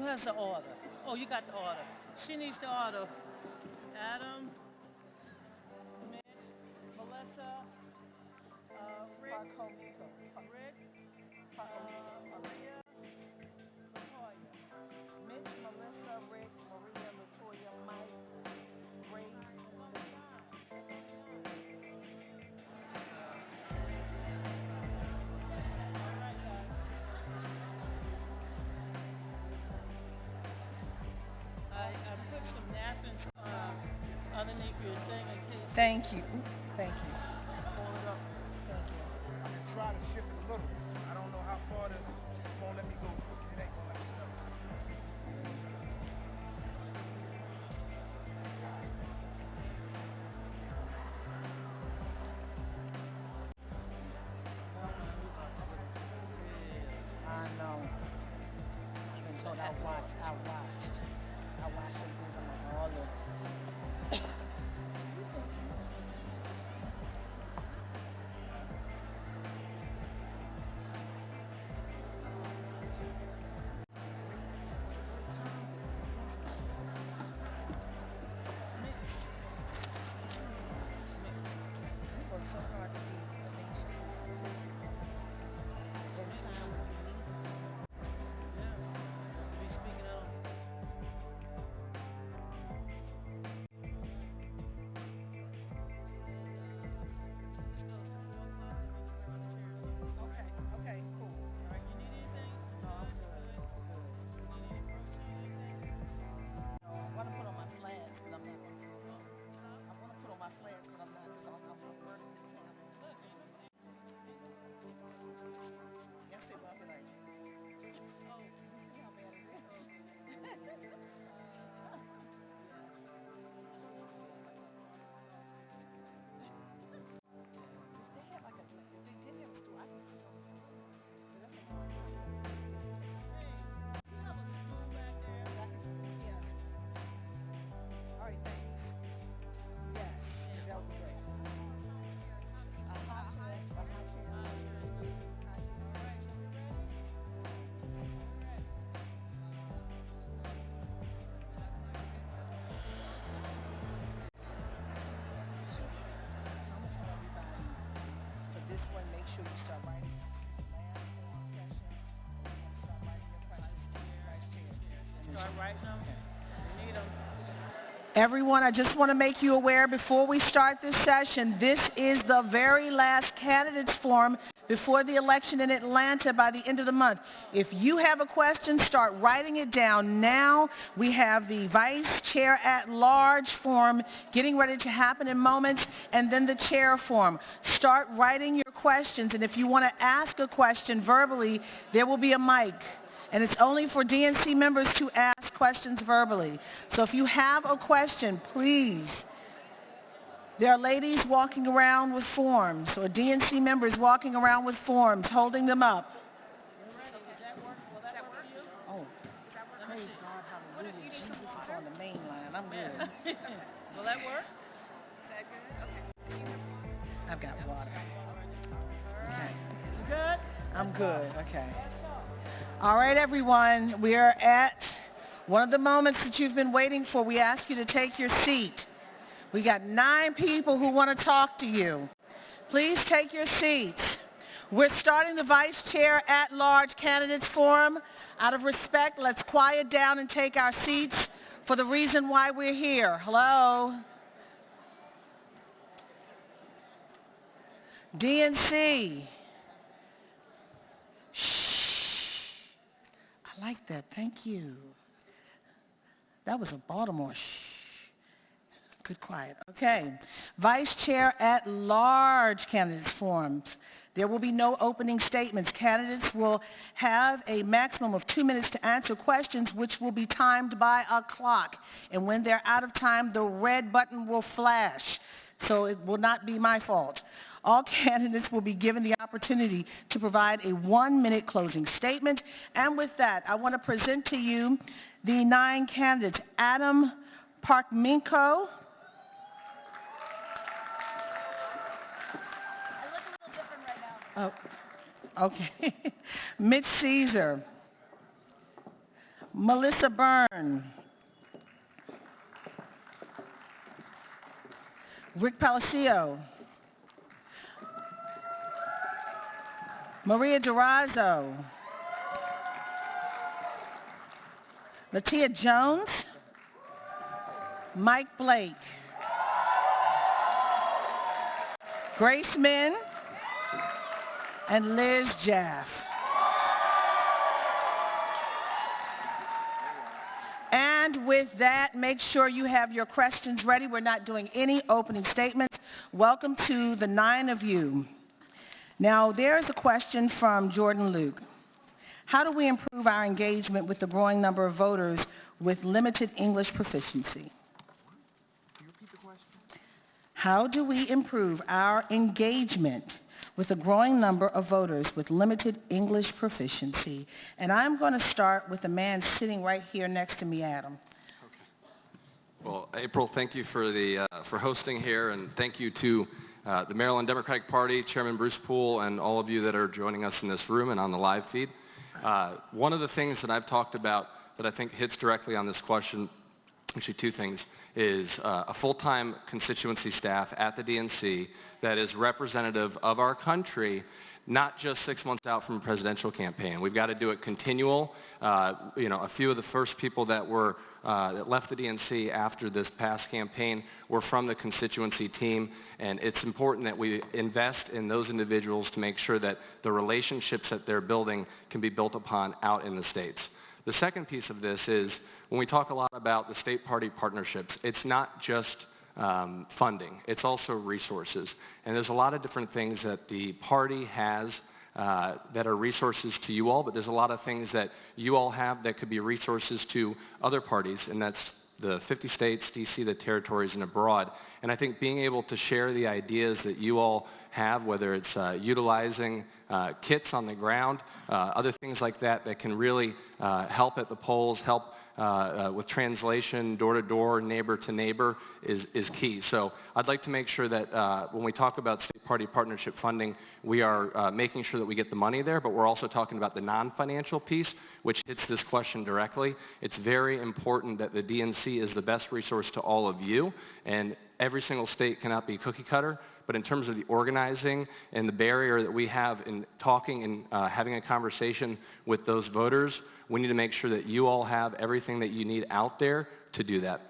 Speaker 1: has the order? Oh, you got the order. She needs the order. Adam, Mitch, Melissa, Rick, Rick, Maria, Latoya.
Speaker 11: Mitch, Melissa, Rick, Maria, Latoya, Mike, Grace,
Speaker 1: I put some napkins underneath your thing in case.
Speaker 11: Thank you. Thank you.
Speaker 16: Pull it up.
Speaker 11: Thank you.
Speaker 16: I can try to shift it a little. I don't know how far it won't let me go. It ain't gonna let me go.
Speaker 11: I know. I've been told I watched them move. I'm like, oh, look. We work so hard to be a nation. Every time we meet,
Speaker 1: To be speaking out.
Speaker 11: okay, okay, cool.
Speaker 1: All right, you need anything?
Speaker 11: No, I'm good. Good.
Speaker 1: You need any protein, anything?
Speaker 11: No, I want to put on my flags, but I'm not going to. I want to put on my flags, but I'm not because I'm working this time. Yes, they will. I'll be like, oh, you see how bad it is? They had like a, if they did have a store, I can sit on the floor. But that's a long time.
Speaker 1: You have a stool back there.
Speaker 11: Yeah. All right, thanks. Yes, that would be great. A hot chair, a hot chair. Hot chair. I'm gonna tell everybody for this one, make sure you start writing last session. You're gonna start writing your questions to the vice chair.
Speaker 1: Start writing them. We need them.
Speaker 11: Everyone, I just want to make you aware before we start this session, this is the very last candidates forum before the election in Atlanta by the end of the month. If you have a question, start writing it down now. We have the Vice Chair at Large forum getting ready to happen in moments, and then the chair forum. Start writing your questions, and if you want to ask a question verbally, there will be a mic. And it's only for DNC members to ask questions verbally. So if you have a question, please. There are ladies walking around with forms, or DNC members walking around with forms, holding them up. Oh, praise God, hallelujah. Jesus is on the main line. I'm good.
Speaker 1: Will that work? Is that good? Okay.
Speaker 11: I've got water. Okay.
Speaker 1: You good?
Speaker 11: I'm good. Okay. All right, everyone. We are at one of the moments that you've been waiting for. We ask you to take your seat. We got 9 people who want to talk to you. Please take your seats. We're starting the Vice Chair at Large Candidates Forum. Out of respect, let's quiet down and take our seats for the reason why we're here. Hello? DNC. Shh. I like that. Thank you. That was a Baltimore shh. Good quiet. Okay. Vice Chair at Large Candidates Forums. There will be no opening statements. Candidates will have a maximum of 2 minutes to answer questions, which will be timed by a clock. And when they're out of time, the red button will flash. So it will not be my fault. All candidates will be given the opportunity to provide a 1-minute closing statement. And with that, I want to present to you the 9 candidates. Adam Parkminko. Oh, okay. Mitch Caesar. Melissa Byrne. Rick Palacio. Maria Durazo. Latia Jones. Mike Blake. Grace Min. And Liz Jaff. And with that, make sure you have your questions ready. We're not doing any opening statements. Welcome to the 9 of you. Now, there's a question from Jordan Luke. How do we improve our engagement with the growing number of voters with limited English proficiency? How do we improve our engagement with a growing number of voters with limited English proficiency? And I'm going to start with the man sitting right here next to me, Adam.
Speaker 10: Well, April, thank you for hosting here, and thank you to the Maryland Democratic Party, Chairman Bruce Poole, and all of you that are joining us in this room and on the live feed. One of the things that I've talked about that I think hits directly on this question, actually two things, is a full-time constituency staff at the DNC that is representative of our country, not just 6 months out from a presidential campaign. We've got to do it continual. A few of the first people that left the DNC after this past campaign were from the constituency team, and it's important that we invest in those individuals to make sure that the relationships that they're building can be built upon out in the states. The second piece of this is when we talk a lot about the state party partnerships, it's not just funding, it's also resources. And there's a lot of different things that the party has that are resources to you all, but there's a lot of things that you all have that could be resources to other parties, and that's the 50 states, DC, the territories, and abroad. And I think being able to share the ideas that you all have, whether it's utilizing kits on the ground, other things like that that can really help at the polls, help with translation, door-to-door, neighbor-to-neighbor is key. So I'd like to make sure that when we talk about state party partnership funding, we are making sure that we get the money there, but we're also talking about the non-financial piece, which hits this question directly. It's very important that the DNC is the best resource to all of you, and every single state cannot be cookie cutter, but in terms of the organizing and the barrier that we have in talking and having a conversation with those voters, we need to make sure that you all have everything that you need out there to do that.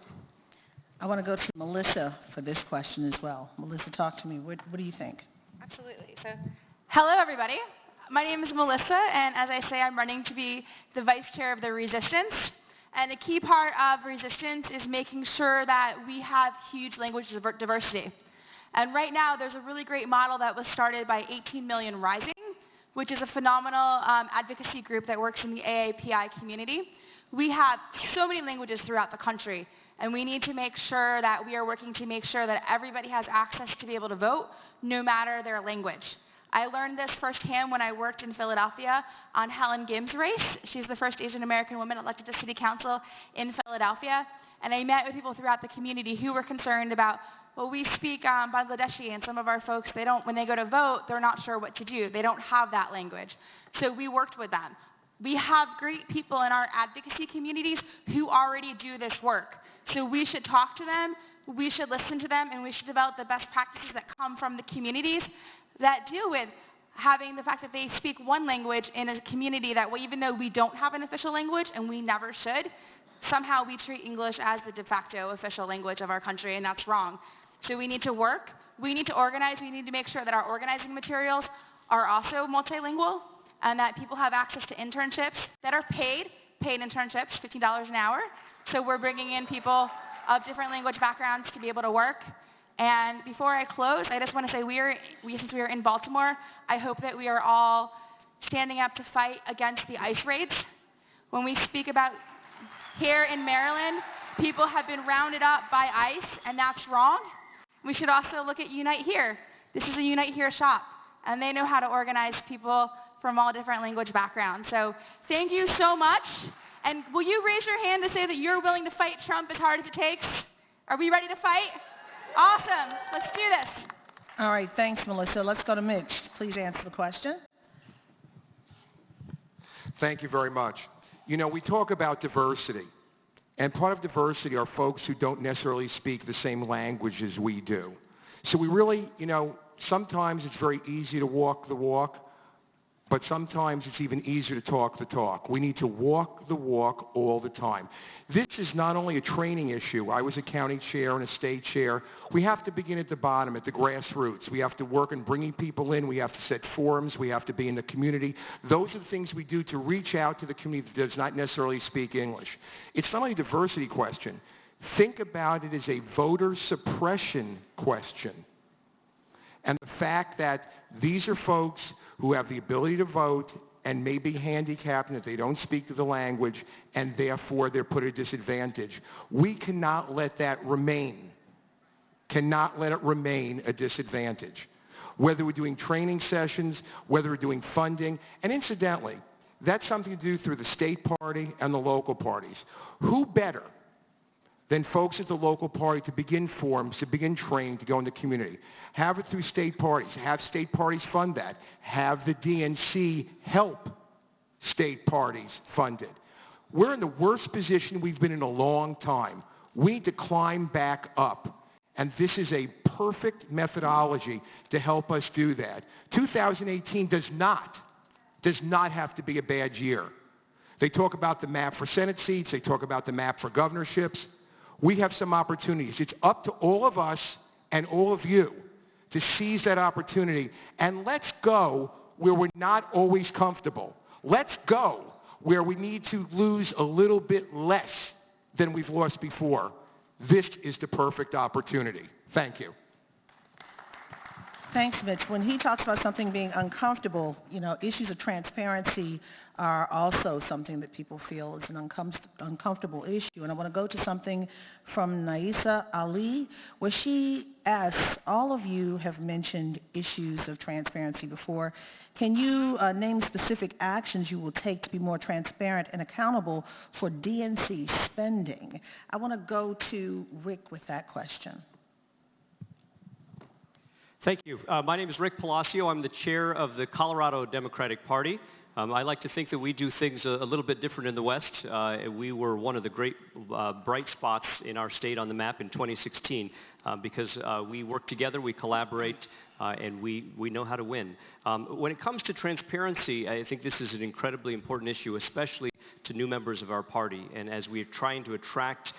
Speaker 11: I want to go to Melissa for this question as well. Melissa, talk to me. What do you think?
Speaker 12: Absolutely. So, hello, everybody. My name is Melissa, and as I say, I'm running to be the vice chair of the Resistance. And a key part of Resistance is making sure that we have huge language diversity. And right now, there's a really great model that was started by 18 Million Rising, which is a phenomenal advocacy group that works in the AAPI community. We have so many languages throughout the country, and we need to make sure that we are working to make sure that everybody has access to be able to vote, no matter their language. I learned this firsthand when I worked in Philadelphia on Helen Gim's race. She's the first Asian American woman elected to city council in Philadelphia. And I met with people throughout the community who were concerned about, well, we speak Bangladeshi, and some of our folks, when they go to vote, they're not sure what to do. They don't have that language. So we worked with them. We have great people in our advocacy communities who already do this work. So we should talk to them, we should listen to them, and we should develop the best practices that come from the communities that deal with having the fact that they speak one language in a community that, even though we don't have an official language, and we never should, somehow we treat English as the de facto official language of our country, and that's wrong. So we need to work, we need to organize, we need to make sure that our organizing materials are also multilingual, and that people have access to internships that are paid internships, $15 an hour. So we're bringing in people of different language backgrounds to be able to work. And before I close, I just want to say since we are in Baltimore, I hope that we are all standing up to fight against the ICE raids. When we speak about here in Maryland, people have been rounded up by ICE, and that's wrong. We should also look at Unite Here. This is a Unite Here shop, and they know how to organize people from all different language backgrounds. So thank you so much. And will you raise your hand to say that you're willing to fight Trump as hard as it takes? Are we ready to fight? Awesome. Let's do this.
Speaker 11: All right. Thanks, Melissa. Let's go to Mitch. Please answer the question.
Speaker 23: Thank you very much.
Speaker 13: You know, we talk about diversity, and part of diversity are folks who don't necessarily speak the same language as we do. So we really, you know, sometimes it's very easy to walk the walk, but sometimes it's even easier to talk the talk. We need to walk the walk all the time. This is not only a training issue. I was a county chair and a state chair. We have to begin at the bottom, at the grassroots. We have to work on bringing people in. We have to set forums. We have to be in the community. Those are the things we do to reach out to the community that does not necessarily speak English. It's not only a diversity question. Think about it as a voter suppression question. And the fact that these are folks who have the ability to vote and may be handicapped and that they don't speak the language, and therefore they're put at a disadvantage. We cannot let that remain. Cannot let it remain a disadvantage. Whether we're doing training sessions, whether we're doing funding, and incidentally, that's something to do through the state party and the local parties. Who better than folks at the local party to begin forums, to begin training, to go in the community? Have it through state parties. Have state parties fund that. Have the DNC help state parties fund it. We're in the worst position we've been in a long time. We need to climb back up. And this is a perfect methodology to help us do that. 2018 does not have to be a bad year. They talk about the map for Senate seats. They talk about the map for governorships. We have some opportunities. It's up to all of us and all of you to seize that opportunity. And let's go where we're not always comfortable. Let's go where we need to lose a little bit less than we've lost before. This is the perfect opportunity. Thank you.
Speaker 11: Thanks, Mitch. When he talks about something being uncomfortable, you know, issues of transparency are also something that people feel is an uncomfortable issue. And I want to go to something from Naisa Ali, where she asks, all of you have mentioned issues of transparency before. Can you name specific actions you will take to be more transparent and accountable for DNC spending? I want to go to Rick with that question.
Speaker 14: Thank you. My name is Rick Palacio. I'm the chair of the Colorado Democratic Party. I like to think that we do things a little bit different in the West. We were one of the great bright spots in our state on the map in 2016 because we work together, we collaborate, and we know how to win. When it comes to transparency, I think this is an incredibly important issue, especially to new members of our party. And as we're trying to attract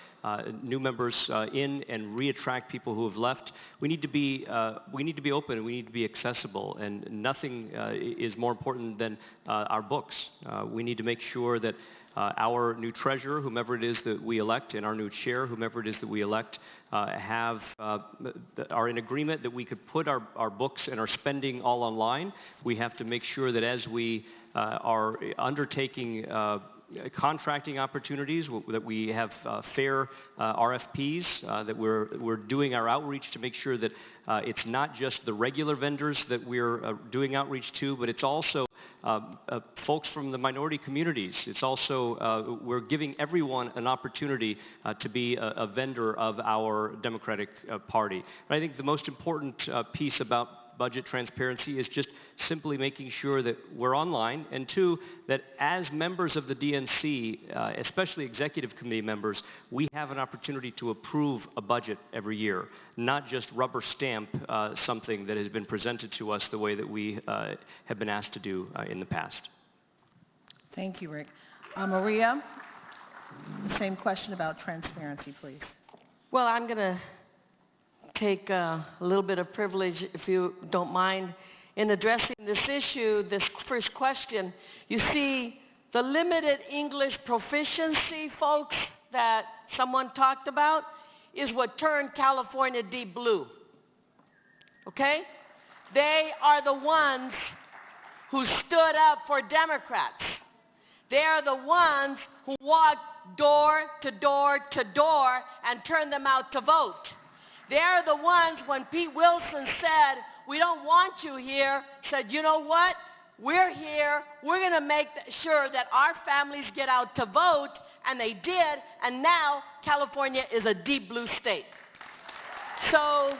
Speaker 14: new members in and re-attract people who have left, we need to be open and we need to be accessible. And nothing is more important than our books. We need to make sure that our new treasurer, whomever it is that we elect, and our new chair, whomever it is that we elect, are in agreement that we could put our books and our spending all online. We have to make sure that as we are undertaking contracting opportunities, that we have fair RFPs, that we're doing our outreach to make sure that it's not just the regular vendors that we're doing outreach to, but it's also folks from the minority communities. It's also, we're giving everyone an opportunity to be a vendor of our Democratic Party. And I think the most important piece about budget transparency is just simply making sure that we're online, and two, that as members of the DNC, especially executive committee members, we have an opportunity to approve a budget every year, not just rubber stamp something that has been presented to us the way that we have been asked to do in the past.
Speaker 11: Thank you, Rick. Maria, the same question about transparency, please.
Speaker 23: Well, I'm going to take a little bit of privilege, if you don't mind, in addressing this issue, this first question. You see, the limited English proficiency, folks, that someone talked about is what turned California deep blue. Okay? They are the ones who stood up for Democrats. They are the ones who walked door to door to door and turned them out to vote. They're the ones, when Pete Wilson said, we don't want you here, said, you know what? We're here. We're going to make sure that our families get out to vote. And they did. And now California is a deep blue state. So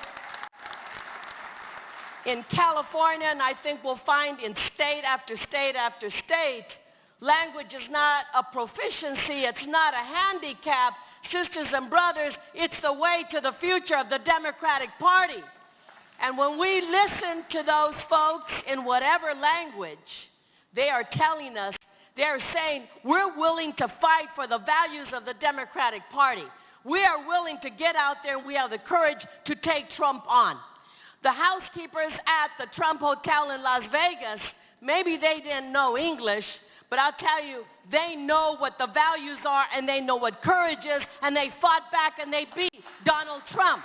Speaker 23: in California, and I think we'll find in state after state after state, Language is not a proficiency. It's not a handicap. Sisters and brothers, it's the way to the future of the Democratic Party. And when we listen to those folks in whatever language, they are telling us, they're saying, we're willing to fight for the values of the Democratic Party. We are willing to get out there and we have the courage to take Trump on. The housekeepers at the Trump Hotel in Las Vegas, maybe they didn't know English, but I'll tell you, they know what the values are and they know what courage is, and they fought back and they beat Donald Trump.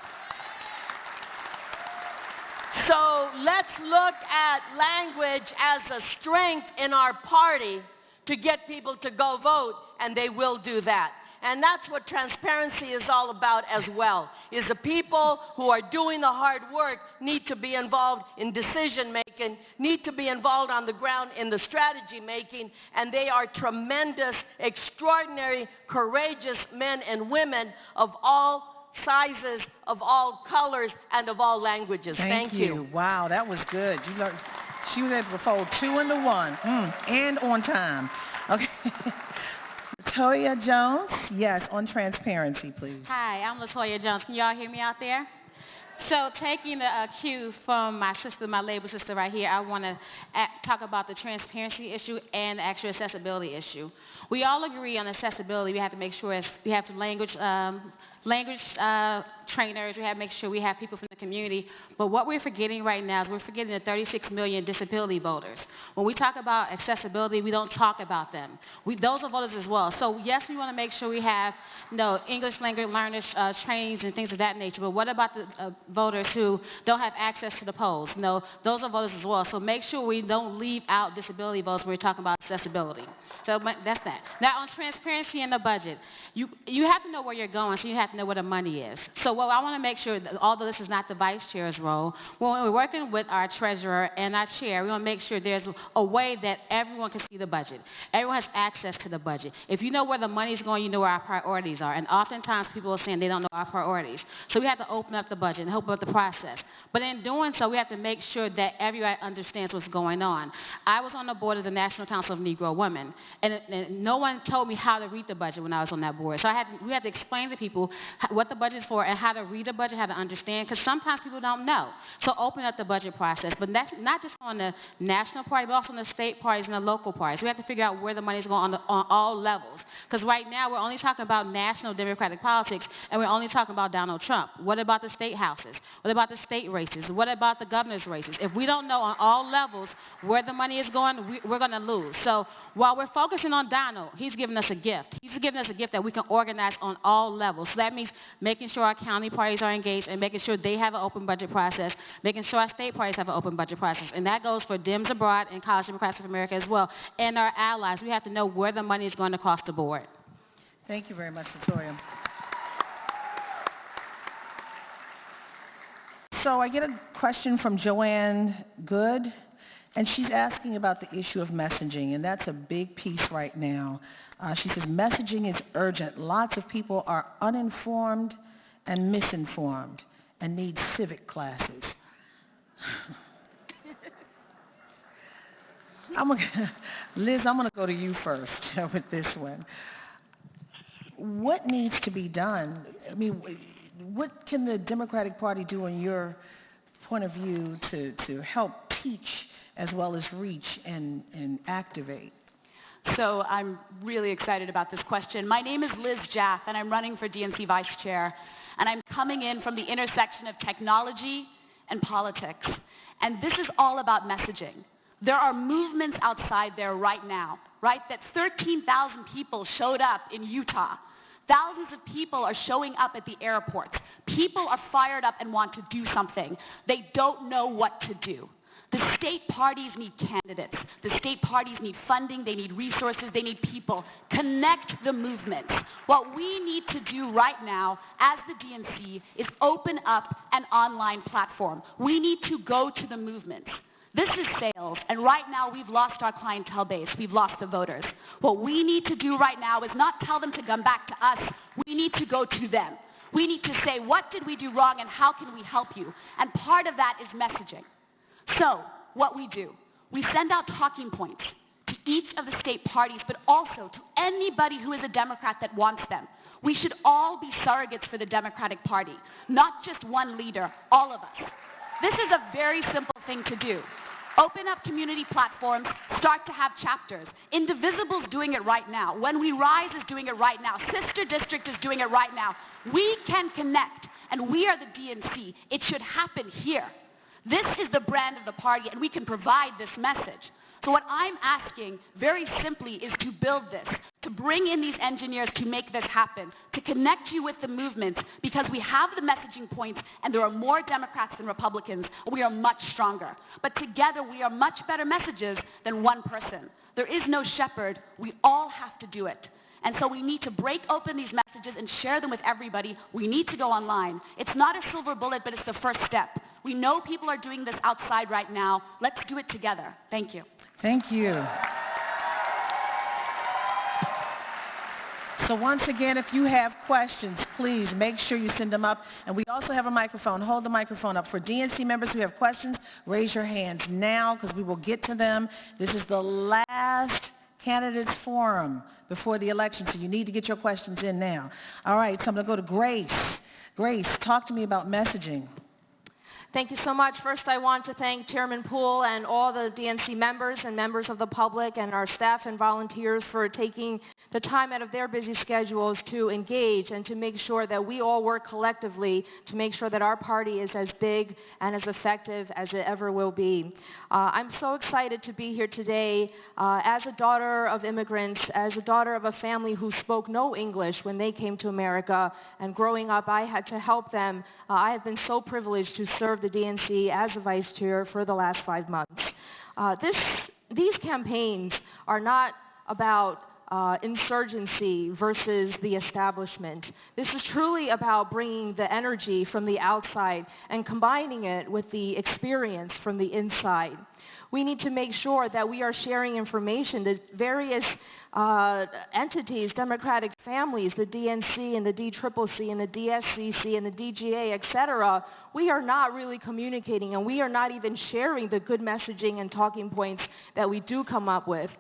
Speaker 23: So let's look at language as a strength in our party to get people to go vote, and they will do that. And that's what transparency is all about as well, is the people who are doing the hard work need to be involved in decision making, need to be involved on the ground in the strategy making, and they are tremendous, extraordinary, courageous men and women of all sizes, of all colors, and of all languages. Thank you.
Speaker 11: Wow, that was good. You learned, she was able to fold 2 into 1, and on time. Okay. Latoya Jones, yes, on transparency, please.
Speaker 2: Hi, I'm Latoya Jones. Can you all hear me out there? So taking the cue from my sister, my labor sister right here, I want to talk about the transparency issue and the actual accessibility issue. We all agree on accessibility. We have to make sure we have language trainers. We have to make sure we have people from the community. But what we're forgetting right now is we're forgetting the 36 million disability voters. When we talk about accessibility, we don't talk about them. Those are voters as well. So yes, we want to make sure we have English language learners trainings and things of that nature. But what about the voters who don't have access to the polls? Those are voters as well. So make sure we don't leave out disability votes when we're talking about accessibility. So that's that. Now on transparency in the budget, you have to know where you're going, so you have to know where the money is. So what I want to make sure, that although this is not the vice chair's role, when we're working with our treasurer and our chair, we want to make sure there's a way that everyone can see the budget. Everyone has access to the budget. If you know where the money is going, you know where our priorities are. And oftentimes people are saying they don't know our priorities. So we have to open up the budget and open up the process. But in doing so, we have to make sure that everybody understands what's going on. I was on the board of the National Council of Negro Women, and no one told me how to read the budget when I was on that board. So we had to explain to people what the budget is for and how to read the budget, how to understand, because sometimes people don't know. So open up the budget process. But that's not just on the national party, but also on the state parties and the local parties. We have to figure out where the money is going on all levels. Because right now we're only talking about national Democratic politics, and we're only talking about Donald Trump. What about the state houses? What about the state races? What about the governor's races? If we don't know on all levels where the money is going, we're going to lose. So while we're focusing on Donald, he's giving us a gift. He's giving us a gift that we can organize on all levels. So that means making sure our county parties are engaged and making sure they have an open budget process, making sure our state parties have an open budget process. And that goes for Dems abroad and College Democrats of America as well. And our allies, we have to know where the money is going across the board.
Speaker 11: Thank you very much, Latoya. So I get a question from Joanne Good, and she's asking about the issue of messaging, and that's a big piece right now. She says messaging is urgent. Lots of people are uninformed and misinformed and need civic classes. Liz, I'm going to go to you first with this one. What needs to be done? I mean, what can the Democratic Party do in your point of view to help teach as well as reach and activate?
Speaker 15: So I'm really excited about this question. My name is Liz Jaff, and I'm running for DNC Vice Chair. And I'm coming in from the intersection of technology and politics. And this is all about messaging. There are movements outside there right now, right? That 13,000 people showed up in Utah. Thousands of people are showing up at the airports. People are fired up and want to do something. They don't know what to do. The state parties need candidates. The state parties need funding. They need resources. They need people. Connect the movements. What we need to do right now as the DNC is open up an online platform. We need to go to the movements. This is sales, and right now we've lost our clientele base. We've lost the voters. What we need to do right now is not tell them to come back to us. We need to go to them. We need to say, what did we do wrong and how can we help you? And part of that is messaging. So what we do, we send out talking points to
Speaker 12: each of the state parties, but also to anybody who is a Democrat that wants them. We should all be surrogates for the Democratic Party, not just one leader, all of us. This is a very simple thing to do. Open up community platforms, start to have chapters. Indivisible's doing it right now. When We Rise is doing it right now. Sister District is doing it right now. We can connect, and we are the DNC. It should happen here. This is the brand of the party, and we can provide this message. So what I'm asking, very simply, is to build this, to bring in these engineers to make this happen, to connect you with the movements, because we have the messaging points, and there are more Democrats than Republicans, and we are much stronger. But together, we are much better messages than one person. There is no shepherd. We all have to do it. And so we need to break open these messages and share them with everybody. We need to go online. It's not a silver bullet, but it's the first step. We know people are doing this outside right now. Let's do it together. Thank you.
Speaker 11: Thank you. So once again, if you have questions, please make sure you send them up. And we also have a microphone. Hold the microphone up. For DNC members who have questions, raise your hands now because we will get to them. This is the last candidates forum before the election, so you need to get your questions in now. All right, so I'm going to go to Grace. Grace, talk to me about messaging.
Speaker 8: Thank you so much. First, I want to thank Chairman Poole and all the DNC members and members of the public and our staff and volunteers for taking the time out of their busy schedules to engage and to make sure that we all work collectively to make sure that our party is as big and as effective as it ever will be. I'm so excited to be here today as a daughter of immigrants, as a daughter of a family who spoke no English when they came to America, and growing up I had to help them. I have been so privileged to serve the DNC as a vice chair for the last 5 months. These campaigns are not about insurgency versus the establishment. This is truly about bringing the energy from the outside and combining it with the experience from the inside. We need to make sure that we are sharing information. The various entities, democratic families, the DNC and the DCCC and the DSCC and the DGA, etc., we are not really communicating, and we are not even sharing the good messaging and talking points that we do come up with.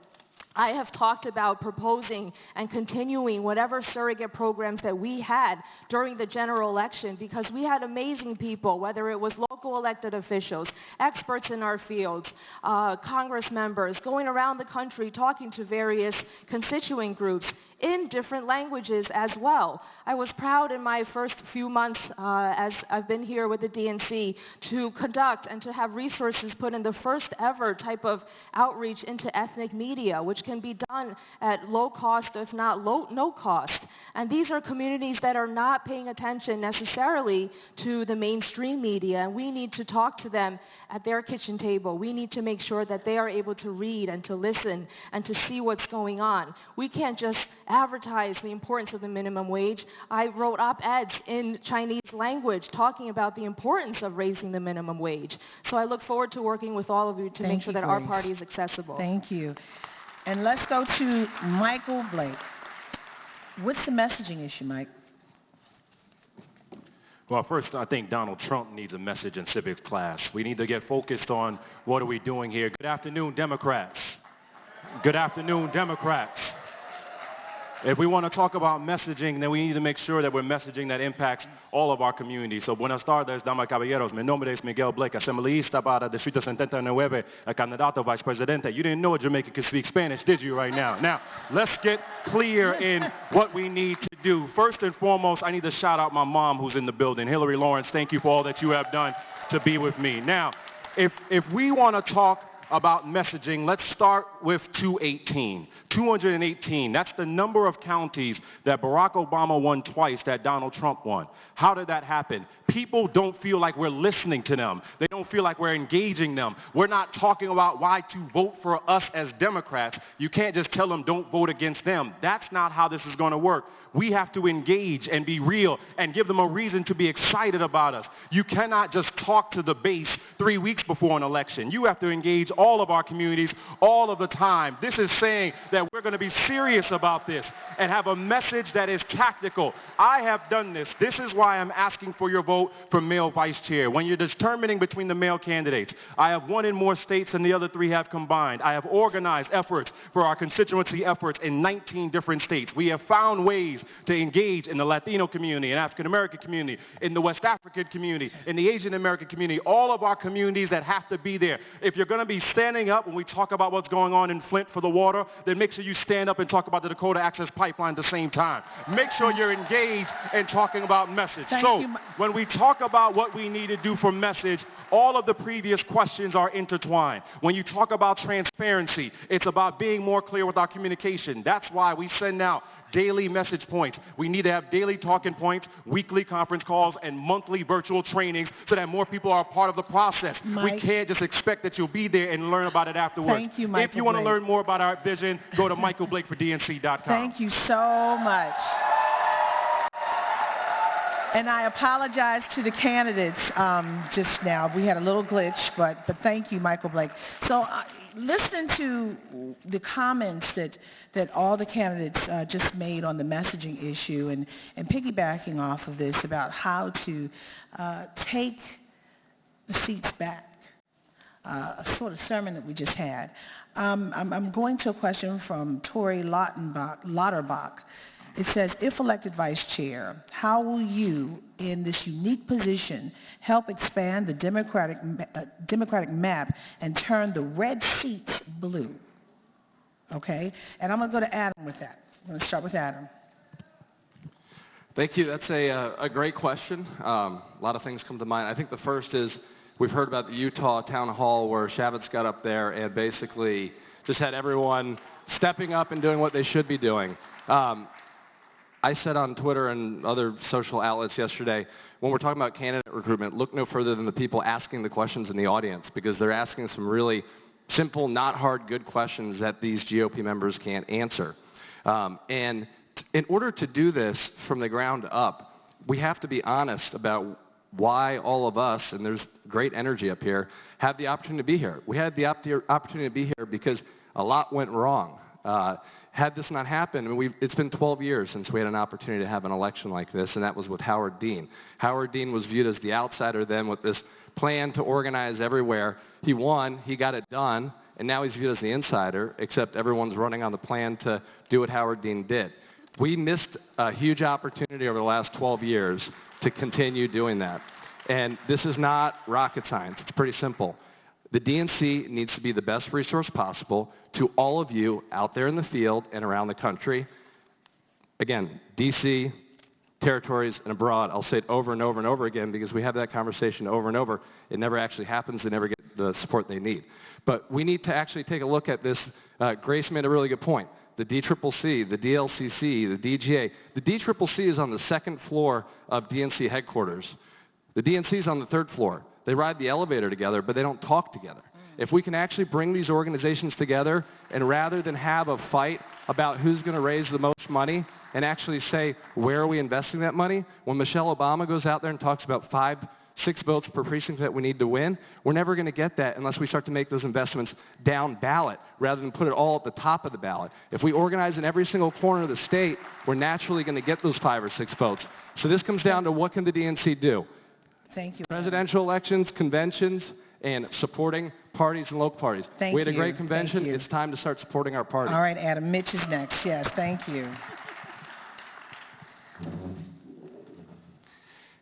Speaker 8: I have talked about proposing and continuing whatever surrogate programs that we had during the general election, because we had amazing people, whether it was local elected officials, experts in our fields, Congress members, going around the country talking to various constituent groups in different languages as well. I was proud in my first few months as I've been here with the DNC to conduct and to have resources put in the first ever type of outreach into ethnic media, which can be done at low cost, if not no cost. And these are communities that are not paying attention necessarily to the mainstream media, and we need to talk to them at their kitchen table. We need to make sure that they are able to read and to listen and to see what's going on. We can't just advertise the importance of the minimum wage. I wrote op-eds in Chinese language talking about the importance of raising the minimum wage. So I look forward to working with all of you to make sure that our party is accessible.
Speaker 11: Thank you. And let's go to Michael Blake. What's the messaging issue, Mike?
Speaker 17: Well, first, I think Donald Trump needs a message in civics class. We need to get focused on what are we doing here. Good afternoon, Democrats. Good afternoon, Democrats. If we want to talk about messaging, then we need to make sure that we're messaging that impacts all of our communities. So, buenas tardes, damas y caballeros. Mi nombre es Miguel Blake, asambleísta para Distrito 79, a candidato vice presidente. You didn't know a Jamaican could speak Spanish, did you, right now? Now, let's get clear in what we need to do. First and foremost, I need to shout out my mom who's in the building. Hillary Lawrence, thank you for all that you have done to be with me. Now, if we want to talk about messaging, let's start with 218. 218, that's the number of counties that Barack Obama won twice that Donald Trump won. How did that happen? People don't feel like we're listening to them. They don't feel like we're engaging them. We're not talking about why to vote for us as Democrats. You can't just tell them don't vote against them. That's not how this is going to work. We have to engage and be real and give them a reason to be excited about us. You cannot just talk to the base 3 weeks before an election. You have to engage all of our communities all of the time. This is saying that we're going to be serious about this and have a message that is tactical. I have done this. This is why I'm asking for your vote for male vice chair. When you're determining between the male candidates, I have won in more states than the other 3 have combined. I have organized efforts for our constituency efforts in 19 different states. We have found ways to engage in the Latino community, in African American community, in the West African community, in the Asian American community, all of our communities that have to be there. If you're going to be standing up when we talk about what's going on in Flint for the water, then make sure you stand up and talk about the Dakota Access Pipeline at the same time. Make sure you're engaged in talking about message. When we talk about what we need to do for message, all of the previous questions are intertwined. When you talk about transparency, it's about being more clear with our communication. That's why we send out daily message points. We need to have daily talking points, weekly conference calls, and monthly virtual trainings so that more people are a part of the process. We can't just expect that you'll be there and learn about it afterwards.
Speaker 11: Thank you, Michael
Speaker 17: If you want to
Speaker 11: Blake.
Speaker 17: learn more about our vision, go to michaelblakefordnc.com.
Speaker 11: Thank you so much. And I apologize to the candidates just now. We had a little glitch, but thank you, Michael Blake. So listening to the comments that all the candidates just made on the messaging issue and piggybacking off of this about how to take the seats back, a sort of sermon that we just had. I'm going to a question from Tori Lauterbach. It says, if elected vice chair, how will you, in this unique position, help expand the Democratic map and turn the red seats blue? Okay? And I'm going to go to Adam with that. I'm going to start with Adam.
Speaker 10: Thank you. That's a great question. A lot of things come to mind. I think the first is we've heard about the Utah town hall where Shavitz got up there and basically just had everyone stepping up and doing what they should be doing. I said on Twitter and other social outlets yesterday, when we're talking about candidate recruitment, look no further than the people asking the questions in the audience, because they're asking some really simple, not hard, good questions that these GOP members can't answer. And in order to do this from the ground up, we have to be honest about why all of us, and there's great energy up here, have the opportunity to be here. We had the opportunity to be here because a lot went wrong. Had this not happened, it's been 12 years since we had an opportunity to have an election like this, and that was with Howard Dean. Howard Dean was viewed as the outsider then with this plan to organize everywhere. He won, he got it done, and now he's viewed as the insider, except everyone's running on the plan to do what Howard Dean did. We missed a huge opportunity over the last 12 years to continue doing that. And this is not rocket science. It's pretty simple. The DNC needs to be the best resource possible to all of you out there in the field and around the country. Again, DC, territories, and abroad. I'll say it over and over and over again because we have that conversation over and over. It never actually happens. They never get the support they need. But we need to actually take a look at this. Grace made a really good point. The DCCC, the DLCC, the DGA. The DCCC is on the second floor of DNC headquarters. The DNC is on the third floor. They ride the elevator together, but they don't talk together. If we can actually bring these organizations together, and rather than have a fight about who's going to raise the most money, and actually say, where are we investing that money? When Michelle Obama goes out there and talks about 5, 6 votes per precinct that we need to win, we're never going to get that unless we start to make those investments down ballot, rather than put it all at the top of the ballot. If we organize in every single corner of the state, we're naturally going to get those 5 or 6 votes. So this comes down to what can the DNC do?
Speaker 11: Thank you.
Speaker 10: Presidential elections, conventions, and supporting parties and local parties.
Speaker 11: Thank
Speaker 10: we had a
Speaker 11: you.
Speaker 10: great convention.
Speaker 11: Thank you.
Speaker 10: It's time to start supporting our party.
Speaker 11: All right, Adam. Mitch is next. Yes, thank you.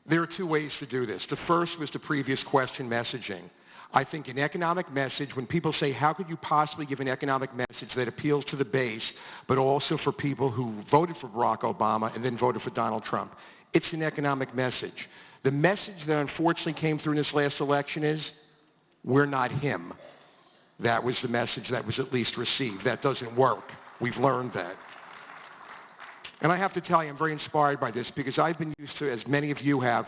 Speaker 13: There are 2 ways to do this. The first was the previous question, messaging. I think an economic message, when people say, how could you possibly give an economic message that appeals to the base, but also for people who voted for Barack Obama and then voted for Donald Trump? It's an economic message. The message that unfortunately came through in this last election is, we're not him. That was the message that was at least received. That doesn't work. We've learned that. And I have to tell you, I'm very inspired by this because I've been used to, as many of you have,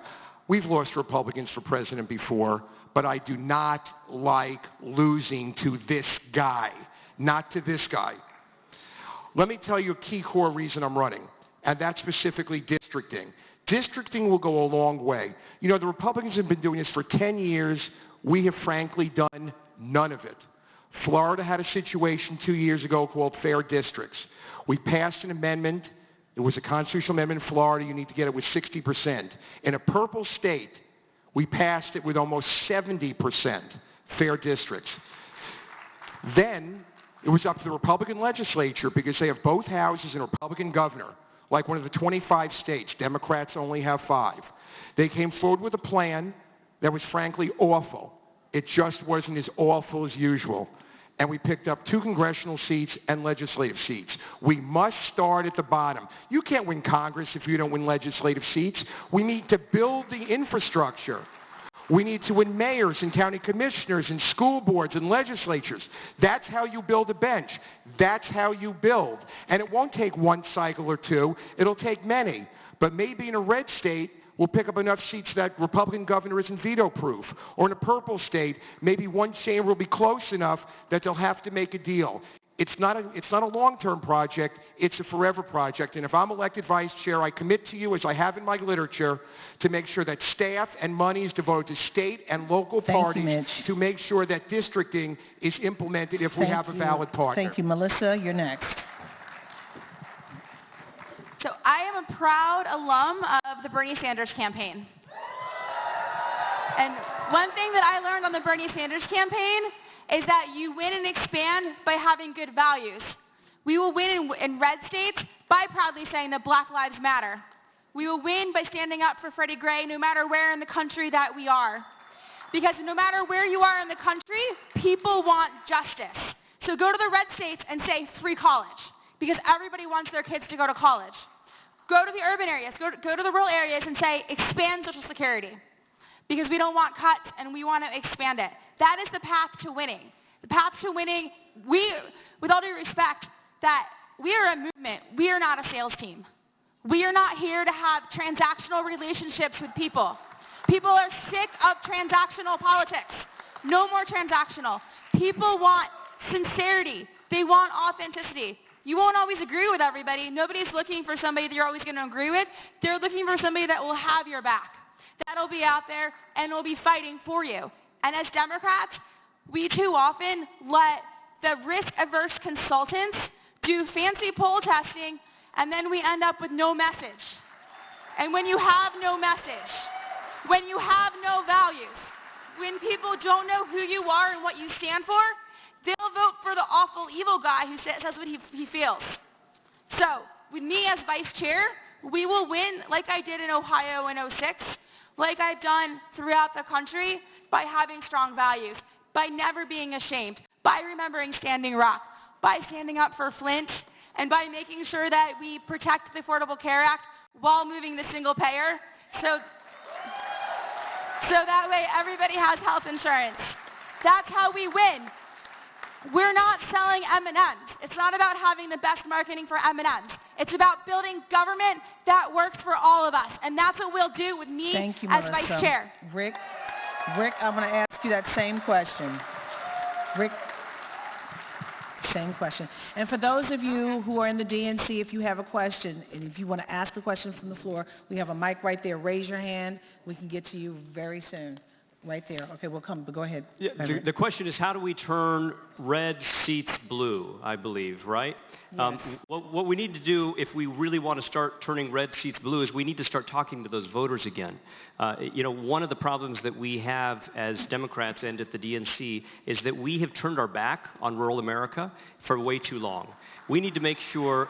Speaker 13: we've lost Republicans for president before, but I do not like losing to this guy. Not to this guy. Let me tell you a key core reason I'm running. and that's specifically districting. Districting will go a long way. You know, the Republicans have been doing this for 10 years. We have frankly done none of it. Florida had a situation 2 years ago called fair districts. We passed an amendment. It was a constitutional amendment in Florida. You need to get it with 60%. In a purple state, we passed it with almost 70% fair districts. Then it was up to the Republican legislature, because they have both houses and a Republican governor, like one of the 25 states. Democrats only have 5. They came forward with a plan that was frankly awful. It just wasn't as awful as usual. And we picked up 2 congressional seats and legislative seats. We must start at the bottom. You can't win Congress if you don't win legislative seats. We need to build the infrastructure. We need to win mayors and county commissioners and school boards and legislatures. That's how you build a bench. That's how you build. And it won't take 1 cycle or 2. It'll take many. But maybe in a red state, we'll pick up enough seats that Republican governor isn't veto-proof. Or in a purple state, maybe 1 chamber will be close enough that they'll have to make a deal. It's not a long-term project. It's a forever project. And if I'm elected vice chair, I commit to you, as I have in my literature, to make sure that staff and money is devoted to state and local parties to make sure that districting is implemented if we have a valid partner.
Speaker 11: Thank you. Melissa, you're next.
Speaker 12: So I am a proud alum of the Bernie Sanders campaign. And one thing that I learned on the Bernie Sanders campaign is that you win and expand by having good values. We will win in red states by proudly saying that Black Lives Matter. We will win by standing up for Freddie Gray no matter where in the country that we are. Because no matter where you are in the country, people want justice. So go to the red states and say free college, because everybody wants their kids to go to college. Go to the urban areas, go to the rural areas and say expand Social Security, because we don't want cuts and we want to expand it. That is the path to winning. The path to winning, with all due respect, that we are a movement. We are not a sales team. We are not here to have transactional relationships with people. People are sick of transactional politics. No more transactional. People want sincerity. They want authenticity. You won't always agree with everybody. Nobody's looking for somebody that you're always going to agree with. They're looking for somebody that will have your back, that'll be out there and will be fighting for you. And as Democrats, we too often let the risk-averse consultants do fancy poll testing, and then we end up with no message. And when you have no message, when you have no values, when people don't know who you are and what you stand for, they'll vote for the awful, evil guy who says that's what he feels. So, with me as vice chair, we will win like I did in Ohio in '06, like I've done throughout the country, by having strong values, by never being ashamed, by remembering Standing Rock, by standing up for Flint, and by making sure that we protect the Affordable Care Act while moving the single payer, so that way everybody has health insurance. That's how we win. We're not selling M&Ms. It's not about having the best marketing for M&Ms. It's about building government that works for all of us. And that's what we'll do with me as vice chair.
Speaker 11: Rick, I'm going to ask you that same question. Rick, same question. And for those of you who are in the DNC, if you have a question, and if you want to ask a question from the floor, we have a mic right there. Raise your hand. We can get to you very soon. Right there. Okay, we'll come. But go ahead.
Speaker 14: Yeah, the question is, how do we turn red seats blue, I believe, right?
Speaker 11: Yes.
Speaker 14: What we need to do if we really want to start turning red seats blue is we need to start talking to those voters again. One of the problems that we have as Democrats and at the DNC is that we have turned our back on rural America for way too long. We need to make sure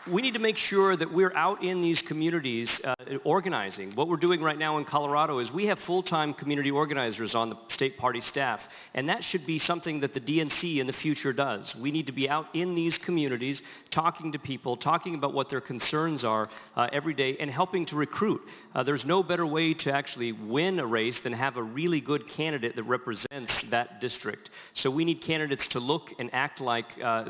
Speaker 14: that we're out in these communities organizing. What we're doing right now in Colorado is we have full-time community organizers on the state party staff, and that should be something that the DNC in the future does. We need to be out in these communities talking to people, talking about what their concerns are every day, and helping to recruit. There's no better way to actually win a race than have a really good candidate that represents that district. So we need candidates to look and act like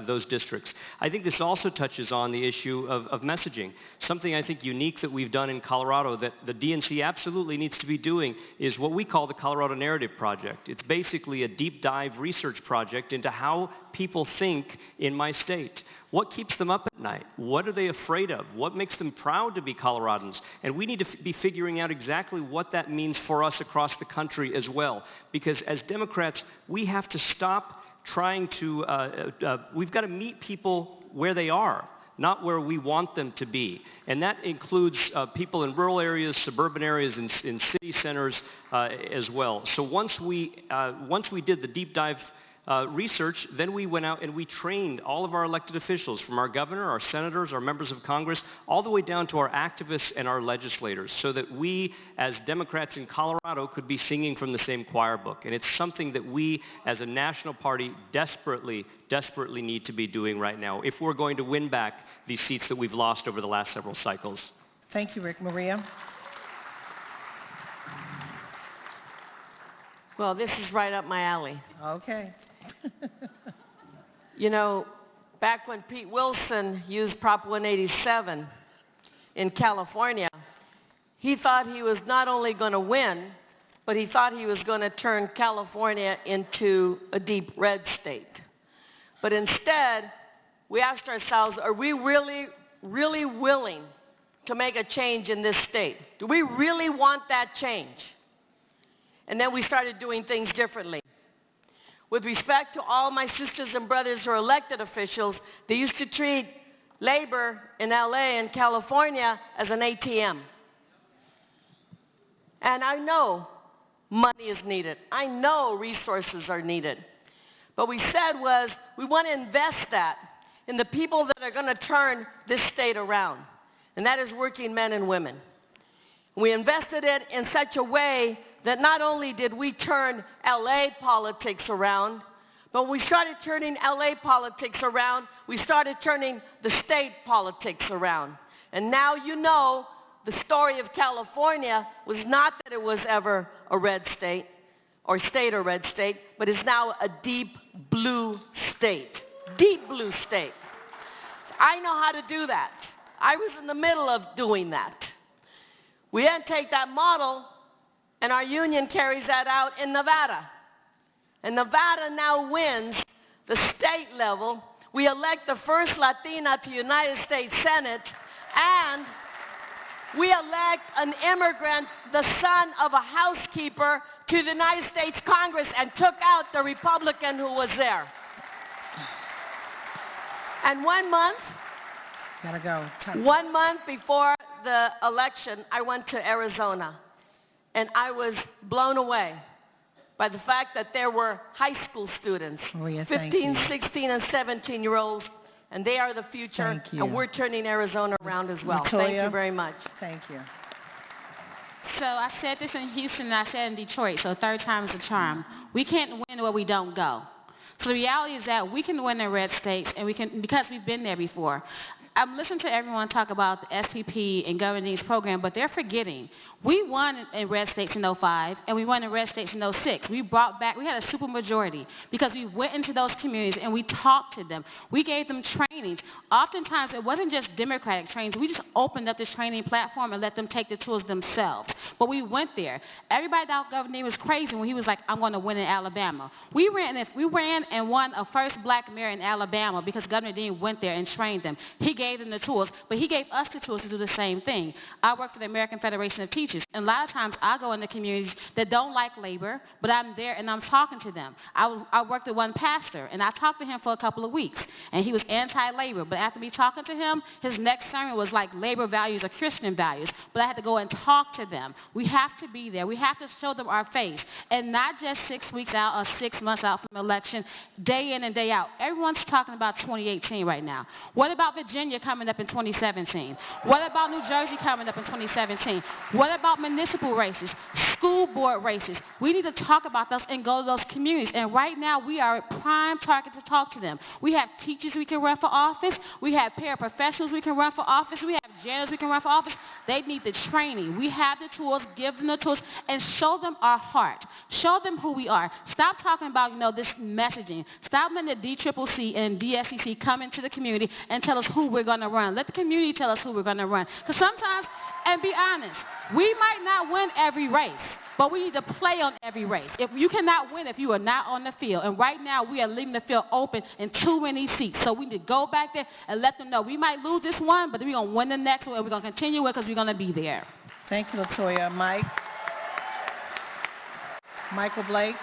Speaker 14: those districts. I think this also touches on the issue of messaging. Something I think unique that we've done in Colorado that the DNC absolutely needs to be doing is what we call the Colorado Narrative Project. It's basically a deep dive research project into how people think in my state. What keeps them up at night? What are they afraid of? What makes them proud to be Coloradans? And we need to be figuring out exactly what that means for us across the country as well. Because as Democrats, we have to stop trying to, we've got to meet people where they are, not where we want them to be. And that includes people in rural areas, suburban areas, in city centers as well. So once we did the deep dive research, then we went out and we trained all of our elected officials, from our governor, our senators, our members of Congress, all the way down to our activists and our legislators, so that we, as Democrats in Colorado, could be singing from the same choir book. And it's something that we, as a national party, desperately need to be doing right now if we're going to win back these seats that we've lost over the last several cycles.
Speaker 11: Thank you, Rick. Maria?
Speaker 23: Well, this is right up my alley.
Speaker 11: Okay.
Speaker 23: You know, back when Pete Wilson used Prop 187 in California, he thought he was not only going to win, but he thought he was going to turn California into a deep red state. But instead, we asked ourselves, are we really willing to make a change in this state? Do we really want that change? And then we started doing things differently. With respect to all my sisters and brothers who are elected officials, they used to treat labor in LA and California as an ATM. And I know money is needed. I know resources are needed. What we said was, we want to invest that in the people that are going to turn this state around, and that is working men and women. We invested it in such a way that not only did we turn LA politics around, but when we started turning LA politics around, we started turning the state politics around. And now you know the story of California was not that it was ever a red state, or state or red state, but is now a deep blue state. Deep blue state. I know how to do that. I was in the middle of doing that. We then take that model, and our union carries that out in Nevada. And Nevada now wins the state level. We elect the first Latina to United States Senate, and we elect an immigrant, the son of a housekeeper, to the United States Congress and took out the Republican who was there. And 1 month,
Speaker 11: Gotta go.
Speaker 23: 1 month before the election, I went to Arizona. And I was blown away by the fact that there were high school students,
Speaker 11: Maria,
Speaker 23: 15, 16, and 17-year-olds, and they are the future, and we're turning Arizona around as well. Thank you very much.
Speaker 11: Thank you.
Speaker 2: So I said this in Houston and I said in Detroit, so third time is a charm. We can't win where we don't go. So the reality is that we can win in red states, and we can, because we've been there before. I'm listening to everyone talk about the SPP and Governor Dean's program, but they're forgetting. We won in red states in 05, and we won in red states in 06. We brought back, we had a super majority because we went into those communities and we talked to them. We gave them trainings. Oftentimes, it wasn't just Democratic trainings. We just opened up this training platform and let them take the tools themselves. But we went there. Everybody thought Governor Dean was crazy when he was like, I'm going to win in Alabama. We ran and won a first black mayor in Alabama because Governor Dean went there and trained them. He gave them the tools, but he gave us the tools to do the same thing. I work for the American Federation of Teachers, and a lot of times I go into communities that don't like labor, but I'm there and I'm talking to them. I worked with one pastor, and I talked to him for a couple of weeks, and he was anti-labor, but after me talking to him, his next sermon was like, labor values are Christian values, but I had to go and talk to them. We have to be there. We have to show them our face, and not just 6 weeks out or 6 months out from election, day in and day out. Everyone's talking about 2018 right now. What about Virginia coming up in 2017? What about New Jersey coming up in 2017? What about municipal races, school board races? We need to talk about those and go to those communities. And right now, we are a prime target to talk to them. We have teachers we can run for office. We have paraprofessionals we can run for office. We have janitors we can run for office. They need the training. We have the tools, give them the tools, and show them our heart. Show them who we are. Stop talking about, this messaging. Stop letting the DCCC and DSCC come into the community and tell us who we're going to run. Let the community tell us who we're going to run. Because sometimes, and be honest, we might not win every race, but we need to play on every race. If you cannot win if you are not on the field, and right now we are leaving the field open in too many seats. So we need to go back there and let them know we might lose this one, but we're going to win the next one, and we're going to continue it because we're going to be there.
Speaker 11: Thank you, LaToya. Michael Blake.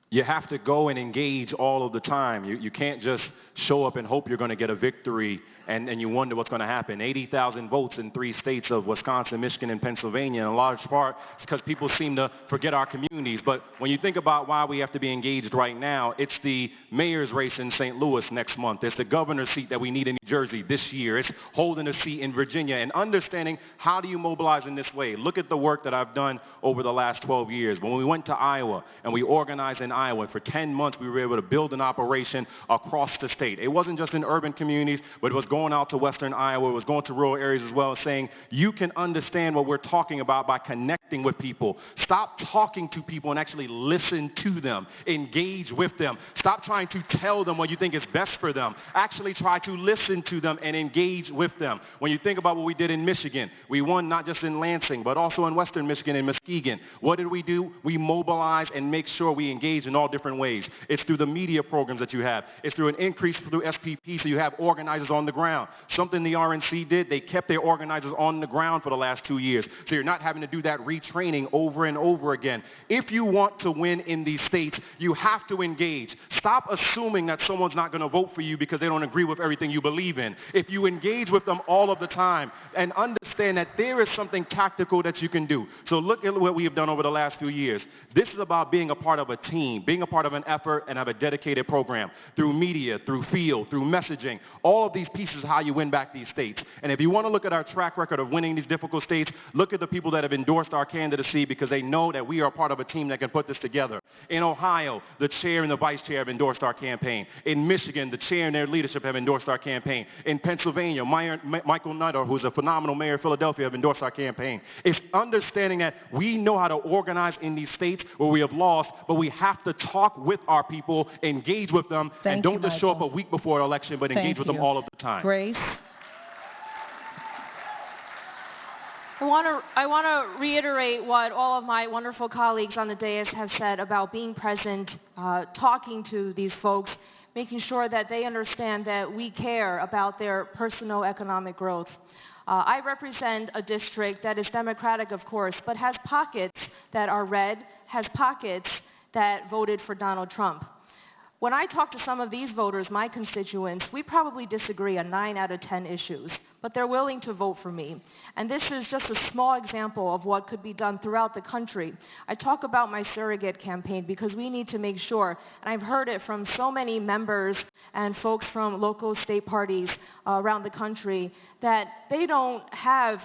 Speaker 17: You have to go and engage all of the time. You can't just show up and hope you're going to get a victory and you wonder what's going to happen. 80,000 votes in 3 states of Wisconsin, Michigan, and Pennsylvania. In large part, it's because people seem to forget our communities. But when you think about why we have to be engaged right now, it's the mayor's race in St. Louis next month. It's the governor's seat that we need in New Jersey this year. It's holding a seat in Virginia. And understanding how do you mobilize in this way. Look at the work that I've done over the last 12 years. When we went to Iowa and we organized in Iowa, for 10 months we were able to build an operation across the state. It wasn't just in urban communities, but it was going out to western Iowa, it was going to rural areas as well, saying you can understand what we're talking about by connecting with people. Stop talking to people and actually listen to them. Engage with them. Stop trying to tell them what you think is best for them. Actually try to listen to them and engage with them. When you think about what we did in Michigan, we won not just in Lansing, but also in western Michigan and Muskegon. What did we do? We mobilized and make sure we engage in all different ways. It's through the media programs that you have. It's through an increase through SPP, so you have organizers on the ground. Something the RNC did, they kept their organizers on the ground for the last 2 years. So you're not having to do that retraining over and over again. If you want to win in these states, you have to engage. Stop assuming that someone's not going to vote for you because they don't agree with everything you believe in. If you engage with them all of the time and understand that there is something tactical that you can do. So look at what we have done over the last few years. This is about being a part of a team, being a part of an effort, and have a dedicated program through media, through field, through messaging. All of these pieces are how you win back these states. And if you want to look at our track record of winning these difficult states, look at the people that have endorsed our candidacy because they know that we are part of a team that can put this together. In Ohio, the chair and the vice chair have endorsed our campaign. In Michigan, the chair and their leadership have endorsed our campaign. In Pennsylvania, Michael Nutter, who's a phenomenal mayor of Philadelphia, have endorsed our campaign. It's understanding that we know how to organize in these states where we have lost, but we have to talk with our people, engage with them, and don't just show up a week before an election, but engage with them all of the time.
Speaker 11: Grace.
Speaker 8: I want to reiterate what all of my wonderful colleagues on the dais have said about being present, talking to these folks, making sure that they understand that we care about their personal economic growth. I represent a district that is Democratic, of course, but has pockets that are red, has pockets that voted for Donald Trump. When I talk to some of these voters, my constituents, we probably disagree on 9 out of 10 issues, but they're willing to vote for me. And this is just a small example of what could be done throughout the country. I talk about my surrogate campaign because we need to make sure, and I've heard it from so many members and folks from local state parties around the country, that they don't have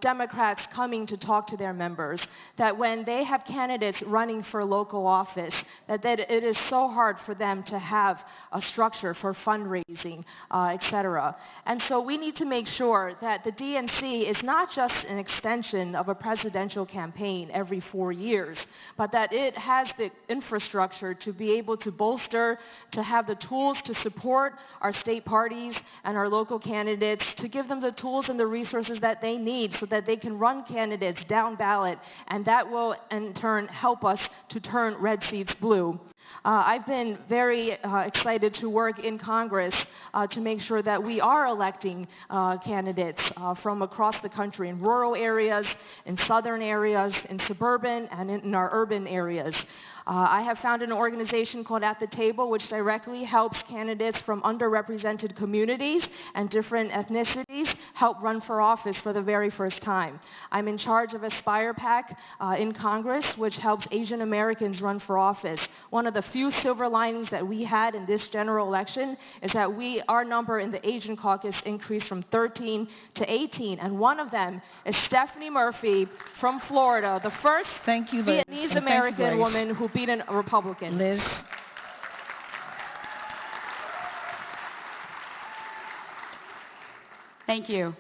Speaker 8: Democrats coming to talk to their members, that when they have candidates running for local office, that it is so hard for them to have a structure for fundraising, etc. And so we need to make sure that the DNC is not just an extension of a presidential campaign every 4 years, but that it has the infrastructure to be able to bolster, to have the tools to support our state parties and our local candidates, to give them the tools and the resources that they need so that they can run candidates down ballot, and that will in turn help us to turn red seats blue. I've been very excited to work in Congress to make sure that we are electing candidates from across the country, in rural areas, in southern areas, in suburban, and in our urban areas. I have founded an organization called At the Table, which directly helps candidates from underrepresented communities and different ethnicities help run for office for the very first time. I'm in charge of Aspire PAC in Congress, which helps Asian Americans run for office. One of the few silver linings that we had in this general election is that our number in the Asian caucus increased from 13 to 18, and one of them is Stephanie Murphy from Florida, the first Vietnamese American woman who beat a Republican.
Speaker 11: Liz.
Speaker 15: Thank you.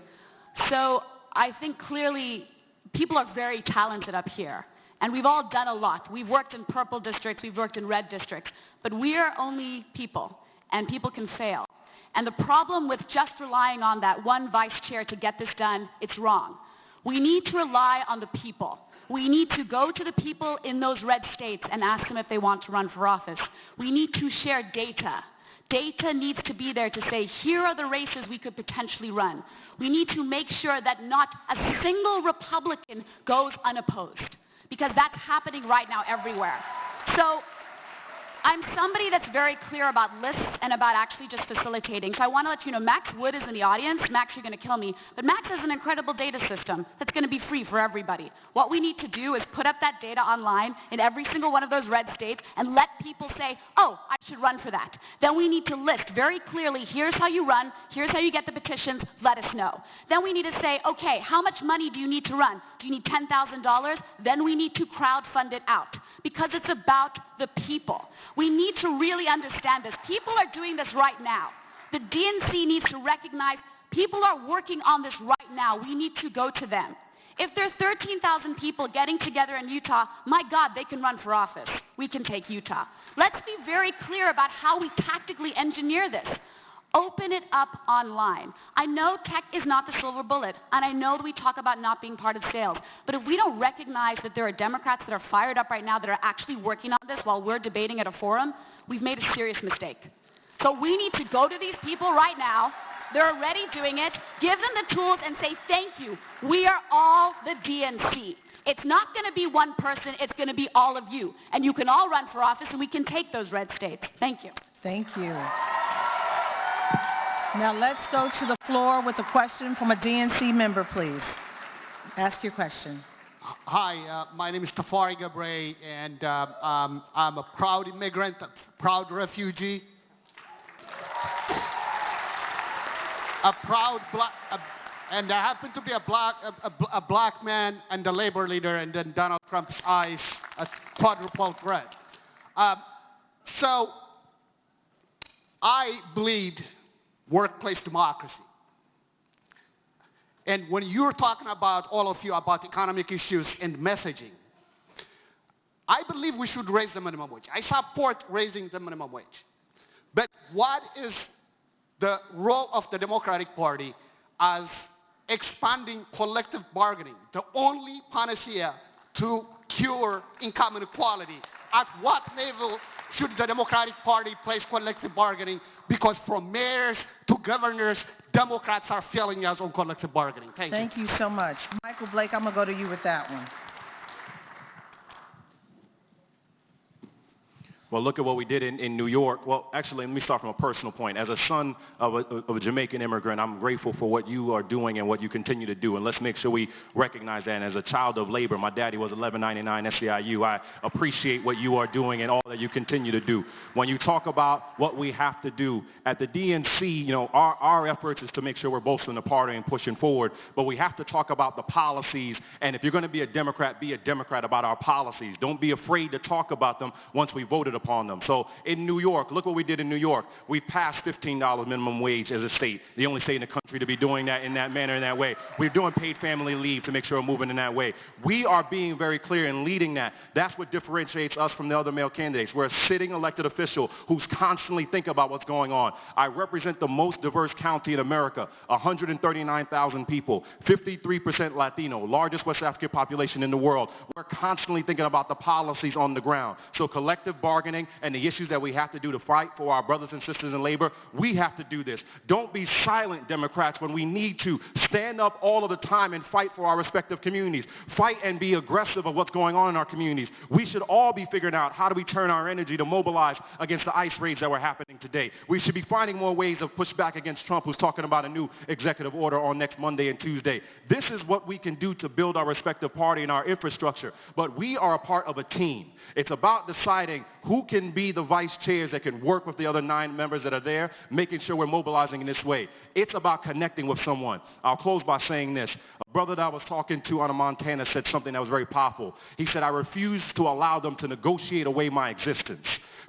Speaker 15: So I think clearly people are very talented up here. And we've all done a lot. We've worked in purple districts, we've worked in red districts. But we are only people, and people can fail. And the problem with just relying on that one vice chair to get this done, it's wrong. We need to rely on the people. We need to go to the people in those red states and ask them if they want to run for office. We need to share data. Data needs to be there to say, here are the races we could potentially run. We need to make sure that not a single Republican goes unopposed, because that's happening right now everywhere. So I'm somebody that's very clear about lists and about actually just facilitating. So I want to let you know, Max Wood is in the audience. Max, you're going to kill me. But Max has an incredible data system that's going to be free for everybody. What we need to do is put up that data online in every single one of those red states and let people say, oh, I should run for that. Then we need to list very clearly, here's how you run, here's how you get the petitions, let us know. Then we need to say, okay, how much money do you need to run? Do you need $10,000? Then we need to crowdfund it out, because it's about the people. We need to really understand this. People are doing this right now. The DNC needs to recognize people are working on this right now. We need to go to them. If there's 13,000 people getting together in Utah, my God, they can run for office. We can take Utah. Let's be very clear about how we tactically engineer this. Open it up online. I know tech is not the silver bullet, and I know that we talk about not being part of sales, but if we don't recognize that there are Democrats that are fired up right now that are actually working on this while we're debating at a forum, we've made a serious mistake. So we need to go to these people right now. They're already doing it. Give them the tools and say, thank you. We are all the DNC. It's not going to be one person. It's going to be all of you. And you can all run for office, and we can take those red states. Thank you.
Speaker 11: Thank you. Now let's go to the floor with a question from a DNC member, please. Ask your question.
Speaker 16: Hi, my name is Tafari Gabre, and I'm a proud immigrant, a proud refugee, a proud black, and I happen to be a black man and a labor leader, and in Donald Trump's eyes, a quadruple threat. So I bleed workplace democracy. And when you're talking about, all of you, about economic issues and messaging, I believe we should raise the minimum wage. I support raising the minimum wage. But what is the role of the Democratic Party as expanding collective bargaining, the only panacea to cure income inequality? At what level should the Democratic Party place collective bargaining? Because from mayors to governors, Democrats are failing us on collective bargaining. Thank you.
Speaker 11: Thank you so much. Michael Blake, I'm going to go to you with that one.
Speaker 17: Well, look at what we did in New York. Well, actually, let me start from a personal point. As a son of a Jamaican immigrant, I'm grateful for what you are doing and what you continue to do. And let's make sure we recognize that. And as a child of labor, my daddy was 1199 SEIU. I appreciate what you are doing and all that you continue to do. When you talk about what we have to do at the DNC, you know, our efforts is to make sure we're bolstering the party and pushing forward. But we have to talk about the policies. And if you're going to be a Democrat about our policies. Don't be afraid to talk about them once we voted upon them. So in New York, look what we did in New York. We passed $15 minimum wage as a state, the only state in the country to be doing that in that manner, in that way. We're doing paid family leave to make sure we're moving in that way. We are being very clear in leading that. That's what differentiates us from the other male candidates. We're a sitting elected official who's constantly thinking about what's going on. I represent the most diverse county in America, 139,000 people, 53% Latino, largest West African population in the world. We're constantly thinking about the policies on the ground. So collective bargaining and the issues that we have to do to fight for our brothers and sisters in labor, we have to do this. Don't be silent, Democrats, when we need to. Stand up all of the time and fight for our respective communities. Fight and be aggressive of what's going on in our communities. We should all be figuring out how do we turn our energy to mobilize against the ICE raids that were happening today. We should be finding more ways of pushback against Trump, who's talking about a new executive order on next Monday and Tuesday. This is what we can do to build our respective party and our infrastructure. But we are a part of a team. It's about deciding who can be the vice chairs that can work with the other 9 members that are there, making sure we're mobilizing in this way. It's about connecting with someone. I'll close by saying this. A brother that I was talking to out of Montana said something that was very powerful. He said, I refuse to allow them to negotiate away my existence.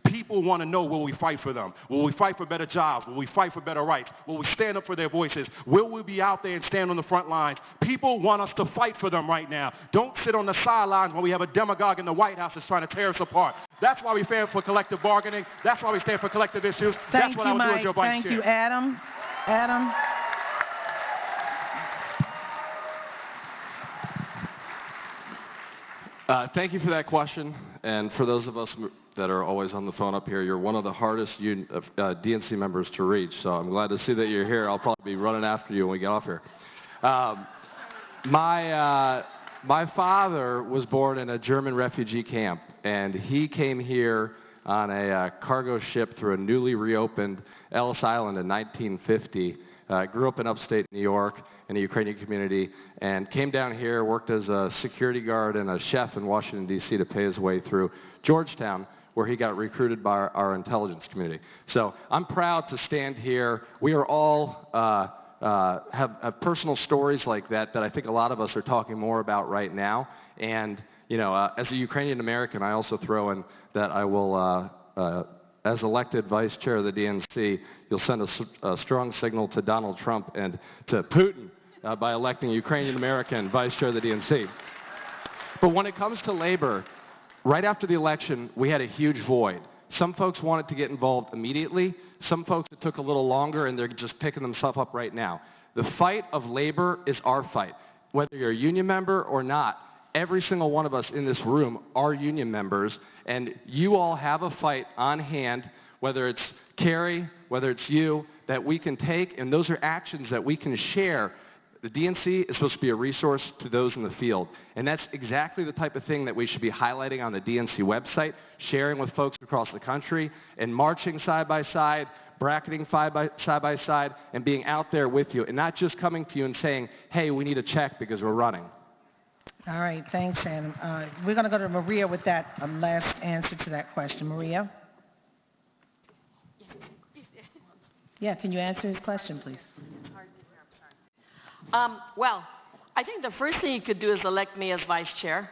Speaker 17: People want to know, will we fight for them? Will we fight for better jobs? Will we fight for better rights? Will we stand up for their voices? Will we be out there and stand on the front lines? People want us to fight for them right now. Don't sit on the sidelines when we have a demagogue in the White House that's trying to tear us apart. That's why we stand for collective bargaining. That's why we stand for collective issues. That's what I would do as your vice chair.
Speaker 11: Thank you, Adam. Adam.
Speaker 10: Thank you for that question. And for those of us that are always on the phone up here, you're one of the hardest DNC members to reach. So I'm glad to see that you're here. I'll probably be running after you when we get off here. My father was born in a German refugee camp, and he came here on a cargo ship through a newly reopened Ellis Island in 1950. Grew up in upstate New York in a Ukrainian community, and came down here, worked as a security guard and a chef in Washington, D.C. to pay his way through Georgetown, where he got recruited by our intelligence community. So I'm proud to stand here. We are all have personal stories like that I think a lot of us are talking more about right now. And you know, as a Ukrainian American, I also throw in that I will, as elected vice chair of the DNC, you'll send a strong signal to Donald Trump and to Putin by electing a Ukrainian American vice chair of the DNC. But when it comes to labor, right after the election, we had a huge void. Some folks wanted to get involved immediately. Some folks it took a little longer, and they're just picking themselves up right now. The fight of labor is our fight. Whether you're a union member or not, every single one of us in this room are union members, and you all have a fight on hand, whether it's Carrie, whether it's you, that we can take, and those are actions that we can share. The DNC is supposed to be a resource to those in the field, and that's exactly the type of thing that we should be highlighting on the DNC website, sharing with folks across the country, and marching side by side, bracketing side by side, and being out there with you, and not just coming to you and saying, hey, we need a check because we're running.
Speaker 11: All right, thanks, Adam. We're going to go to Maria with that last answer to that question. Maria? Yeah, can you answer his question, please?
Speaker 23: Well, I think the first thing you could do is elect me as vice chair.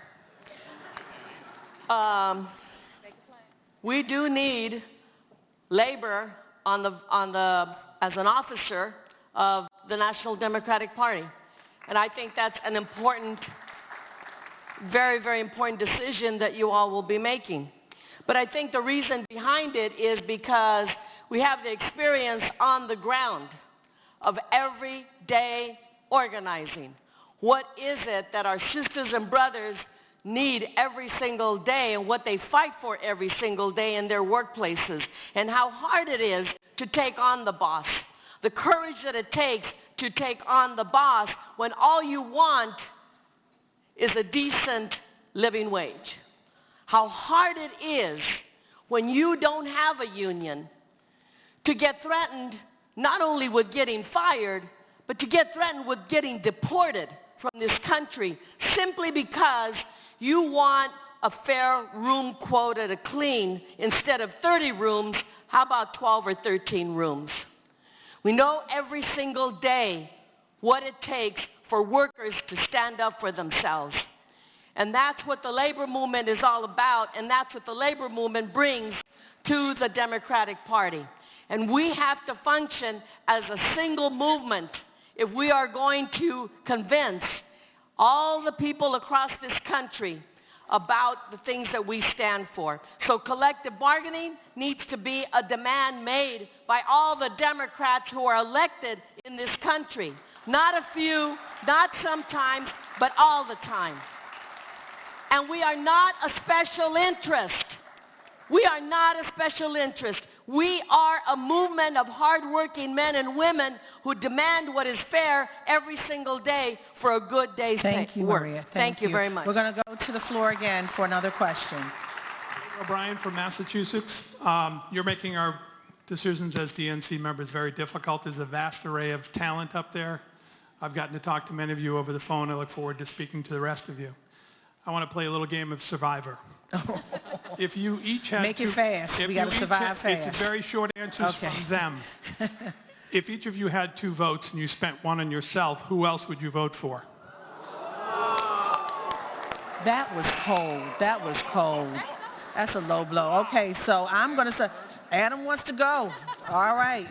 Speaker 23: We do need labor as an officer of the National Democratic Party. And I think that's an important, very, very important decision that you all will be making. But I think the reason behind it is because we have the experience on the ground of everyday organizing. What is it that our sisters and brothers need every single day, and what they fight for every single day in their workplaces, and how hard it is to take on the boss, the courage that it takes to take on the boss when all you want is a decent living wage. How hard it is when you don't have a union to get threatened not only with getting fired, but to get threatened with getting deported from this country simply because you want a fair room quota to clean. Instead of 30 rooms, how about 12 or 13 rooms? We know every single day what it takes for workers to stand up for themselves. And that's what the labor movement is all about, and that's what the labor movement brings to the Democratic Party. And we have to function as a single movement if we are going to convince all the people across this country about the things that we stand for. So collective bargaining needs to be a demand made by all the Democrats who are elected in this country. Not a few, not sometimes, but all the time. And we are not a special interest. We are not a special interest. We are a movement of hardworking men and women who demand what is fair every single day for a good day's work.
Speaker 11: Thank you, Maria.
Speaker 23: Thank you very much.
Speaker 11: We're going to go to the floor again for another question.
Speaker 18: O'Brien from Massachusetts. You're making our decisions as DNC members very difficult. There's a vast array of talent up there. I've gotten to talk to many of you over the phone. I look forward to speaking to the rest of you. I want to play a little game of Survivor. If you each had
Speaker 11: Make it fast. We got to survive fast.
Speaker 18: It's very short answers from them. If each of you had 2 votes and you spent 1 on yourself, who else would you vote for?
Speaker 11: That was cold. That was cold. That's a low blow. Okay, so I'm going to say, Adam wants to go. All right.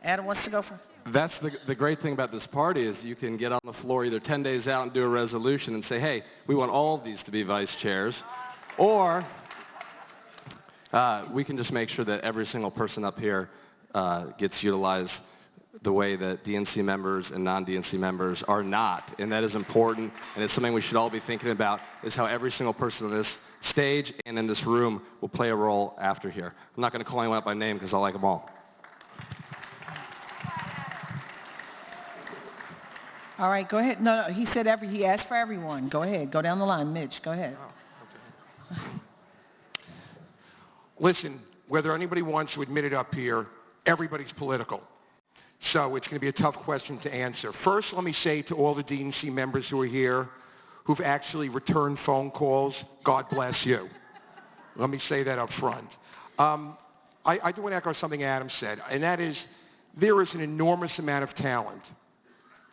Speaker 11: Adam wants to go first.
Speaker 10: That's the great thing about this party is you can get on the floor either 10 days out and do a resolution and say, hey, we want all of these to be vice chairs, or we can just make sure that every single person up here gets utilized the way that DNC members and non-DNC members are not. And that is important, and it's something we should all be thinking about, is how every single person on this stage and in this room will play a role after here. I'm not going to call anyone out by name because I like them all.
Speaker 11: All right, go ahead. No, he said he asked for everyone. Go ahead. Go down the line. Mitch, go ahead.
Speaker 13: Listen, whether anybody wants to admit it up here, everybody's political. So it's going to be a tough question to answer. First, let me say to all the DNC members who are here, who've actually returned phone calls, God bless you. Let me say that up front. I do want to echo something Adam said, and that is there is an enormous amount of talent.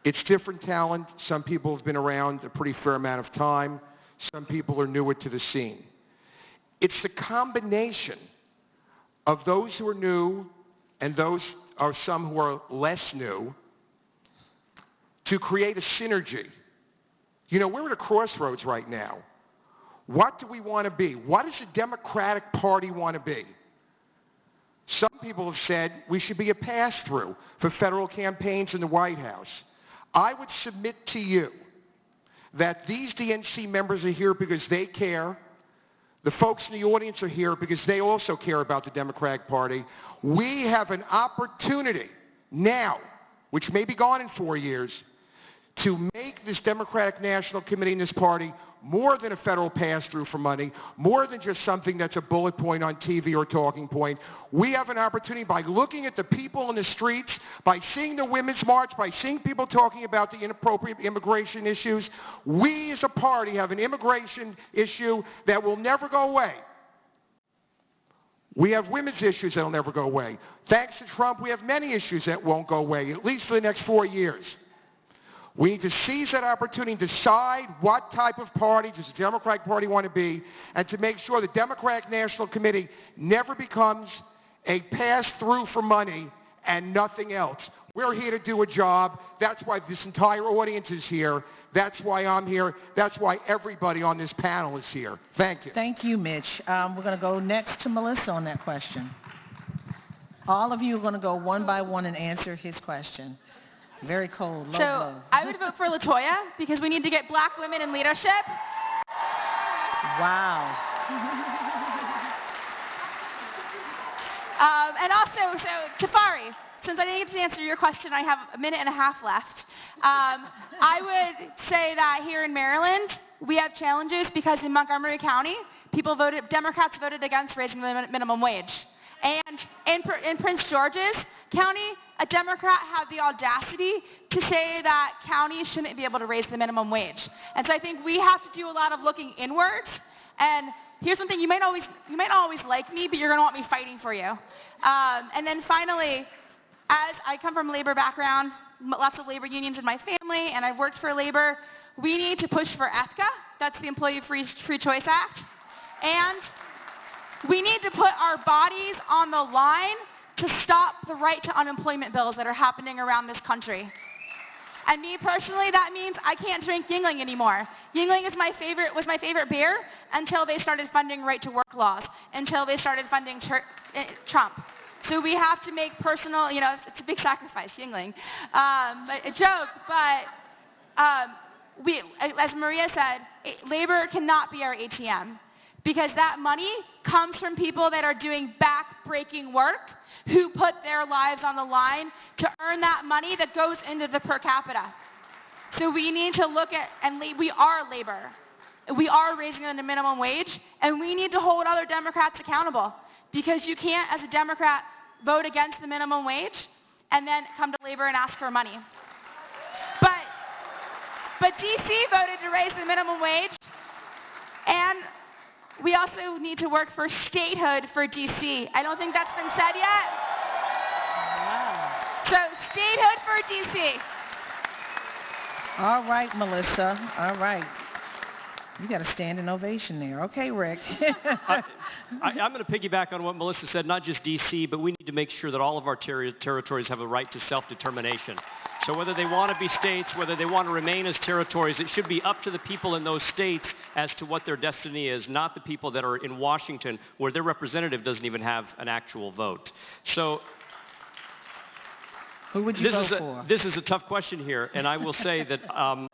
Speaker 13: It's different talent. Some people have been around a pretty fair amount of time. Some people are newer to the scene. It's the combination of those who are new and those are some who are less new to create a synergy. You know, we're at a crossroads right now. What do we want to be? What does the Democratic Party want to be? Some people have said we should be a pass-through for federal campaigns in the White House. I would submit to you that these DNC members are here because they care. The folks in the audience are here because they also care about the Democratic Party. We have an opportunity now, which may be gone in 4 years, to make this Democratic National Committee and this party more than a federal pass-through for money, more than just something that's a bullet point on TV or talking point. We have an opportunity by looking at the people in the streets, by seeing the Women's March, by seeing people talking about the inappropriate immigration issues. We as a party have an immigration issue that will never go away. We have women's issues that will never go away. Thanks to Trump, we have many issues that won't go away, at least for the next 4 years. We need to seize that opportunity and decide what type of party does the Democratic Party want to be, and to make sure the Democratic National Committee never becomes a pass-through for money and nothing else. We're here to do a job. That's why this entire audience is here. That's why I'm here. That's why everybody on this panel is here. Thank you.
Speaker 11: Thank you, Mitch. We're going to go next to Melissa on that question. All of you are going to go one by one and answer his question. Very cold, low blow.
Speaker 12: So I would vote for LaToya because we need to get black women in leadership.
Speaker 11: Wow.
Speaker 12: And also, so Tafari, since I didn't get to answer your question, I have a minute and a half left. I would say that here in Maryland, we have challenges because in Montgomery County, Democrats voted against raising the minimum wage. And in Prince George's County, a Democrat had the audacity to say that counties shouldn't be able to raise the minimum wage. And so I think we have to do a lot of looking inwards. And here's one thing, you might not always like me, but you're going to want me fighting for you. And then finally, as I come from a labor background, lots of labor unions in my family, and I've worked for labor, we need to push for EFCA. That's the Employee Free Choice Act. And we need to put our bodies on the line to stop the right to unemployment bills that are happening around this country. And me personally, that means I can't drink Yingling anymore. Yingling was my favorite beer until they started funding right to work laws, until they started funding Trump. So we have to make personal, it's a big sacrifice, Yingling. But a joke, but as Maria said, labor cannot be our ATM. Because that money comes from people that are doing back-breaking work, who put their lives on the line to earn that money that goes into the per capita. So we need to look at, and we are labor. We are raising the minimum wage, and we need to hold other Democrats accountable. Because you can't, as a Democrat, vote against the minimum wage and then come to labor and ask for money. But DC voted to raise the minimum wage, and we also need to work for statehood for D.C. I don't think that's been said yet. Wow. So statehood for D.C.
Speaker 11: All right, Melissa. All right. You got a standing ovation there. Okay, Rick.
Speaker 14: I'm going to piggyback on what Melissa said, not just D.C., but we need to make sure that all of our territories have a right to self-determination. So whether they want to be states, whether they want to remain as territories, it should be up to the people in those states as to what their destiny is, not the people that are in Washington, where their representative doesn't even have an actual vote. So
Speaker 11: who would you vote for?
Speaker 14: This is a tough question here, and I will say that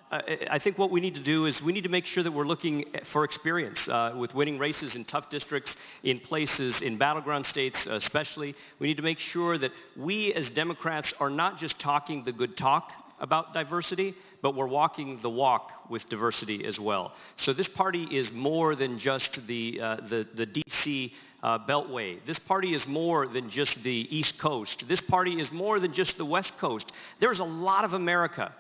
Speaker 14: I think what we need to do is we need to make sure that we're looking for experience with winning races in tough districts, in places, in battleground states especially. We need to make sure that we as Democrats are not just talking the good talk about diversity, but we're walking the walk with diversity as well. So this party is more than just the D.C. Beltway. This party is more than just the East Coast. This party is more than just the West Coast. There's a lot of America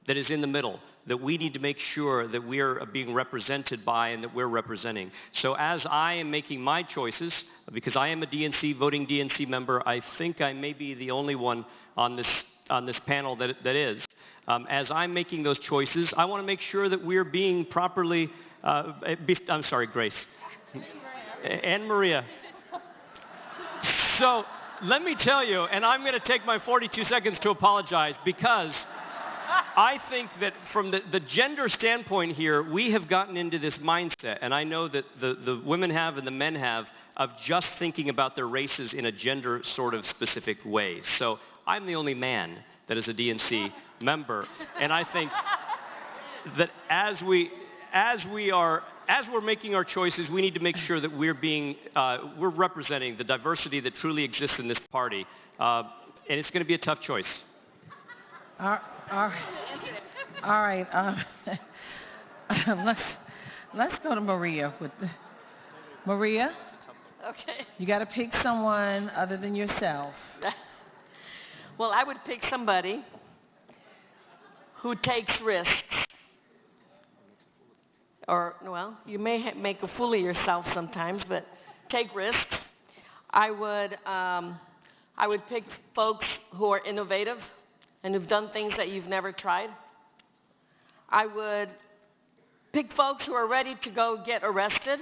Speaker 14: that is in the middle that we need to make sure that we're being represented by and that we're representing. So as I am making my choices, because I am a voting DNC member, I think I may be the only one on this panel that is. As I'm making those choices, I want to make sure that we're being properly, I'm sorry, Grace. And Maria. So let me tell you, and I'm going to take my 42 seconds to apologize, because I think that from the gender standpoint here, we have gotten into this mindset, and I know that the women have and the men have, of just thinking about their races in a gender sort of specific way. So I'm the only man that is a DNC member, and I think that as we're making our choices, we need to make sure that we're representing the diversity that truly exists in this party, and it's going to be a tough choice.
Speaker 11: All right. Let's go to Maria. Maria?
Speaker 23: Okay.
Speaker 11: You got to pick someone other than yourself.
Speaker 23: Well, I would pick somebody who takes risks. Or, well, you may make a fool of yourself sometimes, but take risks. I would pick folks who are innovative and who've done things that you've never tried. I would pick folks who are ready to go get arrested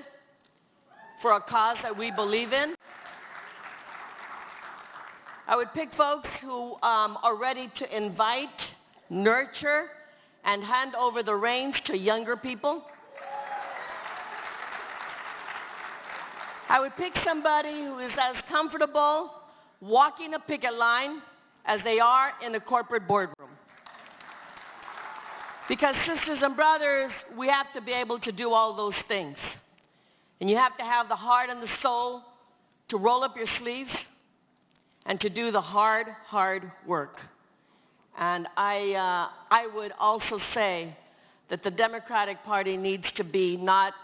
Speaker 23: for a cause that we believe in. I would pick folks who are ready to invite, nurture, and hand over the reins to younger people. I would pick somebody who is as comfortable walking a picket line as they are in a corporate boardroom. Because sisters and brothers, we have to be able to do all those things. And you have to have the heart and the soul to roll up your sleeves and to do the hard, hard work. And I would also say that the Democratic Party needs to be not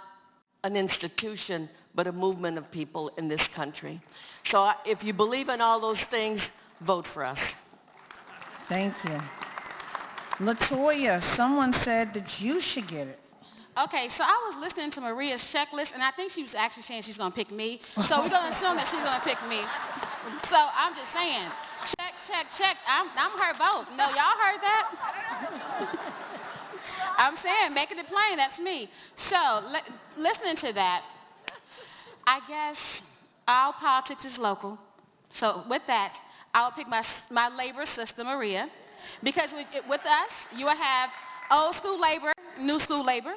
Speaker 23: an institution, but a movement of people in this country. So if you believe in all those things, vote for us.
Speaker 11: Thank you. LaToya, someone said that you should get it.
Speaker 2: Okay, so I was listening to Maria's checklist, and I think she was actually saying she's going to pick me. So we're going to assume that she's going to pick me. So I'm just saying, check, check, check. I'm her vote. No, y'all heard that? I'm saying, making it plain, that's me. So listening to that, I guess all politics is local. So with that, I'll pick my labor sister, Maria, because with us, you will have old school labor, new school labor.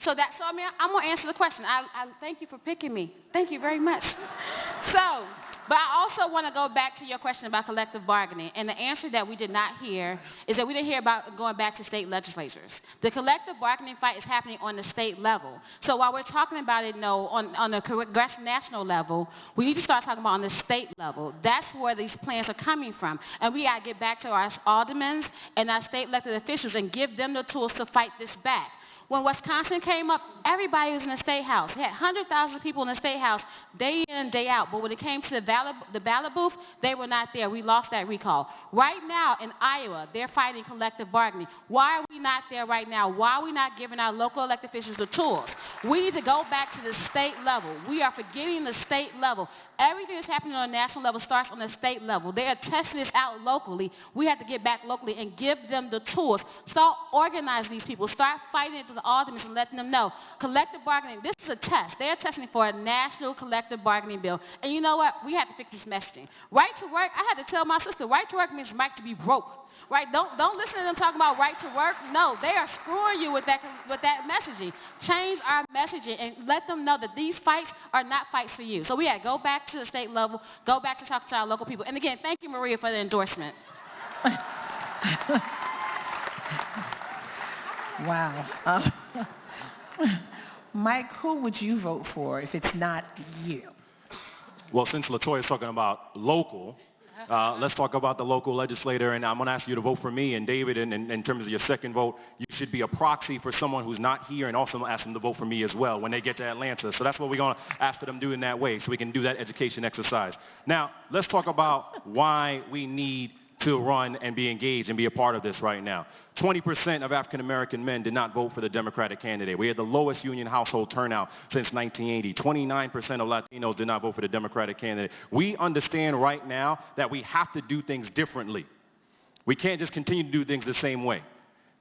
Speaker 2: So I mean, I'm going to answer the question. I thank you for picking me. Thank you very much. But I also want to go back to your question about collective bargaining. And the answer that we did not hear is that we didn't hear about going back to state legislatures. The collective bargaining fight is happening on the state level. So while we're talking about it, on the congressional national level, we need to start talking about on the state level. That's where these plans are coming from. And we got to get back to our aldermen and our state elected officials and give them the tools to fight this back. When Wisconsin came up, everybody was in the State House. We had 100,000 people in the State House day in, day out. But when it came to the ballot booth, they were not there. We lost that recall. Right now in Iowa, they're fighting collective bargaining. Why are we not there right now? Why are we not giving our local elected officials the tools? We need to go back to the state level. We are forgetting the state level. Everything that's happening on a national level starts on the state level. They are testing this out locally. We have to get back locally and give them the tools. Start organizing these people. Start fighting it the aldermen and letting them know collective bargaining, this is a test. They're testing for a national collective bargaining bill. And you know what? We have to fix this messaging. Right to work, I had to tell my sister, right to work means right to be broke. Right? Don't listen to them talking about right to work. No, they are screwing you with that messaging. Change our messaging and let them know that these fights are not fights for you. So we had to go back to the state level, go back to talk to our local people. And again, thank you, Maria, for the endorsement.
Speaker 11: Wow. Mike, who would you vote for if it's not you?
Speaker 17: Well, since LaToya's talking about local, let's talk about the local legislator, and I'm going to ask you to vote for me. And David, in terms of your second vote, you should be a proxy for someone who's not here, and also ask them to vote for me as well when they get to Atlanta. So that's what we're going to ask for them to do in that way, so we can do that education exercise. Now, let's talk about why we need to run and be engaged and be a part of this right now. 20% of African American men did not vote for the Democratic candidate. We had the lowest union household turnout since 1980. 29% of Latinos did not vote for the Democratic candidate. We understand right now that we have to do things differently. We can't just continue to do things the same way.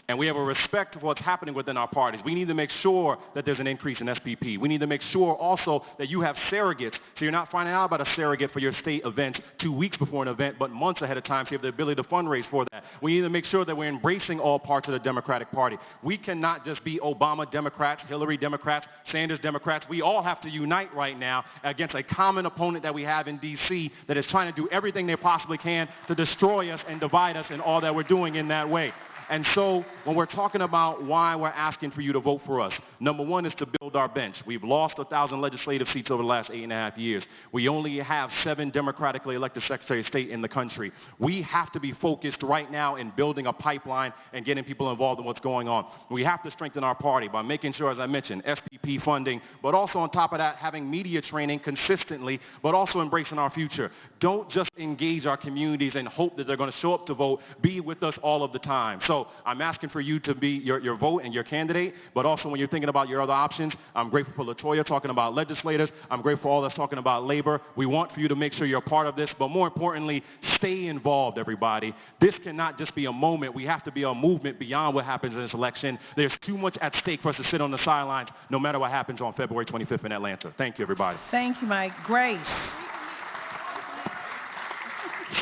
Speaker 17: And we have a respect for what's happening within our parties. We need to make sure that there's an increase in SPP. We need to make sure also that you have surrogates, so you're not finding out about a surrogate for your state events 2 weeks before an event, but months ahead of time, so you have the ability to fundraise for that. We need to make sure that we're embracing all parts of the Democratic Party. We cannot just be Obama Democrats, Hillary Democrats, Sanders Democrats. We all have to unite right now against a common opponent that we have in D.C. that is trying to do everything they possibly can to destroy us and divide us in all that we're doing in that way. And so when we're talking about why we're asking for you to vote for us, number one is to build our bench. We've lost 1,000 legislative seats over the last 8.5 years. We only have 7 democratically elected secretaries of state in the country. We have to be focused right now in building a pipeline and getting people involved in what's going on. We have to strengthen our party by making sure, as I mentioned, SPP funding, but also on top of that, having media training consistently, but also embracing our future. Don't just engage our communities and hope that they're going to show up to vote. Be with us all of the time. So I'm asking for you to be your vote and your candidate, but also when you're thinking about your other options, I'm grateful for LaToya talking about legislators. I'm grateful for all that's talking about labor. We want for you to make sure you're a part of this, but more importantly, stay involved, everybody. This cannot just be a moment. We have to be a movement beyond what happens in this election. There's too much at stake for us to sit on the sidelines, no matter what happens on February 25th in Atlanta. Thank you, everybody.
Speaker 11: Thank you, Mike. Grace.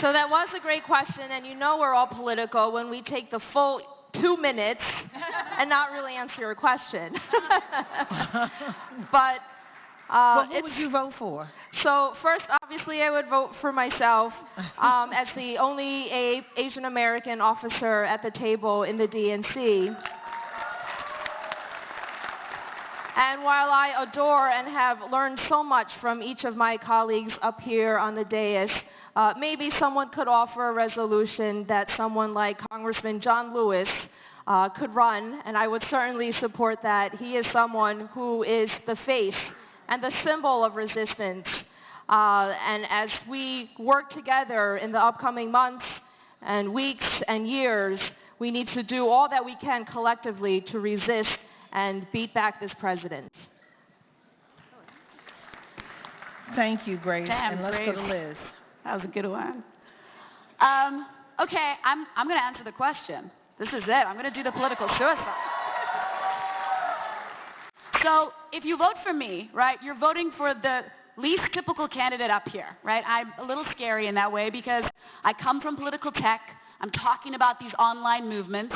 Speaker 8: So that was a great question, and you know we're all political when we take the full 2 minutes and not really answer your question. But
Speaker 11: who would you vote for?
Speaker 8: So first, obviously, I would vote for myself as the only Asian American officer at the table in the DNC. And while I adore and have learned so much from each of my colleagues up here on the dais, maybe someone could offer a resolution that someone like Congressman John Lewis could run, and I would certainly support that. He is someone who is the face and the symbol of resistance. And as we work together in the upcoming months and weeks and years, we need to do all that we can collectively to resist and beat back this president.
Speaker 11: Thank you, Grace.
Speaker 15: Damn,
Speaker 11: and let's
Speaker 15: Grace.
Speaker 11: go to Liz.
Speaker 15: That was a good one. Okay, I'm going to answer the question. This is it. I'm going to do the political suicide. So if you vote for me, right, you're voting for the least typical candidate up here, right? I'm a little scary in that way because I come from political tech. I'm talking about these online movements.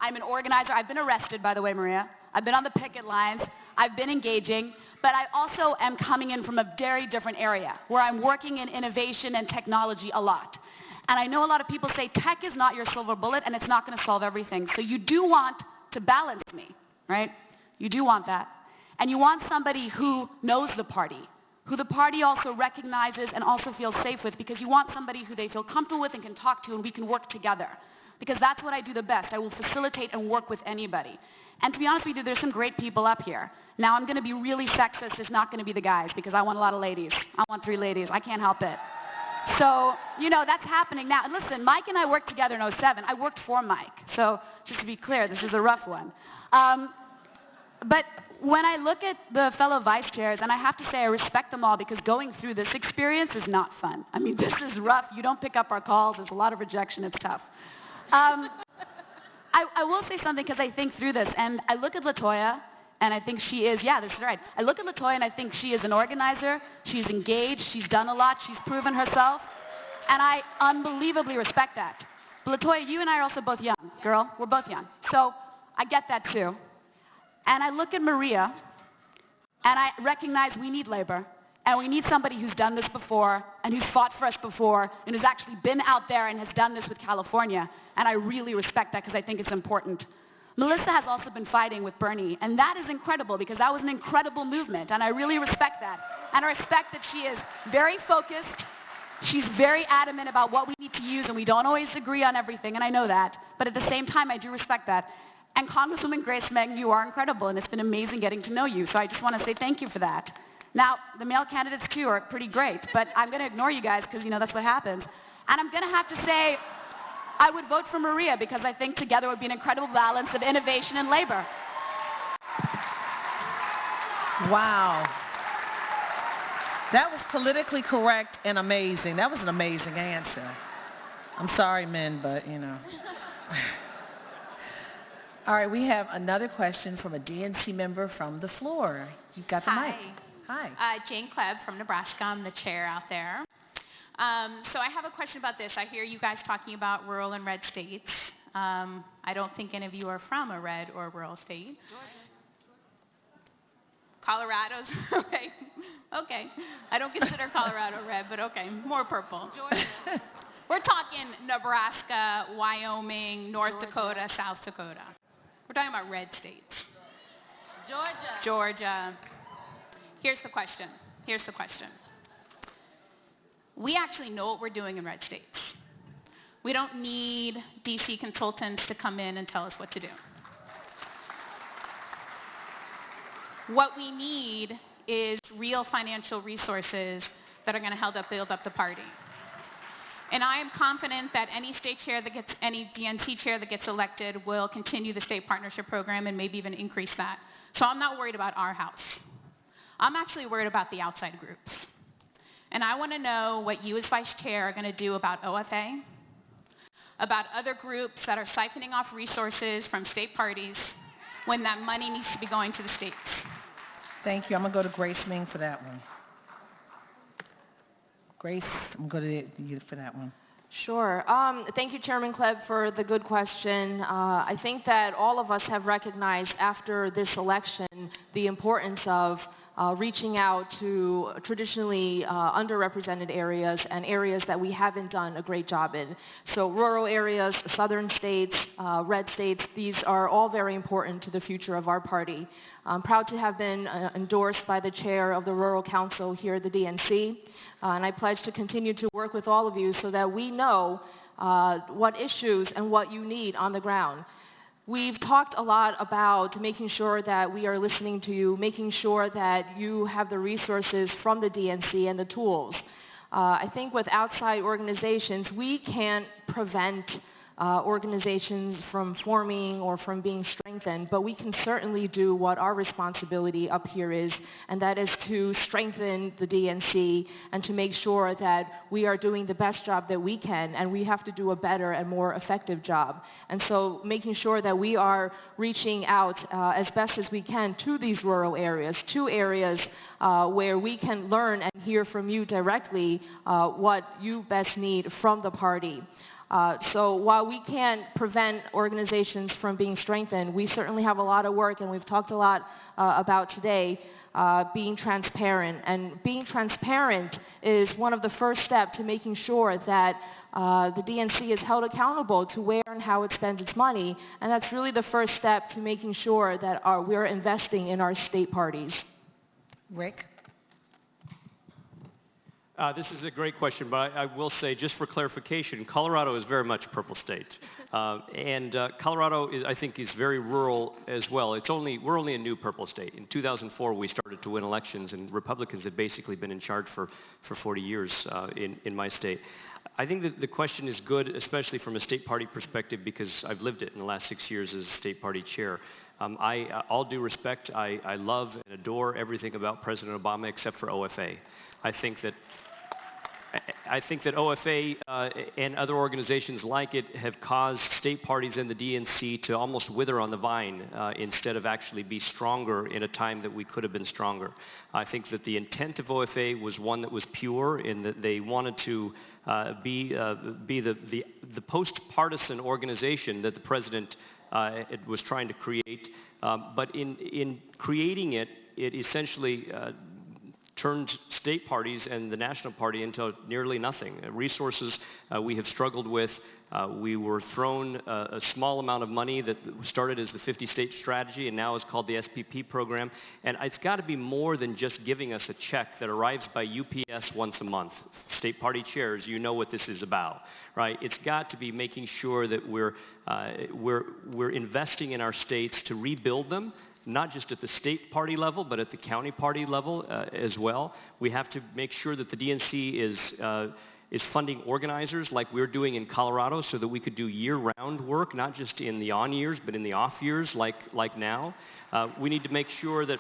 Speaker 15: I'm an organizer. I've been arrested, by the way, Maria. I've been on the picket lines. I've been engaging. But I also am coming in from a very different area where I'm working in innovation and technology a lot. And I know a lot of people say tech is not your silver bullet and it's not going to solve everything. So you do want to balance me, right? You do want that. And you want somebody who knows the party, who the party also recognizes and also feels safe with, because you want somebody who they feel comfortable with and can talk to and we can work together. Because that's what I do the best. I will facilitate and work with anybody. And to be honest with you, there's some great people up here. Now I'm going to be really sexist. It's not going to be the guys because I want a lot of ladies. I want 3 ladies. I can't help it. So, you know, that's happening now. And listen, Mike and I worked together in 2007. I worked for Mike. So just to be clear, this is a rough one. But when I look at the fellow vice chairs, and I have to say I respect them all because going through this experience is not fun. I mean, this is rough. You don't pick up our calls. There's a lot of rejection. It's tough. I I will say something because I think through this, and I look at LaToya, and I think she is, yeah, this is right. I look at LaToya and I think she is an organizer, she's engaged, she's done a lot, she's proven herself, and I unbelievably respect that. But LaToya, you and I are also both young, girl. We're both young. So I get that too. And I look at Maria, and I recognize we need labor, and we need somebody who's done this before, and who's fought for us before, and who's actually been out there and has done this with California. And I really respect that because I think it's important. Melissa has also been fighting with Bernie, and that is incredible because that was an incredible movement, and I really respect that. And I respect that she is very focused, she's very adamant about what we need to use, and we don't always agree on everything, and I know that, but at the same time, I do respect that. And Congresswoman Grace Meng, you are incredible, and it's been amazing getting to know you, so I just want to say thank you for that. Now, the male candidates, too, are pretty great, but I'm going to ignore you guys because, you know, that's what happens. And I'm going to have to say, I would vote for Maria because I think together would be an incredible balance of innovation and labor.
Speaker 11: Wow. That was politically correct and amazing. That was an amazing answer. I'm sorry, men, but, you know. All right, we have another question from a DNC member from the floor. You've got the mic. Hi.
Speaker 19: Jane Klebb from Nebraska. I'm the chair out there. So I have a question about this. I hear you guys talking about rural and red states. I don't think any of you are from a red or rural state. Colorado's okay. Okay. I don't consider Colorado red, but okay, more purple. Georgia. We're talking Nebraska, Wyoming, North Dakota, South Dakota. We're talking about red states. Georgia. Here's the question. We actually know what we're doing in red states. We don't need DC consultants to come in and tell us what to do. What we need is real financial resources that are going to help build up the party. And I am confident that any DNC chair that gets elected will continue the state partnership program and maybe even increase that. So I'm not worried about our house. I'm actually worried about the outside groups. And I want to know what you as vice chair are going to do about OFA, about other groups that are siphoning off resources from state parties when that money needs to be going to the states.
Speaker 11: Thank you. I'm going to go to Grace Ming for that one. Grace, I'm going to you for that one.
Speaker 8: Sure. Thank you, Chairman Klebb, for the good question. I think that all of us have recognized after this election the importance of reaching out to traditionally underrepresented areas and areas that we haven't done a great job in. So rural areas, southern states, red states, these are all very important to the future of our party. I'm proud to have been endorsed by the chair of the Rural Council here at the DNC, and I pledge to continue to work with all of you so that we know what issues and what you need on the ground. We've talked a lot about making sure that we are listening to you, making sure that you have the resources from the DNC and the tools. I think with outside organizations, we can't prevent organizations from forming or from being strengthened, but we can certainly do what our responsibility up here is, and that is to strengthen the DNC and to make sure that we are doing the best job that we can, and we have to do a better and more effective job. And so making sure that we are reaching out as best as we can to these rural areas, to areas where we can learn and hear from you directly what you best need from the party. So while we can't prevent organizations from being strengthened, we certainly have a lot of work, and we've talked a lot about today being transparent. And being transparent is one of the first steps to making sure that the DNC is held accountable to where and how it spends its money. And that's really the first step to making sure that we're investing in our state parties.
Speaker 11: Rick?
Speaker 14: This is a great question, but I will say, just for clarification, Colorado is very much a purple state. Colorado, I think, is very rural as well. We're only a new purple state. In 2004, we started to win elections, and Republicans have basically been in charge for 40 years in my state. I think that the question is good, especially from a state party perspective, because I've lived it in the last 6 years as state party chair. All due respect, I love and adore everything about President Obama except for OFA. I think that I think that OFA and other organizations like it have caused state parties in the DNC to almost wither on the vine instead of actually be stronger in a time that we could have been stronger. I think that the intent of OFA was one that was pure in that they wanted to be the post-partisan organization that the president was trying to create. But in creating it, it essentially turned state parties and the national party into nearly nothing. Resources we have struggled with. We were thrown a small amount of money that started as the 50-state strategy and now is called the SPP program. And it's got to be more than just giving us a check that arrives by UPS once a month. State party chairs, you know what this is about, right? It's got to be making sure that we're investing in our states to rebuild them, not just at the state party level, but at the county party level as well. We have to make sure that the DNC is funding organizers like we're doing in Colorado so that we could do year-round work, not just in the on years, but in the off years like now. We need to make sure that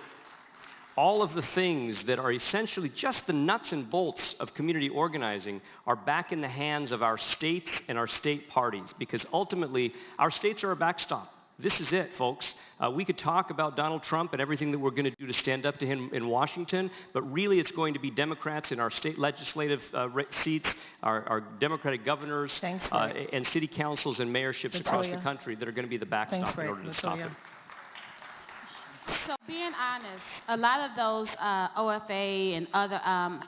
Speaker 14: all of the things that are essentially just the nuts and bolts of community organizing are back in the hands of our states and our state parties, because ultimately our states are a backstop. This is it, folks. We could talk about Donald Trump and everything that we're going to do to stand up to him in Washington, but really it's going to be Democrats in our state legislative seats, our Democratic governors, and city councils and mayorships across the country that are going to be the backstop in order to stop it.
Speaker 2: So being honest, a lot of those OFA and other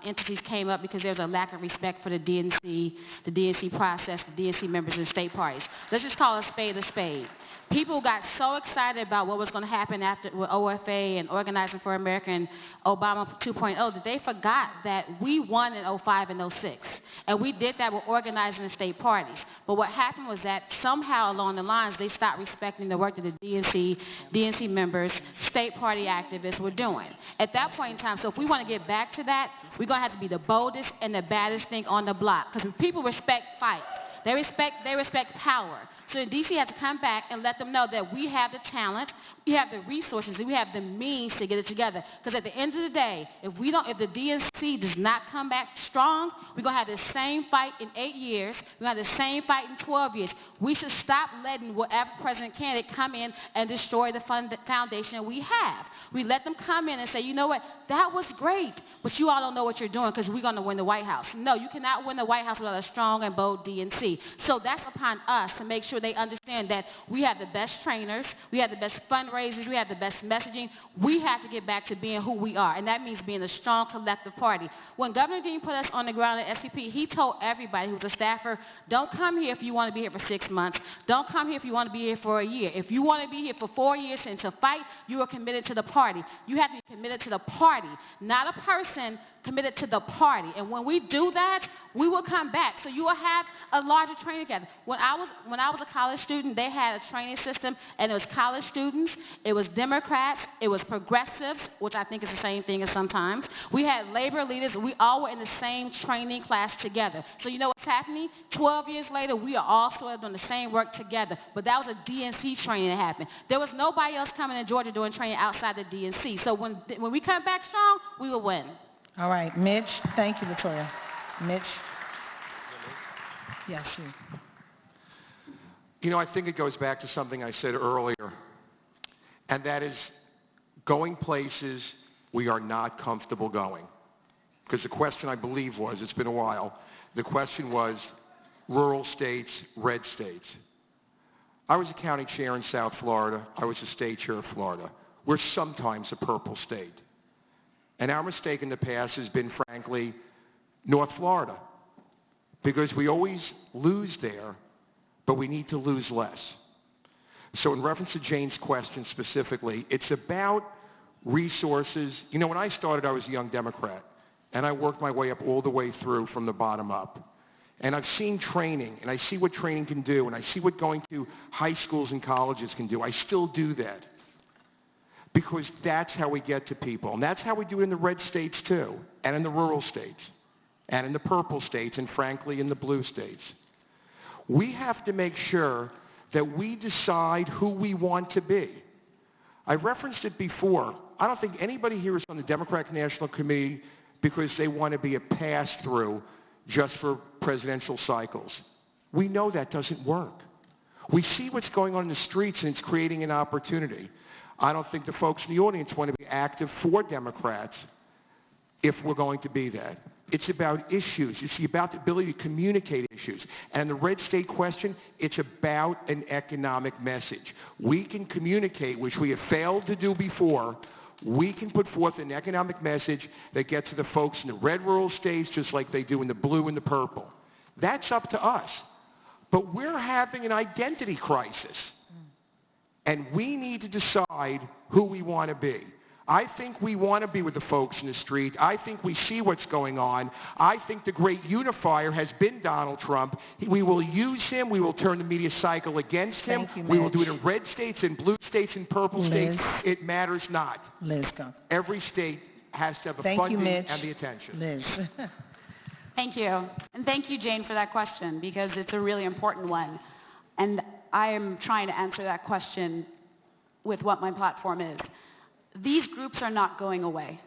Speaker 2: entities came up because there was a lack of respect for the DNC process, the DNC members and state parties. Let's just call a spade a spade. People got so excited about what was going to happen after with OFA and Organizing for America and Obama 2.0 that they forgot that we won in 05 and 06. And we did that with organizing the state parties. But what happened was that somehow along the lines, they stopped respecting the work that the DNC members, state party activists were doing. At that point in time, so if we want to get back to that, we're going to have to be the boldest and the baddest thing on the block. Because people respect fight. They respect power. So the DC has to come back and let them know that we have the talent, we have the resources, and we have the means to get it together. Because at the end of the day, if the DNC does not come back strong, we're going to have the same fight in 8 years. We're going to have the same fight in 12 years. We should stop letting whatever president candidate come in and destroy the foundation we have. We let them come in and say, you know what, that was great, but you all don't know what you're doing because we're going to win the White House. No, you cannot win the White House without a strong and bold DNC. So that's upon us to make sure they understand that we have the best trainers, we have the best fundraisers, we have the best messaging. We have to get back to being who we are, and that means being a strong collective party. When Governor Dean put us on the ground at SCP, he told everybody who was a staffer, don't come here if you want to be here for 6 months. Don't come here if you want to be here for a year. If you want to be here for 4 years and to fight, you are committed to the party. You have to be committed to the party, not a person, committed to the party. And when we do that, we will come back. So you will have a larger training together. When I was a college student, they had a training system, and it was college students, it was Democrats, it was progressives, which I think is the same thing as sometimes. We had labor leaders. We all were in the same training class together. So you know what's happening? 12 years later, we are all still doing the same work together. But that was a DNC training that happened. There was nobody else coming in Georgia doing training outside the DNC. So when we come back strong, we will win.
Speaker 11: All right, Mitch. Thank you, Latoya. Mitch. Yes, you.
Speaker 13: You know, I think it goes back to something I said earlier, and that is going places we are not comfortable going. Because the question, I believe, was, it's been a while, the question was rural states, red states. I was a county chair in South Florida. I was a state chair of Florida. We're sometimes a purple state. And our mistake in the past has been, frankly, North Florida. Because we always lose there, but we need to lose less. So in reference to Jane's question specifically, it's about resources. You know, when I started, I was a young Democrat, and I worked my way up all the way through from the bottom up. And I've seen training, and I see what training can do, and I see what going to high schools and colleges can do. I still do that. Because that's how we get to people. And that's how we do it in the red states, too, and in the rural states, and in the purple states, and frankly, in the blue states. We have to make sure that we decide who we want to be. I referenced it before. I don't think anybody here is on the Democratic National Committee because they want to be a pass-through just for presidential cycles. We know that doesn't work. We see what's going on in the streets, and it's creating an opportunity. I don't think the folks in the audience want to be active for Democrats if we're going to be that. It's about issues. It's about the ability to communicate issues. And the red state question, it's about an economic message. We can communicate, which we have failed to do before. We can put forth an economic message that gets to the folks in the red rural states just like they do in the blue and the purple. That's up to us. But we're having an identity crisis. And we need to decide who we want to be. I think we want to be with the folks in the street. I think we see what's going on. I think the great unifier has been Donald Trump. We will use him. We will turn the media cycle against him. We will do it in red states, in blue states, in purple states. It matters not.
Speaker 11: Liz, go.
Speaker 13: Every state has to have the funding and the attention.
Speaker 11: Liz.
Speaker 15: Thank you. And thank you, Jane, for that question, because it's a really important one. And I am trying to answer that question with what my platform is. These groups are not going away.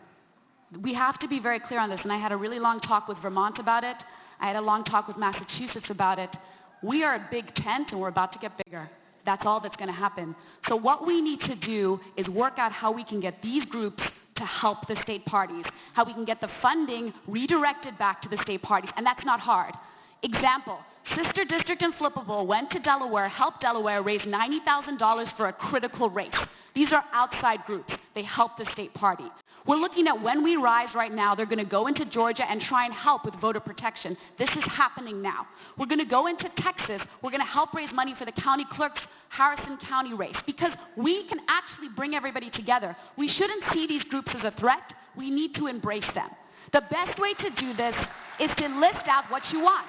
Speaker 15: We have to be very clear on this, and I had a really long talk with Vermont about it. I had a long talk with Massachusetts about it. We are a big tent, and we're about to get bigger. That's all that's going to happen. So what we need to do is work out how we can get these groups to help the state parties, how we can get the funding redirected back to the state parties, and that's not hard. Example, Sister District and Flippable went to Delaware, helped Delaware raise $90,000 for a critical race. These are outside groups. They help the state party. We're looking at When We Rise right now. They're going to go into Georgia and try and help with voter protection. This is happening now. We're going to go into Texas. We're going to help raise money for the county clerk's Harrison County race because we can actually bring everybody together. We shouldn't see these groups as a threat. We need to embrace them. The best way to do this is to list out what you want.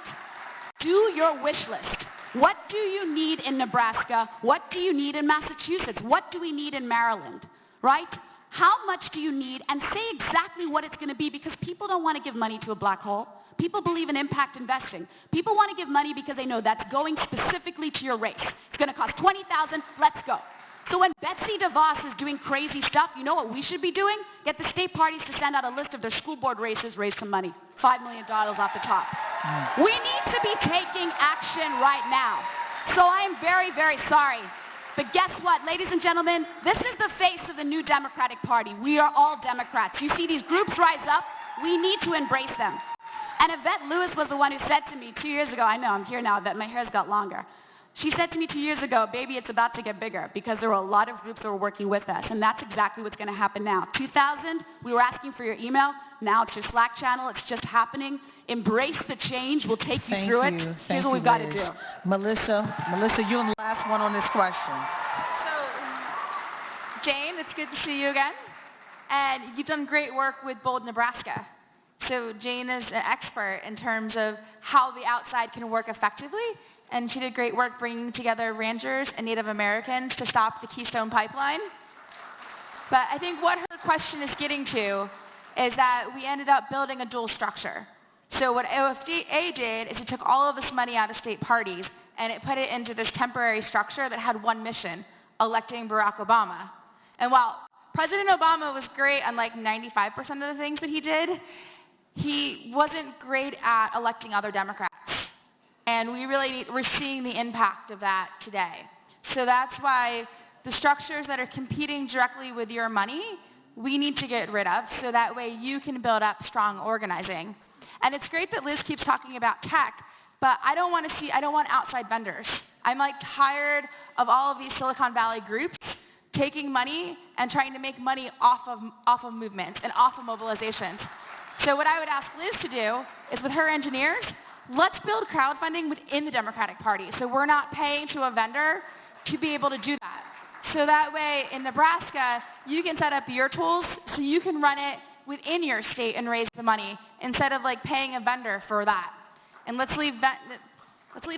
Speaker 15: Do your wish list. What do you need in Nebraska? What do you need in Massachusetts? What do we need in Maryland? Right? How much do you need? And say exactly what it's going to be because people don't want to give money to a black hole. People believe in impact investing. People want to give money because they know that's going specifically to your race. It's going to cost $20,000. Let's go. So when Betsy DeVos is doing crazy stuff, you know what we should be doing? Get the state parties to send out a list of their school board races, raise some money. $5 million off the top. We need to be taking action right now. So I am very, very sorry. But guess what, ladies and gentlemen? This is the face of the new Democratic Party. We are all Democrats. You see these groups rise up. We need to embrace them. And Yvette Lewis was the one who said to me 2 years ago, I know, I'm here now, that my hair's got longer. She said to me 2 years ago, baby, it's about to get bigger because there were a lot of groups that were working with us. And that's exactly what's going to happen now. 2000, we were asking for your email. Now it's your Slack channel. It's just happening. Embrace the change. We'll take you through it. Here's what we've got to do.
Speaker 11: Melissa, you're the last one on this question.
Speaker 12: So, Jane, it's good to see you again. And you've done great work with Bold, Nebraska. So Jane is an expert in terms of how the outside can work effectively. And she did great work bringing together ranchers and Native Americans to stop the Keystone Pipeline. But I think what her question is getting to is that we ended up building a dual structure. So what OFDA did is it took all of this money out of state parties and it put it into this temporary structure that had one mission, electing Barack Obama. And while President Obama was great on like 95% of the things that he did, he wasn't great at electing other Democrats. And we're seeing the impact of that today. So that's why the structures that are competing directly with your money, we need to get rid of so that way you can build up strong organizing. And it's great that Liz keeps talking about tech, but I don't want outside vendors. I'm like tired of all of these Silicon Valley groups taking money and trying to make money off of movements and off of mobilizations. So what I would ask Liz to do is with her engineers, let's build crowdfunding within the Democratic Party. So we're not paying to a vendor to be able to do that. So that way in Nebraska, you can set up your tools so you can run it within your state and raise the money instead of like paying a vendor for that. And let's leave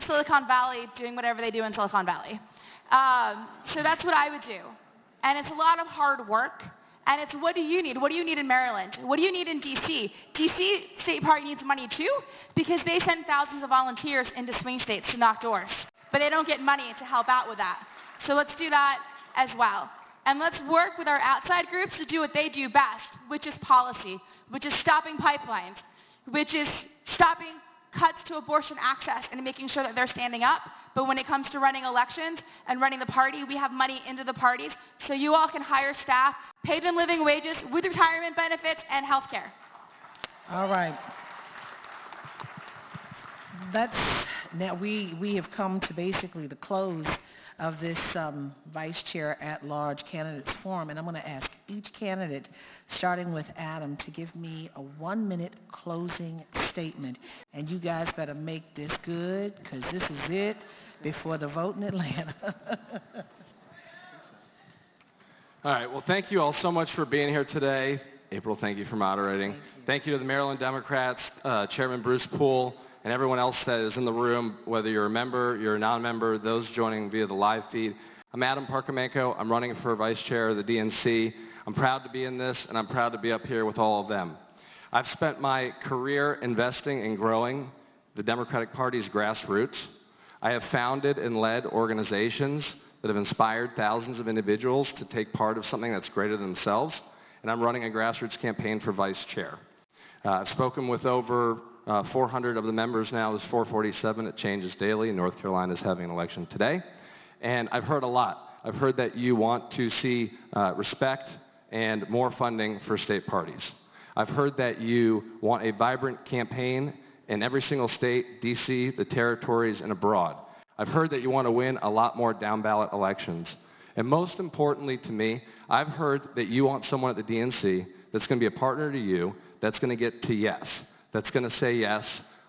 Speaker 12: Silicon Valley doing whatever they do in Silicon Valley. So that's what I would do. And it's a lot of hard work. And it's what do you need? What do you need in Maryland? What do you need in DC? DC State Party needs money too because they send thousands of volunteers into swing states to knock doors. But they don't get money to help out with that. So let's do that as well. And let's work with our outside groups to do what they do best, which is policy, which is stopping pipelines, which is stopping cuts to abortion access and making sure that they're standing up. But when it comes to running elections and running the party, we have money into the parties so you all can hire staff, pay them living wages with retirement benefits and health care.
Speaker 11: All right. Now we have come to basically the close of this Vice Chair at Large Candidates Forum, and I'm going to ask each candidate, starting with Adam, to give me a 1-minute closing statement. And you guys better make this good, because this is it before the vote in Atlanta.
Speaker 10: All right. Well, thank you all so much for being here today. April, thank you for moderating. Thank you to the Maryland Democrats, Chairman Bruce Poole, and everyone else that is in the room, whether you're a member, you're a non-member, those joining via the live feed. I'm Adam Parkamenko. I'm running for Vice Chair of the DNC. I'm proud to be in this, and I'm proud to be up here with all of them. I've spent my career investing and growing the Democratic Party's grassroots. I have founded and led organizations that have inspired thousands of individuals to take part of something that's greater than themselves, and I'm running a grassroots campaign for Vice Chair. I've spoken with over 400 of the members now. There's 447. It changes daily. North Carolina is having an election today. And I've heard a lot. I've heard that you want to see respect and more funding for state parties. I've heard that you want a vibrant campaign in every single state, D.C., the territories, and abroad. I've heard that you want to win a lot more down-ballot elections. And most importantly to me, I've heard that you want someone at the DNC that's going to be a partner to you, that's going to get to yes, that's going to say yes,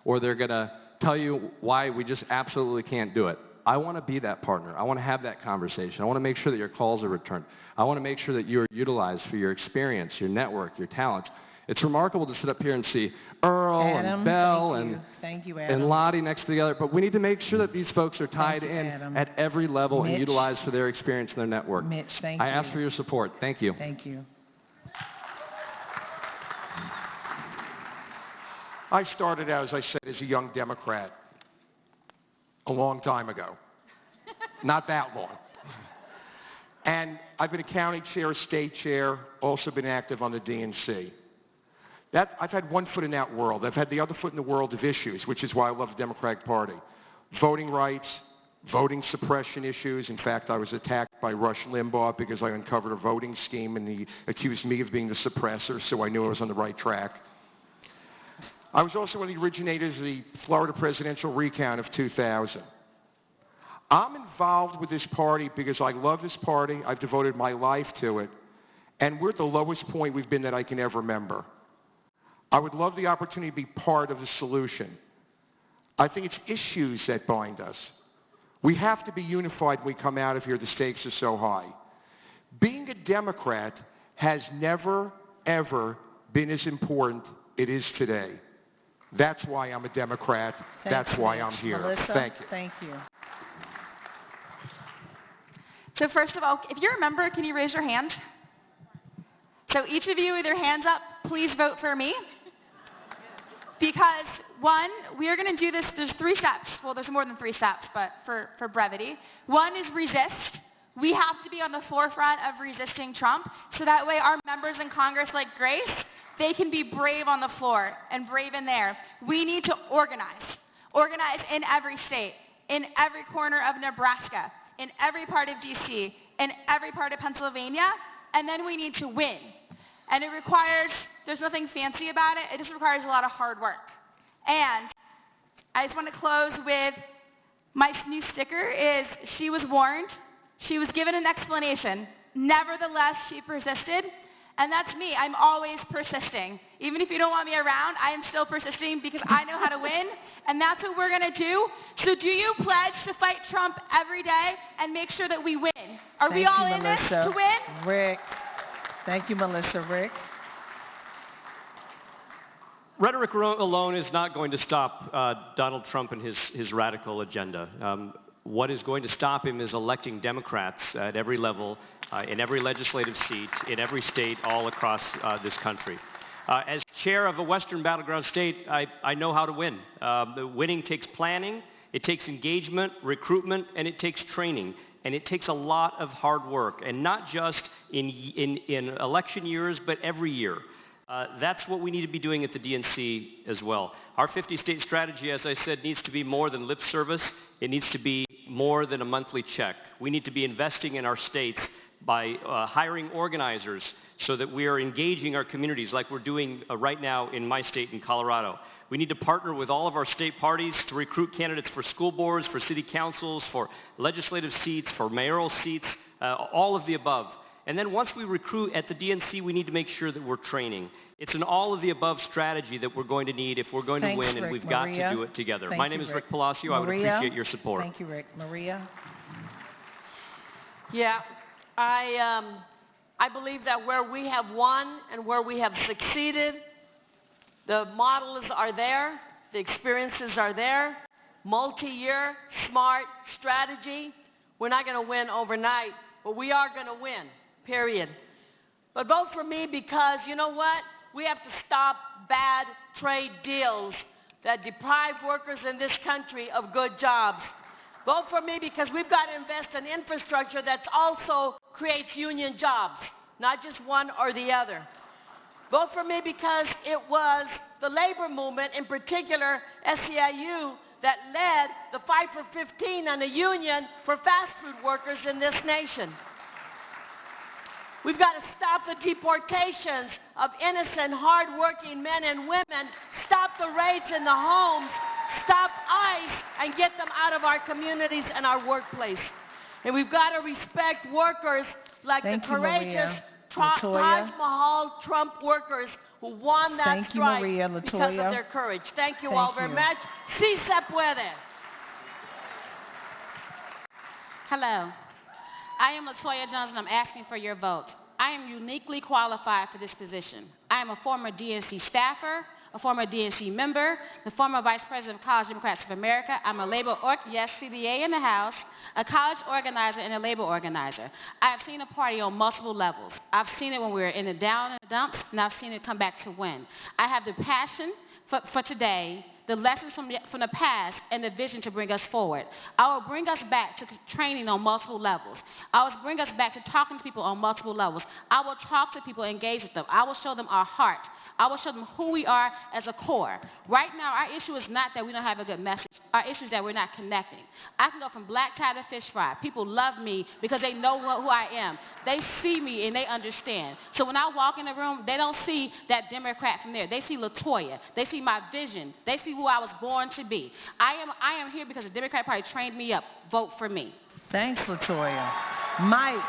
Speaker 10: or they're going to tell you why we just absolutely can't do it. I want to be that partner. I want to have that conversation. I want to make sure that your calls are returned. I want to make sure that you are utilized for your experience, your network, your talents. It's remarkable to sit up here and see Earl and Bell and Lottie next to together, but we need to make sure that these folks are tied in at every level and utilized for their experience and their network.
Speaker 11: Mitch, thank you.
Speaker 10: I ask for your support. Thank you.
Speaker 11: Thank you.
Speaker 13: I started out, as I said, as a young Democrat a long time ago. Not that long. And I've been a county chair, state chair, also been active on the DNC. I've had one foot in that world. I've had the other foot in the world of issues, which is why I love the Democratic Party. Voting rights, voting suppression issues. In fact, I was attacked by Rush Limbaugh because I uncovered a voting scheme, and he accused me of being the suppressor, so I knew I was on the right track. I was also one of the originators of the Florida presidential recount of 2000. I'm involved with this party because I love this party. I've devoted my life to it. And we're at the lowest point we've been that I can ever remember. I would love the opportunity to be part of the solution. I think it's issues that bind us. We have to be unified when we come out of here. The stakes are so high. Being a Democrat has never, ever been as important it is today. That's why I'm a Democrat. That's why I'm here.
Speaker 11: Melissa,
Speaker 13: thank you.
Speaker 11: Thank you.
Speaker 12: So first of all, if you're a member, can you raise your hand? So each of you with your hands up, please vote for me. Because one, we are going to do this, there's 3 steps. Well, there's more than 3 steps, but for brevity. One is resist. We have to be on the forefront of resisting Trump, so that way our members in Congress like Grace, they can be brave on the floor and brave in there. We need to organize. Organize in every state, in every corner of Nebraska, in every part of D.C., in every part of Pennsylvania, and then we need to win. And it requires, there's nothing fancy about it, it just requires a lot of hard work. And I just want to close with, my new sticker is, she was warned, she was given an explanation, nevertheless she persisted, and that's me. I'm always persisting. Even if you don't want me around, I am still persisting because I know how to win, and that's what we're going to do. So do you pledge to fight Trump every day and make sure that we win? Are we all in this to win?
Speaker 11: Rick. Thank you, Melissa. Rick?
Speaker 14: Rhetoric alone is not going to stop Donald Trump and his radical agenda. What is going to stop him is electing Democrats at every level, in every legislative seat, in every state all across this country. As chair of a Western battleground state, I know how to win. Winning takes planning, it takes engagement, recruitment, and it takes training. And it takes a lot of hard work, and not just in election years, but every year. That's what we need to be doing at the DNC as well. Our 50-state strategy, as I said, needs to be more than lip service. It needs to be more than a monthly check. We need to be investing in our states by hiring organizers so that we are engaging our communities like we're doing right now in my state, in Colorado. We need to partner with all of our state parties to recruit candidates for school boards, for city councils, for legislative seats, for mayoral seats, all of the above. And then once we recruit at the DNC, we need to make sure that we're training. It's an all-of-the-above strategy that we're going to need if we're going to win, and we've got to do it together. My name is Rick Palacio. I would appreciate your support.
Speaker 11: Thank you, Rick. Maria?
Speaker 23: Yeah, I believe that where we have won and where we have succeeded, the models are there, the experiences are there, multi-year, smart strategy. We're not going to win overnight, but we are going to win, period. But vote for me because, you know what? We have to stop bad trade deals that deprive workers in this country of good jobs. Vote for me because we've got to invest in infrastructure that also creates union jobs, not just one or the other. Vote for me because it was the labor movement, in particular SEIU, that led the Fight for 15 and a union for fast food workers in this nation. We've got to stop the deportations of innocent, hard-working men and women, stop the raids in the homes, stop ICE, and get them out of our communities and our workplace. And we've got to respect workers like the courageous Taj Mahal Trump workers who won that strike because of their courage. Thank you all very much. Si se puede.
Speaker 2: Hello. I am Latoya Jones, and I'm asking for your vote. I am uniquely qualified for this position. I am a former DNC staffer, a former DNC member, the former Vice President of College Democrats of America. I'm a labor, yes, CDA in the House, a college organizer and a labor organizer. I have seen a party on multiple levels. I've seen it when we were in the down and the dumps, and I've seen it come back to win. I have the passion for today, the lessons from the past, and the vision to bring us forward. I will bring us back to training on multiple levels. I will bring us back to talking to people on multiple levels. I will talk to people, engage with them. I will show them our heart. I will show them who we are as a core. Right now, our issue is not that we don't have a good message. Our issue is that we're not connecting. I can go from black tie to fish fry. People love me because they know who I am. They see me and they understand. So when I walk in the room, they don't see that Democrat from there. They see Latoya. They see my vision. They see who I was born to be. I am here because the Democratic Party trained me up. Vote for me.
Speaker 11: Thanks, Latoya. Mike.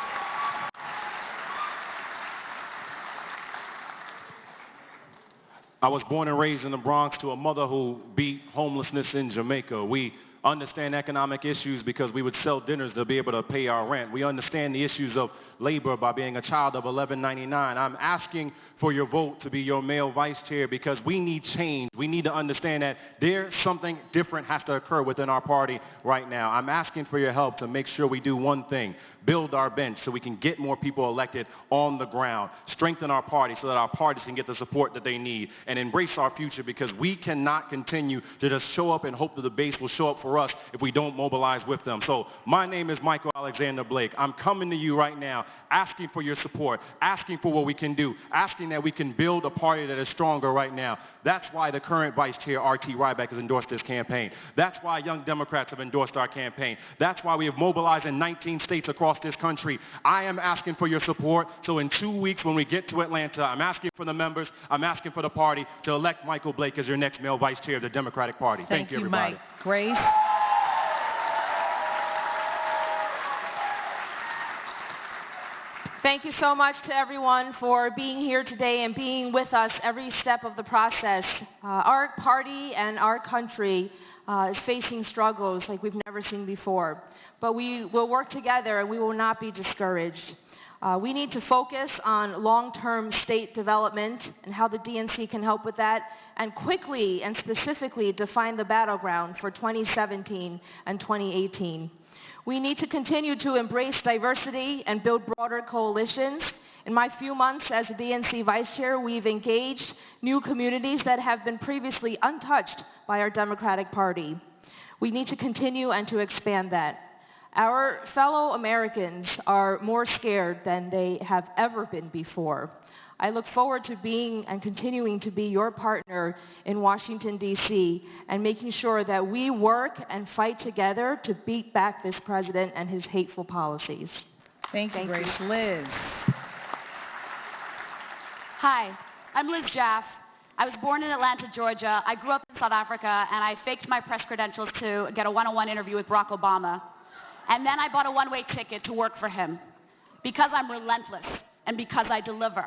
Speaker 17: I was born and raised in the Bronx to a mother who beat homelessness in Jamaica. We understand economic issues because we would sell dinners to be able to pay our rent. We understand the issues of labor by being a child of 1199. I'm asking for your vote to be your male vice chair because we need change. We need to understand that there's something different has to occur within our party right now. I'm asking for your help to make sure we do one thing, build our bench so we can get more people elected on the ground, strengthen our party so that our parties can get the support that they need, and embrace our future because we cannot continue to just show up and hope that the base will show up for us if we don't mobilize with them. So my name is Michael Alexander Blake. I'm coming to you right now asking for your support, asking for what we can do, asking that we can build a party that is stronger right now. That's why the current Vice Chair, R.T. Ryback, has endorsed this campaign. That's why Young Democrats have endorsed our campaign. That's why we have mobilized in 19 states across this country. I am asking for your support. So in 2 weeks when we get to Atlanta, I'm asking for the members, I'm asking for the party to elect Michael Blake as your next male Vice Chair of the Democratic Party. Thank you, everybody.
Speaker 11: Mike. Grace?
Speaker 8: Thank you so much to everyone for being here today and being with us every step of the process. Our party and our country is facing struggles like we've never seen before. But we will work together and we will not be discouraged. We need to focus on long-term state development and how the DNC can help with that, and quickly and specifically define the battleground for 2017 and 2018. We need to continue to embrace diversity and build broader coalitions. In my few months as a DNC Vice Chair, we've engaged new communities that have been previously untouched by our Democratic Party. We need to continue and to expand that. Our fellow Americans are more scared than they have ever been before. I look forward to being and continuing to be your partner in Washington, D.C., and making sure that we work and fight together to beat back this president and his hateful policies.
Speaker 11: Thank you, Grace. Liz.
Speaker 15: Hi, I'm Liz Jaff. I was born in Atlanta, Georgia. I grew up in South Africa, and I faked my press credentials to get a one-on-one interview with Barack Obama. And then I bought a one-way ticket to work for him because I'm relentless and because I deliver.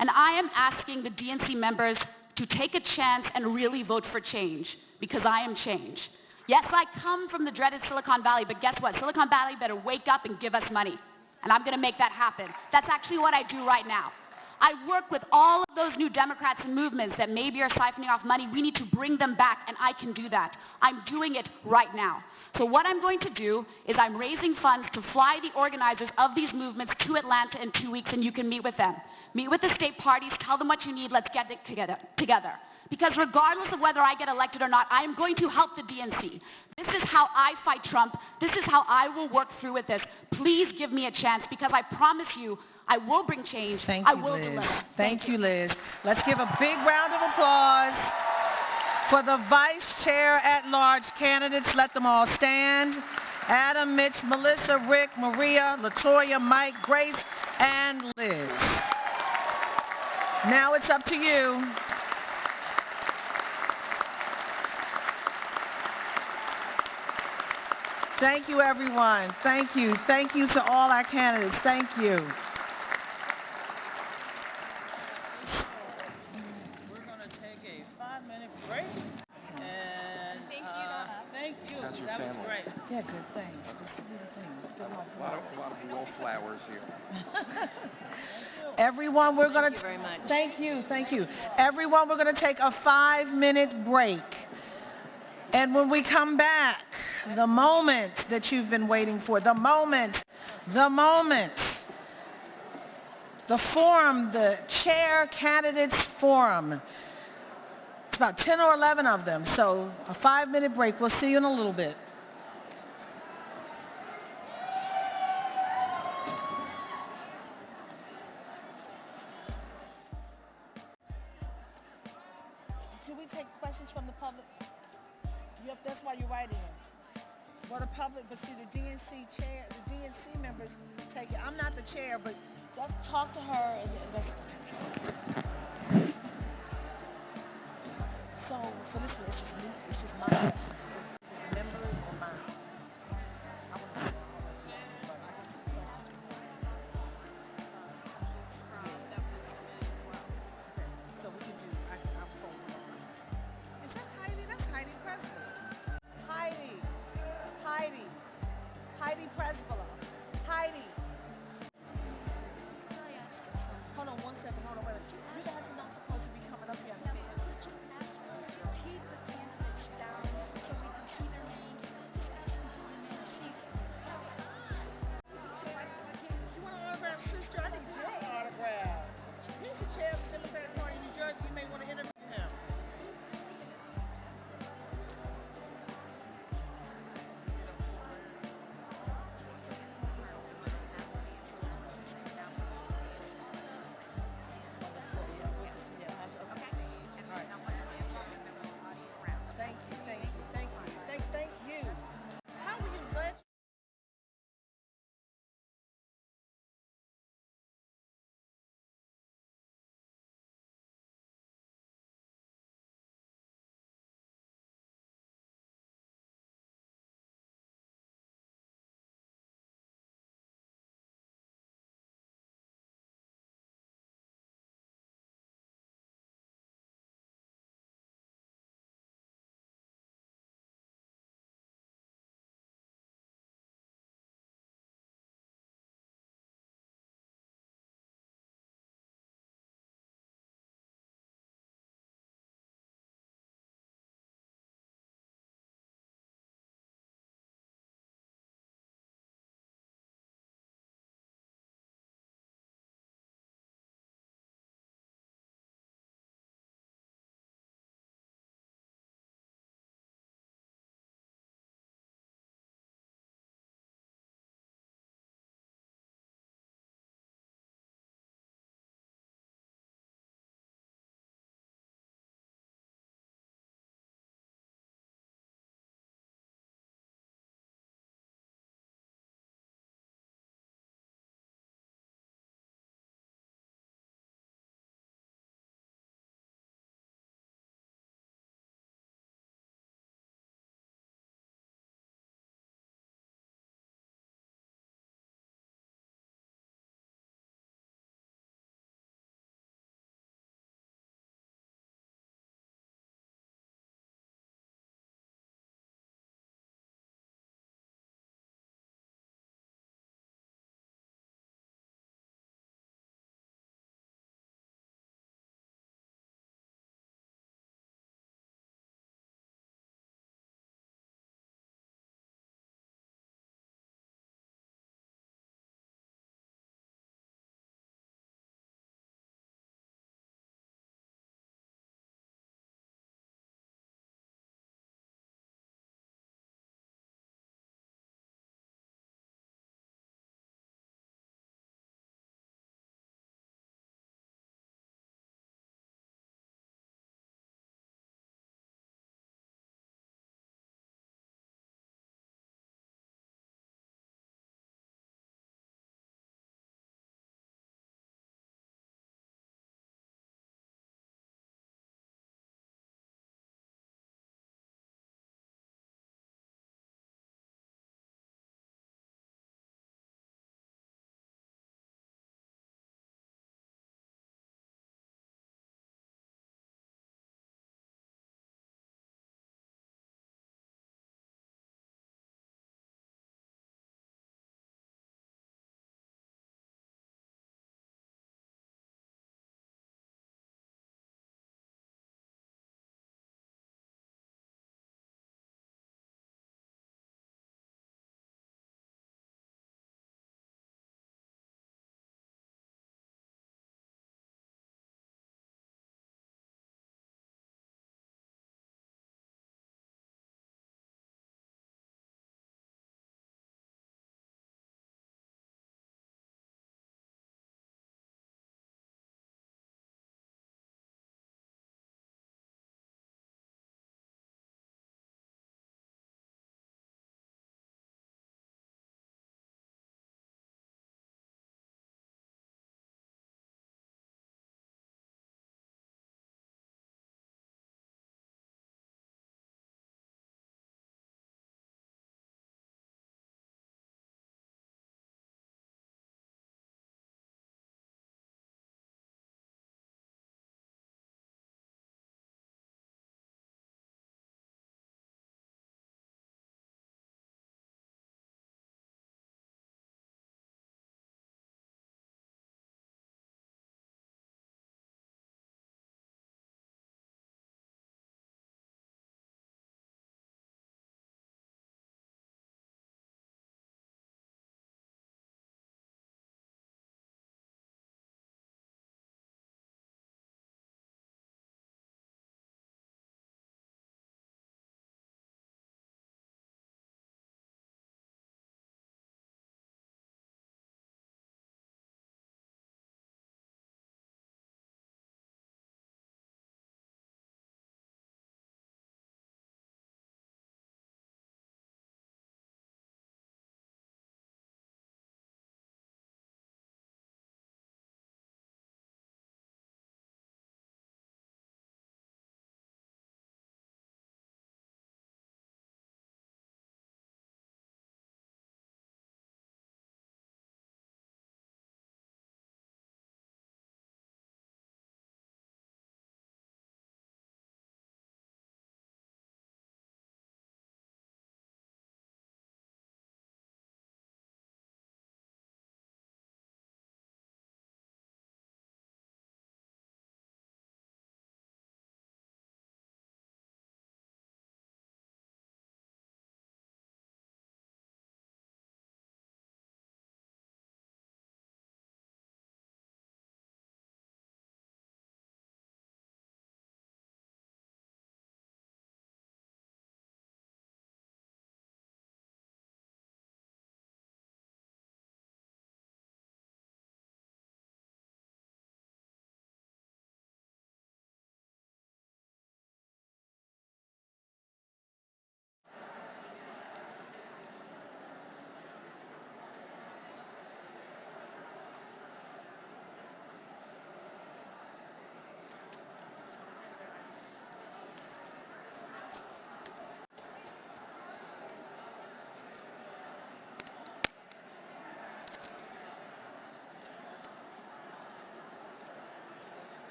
Speaker 15: And I am asking the DNC members to take a chance and really vote for change, because I am change. Yes, I come from the dreaded Silicon Valley, but guess what? Silicon Valley better wake up and give us money. And I'm going to make that happen. That's actually what I do right now. I work with all of those new Democrats and movements that maybe are siphoning off money. We need to bring them back, and I can do that. I'm doing it right now. So what I'm going to do is I'm raising funds to fly the organizers of these movements to Atlanta in 2 weeks, and you can meet with them. Meet with the state parties, tell them what you need, let's get it together. Because regardless of whether I get elected or not, I am going to help the DNC. This is how I fight Trump. This is how I will work through with this. Please give me a chance, because I promise you, I will bring change. I will deliver.
Speaker 11: Thank you, Liz. Let's give a big round of applause for the Vice Chair at Large candidates. Let them all stand. Adam, Mitch, Melissa, Rick, Maria, LaToya, Mike, Grace, and Liz. Now it's up to you. Thank you, everyone. Thank you. Thank you to all our candidates. Thank you. We're going to take a 5-minute break. And thank you, Donna. Thank you.
Speaker 13: How's your
Speaker 11: that
Speaker 13: family?
Speaker 11: was great. Yeah, good. Thanks.
Speaker 13: A lot of wallflowers here.
Speaker 11: Everyone, we're going to...
Speaker 23: Thank you very much.
Speaker 11: Thank you. Thank you. Everyone, we're going to take a 5-minute break. And when we come back, the moment that you've been waiting for, the moment, the forum, the chair candidates forum. It's about 10 or 11 of them, so a 5-minute break. We'll see you in a little bit. Should we take questions from the public? That's why you're writing it. Well, the public, but see, the DNC chair, the DNC members take it. I'm not the chair, but let's talk to her. So, for this one, it's just my question. Members or mine? I want to know how much you want, but I can do questions. So we can do, I'll fold it on. Is that Heidi? That's Heidi Presley. Heidi Presbilla. Heidi. Hold on one second. Hold on. Wait a minute. You guys are not supposed to be coming up here. Keep the candidates down so we can see their names. Just ask them to remain seated. You want an autograph, sister? I need your autograph. He's the chair of the Democratic Party in New Jersey. You may want to interview him.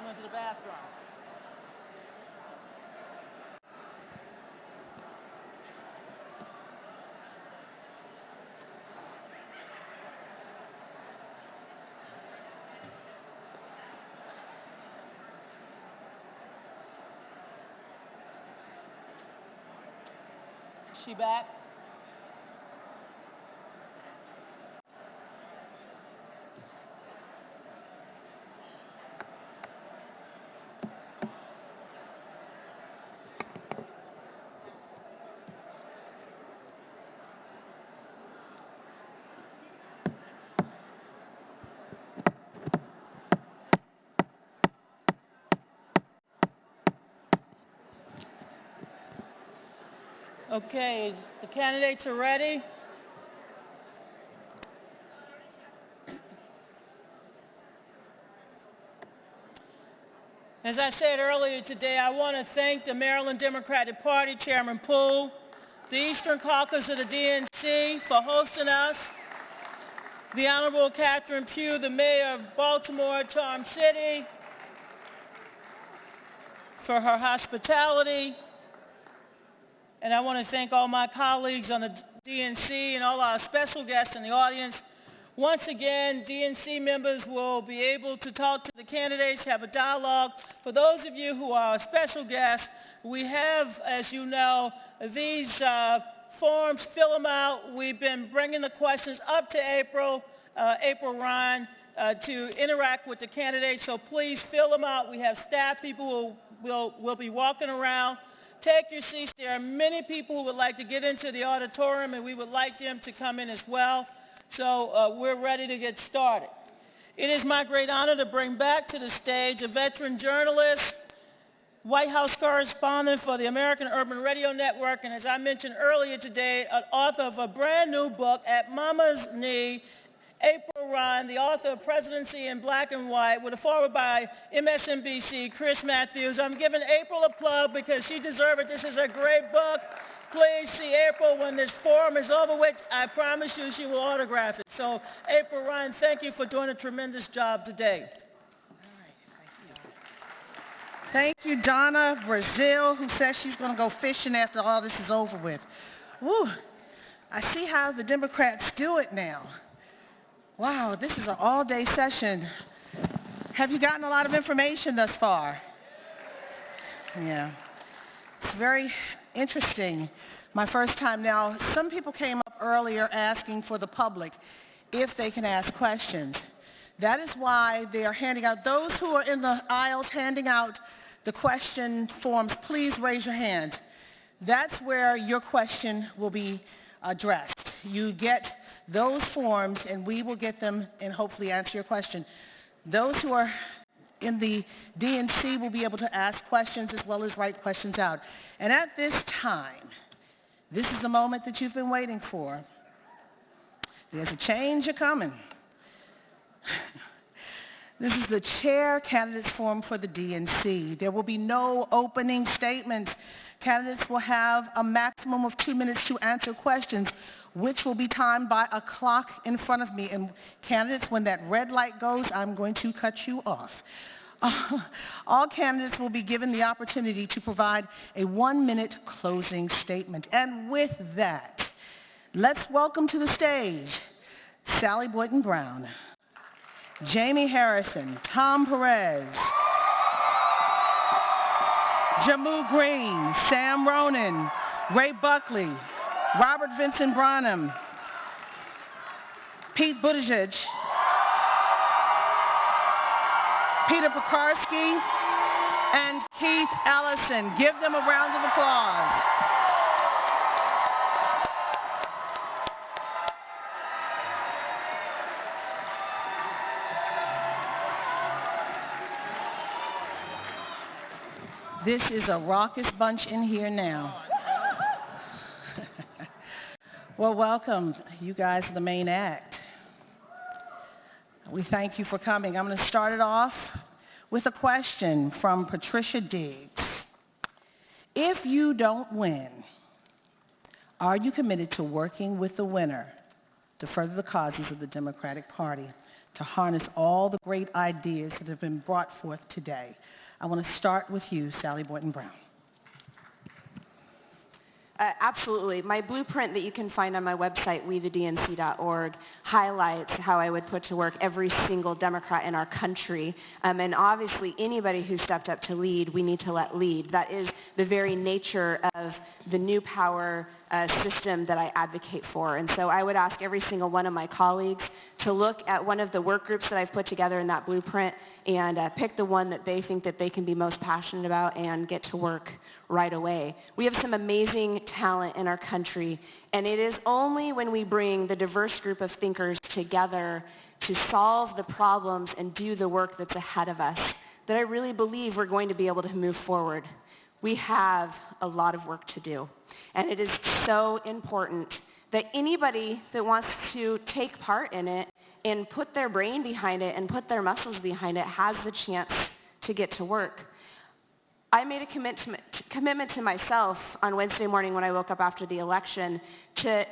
Speaker 1: went to the bathroom. She back? Okay, the candidates are ready. As I said earlier today, I want to thank the Maryland Democratic Party, Chairman Poole, the Eastern Caucus of the DNC for hosting us, the Honorable Catherine Pugh, the Mayor of Baltimore, Charm City, for her hospitality. And I want to thank all my colleagues on the DNC and all our special guests in the audience. Once again, DNC members will be able to talk to the candidates, have a dialogue. For those of you who are special guests, we have, as you know, these forms. Fill them out. We've been bringing the questions up to April Ryan, to interact with the candidates, so please fill them out. We have staff people who will be walking around. Take your seats. There are many people who would like to get into the auditorium, and we would like them to come in as well. So we're ready to get started. It is my great honor to bring back to the stage a veteran journalist, White House correspondent for the American Urban Radio Network, and as I mentioned earlier today, an author of a brand new book, At Mama's Knee, April Ryan, the author of Presidency in Black and White, with a foreword by MSNBC, Chris Matthews. I'm giving April a plug because she deserves it. This is a great book. Please see April when this forum is over with. I promise you she will autograph it. So, April Ryan, thank you for doing a tremendous job today.
Speaker 11: Thank you, Donna Brazil, who says she's going to go fishing after all this is over with. Woo! I see how the Democrats do it now. Wow, this is an all-day session. Have you gotten a lot of information thus far? Yeah. It's very interesting. My first time now. Some people came up earlier asking for the public if they can ask questions. That is why they are handing out, those who are in the aisles handing out the question forms, please raise your hand. That's where your question will be addressed. You get those forms and we will get them and hopefully answer your question. Those who are in the DNC will be able to ask questions as well as write questions out. And at this time, this is the moment that you've been waiting for. There's a change coming. This is the chair candidates forum for the DNC. There will be no opening statements. Candidates will have a maximum of 2 minutes to answer questions, which will be timed by a clock in front of me. And candidates, when that red light goes, I'm going to cut you off. All candidates will be given the opportunity to provide a 1-minute closing statement. And with that, let's welcome to the stage Sally Boynton Brown, Jamie Harrison, Tom Perez, Jammu Green, Sam Ronan, Ray Buckley, Robert Vincent Branham, Pete Buttigieg, Peter Pekarsky, and Keith Ellison. Give them a round of applause. This is a raucous bunch in here now. Well, welcome. You guys are the main act. We thank you for coming. I'm going to start it off with a question from Patricia Diggs. If you don't win, are you committed to working with the winner to further the causes of the Democratic Party? to harness all the great ideas that have been brought forth today. I want to start with you, Sally Boynton Brown.
Speaker 8: Absolutely. My blueprint that you can find on my website, wethednc.org, highlights how I would put to work every single Democrat in our country. And obviously, anybody who stepped up to lead, we need to let lead. That is the very nature of the new power system that I advocate for. And so I would ask every single one of my colleagues to look at one of the work groups that I've put together in that blueprint and pick the one that they think that they can be most passionate about and get to work right away. We have some amazing talent in our country, and it is only when we bring the diverse group of thinkers together to solve the problems and do the work that's ahead of us that I really believe we're going to be able to move forward. We have a lot of work to do, and it is so important that anybody that wants to take part in it and put their brain behind it and put their muscles behind it has the chance to get to work. I made a commitment to myself on Wednesday morning when I woke up after the election to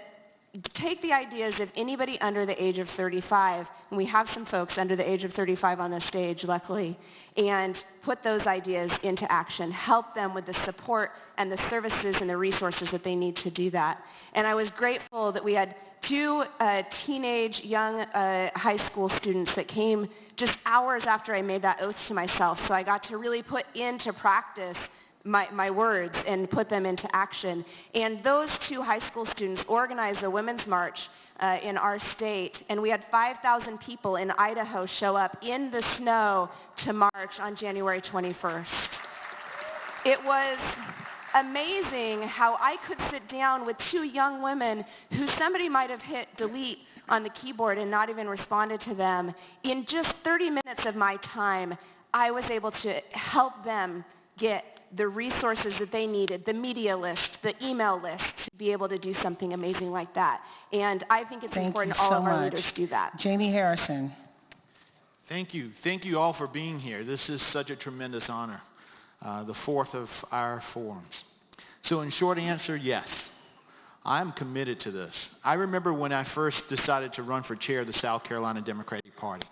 Speaker 8: take the ideas of anybody under the age of 35, and we have some folks under the age of 35 on this stage, luckily, and put those ideas into action, help them with the support and the services and the resources that they need to do that. And I was grateful that we had two teenage young high school students that came just hours after I made that oath to myself, so I got to really put into practice my words and put them into action. And those two high school students organized a women's march in our state, and we had 5,000 people in Idaho show up in the snow to march on January 21st. It was amazing how I could sit down with two young women who somebody might have hit delete on the keyboard and not even responded to them. In just 30 minutes of my time, I was able to help them get the resources that they needed, the media list, the email list, to be able to do something amazing like that. And I think it's important all of our leaders do that.
Speaker 11: Jamie Harrison.
Speaker 6: Thank you. Thank you all for being here. This is such a tremendous honor, the fourth of our forums. So in short answer, yes, I'm committed to this. I remember when I first decided to run for chair of the South Carolina Democratic Party.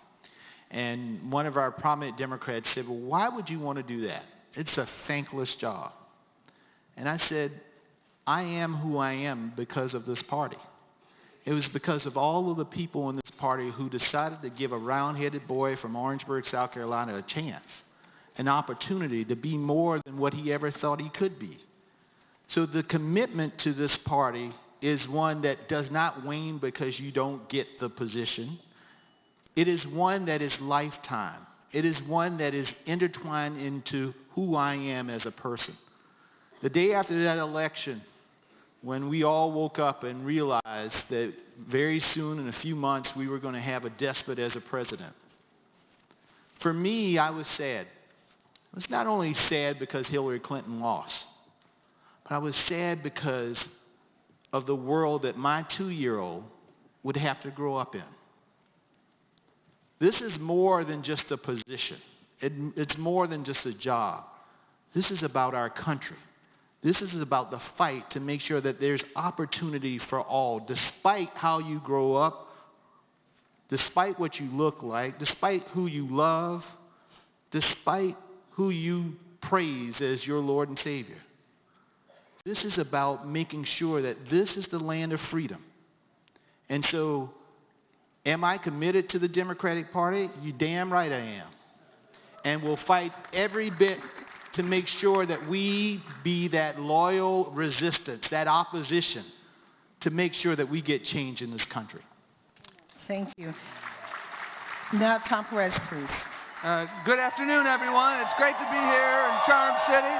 Speaker 6: And one of our prominent Democrats said, well, why would you want to do that? It's a thankless job. And I said, I am who I am because of this party. It was because of all of the people in this party who decided to give a round-headed boy from Orangeburg, South Carolina, a chance, an opportunity to be more than what he ever thought he could be. So the commitment to this party is one that does not wane because you don't get the position. It is one that is lifetime. It is one that is intertwined into who I am as a person. The day after that election, when we all woke up and realized that very soon, in a few months, we were going to have a despot as a president, for me, I was sad. I was not only sad because Hillary Clinton lost, but I was sad because of the world that my 2-year-old would have to grow up in. This is more than just a position. It's more than just a job. This is about our country. This is about the fight to make sure that there's opportunity for all, despite how you grow up, despite what you look like, despite who you love, despite who you praise as your Lord and Savior. This is about making sure that this is the land of freedom. And so, am I committed to the Democratic Party? You damn right I am. And we'll fight every bit to make sure that we be that loyal resistance, that opposition, to make sure that we get change in this country.
Speaker 11: Thank you. Now, Tom Perez, please.
Speaker 20: Good afternoon, everyone. It's great to be here in Charm City.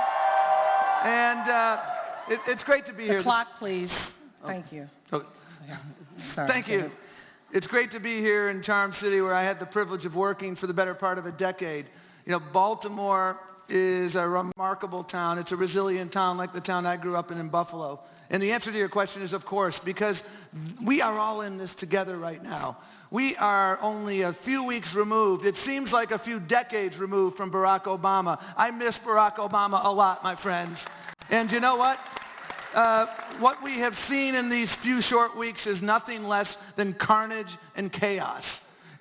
Speaker 20: And it's great to be here.
Speaker 11: The clock, please. Thank you.
Speaker 20: Oh.
Speaker 11: Sorry,
Speaker 20: Thank you. It's great to be here in Charm City, where I had the privilege of working for the better part of a decade. You know, Baltimore is a remarkable town. It's a resilient town like the town I grew up in Buffalo. And the answer to your question is, of course, because we are all in this together right now. We are only a few weeks removed. It seems like a few decades removed from Barack Obama. I miss Barack Obama a lot, my friends. And you know what? What we have seen in these few short weeks is nothing less than carnage and chaos.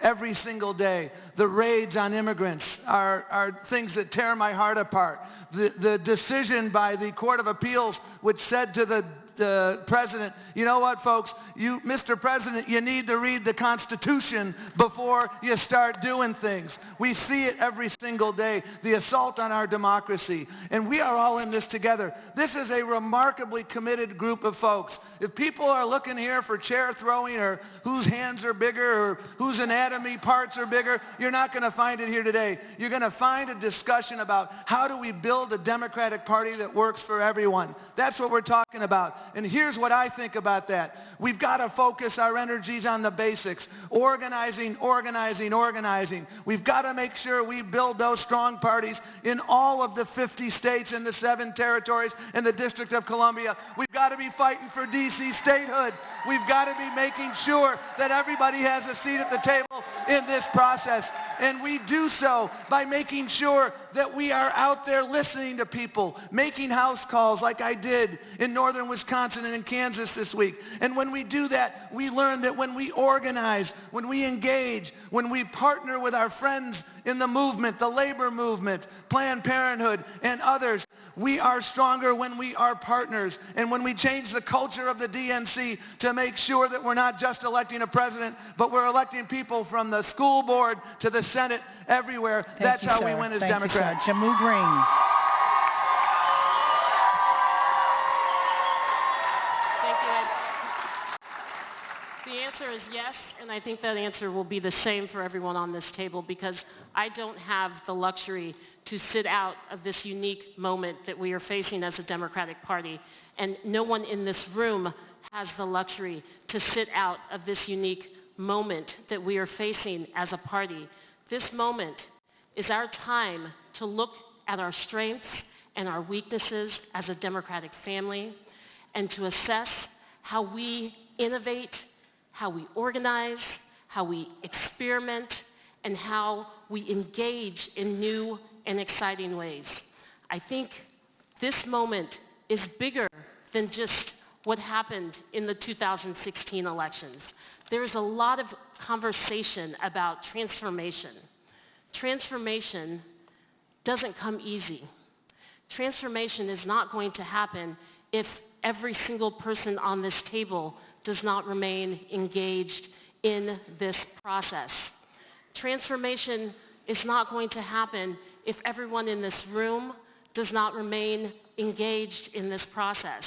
Speaker 20: every single day. The raids on immigrants are things that tear my heart apart. The decision by the Court of Appeals, which said to the President, you know what, folks, Mr. President, you need to read the Constitution before you start doing things. We see it every single day, the assault on our democracy. And we are all in this together. This is a remarkably committed group of folks. If people are looking here for chair throwing or whose hands are bigger or whose anatomy parts are bigger, you're not going to find it here today. You're going to find a discussion about how do we build a Democratic Party that works for everyone. That's what we're talking about. And here's what I think about that. We've got to focus our energies on the basics. Organizing, organizing, organizing. We've got to make sure we build those strong parties in all of the 50 states and the 7 territories and the District of Columbia. We've got to be fighting for D.C. statehood. We've got to be making sure that everybody has a seat at the table in this process. And we do so by making sure that we are out there listening to people, making house calls like I did in northern Wisconsin and in Kansas this week. And when we do that, we learn that when we organize, when we engage, when we partner with our friends in the movement, the labor movement, Planned Parenthood, and others, we are stronger when we are partners. And when we change the culture of the DNC to make sure that we're not just electing a president, but we're electing people from the school board to the Senate, everywhere. That's how we win as Democrats.
Speaker 11: Jammu Green.
Speaker 3: Thank you, Ed. The answer is yes, and I think that answer will be the same for everyone on this table because I don't have the luxury to sit out of this unique moment that we are facing as a Democratic Party, and no one in this room has the luxury to sit out of this unique moment that we are facing as a party. This moment is our time to look at our strengths and our weaknesses as a Democratic family and to assess how we innovate, how we organize, how we experiment, and how we engage in new and exciting ways. I think this moment is bigger than just what happened in the 2016 elections. There is a lot of conversation about transformation. Transformation doesn't come easy. Transformation is not going to happen if every single person on this table does not remain engaged in this process. Transformation is not going to happen if everyone in this room does not remain engaged in this process.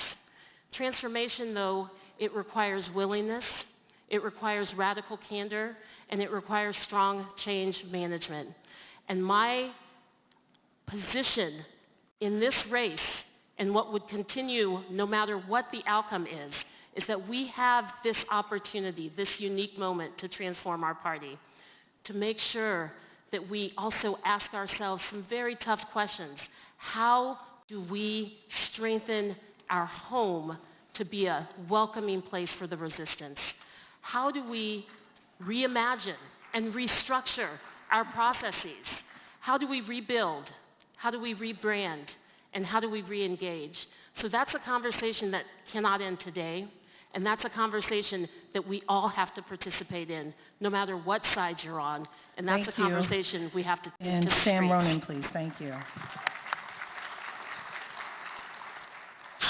Speaker 3: Transformation, though, it requires willingness, it requires radical candor, and it requires strong change management. And my position in this race, and what would continue no matter what the outcome is that we have this opportunity, this unique moment to transform our party, to make sure that we also ask ourselves some very tough questions. How do we strengthen our home to be a welcoming place for the resistance? How do we reimagine and restructure our processes? How do we rebuild? How do we rebrand? And how do we re-engage? So that's a conversation that cannot end today, and that's a conversation that we all have to participate in, no matter what side you're on, and that's a conversation we have to take
Speaker 11: And
Speaker 3: to the
Speaker 11: Sam
Speaker 3: streets.
Speaker 11: Ronan, please. Thank you.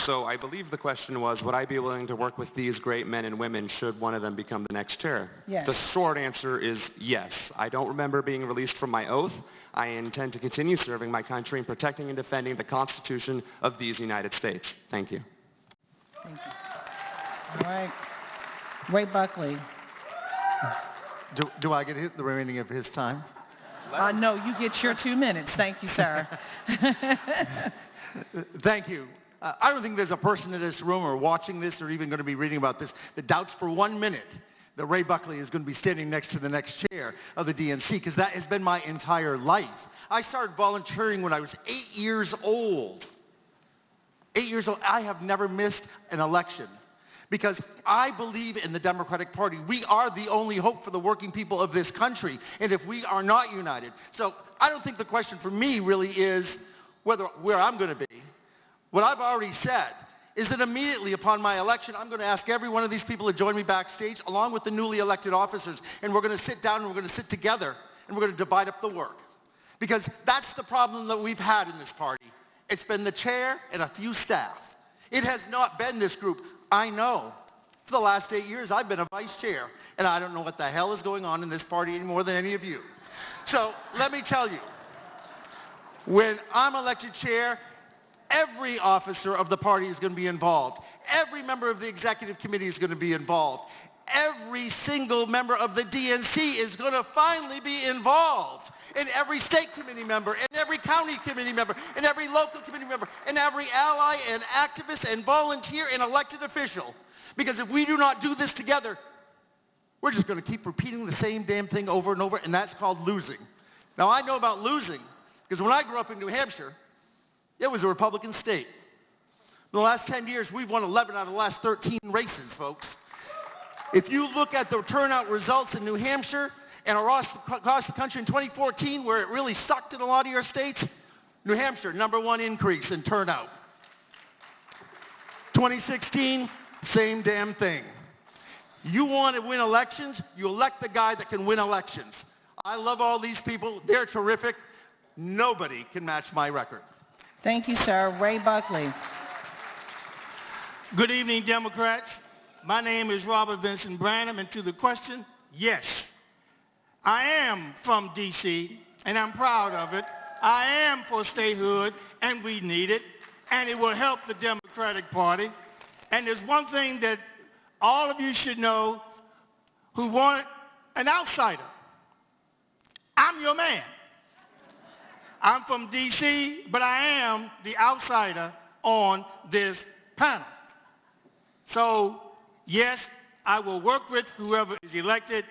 Speaker 5: So I believe the question was, would I be willing to work with these great men and women should one of them become the next chair?
Speaker 11: Yes.
Speaker 5: The short answer is yes. I don't remember being released from my oath. I intend to continue serving my country and protecting and defending the Constitution of these United States. Thank you.
Speaker 11: Thank you. All right. Ray Buckley.
Speaker 21: Do I get the remaining of his time?
Speaker 11: No, you get your 2 minutes. Thank you, sir.
Speaker 21: Thank you. I don't think there's a person in this room or watching this or even going to be reading about this that doubts for 1 minute that Ray Buckley is going to be standing next to the next chair of the DNC, because that has been my entire life. I started volunteering when I was 8 years old. 8 years old. I have never missed an election because I believe in the Democratic Party. We are the only hope for the working people of this country, and if we are not united. So I don't think the question for me really is where I'm going to be. What I've already said is that immediately upon my election, I'm going to ask every one of these people to join me backstage, along with the newly elected officers, and we're going to sit down and we're going to sit together, and we're going to divide up the work. Because that's the problem that we've had in this party. It's been the chair and a few staff. It has not been this group. I know. For the last 8 years, I've been a vice chair, and I don't know what the hell is going on in this party any more than any of you. So let me tell you, when I'm elected chair, every officer of the party is going to be involved. Every member of the executive committee is going to be involved. Every single member of the DNC is going to finally be involved. And every state committee member, and every county committee member, and every local committee member, and every ally and activist and volunteer and elected official. Because if we do not do this together, we're just going to keep repeating the same damn thing over and over, and that's called losing. Now, I know about losing, because when I grew up in New Hampshire, it was a Republican state. In the last 10 years, we've won 11 out of the last 13 races, folks. If you look at the turnout results in New Hampshire and across the country in 2014, where it really sucked in a lot of your states, New Hampshire, #1 increase in turnout. 2016, same damn thing. You want to win elections, you elect the guy that can win elections. I love all these people. They're terrific. Nobody can match my record.
Speaker 1: Thank you, sir. Ray Buckley.
Speaker 7: Good evening, Democrats. My name is Robert Vincent Branham, and to the question, yes. I am from D.C., and I'm proud of it. I am for statehood, and we need it, and it will help the Democratic Party. And there's one thing that all of you should know who want an outsider. I'm your man. I'm from D.C., but I am the outsider on this panel. So, yes, I will work with whoever is elected,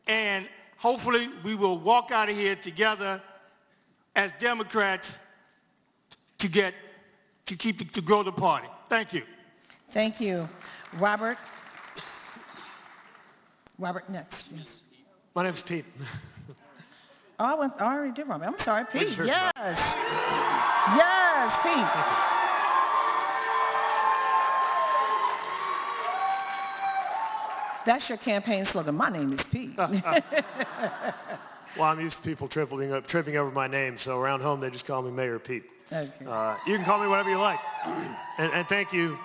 Speaker 7: and hopefully we will walk out of here together as Democrats to grow the party. Thank you.
Speaker 1: Thank you. Robert. Robert next, yes.
Speaker 9: My name's Pete.
Speaker 1: I already did Robert. I'm sorry, Pete.
Speaker 9: Sure,
Speaker 1: Yes. Yes, Pete. That's your campaign slogan. My name is Pete.
Speaker 9: Well, I'm used to people tripping over my name, so around home they just call me Mayor Pete.
Speaker 1: Okay.
Speaker 9: You can call me whatever you like. And thank you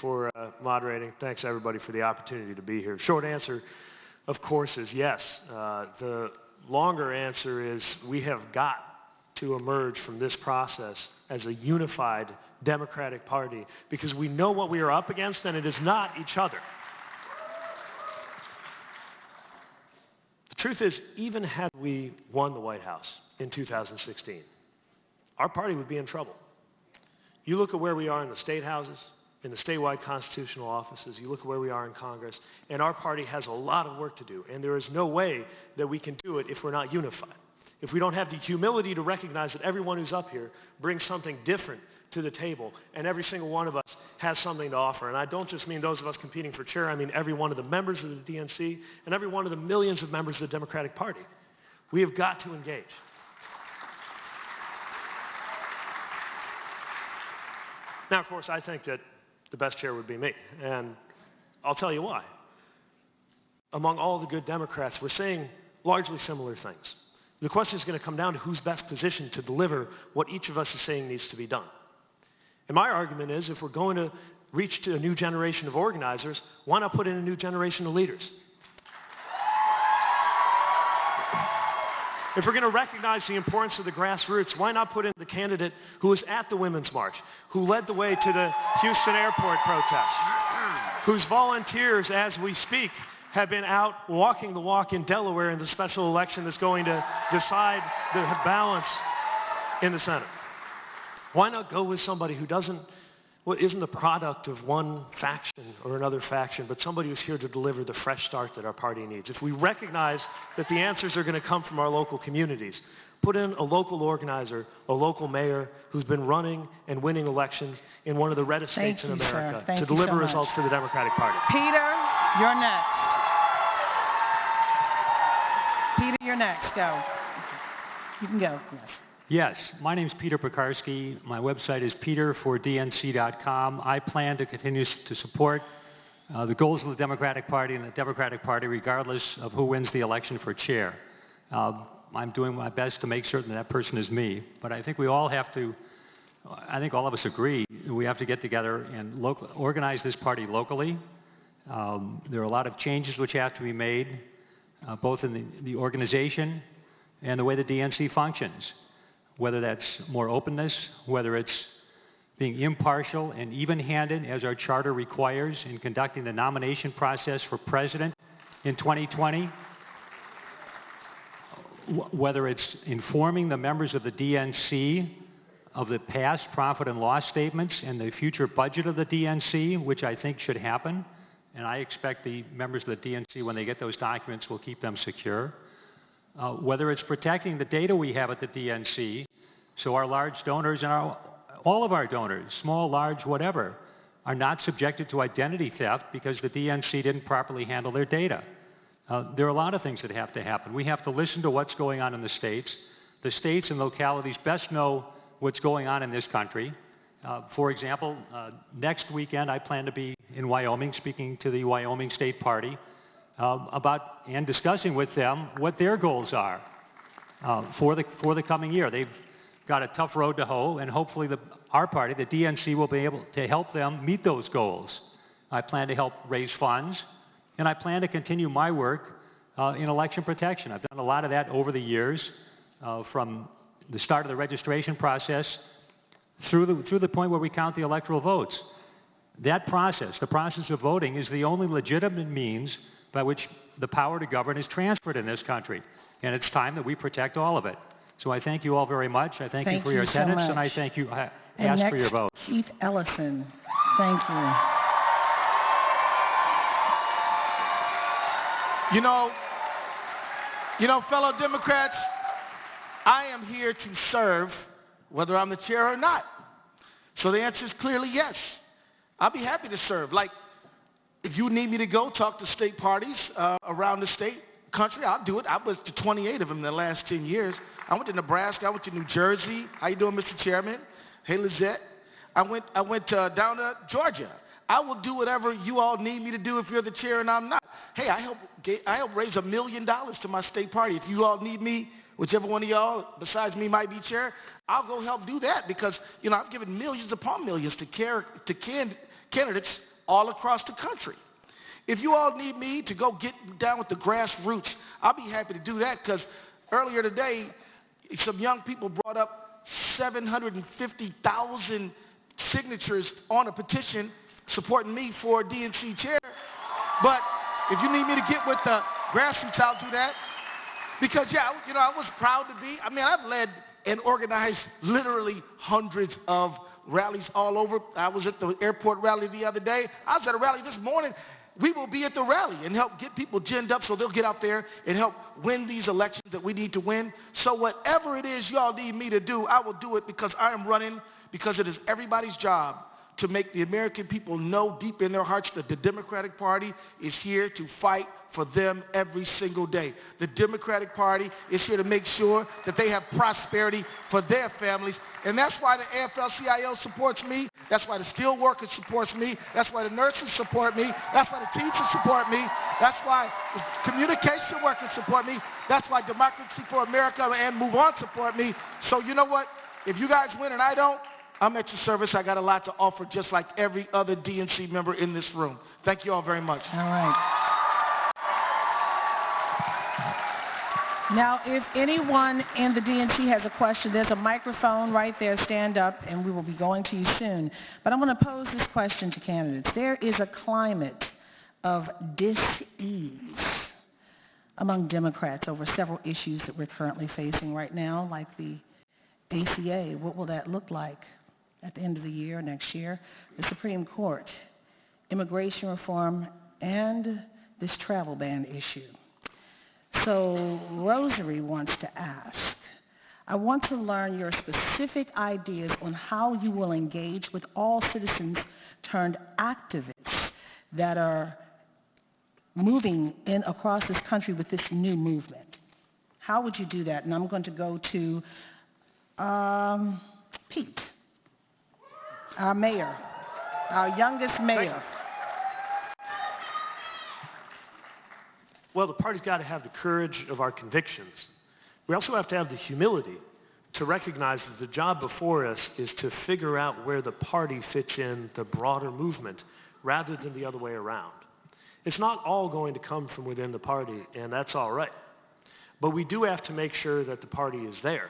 Speaker 9: for moderating. Thanks, everybody, for the opportunity to be here. Short answer, of course, is yes. The longer answer is we have got to emerge from this process as a unified Democratic Party because we know what we are up against, and it is not each other. The truth is, even had we won the White House in 2016, our party would be in trouble. You look at where we are in the state houses, in the statewide constitutional offices, you look at where we are in Congress, and our party has a lot of work to do, and there is no way that we can do it if we're not unified. If we don't have the humility to recognize that everyone who's up here brings something different to the table, and every single one of us has something to offer. And I don't just mean those of us competing for chair, I mean every one of the members of the DNC and every one of the millions of members of the Democratic Party. We have got to engage. Now, of course, I think that the best chair would be me, and I'll tell you why. Among all the good Democrats, we're saying largely similar things. The question is going to come down to who's best positioned to deliver what each of us is saying needs to be done. And my argument is, if we're going to reach to a new generation of organizers, why not put in a new generation of leaders? If we're going to recognize the importance of the grassroots, why not put in the candidate who was at the Women's March, who led the way to the Houston airport protest, whose volunteers, as we speak, have been out walking the walk in Delaware in the special election that's going to decide the balance in the Senate? Why not go with somebody who isn't the product of one faction or another faction, but somebody who's here to deliver the fresh start that our party needs? If we recognize that the answers are going to come from our local communities, put in a local organizer, a local mayor who's been running and winning elections in one of the reddest states in America to deliver results for the Democratic Party.
Speaker 1: Peter, you're next. Peter, you're next. Go. You can go. Yes.
Speaker 14: Yes, my name's Peter Pekarsky. My website is peterfordnc.com. I plan to continue to support the goals of the Democratic Party and the Democratic Party regardless of who wins the election for chair. I'm doing my best to make certain that person is me, but I think we all have to, I think all of us agree, we have to get together and organize this party locally. There are a lot of changes which have to be made, both in the organization and the way the DNC functions, whether that's more openness, whether it's being impartial and even-handed, as our charter requires, in conducting the nomination process for president in 2020, whether it's informing the members of the DNC of the past profit and loss statements and the future budget of the DNC, which I think should happen, and I expect the members of the DNC, when they get those documents, will keep them secure. Whether it's protecting the data we have at the DNC, so our large donors and all of our donors, small, large, whatever, are not subjected to identity theft because the DNC didn't properly handle their data. There are a lot of things that have to happen. We have to listen to what's going on in the states. The states and localities best know what's going on in this country. For example, next weekend I plan to be in Wyoming speaking to the Wyoming State Party about and discussing with them what their goals are for the coming year. They've got a tough road to hoe, and hopefully our party, the DNC, will be able to help them meet those goals. I plan to help raise funds, and I plan to continue my work in election protection. I've done a lot of that over the years, from the start of the registration process through the point where we count the electoral votes. That process, the process of voting, is the only legitimate means by which the power to govern is transferred in this country. And it's time that we protect all of it. So I thank you all very much. I thank you for your attendance, and I thank you, ask for your vote.
Speaker 11: Keith Ellison. Thank you.
Speaker 20: You know, fellow Democrats, I am here to serve whether I'm the chair or not. So the answer is clearly yes. I'll be happy to serve. Like, if you need me to go talk to state parties around the country, I'll do it. I was to 28 of them in the last 10 years. I went to Nebraska. I went to New Jersey. How you doing, Mr. Chairman? Hey, Lizette. I went down to Georgia. I will do whatever you all need me to do if you're the chair and I'm not. Hey, I help raise $1 million to my state party. If you all need me, whichever one of y'all besides me might be chair, I'll go help do that because, I've given millions upon millions to candidates all across the country. If you all need me to go get down with the grassroots, I'll be happy to do that because earlier today, some young people brought up 750,000 signatures on a petition supporting me for DNC chair. But if you need me to get with the grassroots, I'll do that. Because, I was proud to be. I've led and organized literally hundreds of rallies all over. I was at the airport rally the other day. I was at a rally this morning. We will be at the rally and help get people ginned up so they'll get out there and help win these elections that we need to win. So whatever it is y'all need me to do, I will do it because I am running because it is everybody's job to make the American people know deep in their hearts that the Democratic Party is here to fight for them every single day. The Democratic Party is here to make sure that they have prosperity for their families. And that's why the AFL-CIO supports me. That's why the steel workers supports me. That's why the nurses support me. That's why the teachers support me. That's why the communication workers support me. That's why Democracy for America and Move On support me. So you know what? If you guys win and I don't, I'm at your service. I got a lot to offer just like every other DNC member in this room. Thank you all very much.
Speaker 11: All right. Now, if anyone in the DNC has a question, there's a microphone right there. Stand up, and we will be going to you soon. But I want to pose this question to candidates. There is a climate of dis-ease among Democrats over several issues that we're currently facing right now, like the ACA. What will that look like at the end of the year, next year? The Supreme Court, immigration reform, and this travel ban issue. So Rosary wants to ask, I want to learn your specific ideas on how you will engage with all citizens turned activists that are moving in across this country with this new movement. How would you do that? And I'm going to go to Pete, our mayor, our youngest mayor.
Speaker 9: Well, the party's got to have the courage of our convictions. We also have to have the humility to recognize that the job before us is to figure out where the party fits in the broader movement rather than the other way around. It's not all going to come from within the party, and that's all right. But we do have to make sure that the party is there,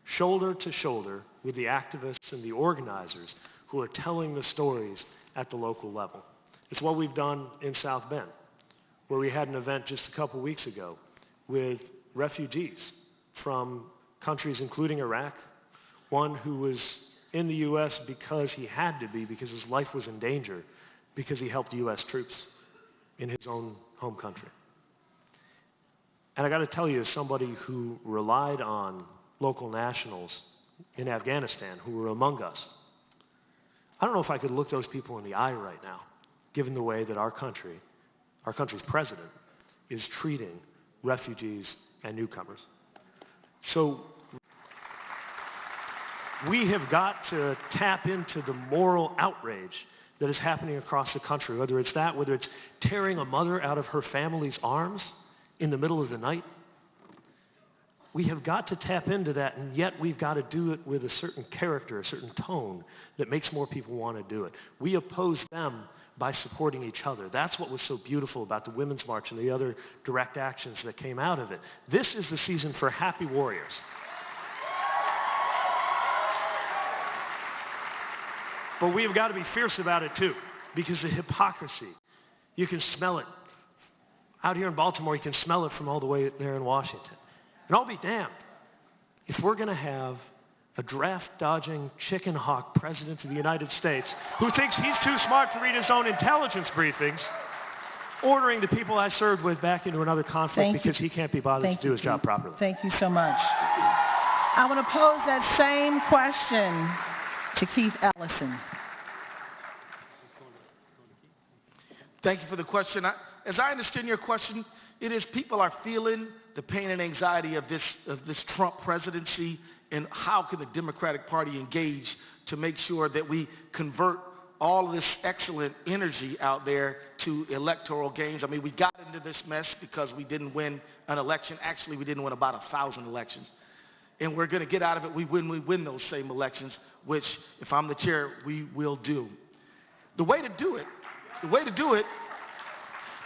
Speaker 9: shoulder to shoulder with the activists and the organizers who are telling the stories at the local level. It's what we've done in South Bend, where we had an event just a couple weeks ago with refugees from countries including Iraq, one who was in the U.S. because he had to be, because his life was in danger, because he helped U.S. troops in his own home country. And I got to tell you, as somebody who relied on local nationals in Afghanistan who were among us, I don't know if I could look those people in the eye right now, given the way that our country's president is treating refugees and newcomers. So we have got to tap into the moral outrage that is happening across the country, whether it's tearing a mother out of her family's arms in the middle of the night. We have got to tap into that, and yet we've got to do it with a certain character, a certain tone that makes more people want to do it. We oppose them by supporting each other. That's what was so beautiful about the Women's March and the other direct actions that came out of it. This is the season for happy warriors. But we've got to be fierce about it too, because the hypocrisy, you can smell it. Out here in Baltimore, you can smell it from all the way there in Washington. And I'll be damned if we're going to have a draft-dodging chicken hawk president of the United States who thinks he's too smart to read his own intelligence briefings, ordering the people I served with back into another conflict because he can't be bothered to do his job properly.
Speaker 11: Thank you so much. I want to pose that same question to Keith Ellison.
Speaker 20: Thank you for the question. As I understand your question, it is people are feeling the pain and anxiety of this Trump presidency, and how can the Democratic Party engage to make sure that we convert all of this excellent energy out there to electoral gains. I mean, we got into this mess because we didn't win an election. Actually, we didn't win about 1,000 elections. And we're going to get out of it we win those same elections, which, if I'm the chair, we will do. The way to do it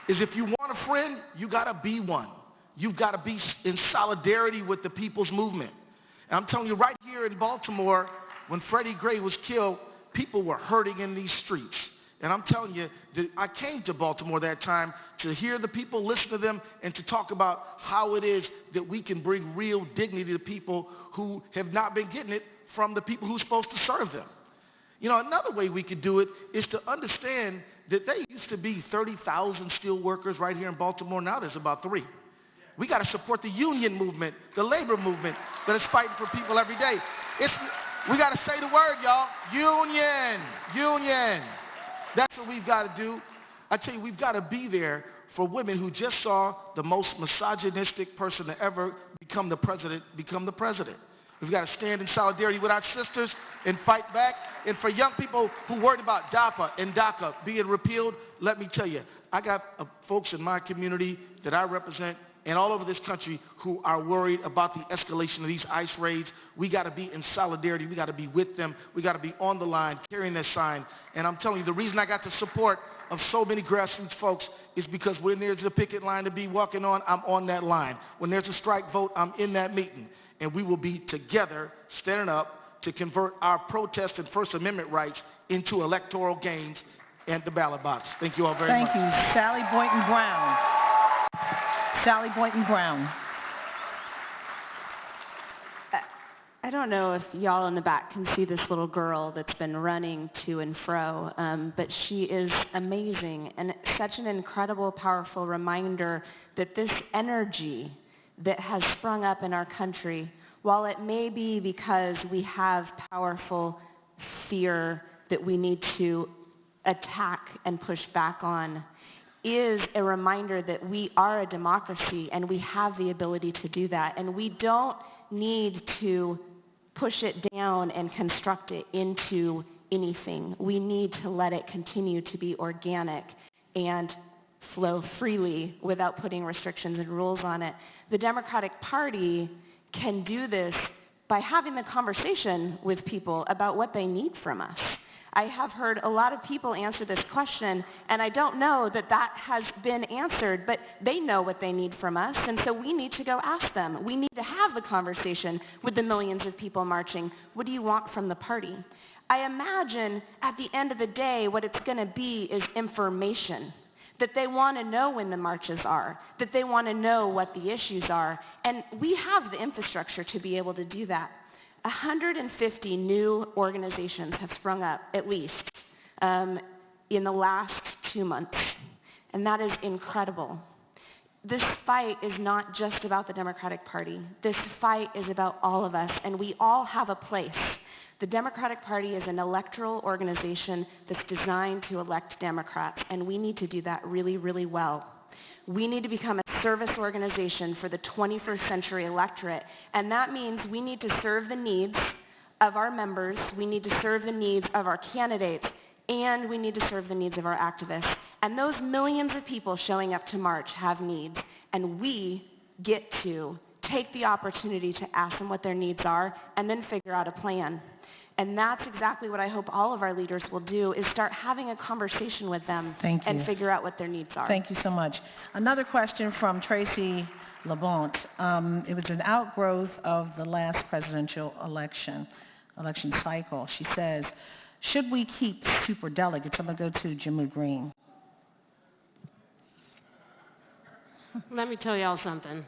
Speaker 20: is, if you want a friend, you got to be one. You've got to be in solidarity with the people's movement. And I'm telling you, right here in Baltimore, when Freddie Gray was killed, people were hurting in these streets. And I'm telling you that I came to Baltimore that time to hear the people, listen to them, and to talk about how it is that we can bring real dignity to people who have not been getting it from the people who's supposed to serve them. You know, another way we could do it is to understand that there used to be 30,000 steel workers right here in Baltimore. Now there's about 3. We got to support the union movement, the labor movement that is fighting for people every day. We got to say the word, y'all. Union, union. That's what we've got to do. I tell you, we've got to be there for women who just saw the most misogynistic person to ever become the president. We've got to stand in solidarity with our sisters and fight back. And for young people who worried about DAPA and DACA being repealed, let me tell you, I got folks in my community that I represent and all over this country who are worried about the escalation of these ICE raids. We got to be in solidarity. We got to be with them. We got to be on the line, carrying that sign. And I'm telling you, the reason I got the support of so many grassroots folks is because when there's a picket line to be walking on, I'm on that line. When there's a strike vote, I'm in that meeting. And we will be together, standing up to convert our protest and First Amendment rights into electoral gains and the ballot box. Thank you all very much.
Speaker 11: Thank you. Sally Boynton Brown. Sally Boynton Brown.
Speaker 4: I don't know if y'all in the back can see this little girl that's been running to and fro, but she is amazing and such an incredible, powerful reminder that this energy that has sprung up in our country, while it may be because we have powerful fear that we need to attack and push back on, is a reminder that we are a democracy and we have the ability to do that. And we don't need to push it down and construct it into anything. We need to let it continue to be organic and flow freely without putting restrictions and rules on it. The Democratic Party can do this by having the conversation with people about what they need from us. I have heard a lot of people answer this question, and I don't know that that has been answered, but they know what they need from us, and so we need to go ask them. We need to have the conversation with the millions of people marching. What do you want from the party? I imagine at the end of the day, what it's going to be is information. That they want to know when the marches are, that they want to know what the issues are, and we have the infrastructure to be able to do that. 150 new organizations have sprung up, at least, in the last 2 months, and that is incredible. This fight is not just about the Democratic Party. This fight is about all of us, and we all have a place. The Democratic Party is an electoral organization that's designed to elect Democrats, and we need to do that really, really well. We need to become a service organization for the 21st century electorate, and that means we need to serve the needs of our members, we need to serve the needs of our candidates, and we need to serve the needs of our activists. And those millions of people showing up to march have needs, and we get to take the opportunity to ask them what their needs are and then figure out a plan. And that's exactly what I hope all of our leaders will do, is start having a conversation with them and figure out what their needs are.
Speaker 11: Thank you so much. Another question from Tracy Labonte. It was an outgrowth of the last presidential election cycle. She says, should we keep superdelegates? I'm going to go to Jimmy Green.
Speaker 3: Let me tell y'all something.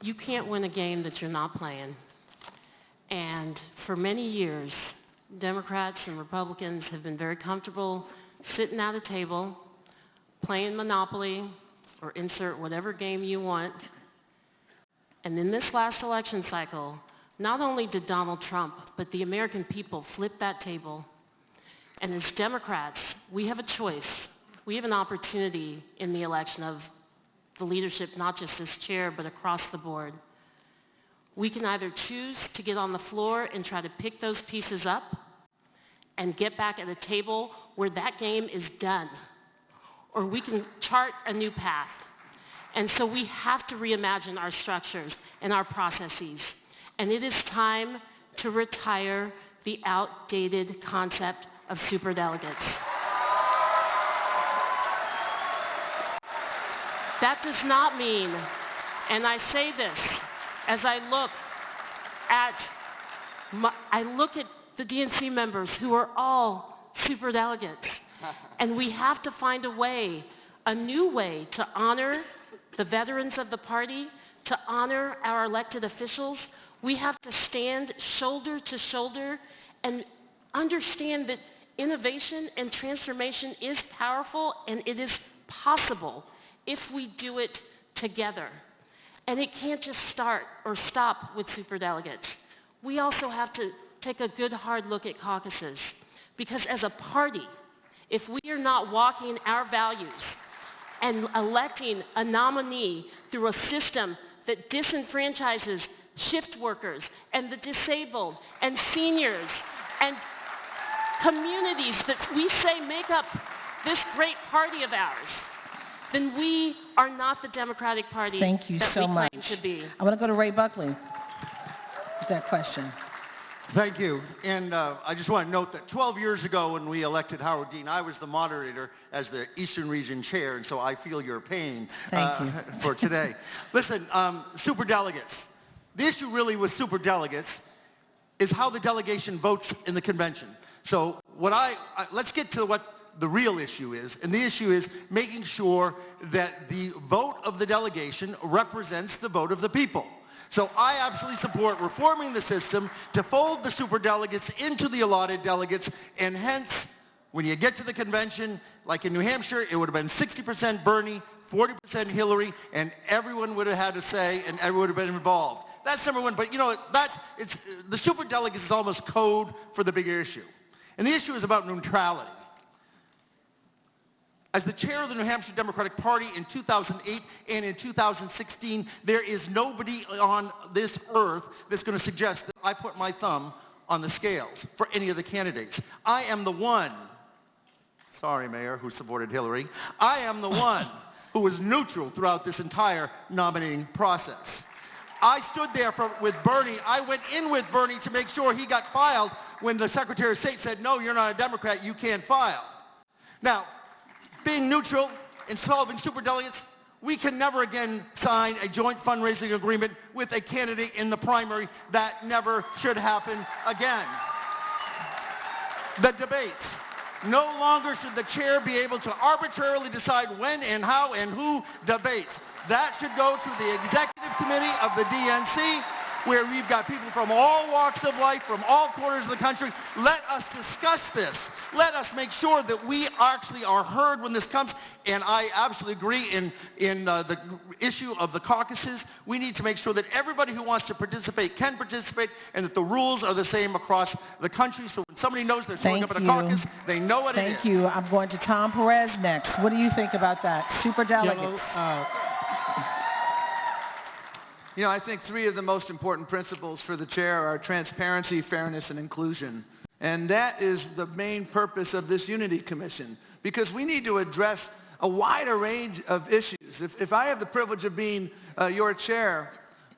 Speaker 3: You can't win a game that you're not playing. And for many years, Democrats and Republicans have been very comfortable sitting at a table, playing Monopoly, or insert whatever game you want. And in this last election cycle, not only did Donald Trump, but the American people flip that table. And as Democrats, we have a choice. We have an opportunity in the election of the leadership, not just as chair, but across the board. We can either choose to get on the floor and try to pick those pieces up and get back at a table where that game is done, or we can chart a new path. And so we have to reimagine our structures and our processes. And it is time to retire the outdated concept of superdelegates. That does not mean, and I say this, as I look at the DNC members who are all superdelegates, and we have to find a way, a new way to honor the veterans of the party, to honor our elected officials. We have to stand shoulder to shoulder and understand that innovation and transformation is powerful and it is possible if we do it together. And it can't just start or stop with superdelegates. We also have to take a good hard look at caucuses, because as a party, if we are not walking our values and electing a nominee through a system that disenfranchises shift workers and the disabled and seniors and communities that we say make up this great party of ours, then we are not the Democratic Party
Speaker 11: Thank you
Speaker 3: that
Speaker 11: so
Speaker 3: we
Speaker 11: much.
Speaker 3: claim to be.
Speaker 11: I want to go to Ray Buckley with that question.
Speaker 21: Thank you. And I just want to note that 12 years ago when we elected Howard Dean, I was the moderator as the Eastern Region Chair, and so I feel your pain for today. Listen, superdelegates. The issue really with superdelegates is how the delegation votes in the convention. So let's get to what the real issue is, and the issue is making sure that the vote of the delegation represents the vote of the people. So I absolutely support reforming the system to fold the superdelegates into the allotted delegates, and hence, when you get to the convention, like in New Hampshire, it would have been 60% Bernie, 40% Hillary, and everyone would have had a say, and everyone would have been involved. That's number one, but you know, the superdelegates is almost code for the bigger issue. And the issue is about neutrality. As the chair of the New Hampshire Democratic Party in 2008 and in 2016, there is nobody on this earth that's going to suggest that I put my thumb on the scales for any of the candidates. I am the one, sorry, Mayor, who supported Hillary. I am the one who was neutral throughout this entire nominating process. I stood there with Bernie. I went in with Bernie to make sure he got filed when the Secretary of State said, no, you're not a Democrat, you can't file. Now, being neutral in solving superdelegates, we can never again sign a joint fundraising agreement with a candidate in the primary. That never should happen again. The debates. No longer should the chair be able to arbitrarily decide when and how and who debates. That should go to the executive committee of the DNC, where we've got people from all walks of life, from all corners of the country. Let us discuss this. Let us make sure that we actually are heard when this comes. And I absolutely agree in the issue of the caucuses. We need to make sure that everybody who wants to participate can participate, and that the rules are the same across the country. So when somebody knows they're showing up at a caucus, they know what it is.
Speaker 11: Thank you. I'm going to Tom Perez next. What do you think about that? Superdelegates.
Speaker 20: You know, I think three of the most important principles for the chair are transparency, fairness, and inclusion. And that is the main purpose of this Unity Commission, because we need to address a wider range of issues. If I have the privilege of being your chair,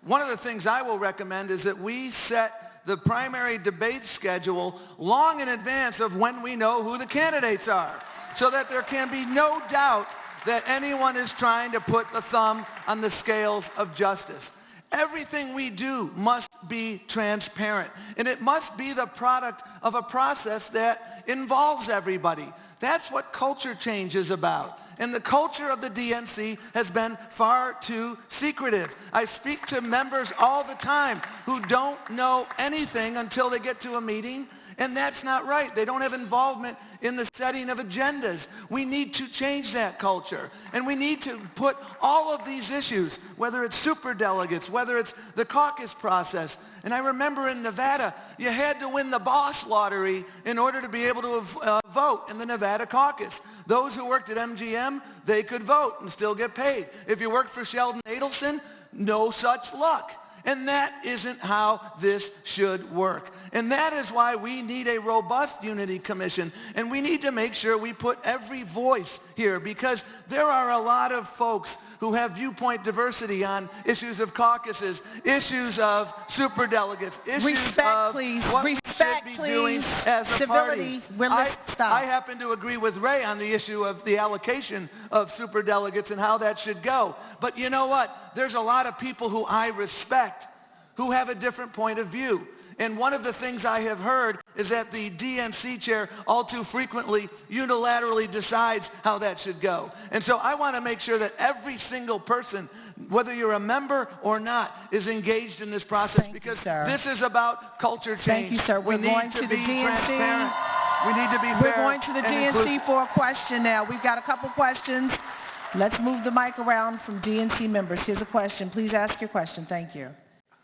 Speaker 20: one of the things I will recommend is that we set the primary debate schedule long in advance of when we know who the candidates are, so that there can be no doubt that anyone is trying to put the thumb on the scales of justice. Everything we do must be transparent, and it must be the product of a process that involves everybody. That's what culture change is about. And the culture of the DNC has been far too secretive. I speak to members all the time who don't know anything until they get to a meeting, and that's not right. They don't have involvement in the setting of agendas. We need to change that culture. And we need to put all of these issues, whether it's superdelegates, whether it's the caucus process. And I remember in Nevada, you had to win the boss lottery in order to be able to vote in the Nevada caucus. Those who worked at MGM, they could vote and still get paid. If you worked for Sheldon Adelson, no such luck. And that isn't how this should work. And that is why we need a robust Unity Commission. And we need to make sure we put every voice here, because there are a lot of folks who have viewpoint diversity on issues of caucuses, issues of superdelegates, issues of what we should be doing as a party. I happen to agree with Ray on the issue of the allocation of superdelegates and how that should go. But you know what? There's a lot of people who I respect who have a different point of view. And one of the things I have heard is that the DNC chair all too frequently unilaterally decides how that should go. And so I want to make sure that every single person, whether you're a member or not, is engaged in this process, because this is about culture change.
Speaker 11: Thank you, sir. We're going to the DNC.
Speaker 20: We need to be fair.
Speaker 11: We're going to the DNC for a question now. We've got a couple questions. Let's move the mic around from DNC members. Here's a question. Please ask your question. Thank you.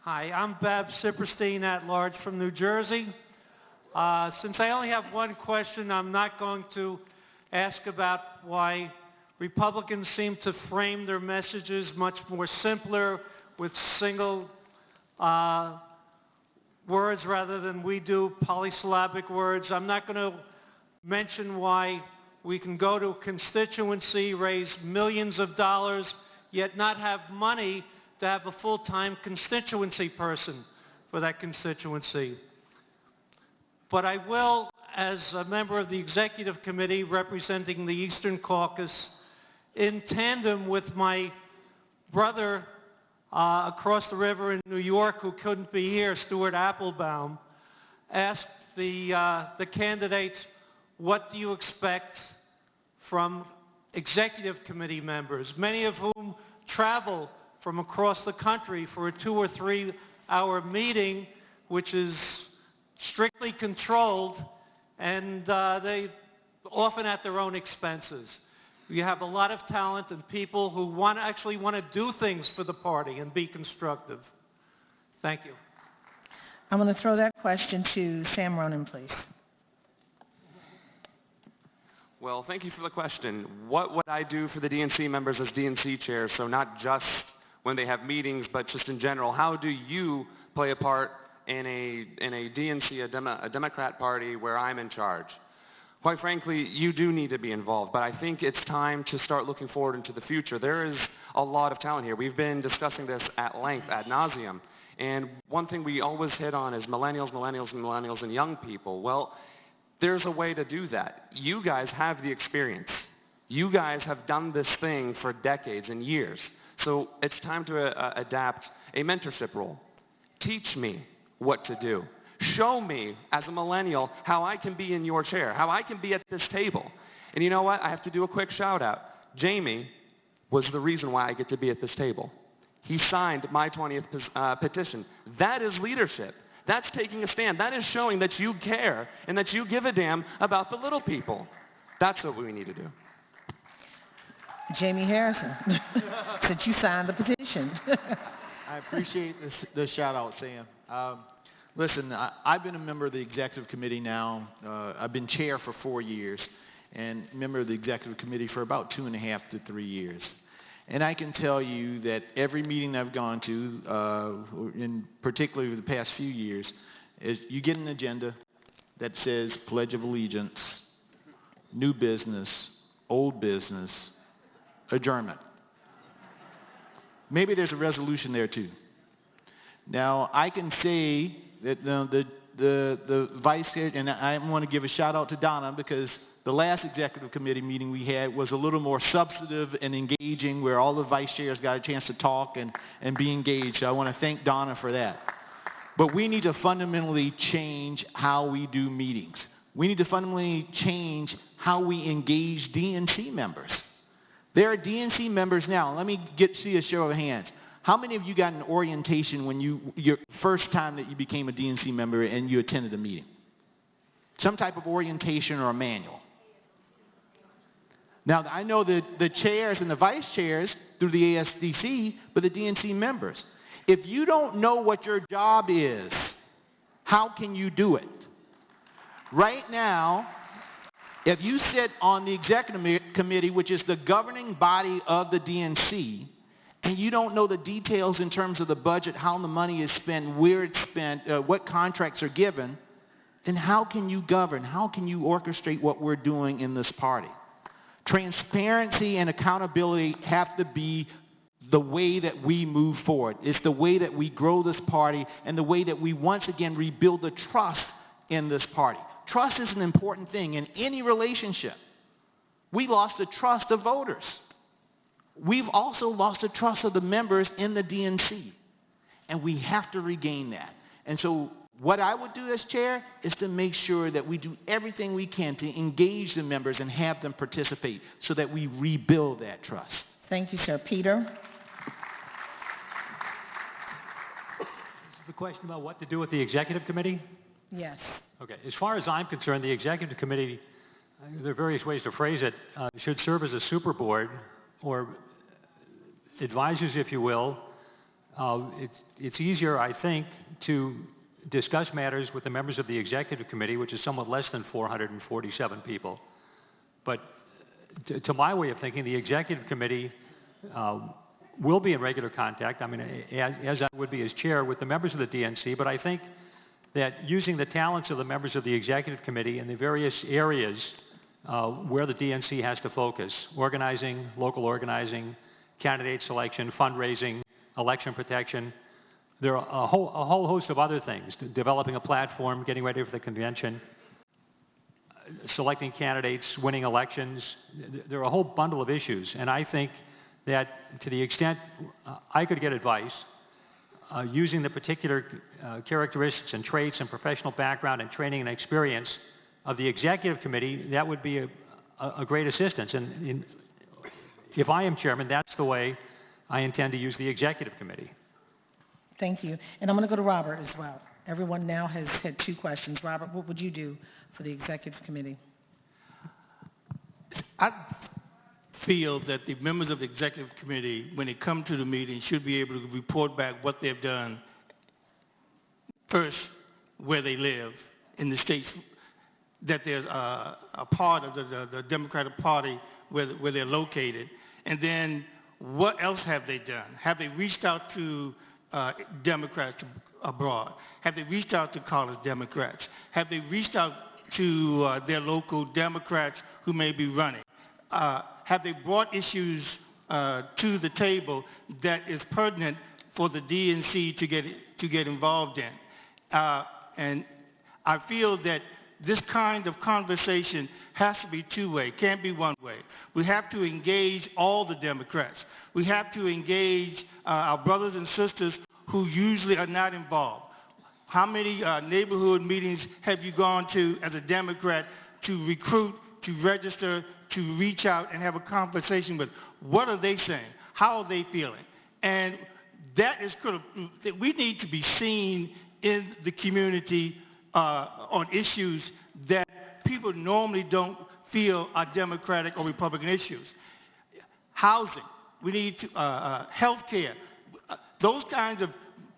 Speaker 16: Hi, I'm Bab Sipperstein at large from New Jersey. Since I only have one question, I'm not going to ask about why Republicans seem to frame their messages much more simpler with single words rather than we do, polysyllabic words. I'm not going to mention why we can go to a constituency, raise millions of dollars, yet not have money to have a full-time constituency person for that constituency. But I will, as a member of the executive committee representing the Eastern Caucus, in tandem with my brother across the river in New York who couldn't be here, Stuart Applebaum, ask the candidates, what do you expect from executive committee members, many of whom travel from across the country for a 2 or 3 hour meeting, which is strictly controlled, and they often at their own expenses. You have a lot of talent and people who actually want to do things for the party and be constructive. Thank you.
Speaker 11: I'm going to throw that question to Sam Ronan, please.
Speaker 5: Well, thank you for the question. What would I do for the DNC members as DNC chair? So not just when they have meetings, but just in general. How do you play a part in a DNC, a Democrat party where I'm in charge? Quite frankly, you do need to be involved, but I think it's time to start looking forward into the future. There is a lot of talent here. We've been discussing this at length, ad nauseum, and one thing we always hit on is millennials, millennials, and millennials, and young people. Well, there's a way to do that. You guys have the experience. You guys have done this thing for decades and years. So it's time to adapt a mentorship role. Teach me what to do. Show me, as a millennial, how I can be in your chair, how I can be at this table. And you know what? I have to do a quick shout out. Jamie was the reason why I get to be at this table. He signed my 20th petition. That is leadership. That's taking a stand. That is showing that you care and that you give a damn about the little people. That's what we need to do.
Speaker 11: Jamie Harrison, since you signed the petition.
Speaker 6: I appreciate the shout out, Sam. Listen, I've been a member of the executive committee now. I've been chair for 4 years and member of the executive committee for about 2.5 to 3 years. And I can tell you that every meeting I've gone to, in particularly the past few years, is you get an agenda that says Pledge of Allegiance, new business, old business, adjournment. Maybe there's a resolution there too. Now, I can say that the vice chair, and I want to give a shout out to Donna because the last executive committee meeting we had was a little more substantive and engaging where all the vice chairs got a chance to talk and be engaged. So I want to thank Donna for that. But we need to fundamentally change how we do meetings. We need to fundamentally change how we engage DNC members. There are DNC members now. Let me see a show of hands. How many of you got an orientation when your first time that you became a DNC member and you attended a meeting? Some type of orientation or a manual. Now, I know the chairs and the vice chairs through the ASDC, but the DNC members. If you don't know what your job is, how can you do it? Right now, if you sit on the executive committee, which is the governing body of the DNC, and you don't know the details in terms of the budget, how the money is spent, where it's spent, what contracts are given, then how can you govern? How can you orchestrate what we're doing in this party? Transparency and accountability have to be the way that we move forward. It's the way that we grow this party and the way that we once again rebuild the trust in this party. Trust is an important thing in any relationship. We lost the trust of voters. We've also lost the trust of the members in the DNC. And we have to regain that. And so what I would do as chair is to make sure that we do everything we can to engage the members and have them participate so that we rebuild that trust.
Speaker 11: Thank you, sir. Peter?
Speaker 18: This is the question about what to do with the executive committee?
Speaker 11: Yes.
Speaker 18: Okay. As far as I'm concerned, the executive committee, there are various ways to phrase it, should serve as a super board or advisors, if you will. It's easier, I think, to discuss matters with the members of the executive committee, which is somewhat less than 447 people. But to my way of thinking, the executive committee will be in regular contact, I mean, as I would be as chair, with the members of the DNC, but I think that using the talents of the members of the executive committee in the various areas where the DNC has to focus, organizing, local organizing, candidate selection, fundraising, election protection. There are a whole host of other things, developing a platform, getting ready for the convention, selecting candidates, winning elections. There are a whole bundle of issues, and I think that to the extent I could get advice, using the particular characteristics and traits and professional background and training and experience of the executive committee, that would be a great assistance. And if I am chairman, that's the way I intend to use the executive committee.
Speaker 11: Thank you. And I'm going to go to Robert as well. Everyone now has had 2 questions. Robert, what would you do for the executive committee?
Speaker 7: I feel that the members of the executive committee, when they come to the meeting, should be able to report back what they've done, first, where they live in the states, that there's a part of the Democratic Party where they're located? And then what else have they done? Have they reached out to Democrats abroad? Have they reached out to college Democrats? Have they reached out to their local Democrats who may be running? Have they brought issues to the table that is pertinent for the DNC to get involved in? And I feel that this kind of conversation has to be two-way, can't be one way. We have to engage all the Democrats. We have to engage our brothers and sisters who usually are not involved. How many neighborhood meetings have you gone to as a Democrat to recruit, to register, to reach out and have a conversation with? What are they saying? How are they feeling? And that is critical. We need to be seen in the community on issues that people normally don't feel are Democratic or Republican issues. Housing, we need health care, those kinds of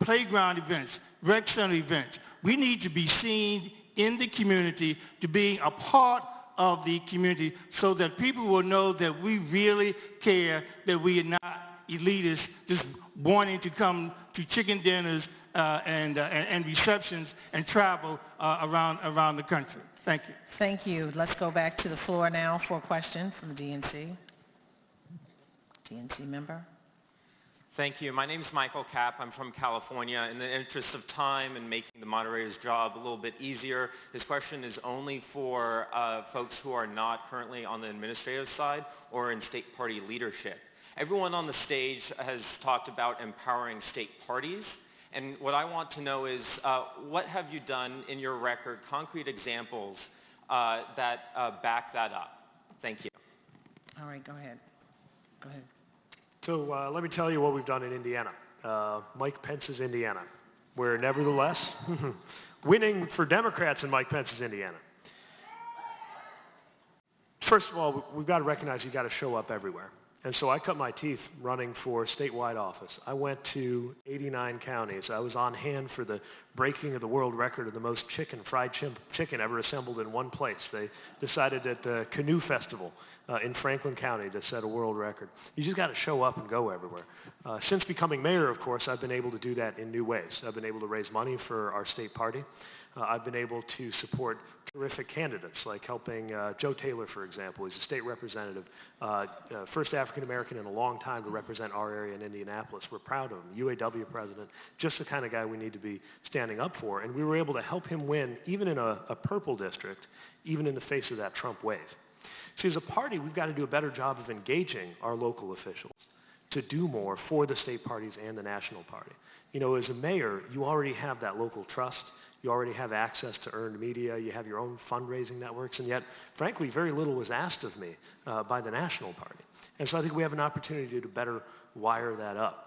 Speaker 7: playground events, rec center events. We need to be seen in the community, to being a part of the community, so that people will know that we really care, that we are not elitists just wanting to come to chicken dinners and receptions and travel around the country. Thank you.
Speaker 11: Thank you. Let's go back to the floor now for a question from the DNC. DNC member.
Speaker 10: Thank you. My name is Michael Kapp. I'm from California. In the interest of time and making the moderator's job a little bit easier, this question is only for folks who are not currently on the administrative side or in state party leadership. Everyone on the stage has talked about empowering state parties. And what I want to know is, what have you done in your record, concrete examples that back that up? Thank you.
Speaker 11: All right, go ahead. Go ahead.
Speaker 9: So let me tell you what we've done in Indiana. Mike Pence's Indiana, where nevertheless, winning for Democrats in Mike Pence's Indiana. First of all, we've got to recognize you've got to show up everywhere. And so I cut my teeth running for statewide office. I went to 89 counties. I was on hand for the breaking of the world record of the most fried chicken ever assembled in one place. They decided at the Canoe Festival in Franklin County to set a world record. You just got to show up and go everywhere. Since becoming mayor, of course, I've been able to do that in new ways. I've been able to raise money for our state party. I've been able to support terrific candidates, like helping Joe Taylor, for example. He's a state representative, first African-American in a long time to represent our area in Indianapolis. We're proud of him. UAW president, just the kind of guy we need to be standing up for. And we were able to help him win, even in a purple district, even in the face of that Trump wave. See, as a party, we've got to do a better job of engaging our local officials to do more for the state parties and the national party. You know, as a mayor, you already have that local trust. You already have access to earned media. You have your own fundraising networks. And yet, frankly, very little was asked of me by the national party. And so I think we have an opportunity to better wire that up.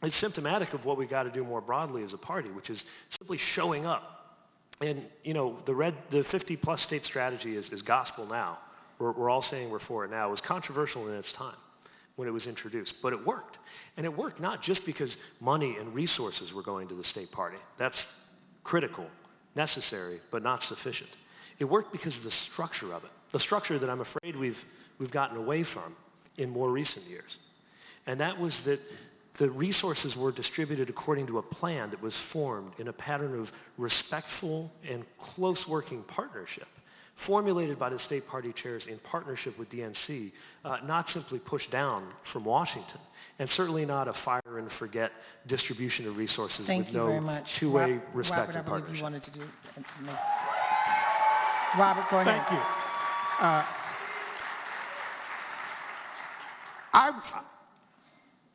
Speaker 9: It's symptomatic of what we've got to do more broadly as a party, which is simply showing up. And, you know, the 50-plus state strategy is gospel now. We're all saying we're for it now. It was controversial in its time when it was introduced, but it worked. And it worked not just because money and resources were going to the state party. That's critical, necessary, but not sufficient. It worked because of the structure of it, the structure that I'm afraid we've gotten away from in more recent years. And that was that the resources were distributed according to a plan that was formed in a pattern of respectful and close working partnership, formulated by the state party chairs in partnership with DNC, not simply pushed down from Washington, and certainly not a fire and forget distribution of resources with no two-way respect and partnership.
Speaker 11: You wanted to do. Robert, go ahead.
Speaker 7: Thank you.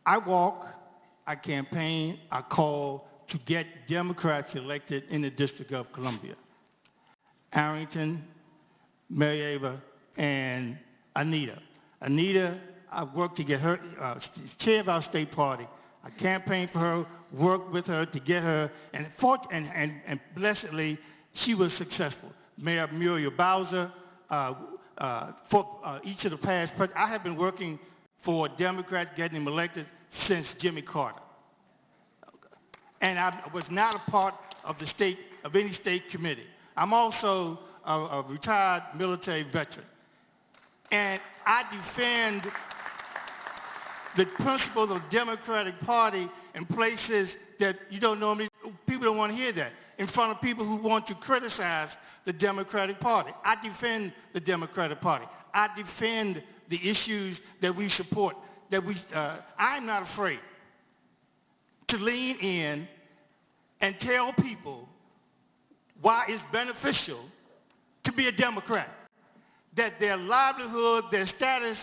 Speaker 7: I walk, I campaign, I call to get Democrats elected in the District of Columbia. Arrington, Mary Ava, and Anita. Anita, I worked to get her chair of our state party. I campaigned for her, worked with her to get her, and blessedly, she was successful. Mayor Muriel Bowser, for each of the past presidents. I have been working for Democrats, getting them elected since Jimmy Carter. And I was not a part of any state committee. I'm also a retired military veteran. And I defend the principles of the Democratic Party in places that you don't normally, people don't want to hear that, in front of people who want to criticize the Democratic Party. I defend the Democratic Party. I defend the issues that we support. I'm not afraid to lean in and tell people why it's beneficial to be a Democrat, that their livelihood, their status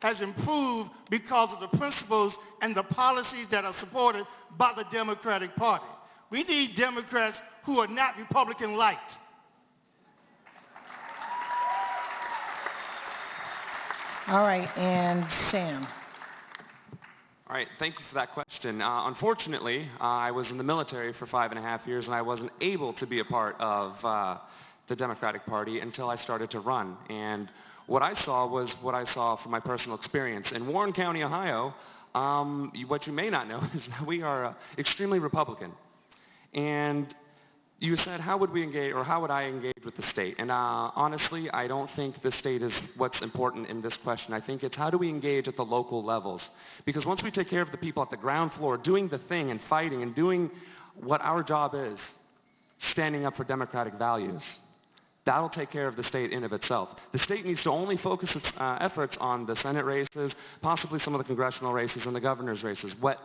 Speaker 7: has improved because of the principles and the policies that are supported by the Democratic Party. We need Democrats who are not Republican-like.
Speaker 11: All right, and Sam.
Speaker 5: All right, thank you for that question. Unfortunately, I was in the military for 5.5 years, and I wasn't able to be a part of the Democratic Party until I started to run. And what I saw was what I saw from my personal experience. In Warren County, Ohio, what you may not know is that we are extremely Republican. And you said, how would we engage, or how would I engage with the state? And honestly, I don't think the state is what's important in this question. I think it's how do we engage at the local levels? Because once we take care of the people at the ground floor, doing the thing and fighting and doing what our job is, standing up for democratic values, that'll take care of the state in of itself. The state needs to only focus its efforts on the Senate races, possibly some of the congressional races and the governor's races. What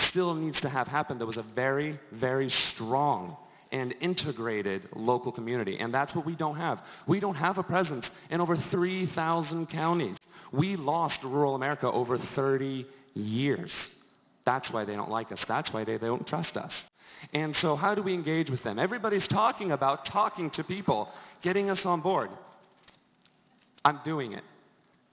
Speaker 5: still needs to have happened, there was a very, very strong and integrated local community, and that's what we don't have. We don't have a presence in over 3,000 counties. We lost rural America over 30 years. That's why they don't like us. That's why they don't trust us. And so how do we engage with them? Everybody's talking about talking to people, getting us on board. I'm doing it.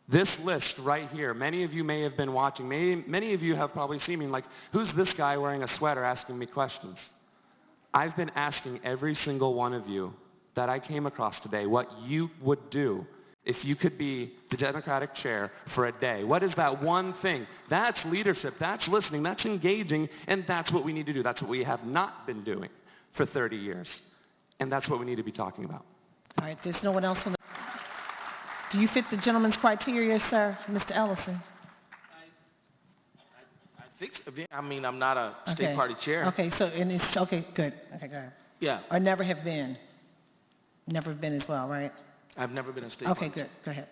Speaker 5: This list right here, many of you may have been watching. Many of you have probably seen me like, who's this guy wearing a sweater asking me questions? I've been asking every single one of you that I came across today what you would do if you could be the Democratic chair for a day. What is that one thing? That's leadership, that's listening, that's engaging, and that's what we need to do. That's what we have not been doing for 30 years. And that's what we need to be talking about.
Speaker 11: All right, there's no one else on the... Do you fit the gentleman's criteria, sir, Mr. Ellison?
Speaker 12: I mean, I'm not a state party chair.
Speaker 11: Okay, so, and it's, okay, good. Okay, go ahead.
Speaker 12: Yeah.
Speaker 11: Or never have been. Never been as well, right?
Speaker 12: I've never been a state party
Speaker 11: Okay, good. Go ahead.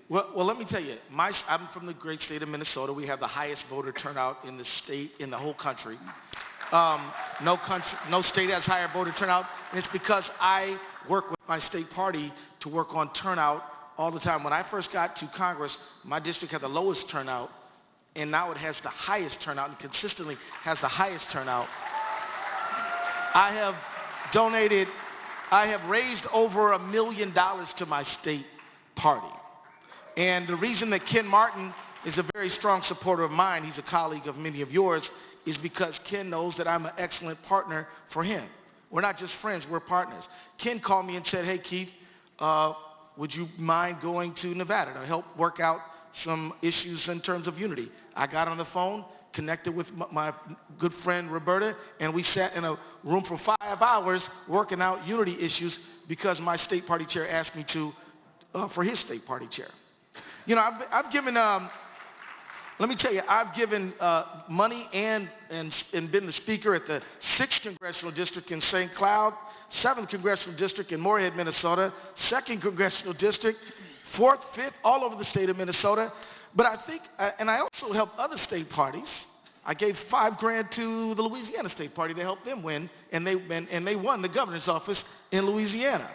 Speaker 12: Well, let me tell you, I'm from the great state of Minnesota. We have the highest voter turnout in the state, in the whole country. No state has higher voter turnout, and it's because I work with my state party to work on turnout all the time. When I first got to Congress, my district had the lowest turnout, and now it has the highest turnout and consistently has the highest turnout. I have raised over $1 million to my state party. And the reason that Ken Martin is a very strong supporter of mine, he's a colleague of many of yours, is because Ken knows that I'm an excellent partner for him. We're not just friends, we're partners. Ken called me and said, hey Keith, would you mind going to Nevada to help work out some issues in terms of unity? I got on the phone, connected with my good friend Roberta, and we sat in a room for 5 hours working out unity issues because my state party chair asked me to for his state party chair. You know, I've given, let me tell you, I've given money and been the speaker at the 6th Congressional District in St. Cloud, 7th Congressional District in Moorhead, Minnesota, 2nd Congressional District, 4th, 5th, all over the state of Minnesota. But I think, and I also help other state parties. I gave $5,000 to the Louisiana State Party to help them win, and they won the governor's office in Louisiana.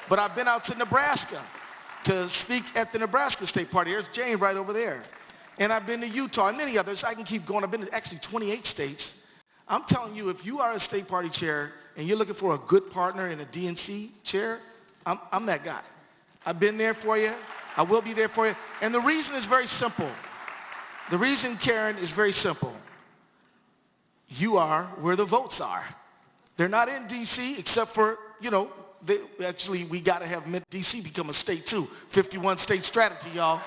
Speaker 12: But I've been out to Nebraska to speak at the Nebraska State Party. There's Jane right over there. And I've been to Utah and many others. I can keep going. I've been to actually 28 states. I'm telling you, if you are a state party chair and you're looking for a good partner in a DNC chair, I'm that guy. I've been there for you. I will be there for you. And the reason is very simple. The reason, Karen, is very simple. You are where the votes are. They're not in D.C. except for, you know, actually we got to have D.C. become a state too. 51 state strategy, y'all.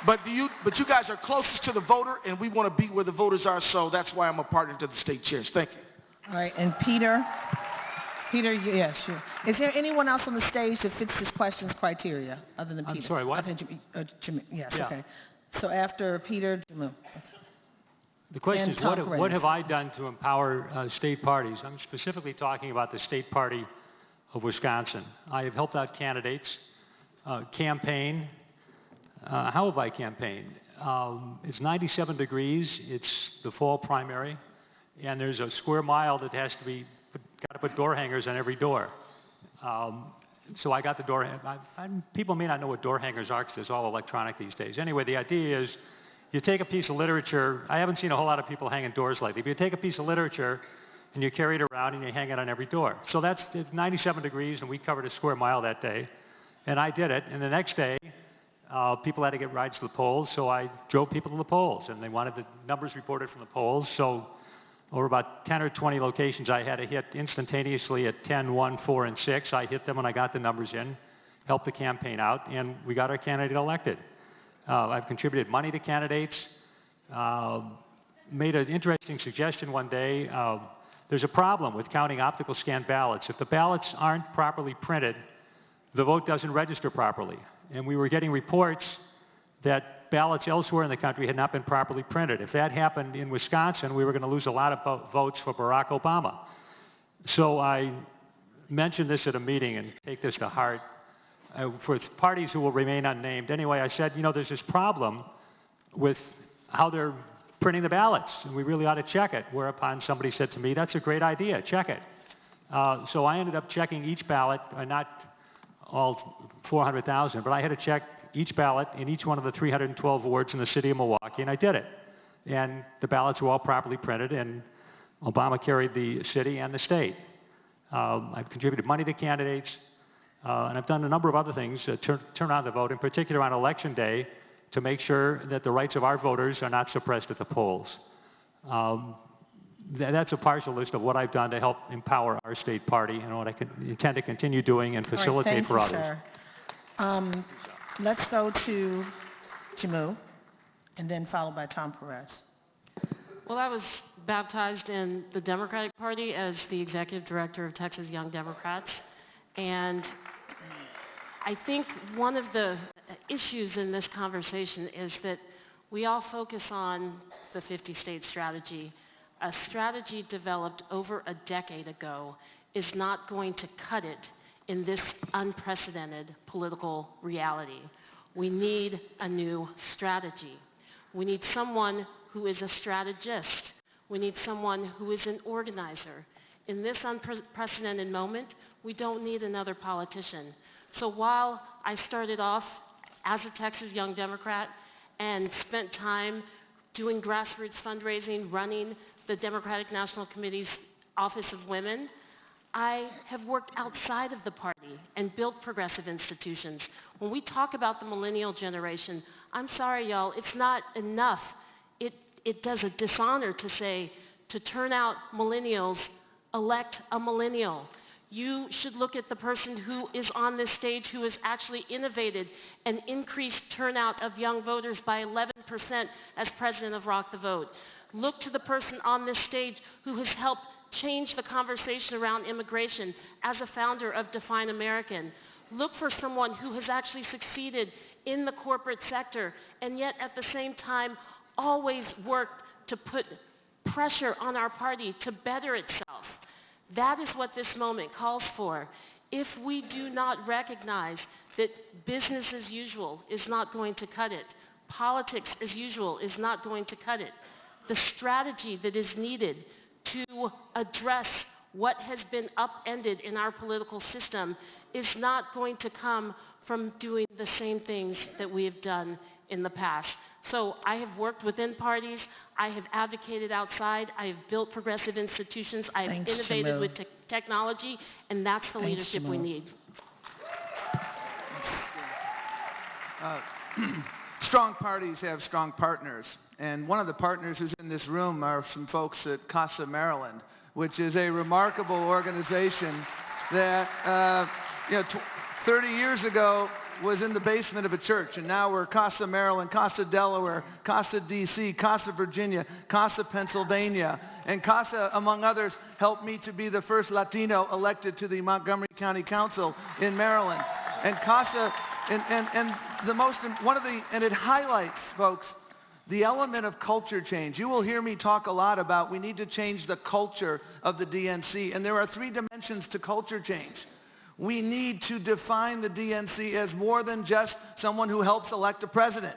Speaker 12: But you guys are closest to the voter, and we want to be where the voters are, so that's why I'm a partner to the state chairs. Thank you.
Speaker 11: All right, and Peter. Peter, yes, sure. Is there anyone else on the stage that fits this question's criteria other than Peter?
Speaker 18: I'm sorry, what?
Speaker 11: Yes,
Speaker 18: Yeah.
Speaker 11: okay. So after Peter, Jamu.
Speaker 18: The question
Speaker 11: And
Speaker 18: is,
Speaker 11: Tom
Speaker 18: what
Speaker 11: Perez.
Speaker 18: have I done to empower state parties? I'm specifically talking about the state party of Wisconsin. I have helped out candidates, campaign. How have I campaigned? It's 97 degrees. It's the fall primary, and there's a square mile that has to be got to put door hangers on every door. So I got the door. People may not know what door hangers are because it's all electronic these days. Anyway, the idea is you take a piece of literature. I haven't seen a whole lot of people hanging doors lately, but you take a piece of literature and you carry it around and you hang it on every door. So that's 97 degrees, and we covered a square mile that day. And I did it. And the next day, people had to get rides to the polls, so I drove people to the polls, and they wanted the numbers reported from the polls. So over about 10 or 20 locations, I had to hit instantaneously at 10, 1, 4, and 6. I hit them when I got the numbers in, helped the campaign out, and we got our candidate elected. I've contributed money to candidates, made an interesting suggestion one day. There's a problem with counting optical scan ballots. If the ballots aren't properly printed, the vote doesn't register properly. And we were getting reports that ballots elsewhere in the country had not been properly printed. If that happened in Wisconsin, we were going to lose a lot of votes for Barack Obama. So I mentioned this at a meeting, and take this to heart, for parties who will remain unnamed. Anyway, I said, you know, there's this problem with how they're printing the ballots, and we really ought to check it. Whereupon somebody said to me, that's a great idea, check it. So I ended up checking each ballot, not all 400,000, but I had to check each ballot in each one of the 312 wards in the city of Milwaukee, and I did it. And the ballots were all properly printed, and Obama carried the city and the state. I've contributed money to candidates, and I've done a number of other things to turn on the vote, in particular on Election Day, to make sure that the rights of our voters are not suppressed at the polls. That's a partial list of what I've done to help empower our state party and what I intend to continue doing and facilitate for others.
Speaker 11: Sir. Let's go to Jamu, and then followed by Tom Perez.
Speaker 3: Well, I was baptized in the Democratic Party as the executive director of Texas Young Democrats. And I think one of the issues in this conversation is that we all focus on the 50-state strategy. A strategy developed over a decade ago is not going to cut it in this unprecedented political reality. We need a new strategy. We need someone who is a strategist. We need someone who is an organizer. In this unprecedented moment, we don't need another politician. So while I started off as a Texas Young Democrat and spent time doing grassroots fundraising, running the Democratic National Committee's Office of Women, I have worked outside of the party and built progressive institutions. When we talk about the millennial generation, I'm sorry, y'all, it's not enough. It does a dishonor to say, to turn out millennials, elect a millennial. You should look at the person who is on this stage who has actually innovated and increased turnout of young voters by 11% as president of Rock the Vote. Look to the person on this stage who has helped change the conversation around immigration as a founder of Define American. Look for someone who has actually succeeded in the corporate sector and yet at the same time always worked to put pressure on our party to better itself. That is what this moment calls for. If we do not recognize that business as usual is not going to cut it, politics as usual is not going to cut it, the strategy that is needed to address what has been upended in our political system is not going to come from doing the same things that we have done in the past. So I have worked within parties, I have advocated outside, I have built progressive institutions, I have innovated with technology, and that's the leadership we need.
Speaker 20: Strong parties have strong partners. And one of the partners who's in this room are some folks at Casa Maryland, which is a remarkable organization that, 30 years ago, was in the basement of a church, and now we're Casa, Maryland, Casa, Delaware, Casa, D.C., Casa, Virginia, Casa, Pennsylvania. And Casa, among others, helped me to be the first Latino elected to the Montgomery County Council in Maryland. And Casa, and it highlights, folks, the element of culture change. You will hear me talk a lot about we need to change the culture of the DNC, and there are 3 dimensions to culture change. We need to define the DNC as more than just someone who helps elect a president.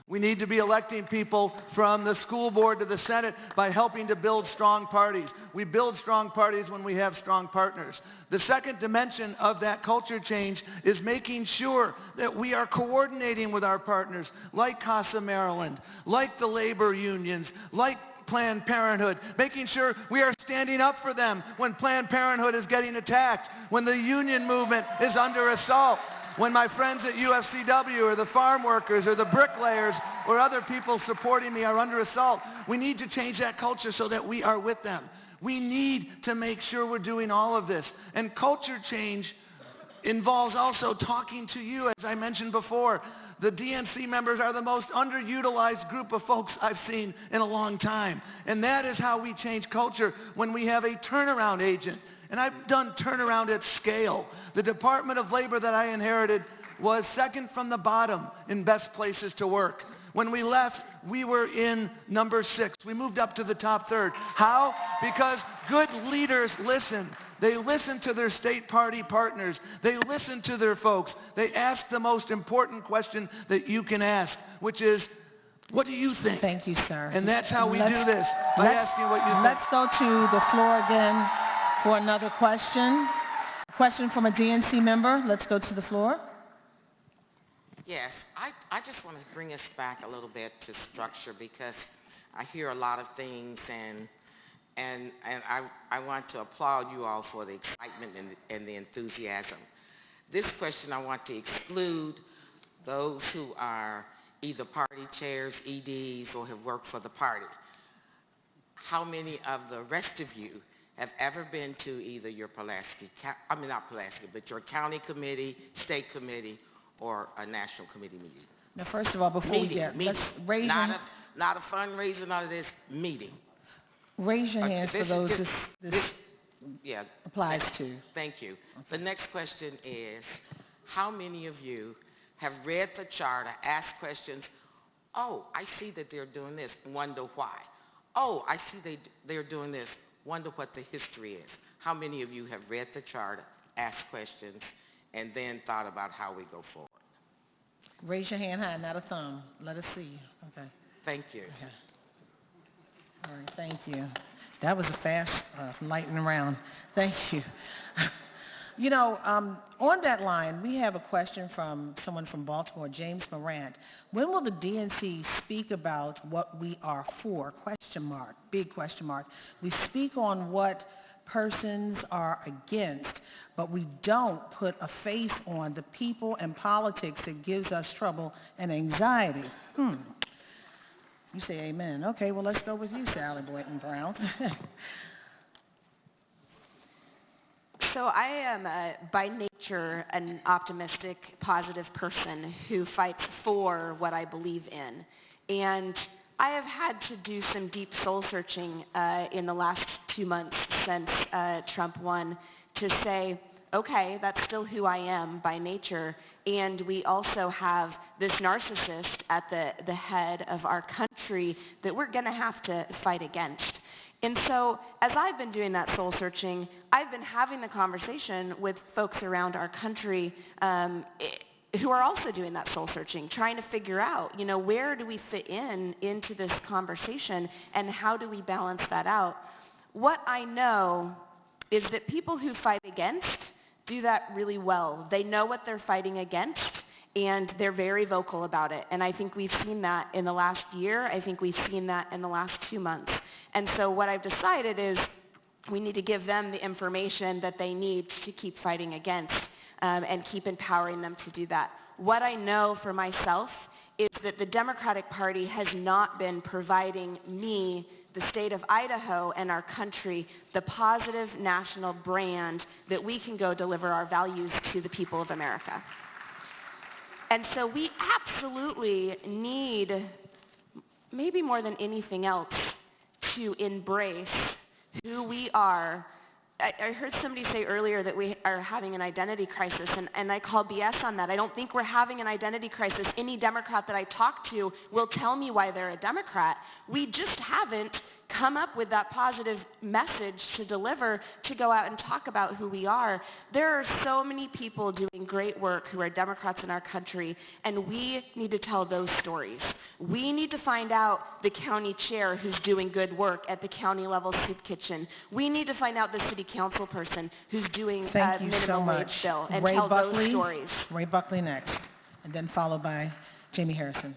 Speaker 20: We need to be electing people from the school board to the Senate by helping to build strong parties. We build strong parties when we have strong partners. The second dimension of that culture change is making sure that we are coordinating with our partners, like Casa Maryland, like the labor unions, like Planned Parenthood, making sure we are standing up for them when Planned Parenthood is getting attacked, when the union movement is under assault, when my friends at UFCW or the farm workers or the bricklayers or other people supporting me are under assault. We need to change that culture so that we are with them. We need to make sure we're doing all of this. And culture change involves also talking to you, as I mentioned before. The DNC members are the most underutilized group of folks I've seen in a long time. And that is how we change culture, when we have a turnaround agent. And I've done turnaround at scale. The Department of Labor that I inherited was second from the bottom in best places to work. When we left, we were in number 6. We moved up to the top 3rd. How? Because good leaders listen. They listen to their state party partners. They listen to their folks. They ask the most important question that you can ask, which is, what do you think?
Speaker 11: Thank you, sir.
Speaker 20: And that's how we do this, by asking what you think.
Speaker 11: Let's go to the floor again for another question. Question from a DNC member. Let's go to the floor.
Speaker 2: Yes, I just want to bring us back a little bit to structure, because I hear a lot of things, and I want to applaud you all for the excitement and the enthusiasm. This question, I want to exclude those who are either party chairs, EDs, or have worked for the party. How many of the rest of you have ever been to either your your county committee, state committee, or a national committee meeting?
Speaker 11: Now, first of all, before we get, let's raise
Speaker 2: not a fundraiser, none of this, meeting.
Speaker 11: Raise your hands for those this applies to.
Speaker 2: Thank you. Okay. The next question is, how many of you have read the charter, asked questions, oh, I see that they're doing this, wonder why? Oh, I see they're doing this, wonder what the history is. How many of you have read the charter, asked questions, and then thought about how we go forward?
Speaker 11: Raise your hand high, not a thumb. Let us see you. Okay.
Speaker 2: Thank you.
Speaker 11: Okay. All right, thank you. That was a fast lightning round. Thank you. You know, on that line, we have a question from someone from Baltimore, James Morant. When will the DNC speak about what we are for? Question mark, big question mark. We speak on what persons are against, but we don't put a face on the people and politics that gives us trouble and anxiety. You say amen. Okay, well, let's go with you, Sally Boynton Brown.
Speaker 4: So I am, by nature, an optimistic, positive person who fights for what I believe in. And I have had to do some deep soul searching in the last few months since Trump won to say, okay, that's still who I am by nature, and we also have this narcissist at the head of our country that we're going to have to fight against. And so, as I've been doing that soul searching, I've been having the conversation with folks around our country who are also doing that soul searching, trying to figure out, you know, where do we fit into this conversation, and how do we balance that out? What I know is that people who fight against do that really well. They know what they're fighting against, and they're very vocal about it. And I think we've seen that in the last year. I think we've seen that in the last 2 months. And so what I've decided is we need to give them the information that they need to keep fighting against and keep empowering them to do that. What I know for myself is that the Democratic Party has not been providing me, the state of Idaho, and our country the positive national brand that we can go deliver our values to the people of America. And so we absolutely need, maybe more than anything else, to embrace who we are. I heard somebody say earlier that we are having an identity crisis, and I call BS on that. I don't think we're having an identity crisis. Any Democrat that I talk to will tell me why they're a Democrat. We just haven't come up with that positive message to deliver, to go out and talk about who we are. There are so many people doing great work who are Democrats in our country, and we need to tell those stories. We need to find out the county chair who's doing good work at the county level soup kitchen. We need to find out the city council person who's doing
Speaker 11: Thank
Speaker 4: a
Speaker 11: you so
Speaker 4: minimum
Speaker 11: much.
Speaker 4: wage bill, and
Speaker 11: Ray
Speaker 4: tell
Speaker 11: Buckley,
Speaker 4: those stories.
Speaker 11: Ray Buckley next, and then followed by Jamie Harrison.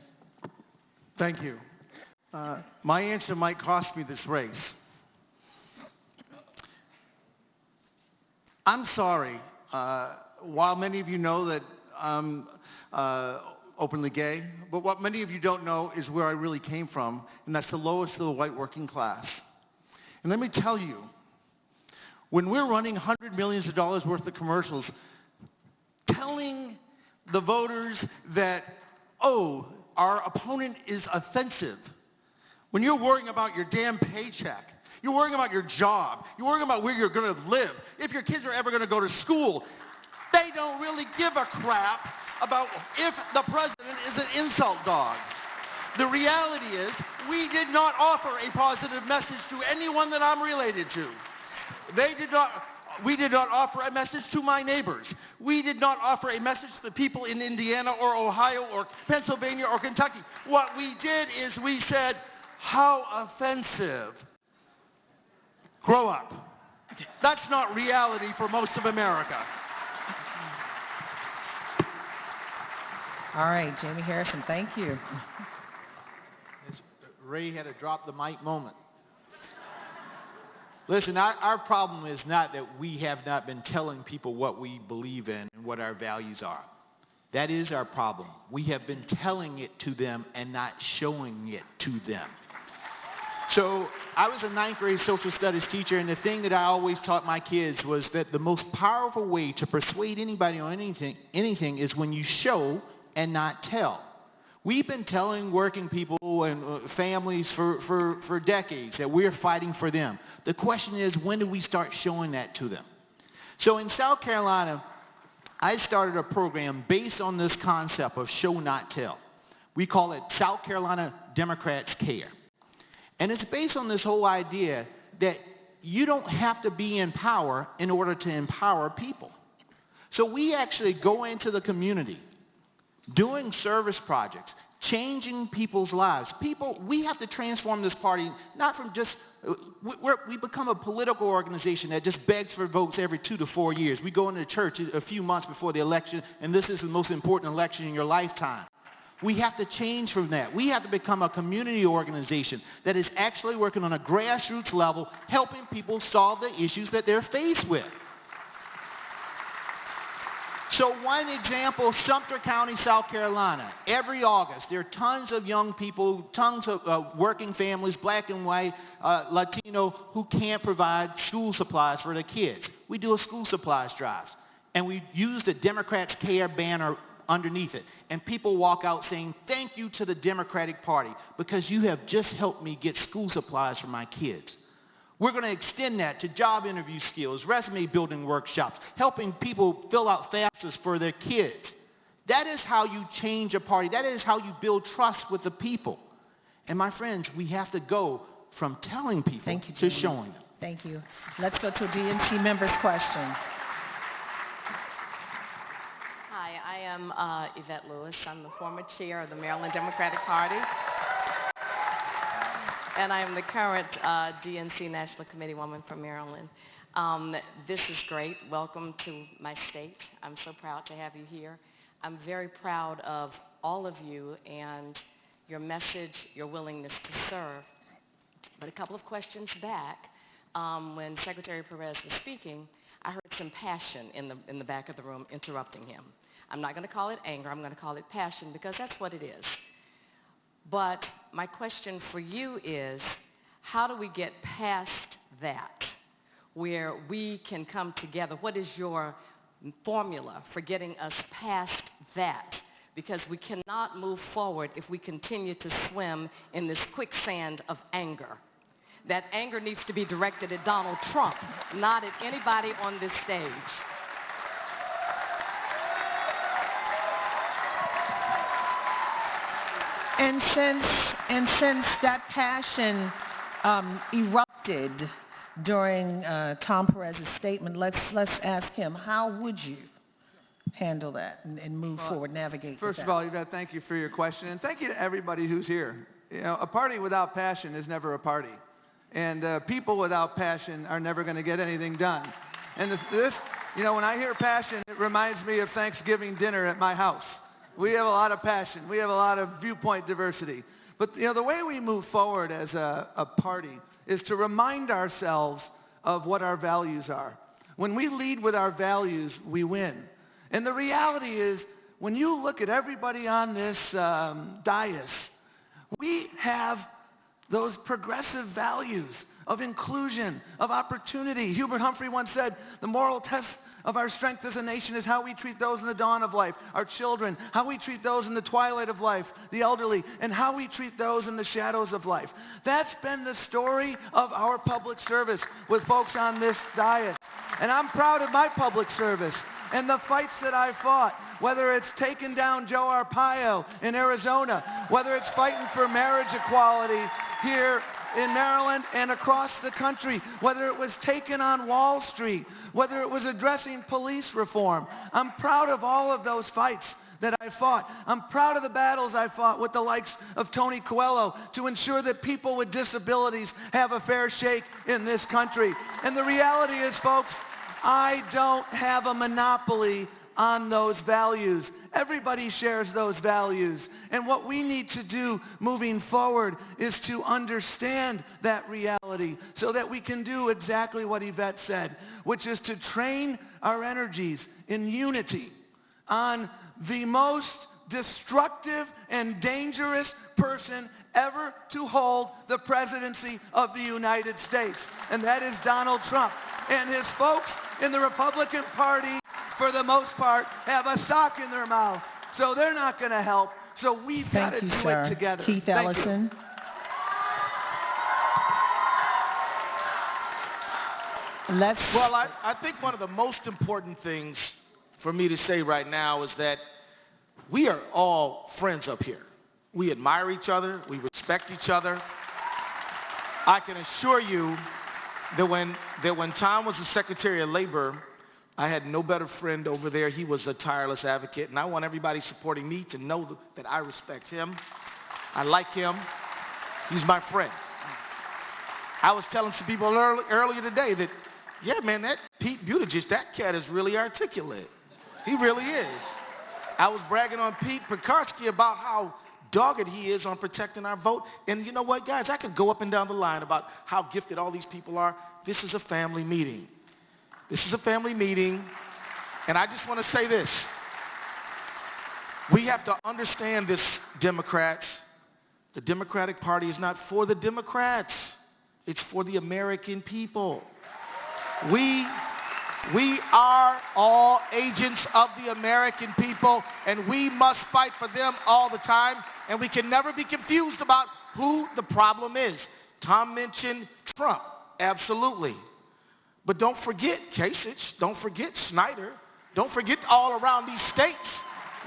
Speaker 21: Thank you. My answer might cost me this race. I'm sorry. While many of you know that I'm openly gay, but what many of you don't know is where I really came from, and that's the lowest of the white working class. And let me tell you, when we're running hundreds of millions of dollars worth of commercials, telling the voters that, oh, our opponent is offensive, when you're worrying about your damn paycheck, you're worrying about your job, you're worrying about where you're going to live, if your kids are ever going to go to school, they don't really give a crap about if the president is an insult dog. The reality is, we did not offer a positive message to anyone that I'm related to. We did not offer a message to my neighbors. We did not offer a message to the people in Indiana or Ohio or Pennsylvania or Kentucky. What we did is we said, how offensive. Grow up. That's not reality for most of America.
Speaker 11: All right, Jamie Harrison, thank you.
Speaker 6: Ray had a drop the mic moment. Listen, our problem is not that we have not been telling people what we believe in and what our values are. That is our problem. We have been telling it to them and not showing it to them. So I was a 9th grade social studies teacher, and the thing that I always taught my kids was that the most powerful way to persuade anybody on anything is when you show and not tell. We've been telling working people and families for decades that we're fighting for them. The question is, when do we start showing that to them? So in South Carolina, I started a program based on this concept of show, not tell. We call it South Carolina Democrats Care. And it's based on this whole idea that you don't have to be in power in order to empower people. So we actually go into the community, doing service projects, changing people's lives. We have to transform this party, not from just, we become a political organization that just begs for votes every 2 to 4 years. We go into church a few months before the election, and this is the most important election in your lifetime. We have to change from that. We have to become a community organization that is actually working on a grassroots level, helping people solve the issues that they're faced with. So one example, Sumter County, South Carolina. Every August, there are tons of young people, tons of working families, black and white, Latino, who can't provide school supplies for their kids. We do a school supplies drive, and we use the Democrats Care banner underneath it. And people walk out saying, thank you to the Democratic Party because you have just helped me get school supplies for my kids. We're going to extend that to job interview skills, resume building workshops, helping people fill out FAFSAs for their kids. That is how you change a party. That is how you build trust with the people. And my friends, we have to go from telling people to showing them.
Speaker 11: Thank you. Let's go to a DNC member's question.
Speaker 17: Hi, I am Yvette Lewis. I'm the former chair of the Maryland Democratic Party. And I am the current DNC National Committee woman from Maryland. This is great. Welcome to my state. I'm so proud to have you here. I'm very proud of all of you and your message, your willingness to serve. But a couple of questions back, when Secretary Perez was speaking, I heard some passion in the back of the room interrupting him. I'm not going to call it anger. I'm going to call it passion because that's what it is. But my question for you is, how do we get past that, where we can come together? What is your formula for getting us past that? because we cannot move forward if we continue to swim in this quicksand of anger. That anger needs to be directed at Donald Trump, not at anybody on this stage.
Speaker 11: And since that passion erupted during Tom Perez's statement, let's ask him, how would you handle that and move forward, navigate with
Speaker 20: First
Speaker 11: that?
Speaker 20: of all, Yvette, thank you for your question, and thank you to everybody who's here. You know, a party without passion is never a party, and people without passion are never going to get anything done. And this, you know, when I hear passion, it reminds me of Thanksgiving dinner at my house. We have a lot of passion. We have a lot of viewpoint diversity. But, you know, the way we move forward as a party is to remind ourselves of what our values are. When we lead with our values, we win. And the reality is, when you look at everybody on this dais, we have those progressive values of inclusion, of opportunity. Hubert Humphrey once said, the moral test of our strength as a nation is how we treat those in the dawn of life, our children, how we treat those in the twilight of life, the elderly, and how we treat those in the shadows of life. That's been the story of our public service with folks on this dais. And I'm proud of my public service and the fights that I fought, whether it's taking down Joe Arpaio in Arizona, whether it's fighting for marriage equality here in Maryland and across the country, whether it was taken on Wall Street, whether it was addressing police reform. I'm proud of all of those fights that I fought. I'm proud of the battles I fought with the likes of Tony Coelho to ensure that people with disabilities have a fair shake in this country. And the reality is, folks, I don't have a monopoly on those values. Everybody shares those values. And what we need to do moving forward is to understand that reality so that we can do exactly what Yvette said, which is to train our energies in unity on the most destructive and dangerous person ever to hold the presidency of the United States, and that is Donald Trump. And his folks in the Republican Party, for the most part, have a sock in their mouth, so they're not going to help. So we've got to do it together.
Speaker 11: Keith
Speaker 20: Thank you.
Speaker 11: Ellison.
Speaker 12: Well, I think one of the most important things for me to say right now is that we are all friends up here. We admire each other. We respect each other. I can assure you that when Tom was the Secretary of Labor, I had no better friend over there. He was a tireless advocate, and I want everybody supporting me to know that I respect him. I like him. He's my friend. I was telling some people earlier today that, yeah, man, that Pete Buttigieg, that cat is really articulate. He really is. I was bragging on Pete Pekarsky about how dogged he is on protecting our vote. And you know what, guys? I could go up and down the line about how gifted all these people are. This is a family meeting. This is a family meeting. And I just want to say this. We have to understand this, Democrats. The Democratic Party is not for the Democrats. It's for the American people. We are all agents of the American people, and we must fight for them all the time, and we can never be confused about who the problem is. Tom mentioned Trump, absolutely. But don't forget Kasich, don't forget Snyder, don't forget all around these states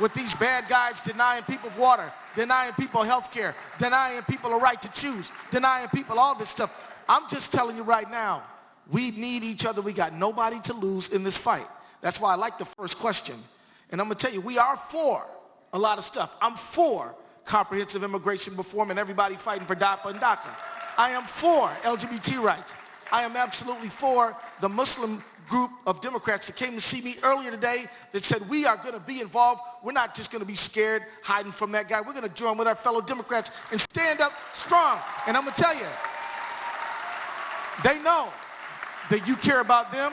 Speaker 12: with these bad guys denying people water, denying people health care, denying people a right to choose, denying people all this stuff. I'm just telling you right now, we need each other. We got nobody to lose in this fight. That's why I like the first question. And I'm going to tell you, we are for a lot of stuff. I'm for comprehensive immigration reform and everybody fighting for DAPA and DACA. I am for LGBT rights. I am absolutely for the Muslim group of Democrats that came to see me earlier today that said we are going to be involved. We're not just going to be scared, hiding from that guy. We're going to join with our fellow Democrats and stand up strong. And I'm going to tell you, they know that you care about them.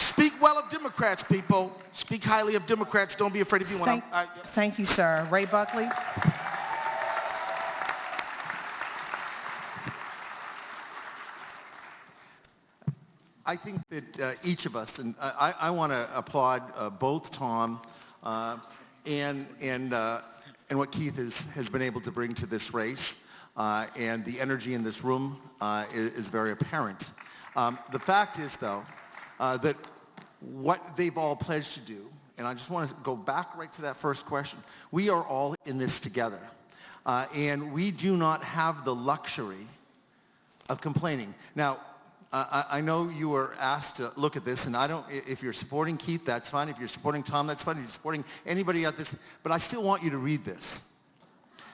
Speaker 12: Speak well of Democrats, people. Speak highly of Democrats. Don't be afraid of you.
Speaker 11: Thank you, sir. Ray Buckley.
Speaker 21: I think that each of us, and I want to applaud both Tom and what Keith has been able to bring to this race. And the energy in this room is very apparent. The fact is, though, that what they've all pledged to do, and I just want to go back right to that first question, we are all in this together. And we do not have the luxury of complaining. Now, I know you were asked to look at this, and if you're supporting Keith, that's fine. If you're supporting Tom, that's fine. If you're supporting anybody at this, but I still want you to read this.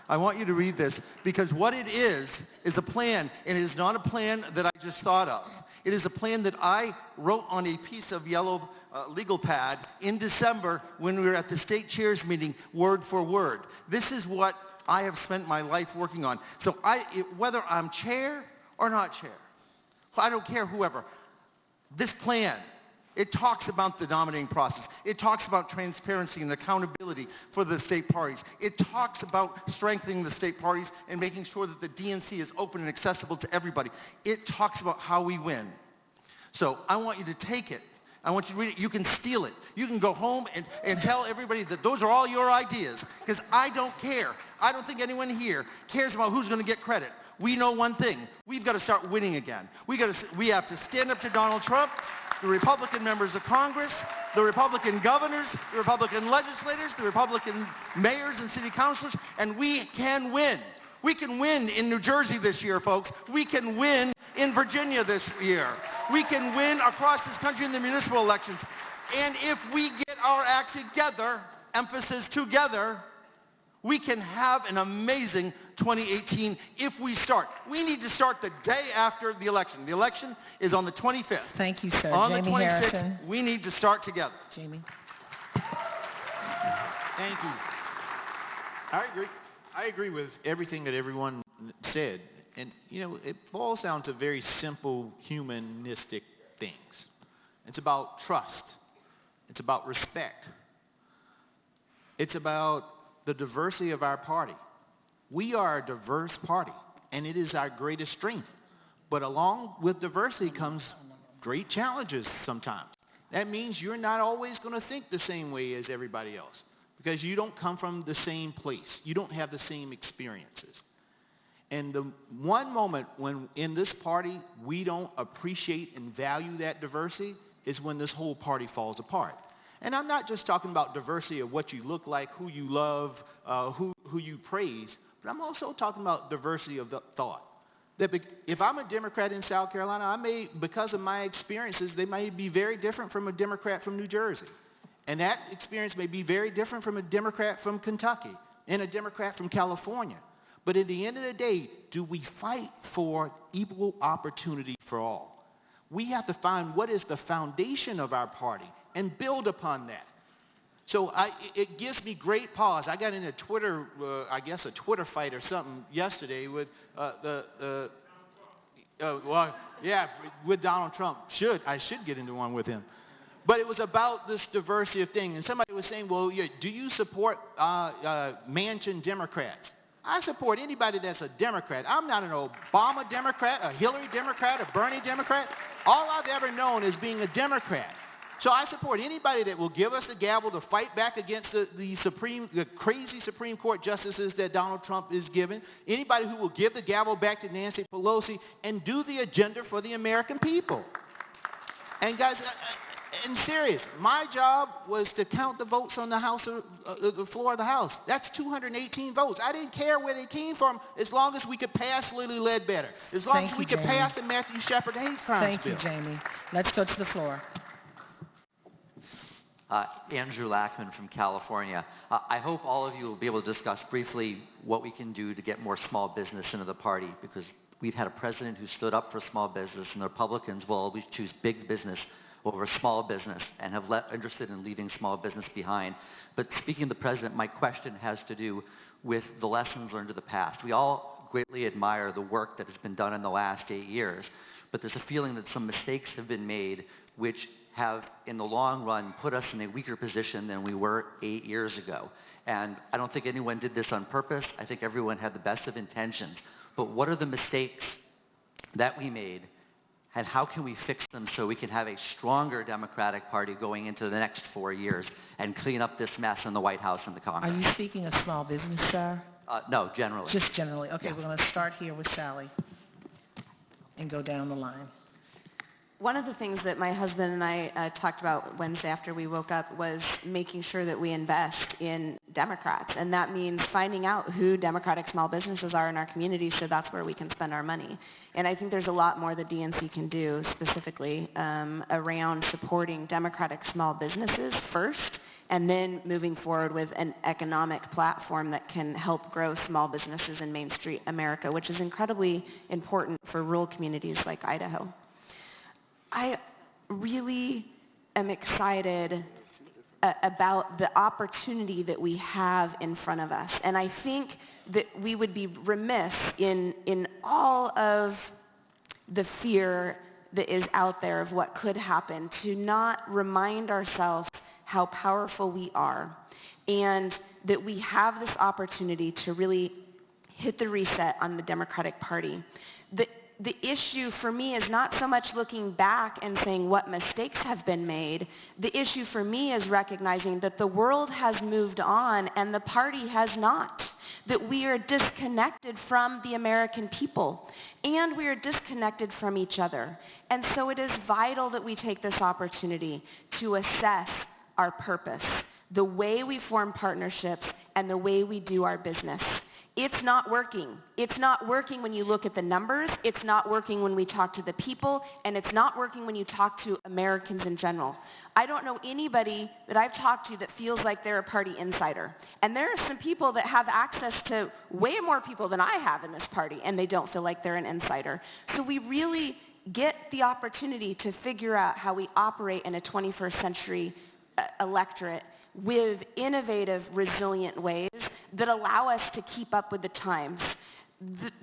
Speaker 21: I want you to read this because what it is a plan, and it is not a plan that I just thought of. It is a plan that I wrote on a piece of yellow legal pad in December when we were at the state chairs meeting, word for word. This is what I have spent my life working on. So whether I'm chair or not chair, I don't care whoever, this plan, it talks about the nominating process. It talks about transparency and accountability for the state parties. It talks about strengthening the state parties and making sure that the DNC is open and accessible to everybody. It talks about how we win. So I want you to take it. I want you to read it. You can steal it. You can go home and tell everybody that those are all your ideas, because I don't care. I don't think anyone here cares about who's going to get credit. We know one thing. We've got to start winning again. We have to stand up to Donald Trump, the Republican members of Congress, the Republican governors, the Republican legislators, the Republican mayors and city councilors, and we can win. We can win in New Jersey this year, folks. We can win in Virginia this year. We can win across this country in the municipal elections. And if we get our act together, emphasis together, we can have an amazing 2018 if we start. We need to start the day after the election. The election is on the 25th.
Speaker 11: Thank you, sir.
Speaker 21: On
Speaker 11: Jamie
Speaker 21: the 26th,
Speaker 11: Harrison.
Speaker 21: we need to start together.
Speaker 11: Jamie.
Speaker 6: Thank you. I agree with everything that everyone said. And, you know, it boils down to very simple humanistic things. It's about trust. It's about respect. It's about the diversity of our party. We are a diverse party, and it is our greatest strength. But along with diversity comes great challenges sometimes. That means you're not always going to think the same way as everybody else because you don't come from the same place. You don't have the same experiences. And the one moment when in this party we don't appreciate and value that diversity is when this whole party falls apart. And I'm not just talking about diversity of what you look like, who you love, who you praise, but I'm also talking about diversity of the thought. That if I'm a Democrat in South Carolina, I may, because of my experiences, they may be very different from a Democrat from New Jersey. And that experience may be very different from a Democrat from Kentucky and a Democrat from California. But at the end of the day, do we fight for equal opportunity for all? We have to find what is the foundation of our party and build upon that. So it gives me great pause. I got in a Twitter, I guess a Twitter fight or something yesterday with with Donald Trump. I should get into one with him. But it was about this diversity of thing. And somebody was saying, well, do you support Manchin Democrats? I support anybody that's a Democrat. I'm not an Obama Democrat, a Hillary Democrat, a Bernie Democrat. All I've ever known is being a Democrat. So I support anybody that will give us the gavel to fight back against the crazy Supreme Court justices that Donald Trump is giving. Anybody who will give the gavel back to Nancy Pelosi and do the agenda for the American people. And guys, in serious, my job was to count the votes on the the floor of the House. That's 218 votes. I didn't care where they came from as long as we could pass Lilly Ledbetter, as long as we could pass the Matthew Shepard hate crimes bill.
Speaker 11: Thank you, Jamie. Let's go to the floor.
Speaker 15: Andrew Lackman from California. I hope all of you will be able to discuss briefly what we can do to get more small business into the party, because we've had a president who stood up for small business, and the Republicans will always choose big business over small business and have interested in leaving small business behind. But speaking of the president, my question has to do with the lessons learned of the past. We all greatly admire the work that has been done in the last 8 years, but there's a feeling that some mistakes have been made which have, in the long run, put us in a weaker position than we were 8 years ago. And I don't think anyone did this on purpose. I think everyone had the best of intentions. But what are the mistakes that we made? and how can we fix them so we can have a stronger Democratic Party going into the next 4 years and clean up this mess in the White House and the Congress?
Speaker 11: Are you speaking of small business, sir?
Speaker 15: No, generally.
Speaker 11: Just generally. Okay,
Speaker 15: Yes.
Speaker 11: we're going to start here with Sally and go down the line.
Speaker 4: One of the things that my husband and I talked about Wednesday after we woke up was making sure that we invest in Democrats. And that means finding out who Democratic small businesses are in our community, so that's where we can spend our money. And I think there's a lot more the DNC can do specifically around supporting Democratic small businesses first, and then moving forward with an economic platform that can help grow small businesses in Main Street America, which is incredibly important for rural communities like Idaho. I really am excited about the opportunity that we have in front of us. And I think that we would be remiss in all of the fear that is out there of what could happen to not remind ourselves how powerful we are, and that we have this opportunity to really hit the reset on the Democratic Party. The issue for me is not so much looking back and saying what mistakes have been made. The issue for me is recognizing that the world has moved on and the party has not. That we are disconnected from the American people, and we are disconnected from each other. And so it is vital that we take this opportunity to assess our purpose, the way we form partnerships, and the way we do our business. It's not working. It's not working when you look at the numbers. It's not working when we talk to the people. And it's not working when you talk to Americans in general. I don't know anybody that I've talked to that feels like they're a party insider. And there are some people that have access to way more people than I have in this party, and they don't feel like they're an insider. So we really get the opportunity to figure out how we operate in a 21st century electorate with innovative, resilient ways that allow us to keep up with the times.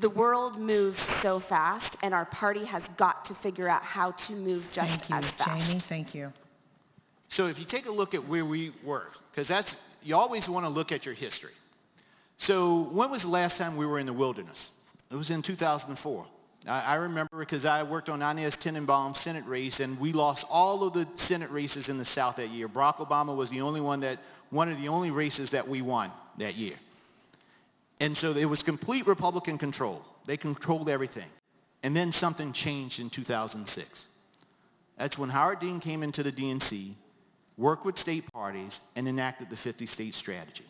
Speaker 4: The world moves so fast, and our party has got to figure out how to move just as fast.
Speaker 11: Jamie, thank you.
Speaker 6: So if you take a look at where we were, because you always want to look at your history. So when was the last time we were in the wilderness? It was in 2004. I remember because I worked on Inez Tenenbaum's Senate race, and we lost all of the Senate races in the South that year. Barack Obama was the only one of the only races that we won that year. And so it was complete Republican control. They controlled everything. And then something changed in 2006. That's when Howard Dean came into the DNC, worked with state parties, and enacted the 50-state strategy.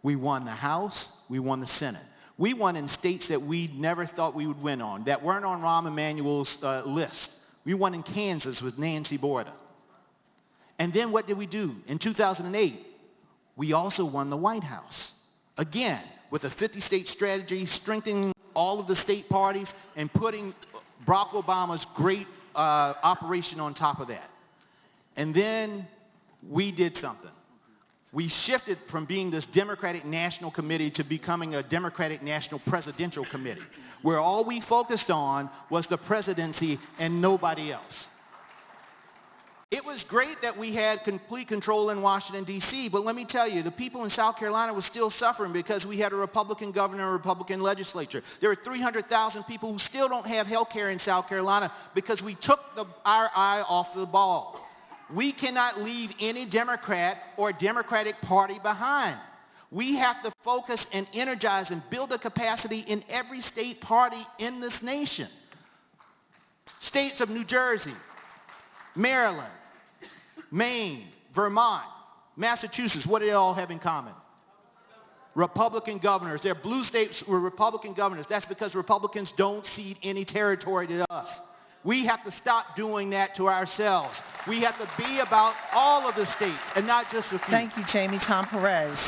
Speaker 6: We won the House, we won the Senate. We won in states that we never thought we would win on, that weren't on Rahm Emanuel's list. We won in Kansas with Nancy Borda. And then what did we do? In 2008, we also won the White House. Again, with a 50-state strategy, strengthening all of the state parties and putting Barack Obama's great operation on top of that. And then we did something. We shifted from being this Democratic National Committee to becoming a Democratic National Presidential Committee, where all we focused on was the presidency and nobody else. It was great that we had complete control in Washington, D.C., but let me tell you, the people in South Carolina were still suffering because we had a Republican governor and a Republican legislature. There are 300,000 people who still don't have health care in South Carolina because we took our eye off the ball. We cannot leave any Democrat or Democratic Party behind. We have to focus and energize and build a capacity in every state party in this nation. States of New Jersey, Maryland, Maine, Vermont, Massachusetts, what do they all have in common? Republican governors. They're blue states with Republican governors. That's because Republicans don't cede any territory to us. We have to stop doing that to ourselves. We have to be about all of the states and not just a few.
Speaker 11: Thank you, Jamie. Tom Perez.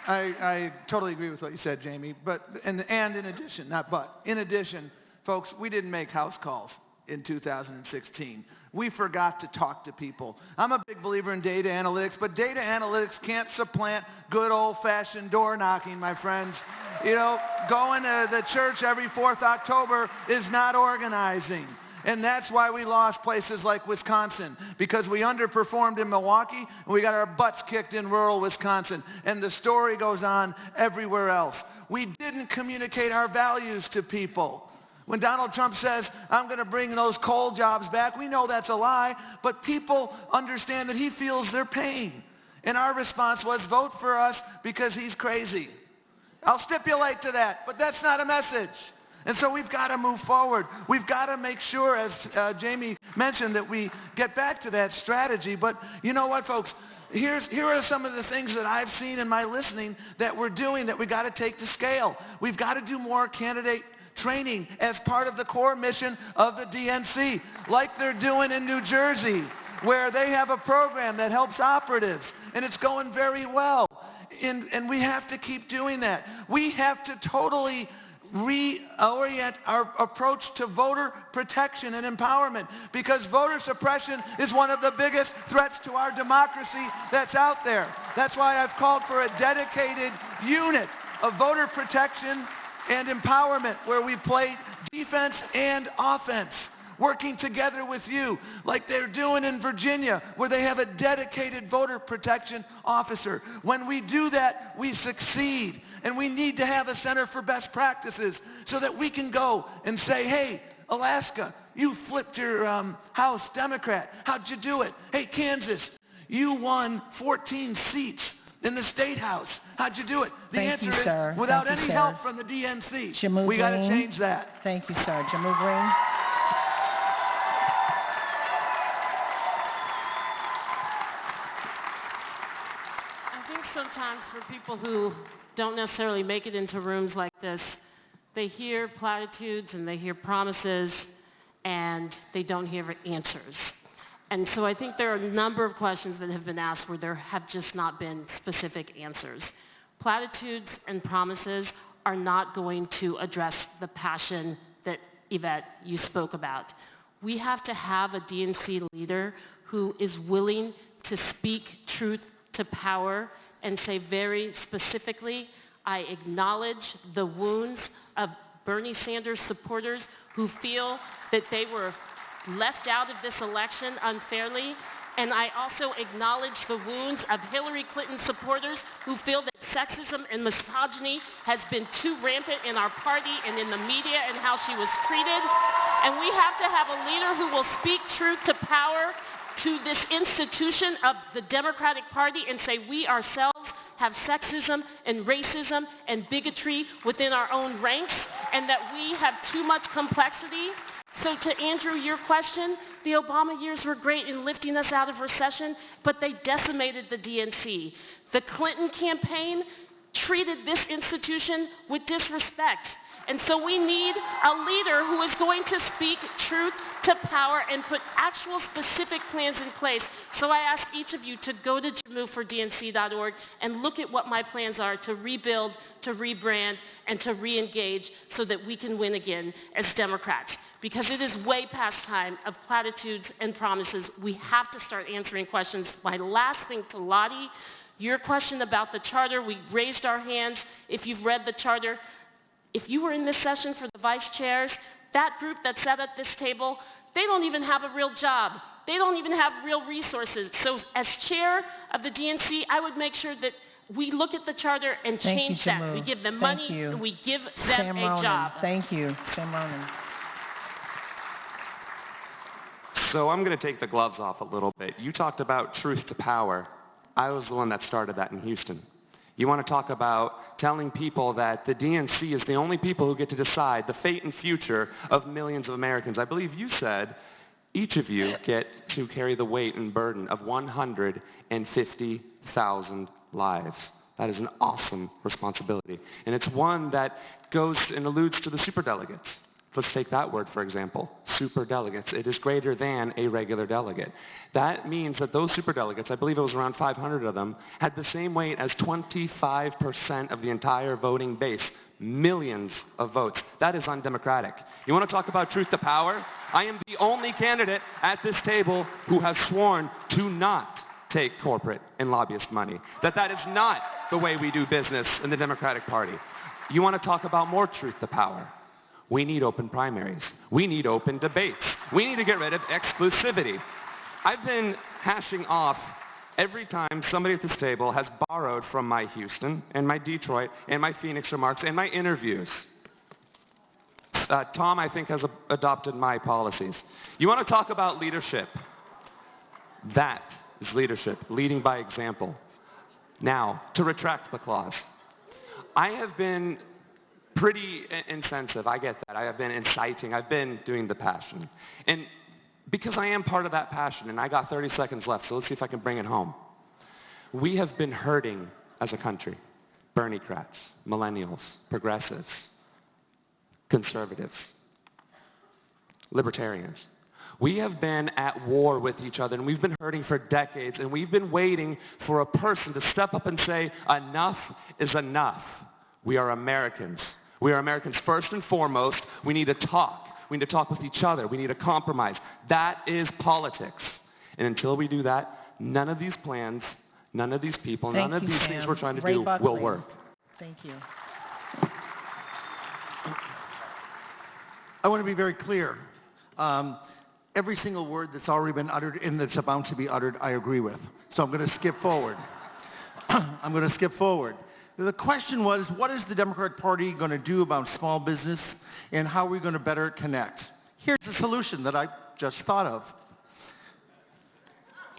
Speaker 20: I totally agree with what you said, Jamie. But in addition, not but, in addition, folks, we didn't make house calls in 2016. We forgot to talk to people. I'm a big believer in data analytics, but data analytics can't supplant good old-fashioned door knocking, my friends. You know, going to the church every 4th October is not organizing. And that's why we lost places like Wisconsin, because we underperformed in Milwaukee, and we got our butts kicked in rural Wisconsin. And the story goes on everywhere else. We didn't communicate our values to people. When Donald Trump says, I'm going to bring those coal jobs back, we know that's a lie, but people understand that he feels their pain. And our response was, vote for us because he's crazy. I'll stipulate to that, but that's not a message. And so we've got to move forward. We've got to make sure, as Jamie mentioned, that we get back to that strategy. But you know what, folks? Here are some of the things that I've seen in my listening that we're doing that we've got to take to scale. We've got to do more candidate training as part of the core mission of the DNC, like they're doing in New Jersey, where they have a program that helps operatives, and it's going very well. And we have to keep doing that. We have to totally reorient our approach to voter protection and empowerment, because voter suppression is one of the biggest threats to our democracy that's out there. That's why I've called for a dedicated unit of voter protection and empowerment where we play defense and offense, working together with you like they're doing in Virginia, where they have a dedicated voter protection officer. When we do that, we succeed. And we need to have a center for best practices so that we can go and say, hey, Alaska, you flipped your House Democrat. How'd you do it? Hey, Kansas, you won 14 seats in the State House. How'd you do it? The answer is without any help from the DNC. We got to change that.
Speaker 11: Thank you, sir. Jammu Green.
Speaker 3: I think sometimes for people who don't necessarily make it into rooms like this, they hear platitudes and they hear promises and they don't hear answers. And so I think there are a number of questions that have been asked where there have just not been specific answers. Platitudes and promises are not going to address the passion that, Yvette, you spoke about. We have to have a DNC leader who is willing to speak truth to power and say very specifically, I acknowledge the wounds of Bernie Sanders supporters who feel that they were left out of this election unfairly, and I also acknowledge the wounds of Hillary Clinton supporters who feel that sexism and misogyny has been too rampant in our party and in the media and how she was treated. And we have to have a leader who will speak truth to power to this institution of the Democratic Party and say we ourselves have sexism and racism and bigotry within our own ranks, and that we have too much complexity. So to Andrew, your question, the Obama years were great in lifting us out of recession, but they decimated the DNC. The Clinton campaign treated this institution with disrespect. And so we need a leader who is going to speak truth to power and put actual specific plans in place. So I ask each of you to go to JamuForDNC.org and look at what my plans are to rebuild, to rebrand, and to re-engage so that we can win again as Democrats. Because it is way past time of platitudes and promises. We have to start answering questions. My last thing to Lottie, your question about the charter, we raised our hands. If you've read the charter, if you were in this session for the vice chairs, that group that sat at this table, they don't even have a real job. They don't even have real resources. So as chair of the DNC, I would make sure that we look at the charter and change that. We give them money and we give them a job.
Speaker 11: Thank you. Sam Ronan.
Speaker 5: So I'm going to take the gloves off a little bit. You talked about truth to power. I was the one that started that in Houston. You want to talk about telling people that the DNC is the only people who get to decide the fate and future of millions of Americans. I believe you said each of you get to carry the weight and burden of 150,000 lives. That is an awesome responsibility. And it's one that goes and alludes to the superdelegates. Let's take that word, for example, superdelegates. It is greater than a regular delegate. That means that those superdelegates, I believe it was around 500 of them, had the same weight as 25% of the entire voting base. Millions of votes. That is undemocratic. You want to talk about truth to power? I am the only candidate at this table who has sworn to not take corporate and lobbyist money. That is not the way we do business in the Democratic Party. You want to talk about more truth to power? We need open primaries. We need open debates. We need to get rid of exclusivity. I've been hashing off every time somebody at this table has borrowed from my Houston and my Detroit and my Phoenix remarks and my interviews. Tom, I think, has adopted my policies. You want to talk about leadership? That is leadership, leading by example. Now, to retract the clause. I have been pretty insensitive. I get that. I have been inciting. I've been doing the passion. And because I am part of that passion, and I got 30 seconds left, so let's see if I can bring it home. We have been hurting as a country. Bernie-crats, millennials, progressives, conservatives, libertarians. We have been at war with each other, and we've been hurting for decades, and we've been waiting for a person to step up and say, enough is enough. We are Americans. We are Americans first and foremost. We need to talk. We need to talk with each other. We need to compromise. That is politics. And until we do that, none of these plans, none of these people, none of these things we're trying to do will work.
Speaker 11: Thank you.
Speaker 21: I want to be very clear. Every single word that's already been uttered and that's about to be uttered, I agree with. So I'm going to skip forward. I'm going to skip forward. The question was, what is the Democratic Party going to do about small business, and how are we going to better connect? Here's the solution that I just thought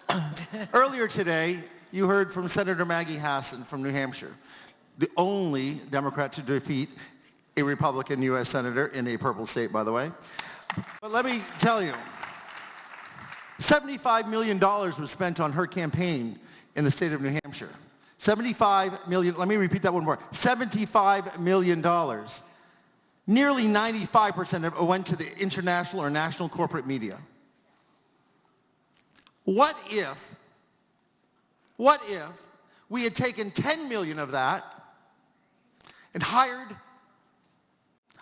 Speaker 21: of. Earlier today, you heard from Senator Maggie Hassan from New Hampshire, the only Democrat to defeat a Republican U.S. Senator in a purple state, by the way. But let me tell you, $75 million was spent on her campaign in the state of New Hampshire. $75 million, let me repeat that one more, $75 million. Nearly 95% of it went to the international or national corporate media. What if we had taken 10 million of that and hired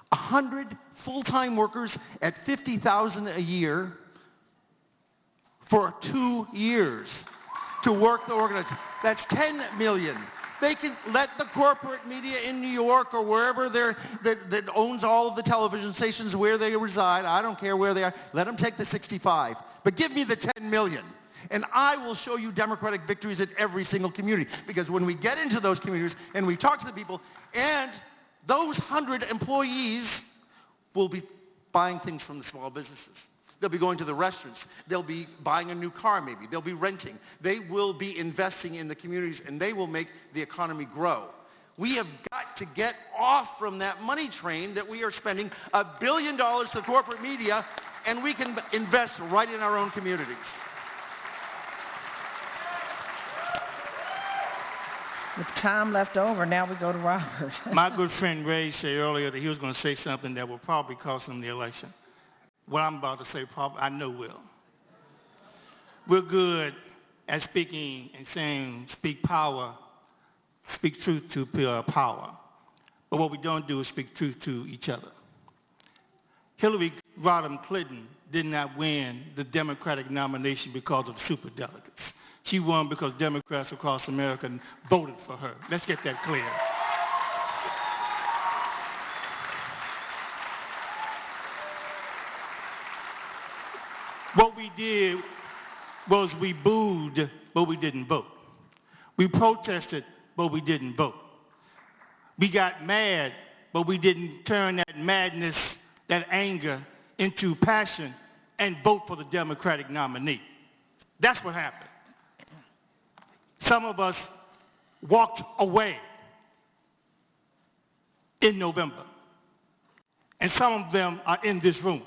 Speaker 21: 100 full-time workers at $50,000 a year for 2 years to work the organization? That's 10 million. They can let the corporate media in New York or wherever that owns all of the television stations where they reside, I don't care where they are, let them take the 65. But give me the 10 million. And I will show you Democratic victories at every single community. Because when we get into those communities and we talk to the people, and those 100 employees will be buying things from the small businesses. They'll be going to the restaurants. They'll be buying a new car maybe. They'll be renting. They will be investing in the communities, and they will make the economy grow. We have got to get off from that money train that we are spending $1 billion to corporate media, and we can invest right in our own communities.
Speaker 11: With time left over, now we go to Robert.
Speaker 7: My good friend Ray said earlier that he was going to say something that will probably cost him the election. What I'm about to say, probably, I know will. We're good at speaking and saying, speak power, speak truth to power. But what we don't do is speak truth to each other. Hillary Rodham Clinton did not win the Democratic nomination because of superdelegates. She won because Democrats across America voted for her. Let's get that clear. What we did was we booed, but we didn't vote. We protested, but we didn't vote. We got mad, but we didn't turn that madness, that anger, into passion and vote for the Democratic nominee. That's what happened. Some of us walked away in November, and some of them are in this room.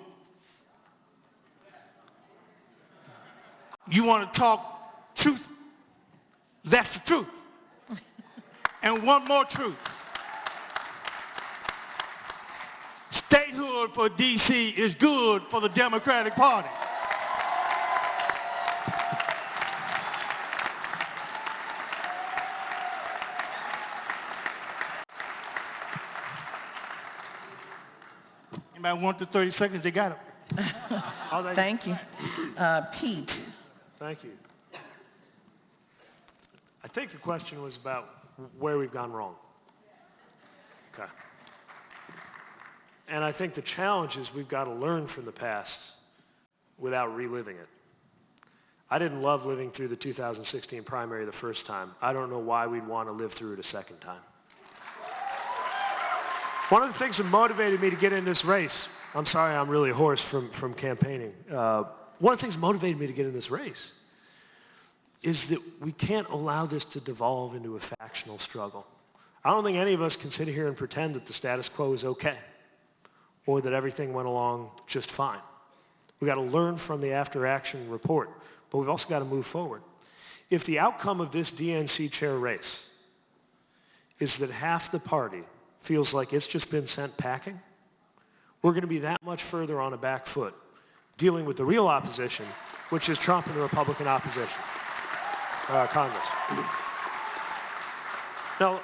Speaker 7: You want to talk truth? That's the truth. And one more truth. Statehood for D.C. is good for the Democratic Party. Anybody want the 30 seconds? They got it.
Speaker 11: Thank you. Pete.
Speaker 9: Thank you. I think the question was about where we've gone wrong. Okay. And I think the challenge is we've got to learn from the past without reliving it. I didn't love living through the 2016 primary the first time. I don't know why we'd want to live through it a second time. One of the things that motivated me to get in this race, I'm sorry I'm really hoarse from campaigning. One of the things that motivated me to get in this race is that we can't allow this to devolve into a factional struggle. I don't think any of us can sit here and pretend that the status quo is okay or that everything went along just fine. We've got to learn from the after-action report, but we've also got to move forward. If the outcome of this DNC chair race is that half the party feels like it's just been sent packing, we're going to be that much further on a back foot dealing with the real opposition, which is Trump and the Republican opposition, Congress. Now,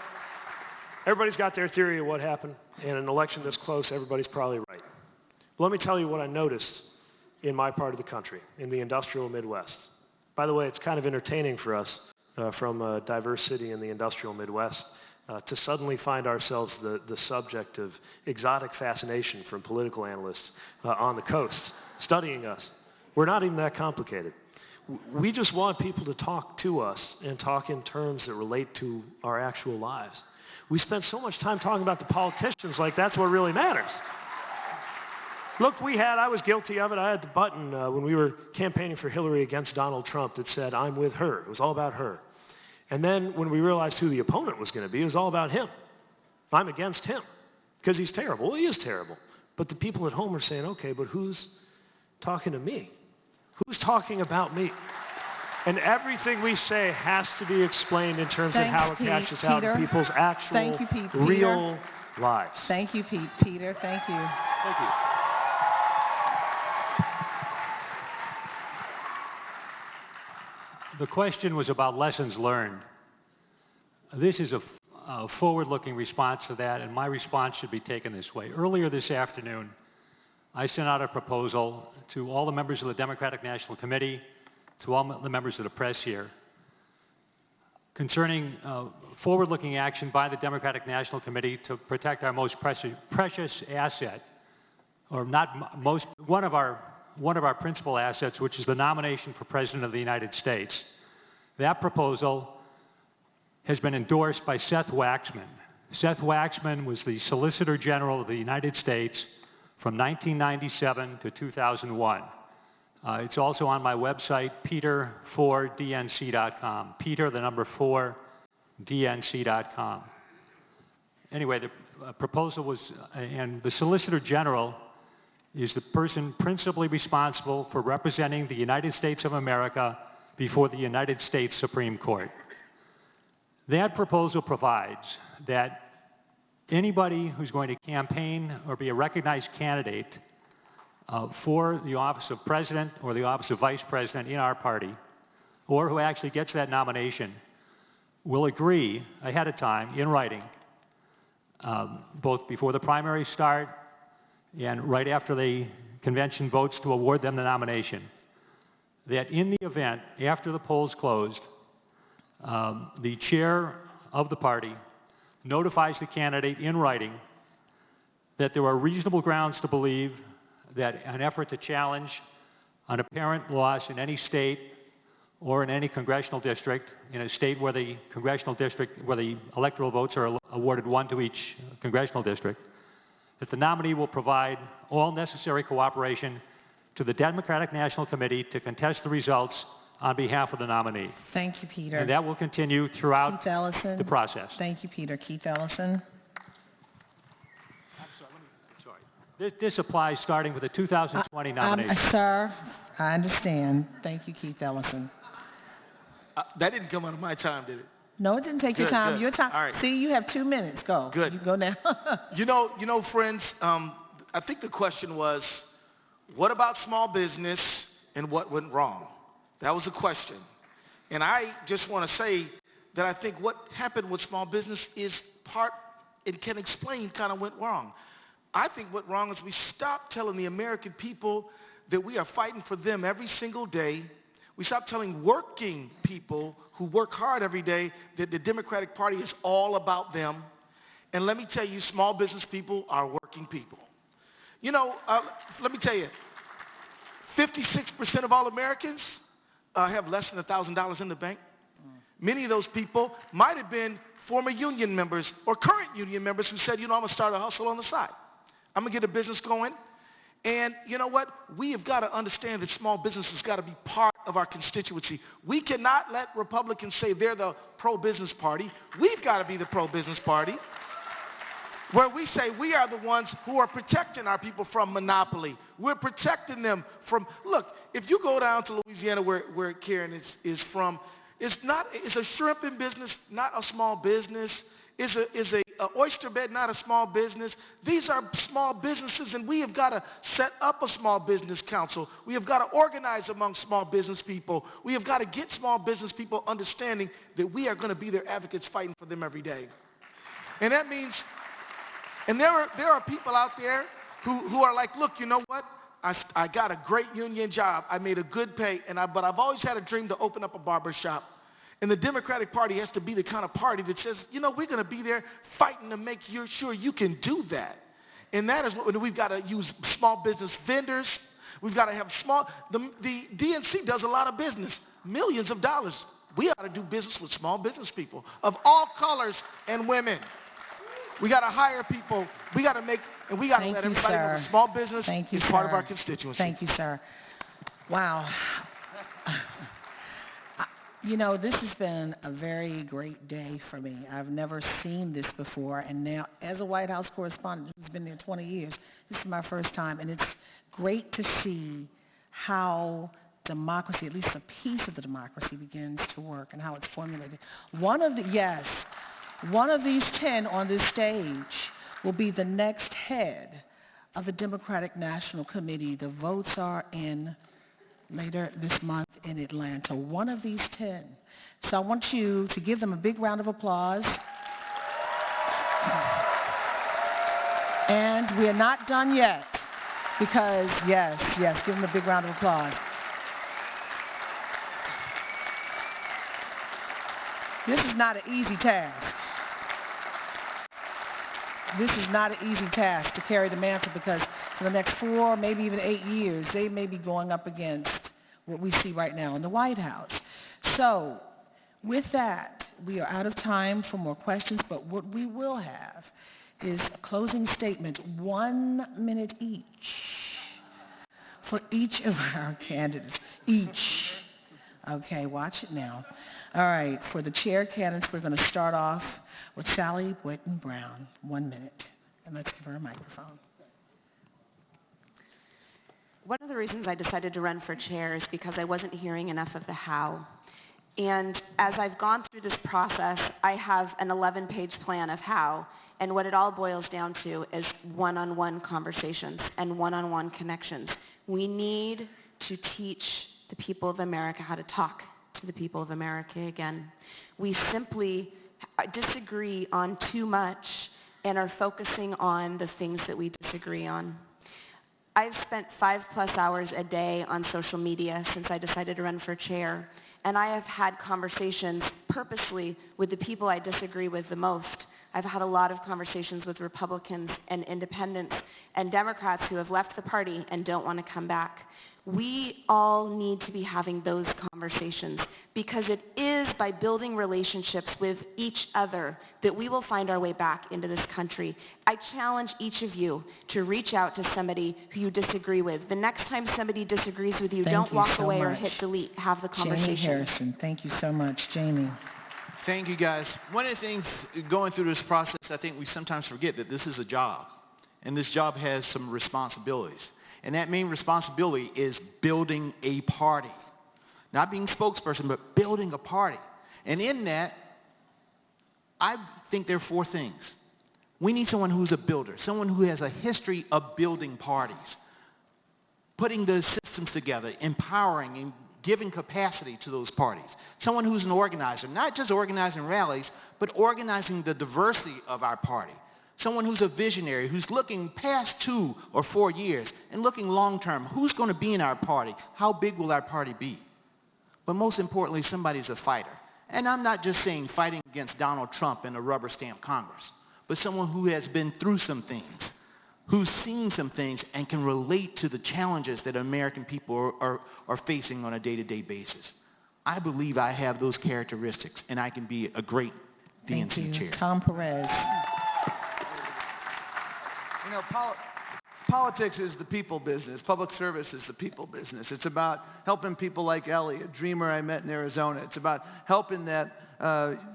Speaker 9: everybody's got their theory of what happened. In an election this close, everybody's probably right. But let me tell you what I noticed in my part of the country, in the industrial Midwest. By the way, it's kind of entertaining for us from a diverse city in the industrial Midwest to suddenly find ourselves the subject of exotic fascination from political analysts on the coast studying us. We're not even that complicated. We just want people to talk to us and talk in terms that relate to our actual lives. We spend so much time talking about the politicians like that's what really matters. Look, I was guilty of it. I had the button when we were campaigning for Hillary against Donald Trump that said, "I'm with her." It was all about her. And then when we realized who the opponent was going to be, it was all about him. I'm against him because he's terrible. Well, he is terrible. But the people at home are saying, okay, but who's talking to me? Who's talking about me? And everything we say has to be explained in terms of how it cashes out in people's actual, real lives.
Speaker 11: Thank you, Pete. Peter, thank you.
Speaker 9: Thank you.
Speaker 18: The question was about lessons learned. This is a forward-looking response to that, and my response should be taken this way. Earlier this afternoon, I sent out a proposal to all the members of the Democratic National Committee, to all the members of the press here, concerning forward-looking action by the Democratic National Committee to protect our most precious asset, or not most, one of our principal assets, which is the nomination for President of the United States. That proposal has been endorsed by Seth Waxman. Seth Waxman was the Solicitor General of the United States from 1997 to 2001. It's also on my website, peter4dnc.com. Peter, the number 4, dnc.com. Anyway, the proposal was, and the Solicitor General is the person principally responsible for representing the United States of America before the United States Supreme Court. That proposal provides that anybody who's going to campaign or be a recognized candidate for the office of president or the office of vice president in our party, or who actually gets that nomination, will agree ahead of time in writing, both before the primaries start and right after the convention votes to award them the nomination, that in the event, after the polls closed, the chair of the party notifies the candidate in writing that there are reasonable grounds to believe that an effort to challenge an apparent loss in any state or in any congressional district, in a state where the congressional district, where the electoral votes are awarded one to each congressional district, that the nominee will provide all necessary cooperation to the Democratic National Committee to contest the results on behalf of the nominee.
Speaker 11: Thank you, Peter.
Speaker 18: And that will continue throughout
Speaker 11: Keith Ellison.
Speaker 18: the process.
Speaker 11: Thank you, Peter. Keith Ellison.
Speaker 18: This applies starting with the 2020 nomination.
Speaker 11: Sir, I understand. Thank you, Keith Ellison.
Speaker 12: That didn't come out of my time, did it?
Speaker 11: No, it didn't take your time.
Speaker 12: Good.
Speaker 11: Your time.
Speaker 12: All right.
Speaker 11: See, you have 2 minutes. Go.
Speaker 12: Good.
Speaker 11: You go now.
Speaker 12: You know, friends, I think the question was, what about small business and what went wrong? That was the question. And I just want to say that I think what happened with small business is it can explain kind of went wrong. I think what wrong is we stopped telling the American people that we are fighting for them every single day. We stopped telling working people who work hard every day that the Democratic Party is all about them. And let me tell you, small business people are working people. You know, let me tell you, 56% of all Americans have less than $1,000 in the bank. Many of those people might have been former union members or current union members who said, you know, I'm going to start a hustle on the side. I'm going to get a business going. And you know what? We have got to understand that small business has got to be part of our constituency. We cannot let Republicans say they're the pro-business party. We've got to be the pro-business party, where we say we are the ones who are protecting our people from monopoly. We're protecting them from, look, if you go down to Louisiana where Karen is from, it's a shrimping business, not a small business. Is a oyster bed not a small business? These are small businesses, and we have got to set up a small business council. We have got to organize among small business people. We have got to get small business people understanding that we are going to be their advocates fighting for them every day. And that means, and there are people out there who are like, look, you know what? I got a great union job. I made a good pay, but I've always had a dream to open up a barber shop. And the Democratic Party has to be the kind of party that says, you know, we're going to be there fighting to make sure you can do that. And that is what we've got to use small business vendors. We've got to have the DNC does a lot of business, millions of dollars. We ought to do business with small business people of all colors and women. We got to hire people. We got to let everybody know that small business is part of our constituency.
Speaker 11: Thank you, sir. Wow. You know, this has been a very great day for me. I've never seen this before, and now as a White House correspondent who's been there 20 years, this is my first time, and it's great to see how democracy, at least a piece of the democracy, begins to work and how it's formulated. One of these 10 on this stage will be the next head of the Democratic National Committee. The votes are in later this month in Atlanta, one of these 10. So I want you to give them a big round of applause. And we are not done yet, because, yes, give them a big round of applause. This is not an easy task. This is not an easy task to carry the mantle, because for the next 4, maybe even 8 years, they may be going up against what we see right now in the White House. So with that, we are out of time for more questions, but what we will have is a closing statement, 1 minute each, for each of our candidates. Each. Okay, watch it now. All right, for the chair candidates, we're going to start off with Sally Boynton Brown. 1 minute. And let's give her a microphone.
Speaker 4: One of the reasons I decided to run for chair is because I wasn't hearing enough of the how. And as I've gone through this process, I have an 11-page plan of how, and what it all boils down to is one-on-one conversations and one-on-one connections. We need to teach the people of America how to talk to the people of America again. We simply disagree on too much and are focusing on the things that we disagree on. I've spent 5+ hours a day on social media since I decided to run for chair, and I have had conversations purposely with the people I disagree with the most. I've had a lot of conversations with Republicans and independents and Democrats who have left the party and don't want to come back. We all need to be having those conversations, because it is by building relationships with each other that we will find our way back into this country. I challenge each of you to reach out to somebody who you disagree with. The next time somebody disagrees with you, don't walk away or hit delete. Have the conversation.
Speaker 11: Jamie Harrison, thank you so much. Jamie.
Speaker 6: Thank you, guys. One of the things going through this process, I think we sometimes forget that this is a job, and this job has some responsibilities. And that main responsibility is building a party. Not being spokesperson, but building a party. And in that, I think there are 4 things. We need someone who's a builder, someone who has a history of building parties, putting the systems together, empowering and giving capacity to those parties. Someone who's an organizer, not just organizing rallies, but organizing the diversity of our party. Someone who's a visionary, who's looking past 2 or 4 years and looking long term. Who's going to be in our party? How big will our party be? But most importantly, somebody's a fighter. And I'm not just saying fighting against Donald Trump in a rubber stamp Congress, but someone who has been through some things, who's seen some things and can relate to the challenges that American people are facing on a day-to-day basis. I believe I have those characteristics, and I can be a great
Speaker 11: Thank
Speaker 6: DNC
Speaker 11: you.
Speaker 6: chair.
Speaker 11: Tom Perez.
Speaker 20: You know, politics is the people business. Public service is the people business. It's about helping people like Ellie, a dreamer I met in Arizona. It's about helping the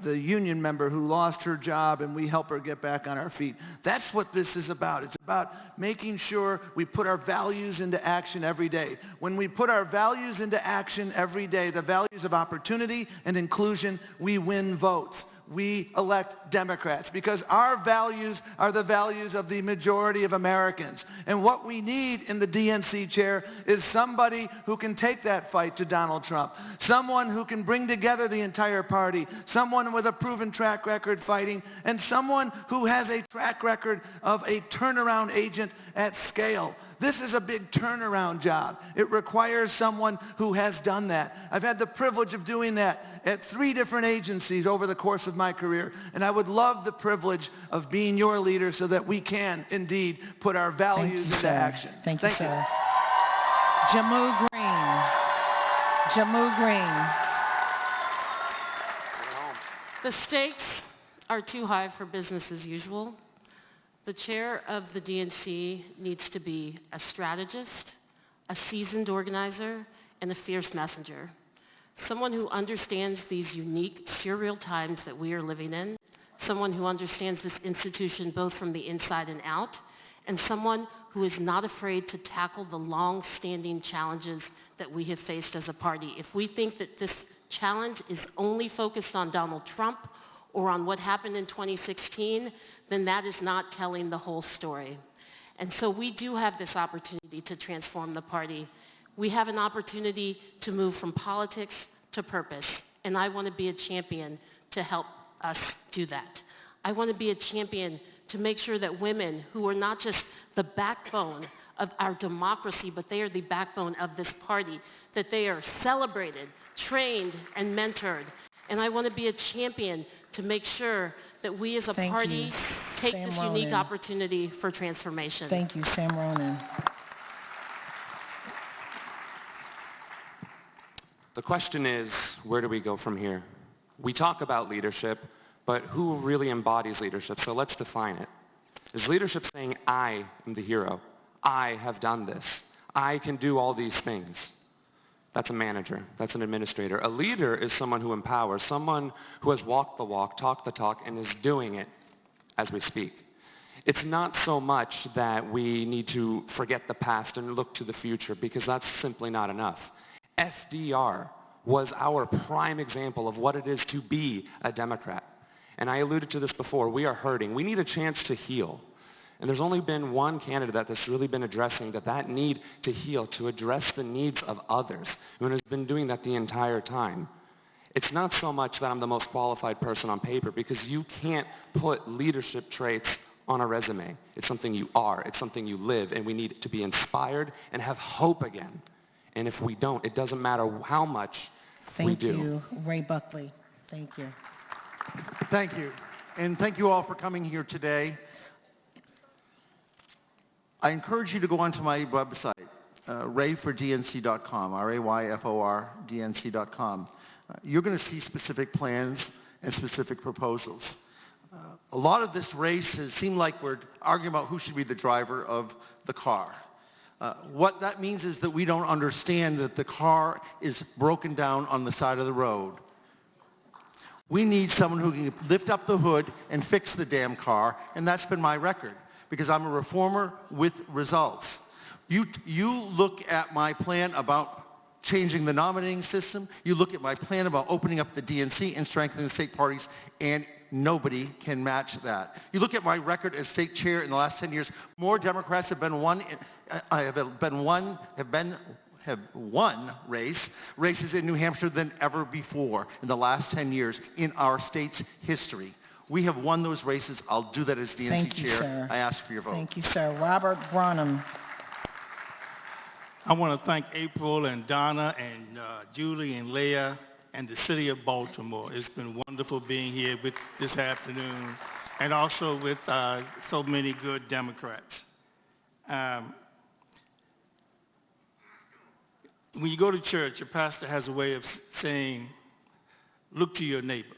Speaker 20: union member who lost her job and we help her get back on our feet. That's what this is about. It's about making sure we put our values into action every day. When we put our values into action every day, the values of opportunity and inclusion, we win votes. We elect Democrats because our values are the values of the majority of Americans. And what we need in the DNC chair is somebody who can take that fight to Donald Trump, someone who can bring together the entire party, someone with a proven track record fighting, and someone who has a track record of a turnaround agent at scale. This is a big turnaround job. It requires someone who has done that. I've had the privilege of doing that at 3 different agencies over the course of my career, and I would love the privilege of being your leader so that we can indeed put our values into action.
Speaker 11: Thank you, sir. Jammu Green. Jammu Green.
Speaker 3: The stakes are too high for business as usual. The chair of the DNC needs to be a strategist, a seasoned organizer, and a fierce messenger. Someone who understands these unique, surreal times that we are living in, someone who understands this institution both from the inside and out, and someone who is not afraid to tackle the long-standing challenges that we have faced as a party. If we think that this challenge is only focused on Donald Trump or on what happened in 2016, then that is not telling the whole story. And so we do have this opportunity to transform the party. We have an opportunity to move from politics to purpose, and I want to be a champion to help us do that. I want to be a champion to make sure that women who are not just the backbone of our democracy, but they are the backbone of this party, that they are celebrated, trained, and mentored. And I want to be a champion to make sure that we as a party take
Speaker 11: Sam
Speaker 3: this
Speaker 11: Ronan.
Speaker 3: unique opportunity for transformation.
Speaker 11: Thank you, Sam Ronan.
Speaker 5: The question is, where do we go from here? We talk about leadership, but who really embodies leadership? So let's define it. Is leadership saying, I am the hero? I have done this. I can do all these things. That's a manager. That's an administrator. A leader is someone who empowers, someone who has walked the walk, talked the talk, and is doing it as we speak. It's not so much that we need to forget the past and look to the future, because that's simply not enough. FDR was our prime example of what it is to be a Democrat. And I alluded to this before. We are hurting. We need a chance to heal. And there's only been one candidate that's really been addressing that need to heal, to address the needs of others, and has been doing that the entire time. It's not so much that I'm the most qualified person on paper, because you can't put leadership traits on a resume. It's something you are. It's something you live, and we need to be inspired and have hope again. And if we don't, it doesn't matter how much we do.
Speaker 11: Thank you, Ray Buckley. Thank you.
Speaker 21: Thank you. And thank you all for coming here today. I encourage you to go onto my website, rayfordnc.com, rayfordnc.com. You're going to see specific plans and specific proposals. A lot of this race has seemed like we're arguing about who should be the driver of the car. What that means is that we don't understand that the car is broken down on the side of the road. We need someone who can lift up the hood and fix the damn car, and that's been my record, because I'm a reformer with results. You look at my plan about changing the nominating system, you look at my plan about opening up the DNC and strengthening the state parties, and nobody can match that. You look at my record as state chair in the last 10 years, more Democrats have won races in New Hampshire than ever before in the last 10 years in our state's history. We have won those races. I'll do that as DNC
Speaker 11: Thank you,
Speaker 21: chair.
Speaker 11: sir.
Speaker 21: I ask for your vote.
Speaker 11: Thank you, sir. Robert Branham.
Speaker 7: I want to thank April and Donna and Julie and Leah and the city of Baltimore. It's been wonderful being here with this afternoon, and also with so many good Democrats. When you go to church, your pastor has a way of saying, look to your neighbor.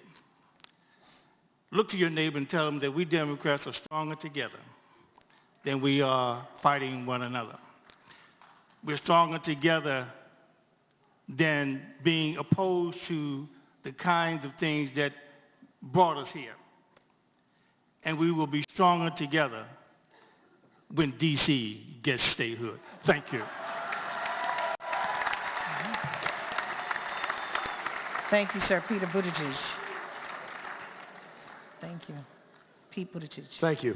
Speaker 7: look to your neighbor and tell them that we Democrats are stronger together than we are fighting one another. We're stronger together than being opposed to the kinds of things that brought us here. And we will be stronger together when D.C. gets statehood. Thank you.
Speaker 11: Thank you, sir. Peter Buttigieg. Thank you. Pete Buttigieg.
Speaker 9: Thank you.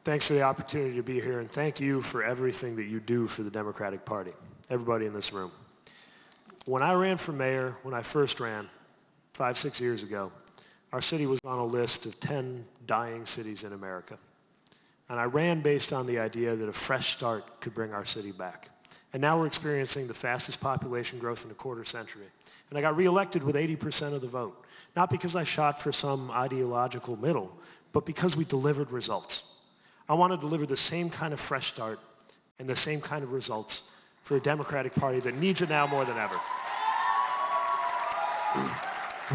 Speaker 9: Thanks for the opportunity to be here, and thank you for everything that you do for the Democratic Party, everybody in this room. When I ran for mayor, when I first ran, 5, 6 years ago, our city was on a list of 10 dying cities in America. And I ran based on the idea that a fresh start could bring our city back. And now we're experiencing the fastest population growth in a quarter century. And I got reelected with 80% of the vote. Not because I shot for some ideological middle, but because we delivered results. I want to deliver the same kind of fresh start and the same kind of results for a Democratic Party that needs it now more than ever.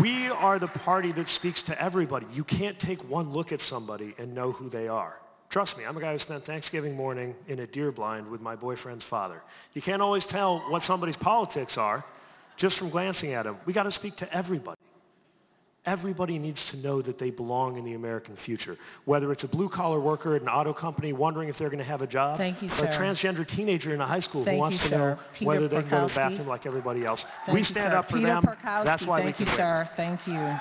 Speaker 9: We are the party that speaks to everybody. You can't take one look at somebody and know who they are. Trust me, I'm a guy who spent Thanksgiving morning in a deer blind with my boyfriend's father. You can't always tell what somebody's politics are just from glancing at them. We got to speak to everybody. Everybody needs to know that they belong in the American future. Whether it's a blue-collar worker at an auto company wondering if they're going to have a job,
Speaker 11: Thank you,
Speaker 9: or a
Speaker 11: sir.
Speaker 9: transgender teenager in a high school
Speaker 11: Thank
Speaker 9: who wants
Speaker 11: you,
Speaker 9: to know
Speaker 11: sir.
Speaker 9: whether
Speaker 11: Peter
Speaker 9: they can go to the
Speaker 11: Perkowski.
Speaker 9: bathroom like everybody else.
Speaker 11: Thank
Speaker 9: We
Speaker 11: you,
Speaker 9: stand
Speaker 11: sir.
Speaker 9: up for
Speaker 11: Peter
Speaker 9: them.
Speaker 11: Perkowski,
Speaker 9: That's why we
Speaker 11: thank
Speaker 9: can
Speaker 11: you,
Speaker 9: win.
Speaker 11: sir. Thank you.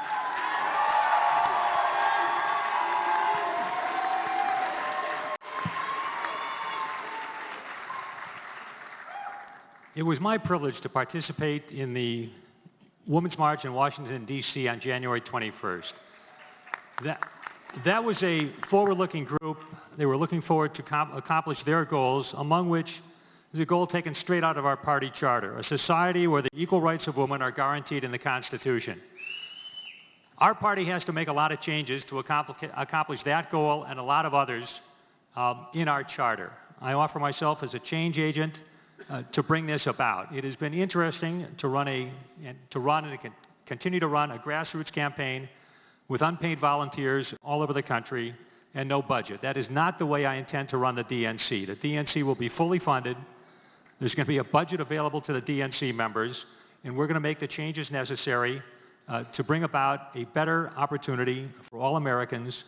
Speaker 18: It was my privilege to participate in the Women's March in Washington, D.C. on January 21st. That was a forward-looking group. They were looking forward to accomplish their goals, among which is a goal taken straight out of our party charter, a society where the equal rights of women are guaranteed in the Constitution. Our party has to make a lot of changes to accomplish that goal and a lot of others in our charter. I offer myself as a change agent to bring this about. It has been interesting to run and continue to run a grassroots campaign with unpaid volunteers all over the country and no budget. That is not the way I intend to run the DNC. The DNC will be fully funded. There's going to be a budget available to the DNC members, and we're going to make the changes necessary to bring about a better opportunity for all Americans,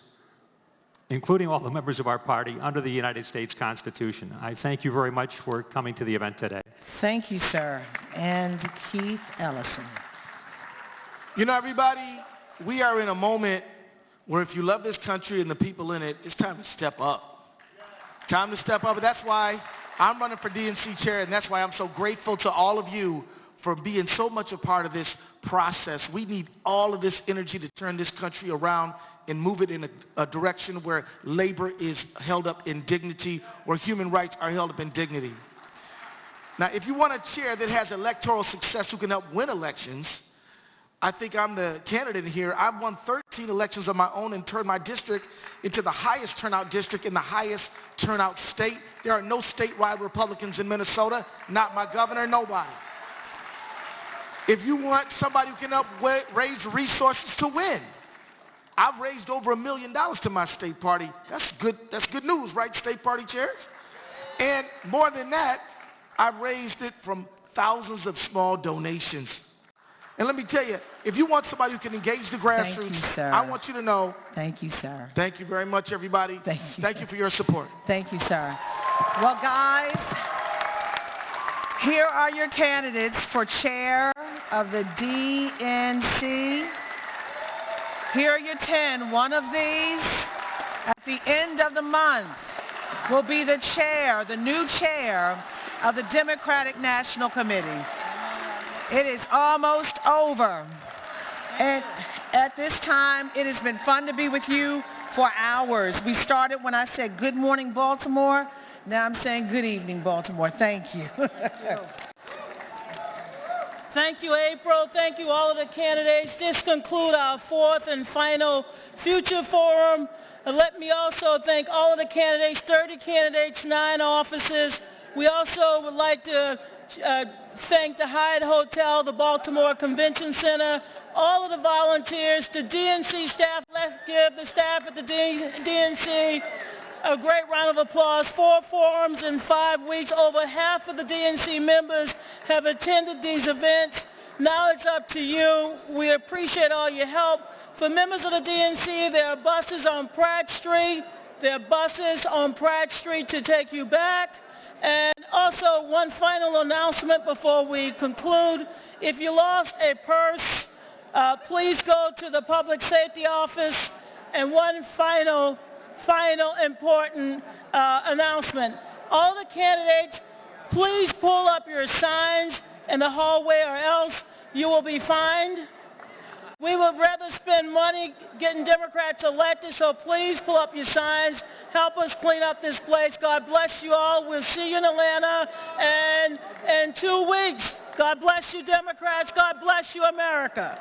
Speaker 18: including all the members of our party, under the United States Constitution. I thank you very much for coming to the event today.
Speaker 11: Thank you, sir. And Keith Ellison.
Speaker 12: You know, everybody, we are in a moment where if you love this country and the people in it, it's time to step up. Time to step up. And that's why I'm running for DNC chair, and that's why I'm so grateful to all of you for being so much a part of this process. We need all of this energy to turn this country around and move it in a direction where labor is held up in dignity, where human rights are held up in dignity. Now, if you want a chair that has electoral success who can help win elections, I think I'm the candidate here. I've won 13 elections of my own and turned my district into the highest turnout district in the highest turnout state. There are no statewide Republicans in Minnesota, not my governor, nobody. If you want somebody who can help raise resources to win, I've raised over $1 million to my state party. That's good news, right, state party chairs? And more than that, I've raised it from thousands of small donations. And let me tell you, if you want somebody who can engage the grassroots,
Speaker 11: Thank you, sir.
Speaker 12: I want you to know.
Speaker 11: Thank you, sir.
Speaker 12: Thank you very much, everybody. Thank you for your support.
Speaker 11: Thank you, sir. Well, guys, here are your candidates for chair of the DNC. Here are your 10. One of these, at the end of the month, will be the chair, the new chair of the Democratic National Committee. It is almost over. And at this time, it has been fun to be with you for hours. We started when I said, "Good morning, Baltimore." Now I'm saying, "Good evening, Baltimore." Thank you.
Speaker 1: Thank you, April. Thank you, all of the candidates. This concludes our fourth and final Future Forum. And let me also thank all of the candidates, 30 candidates, 9 offices. We also would like to thank the Hyatt Hotel, the Baltimore Convention Center, all of the volunteers, the DNC staff. Let's give the staff at the DNC a great round of applause. 4 forums in 5 weeks. Over half of the DNC members have attended these events. Now it's up to you. We appreciate all your help. For members of the DNC, there are buses on Pratt Street. There are buses on Pratt Street to take you back. And also, one final announcement before we conclude. If you lost a purse, please go to the public safety office. And one final important announcement. All the candidates, please pull up your signs in the hallway or else you will be fined. We would rather spend money getting Democrats elected, so please pull up your signs. Help us clean up this place. God bless you all. We'll see you in Atlanta in 2 weeks. God bless you, Democrats. God bless you, America.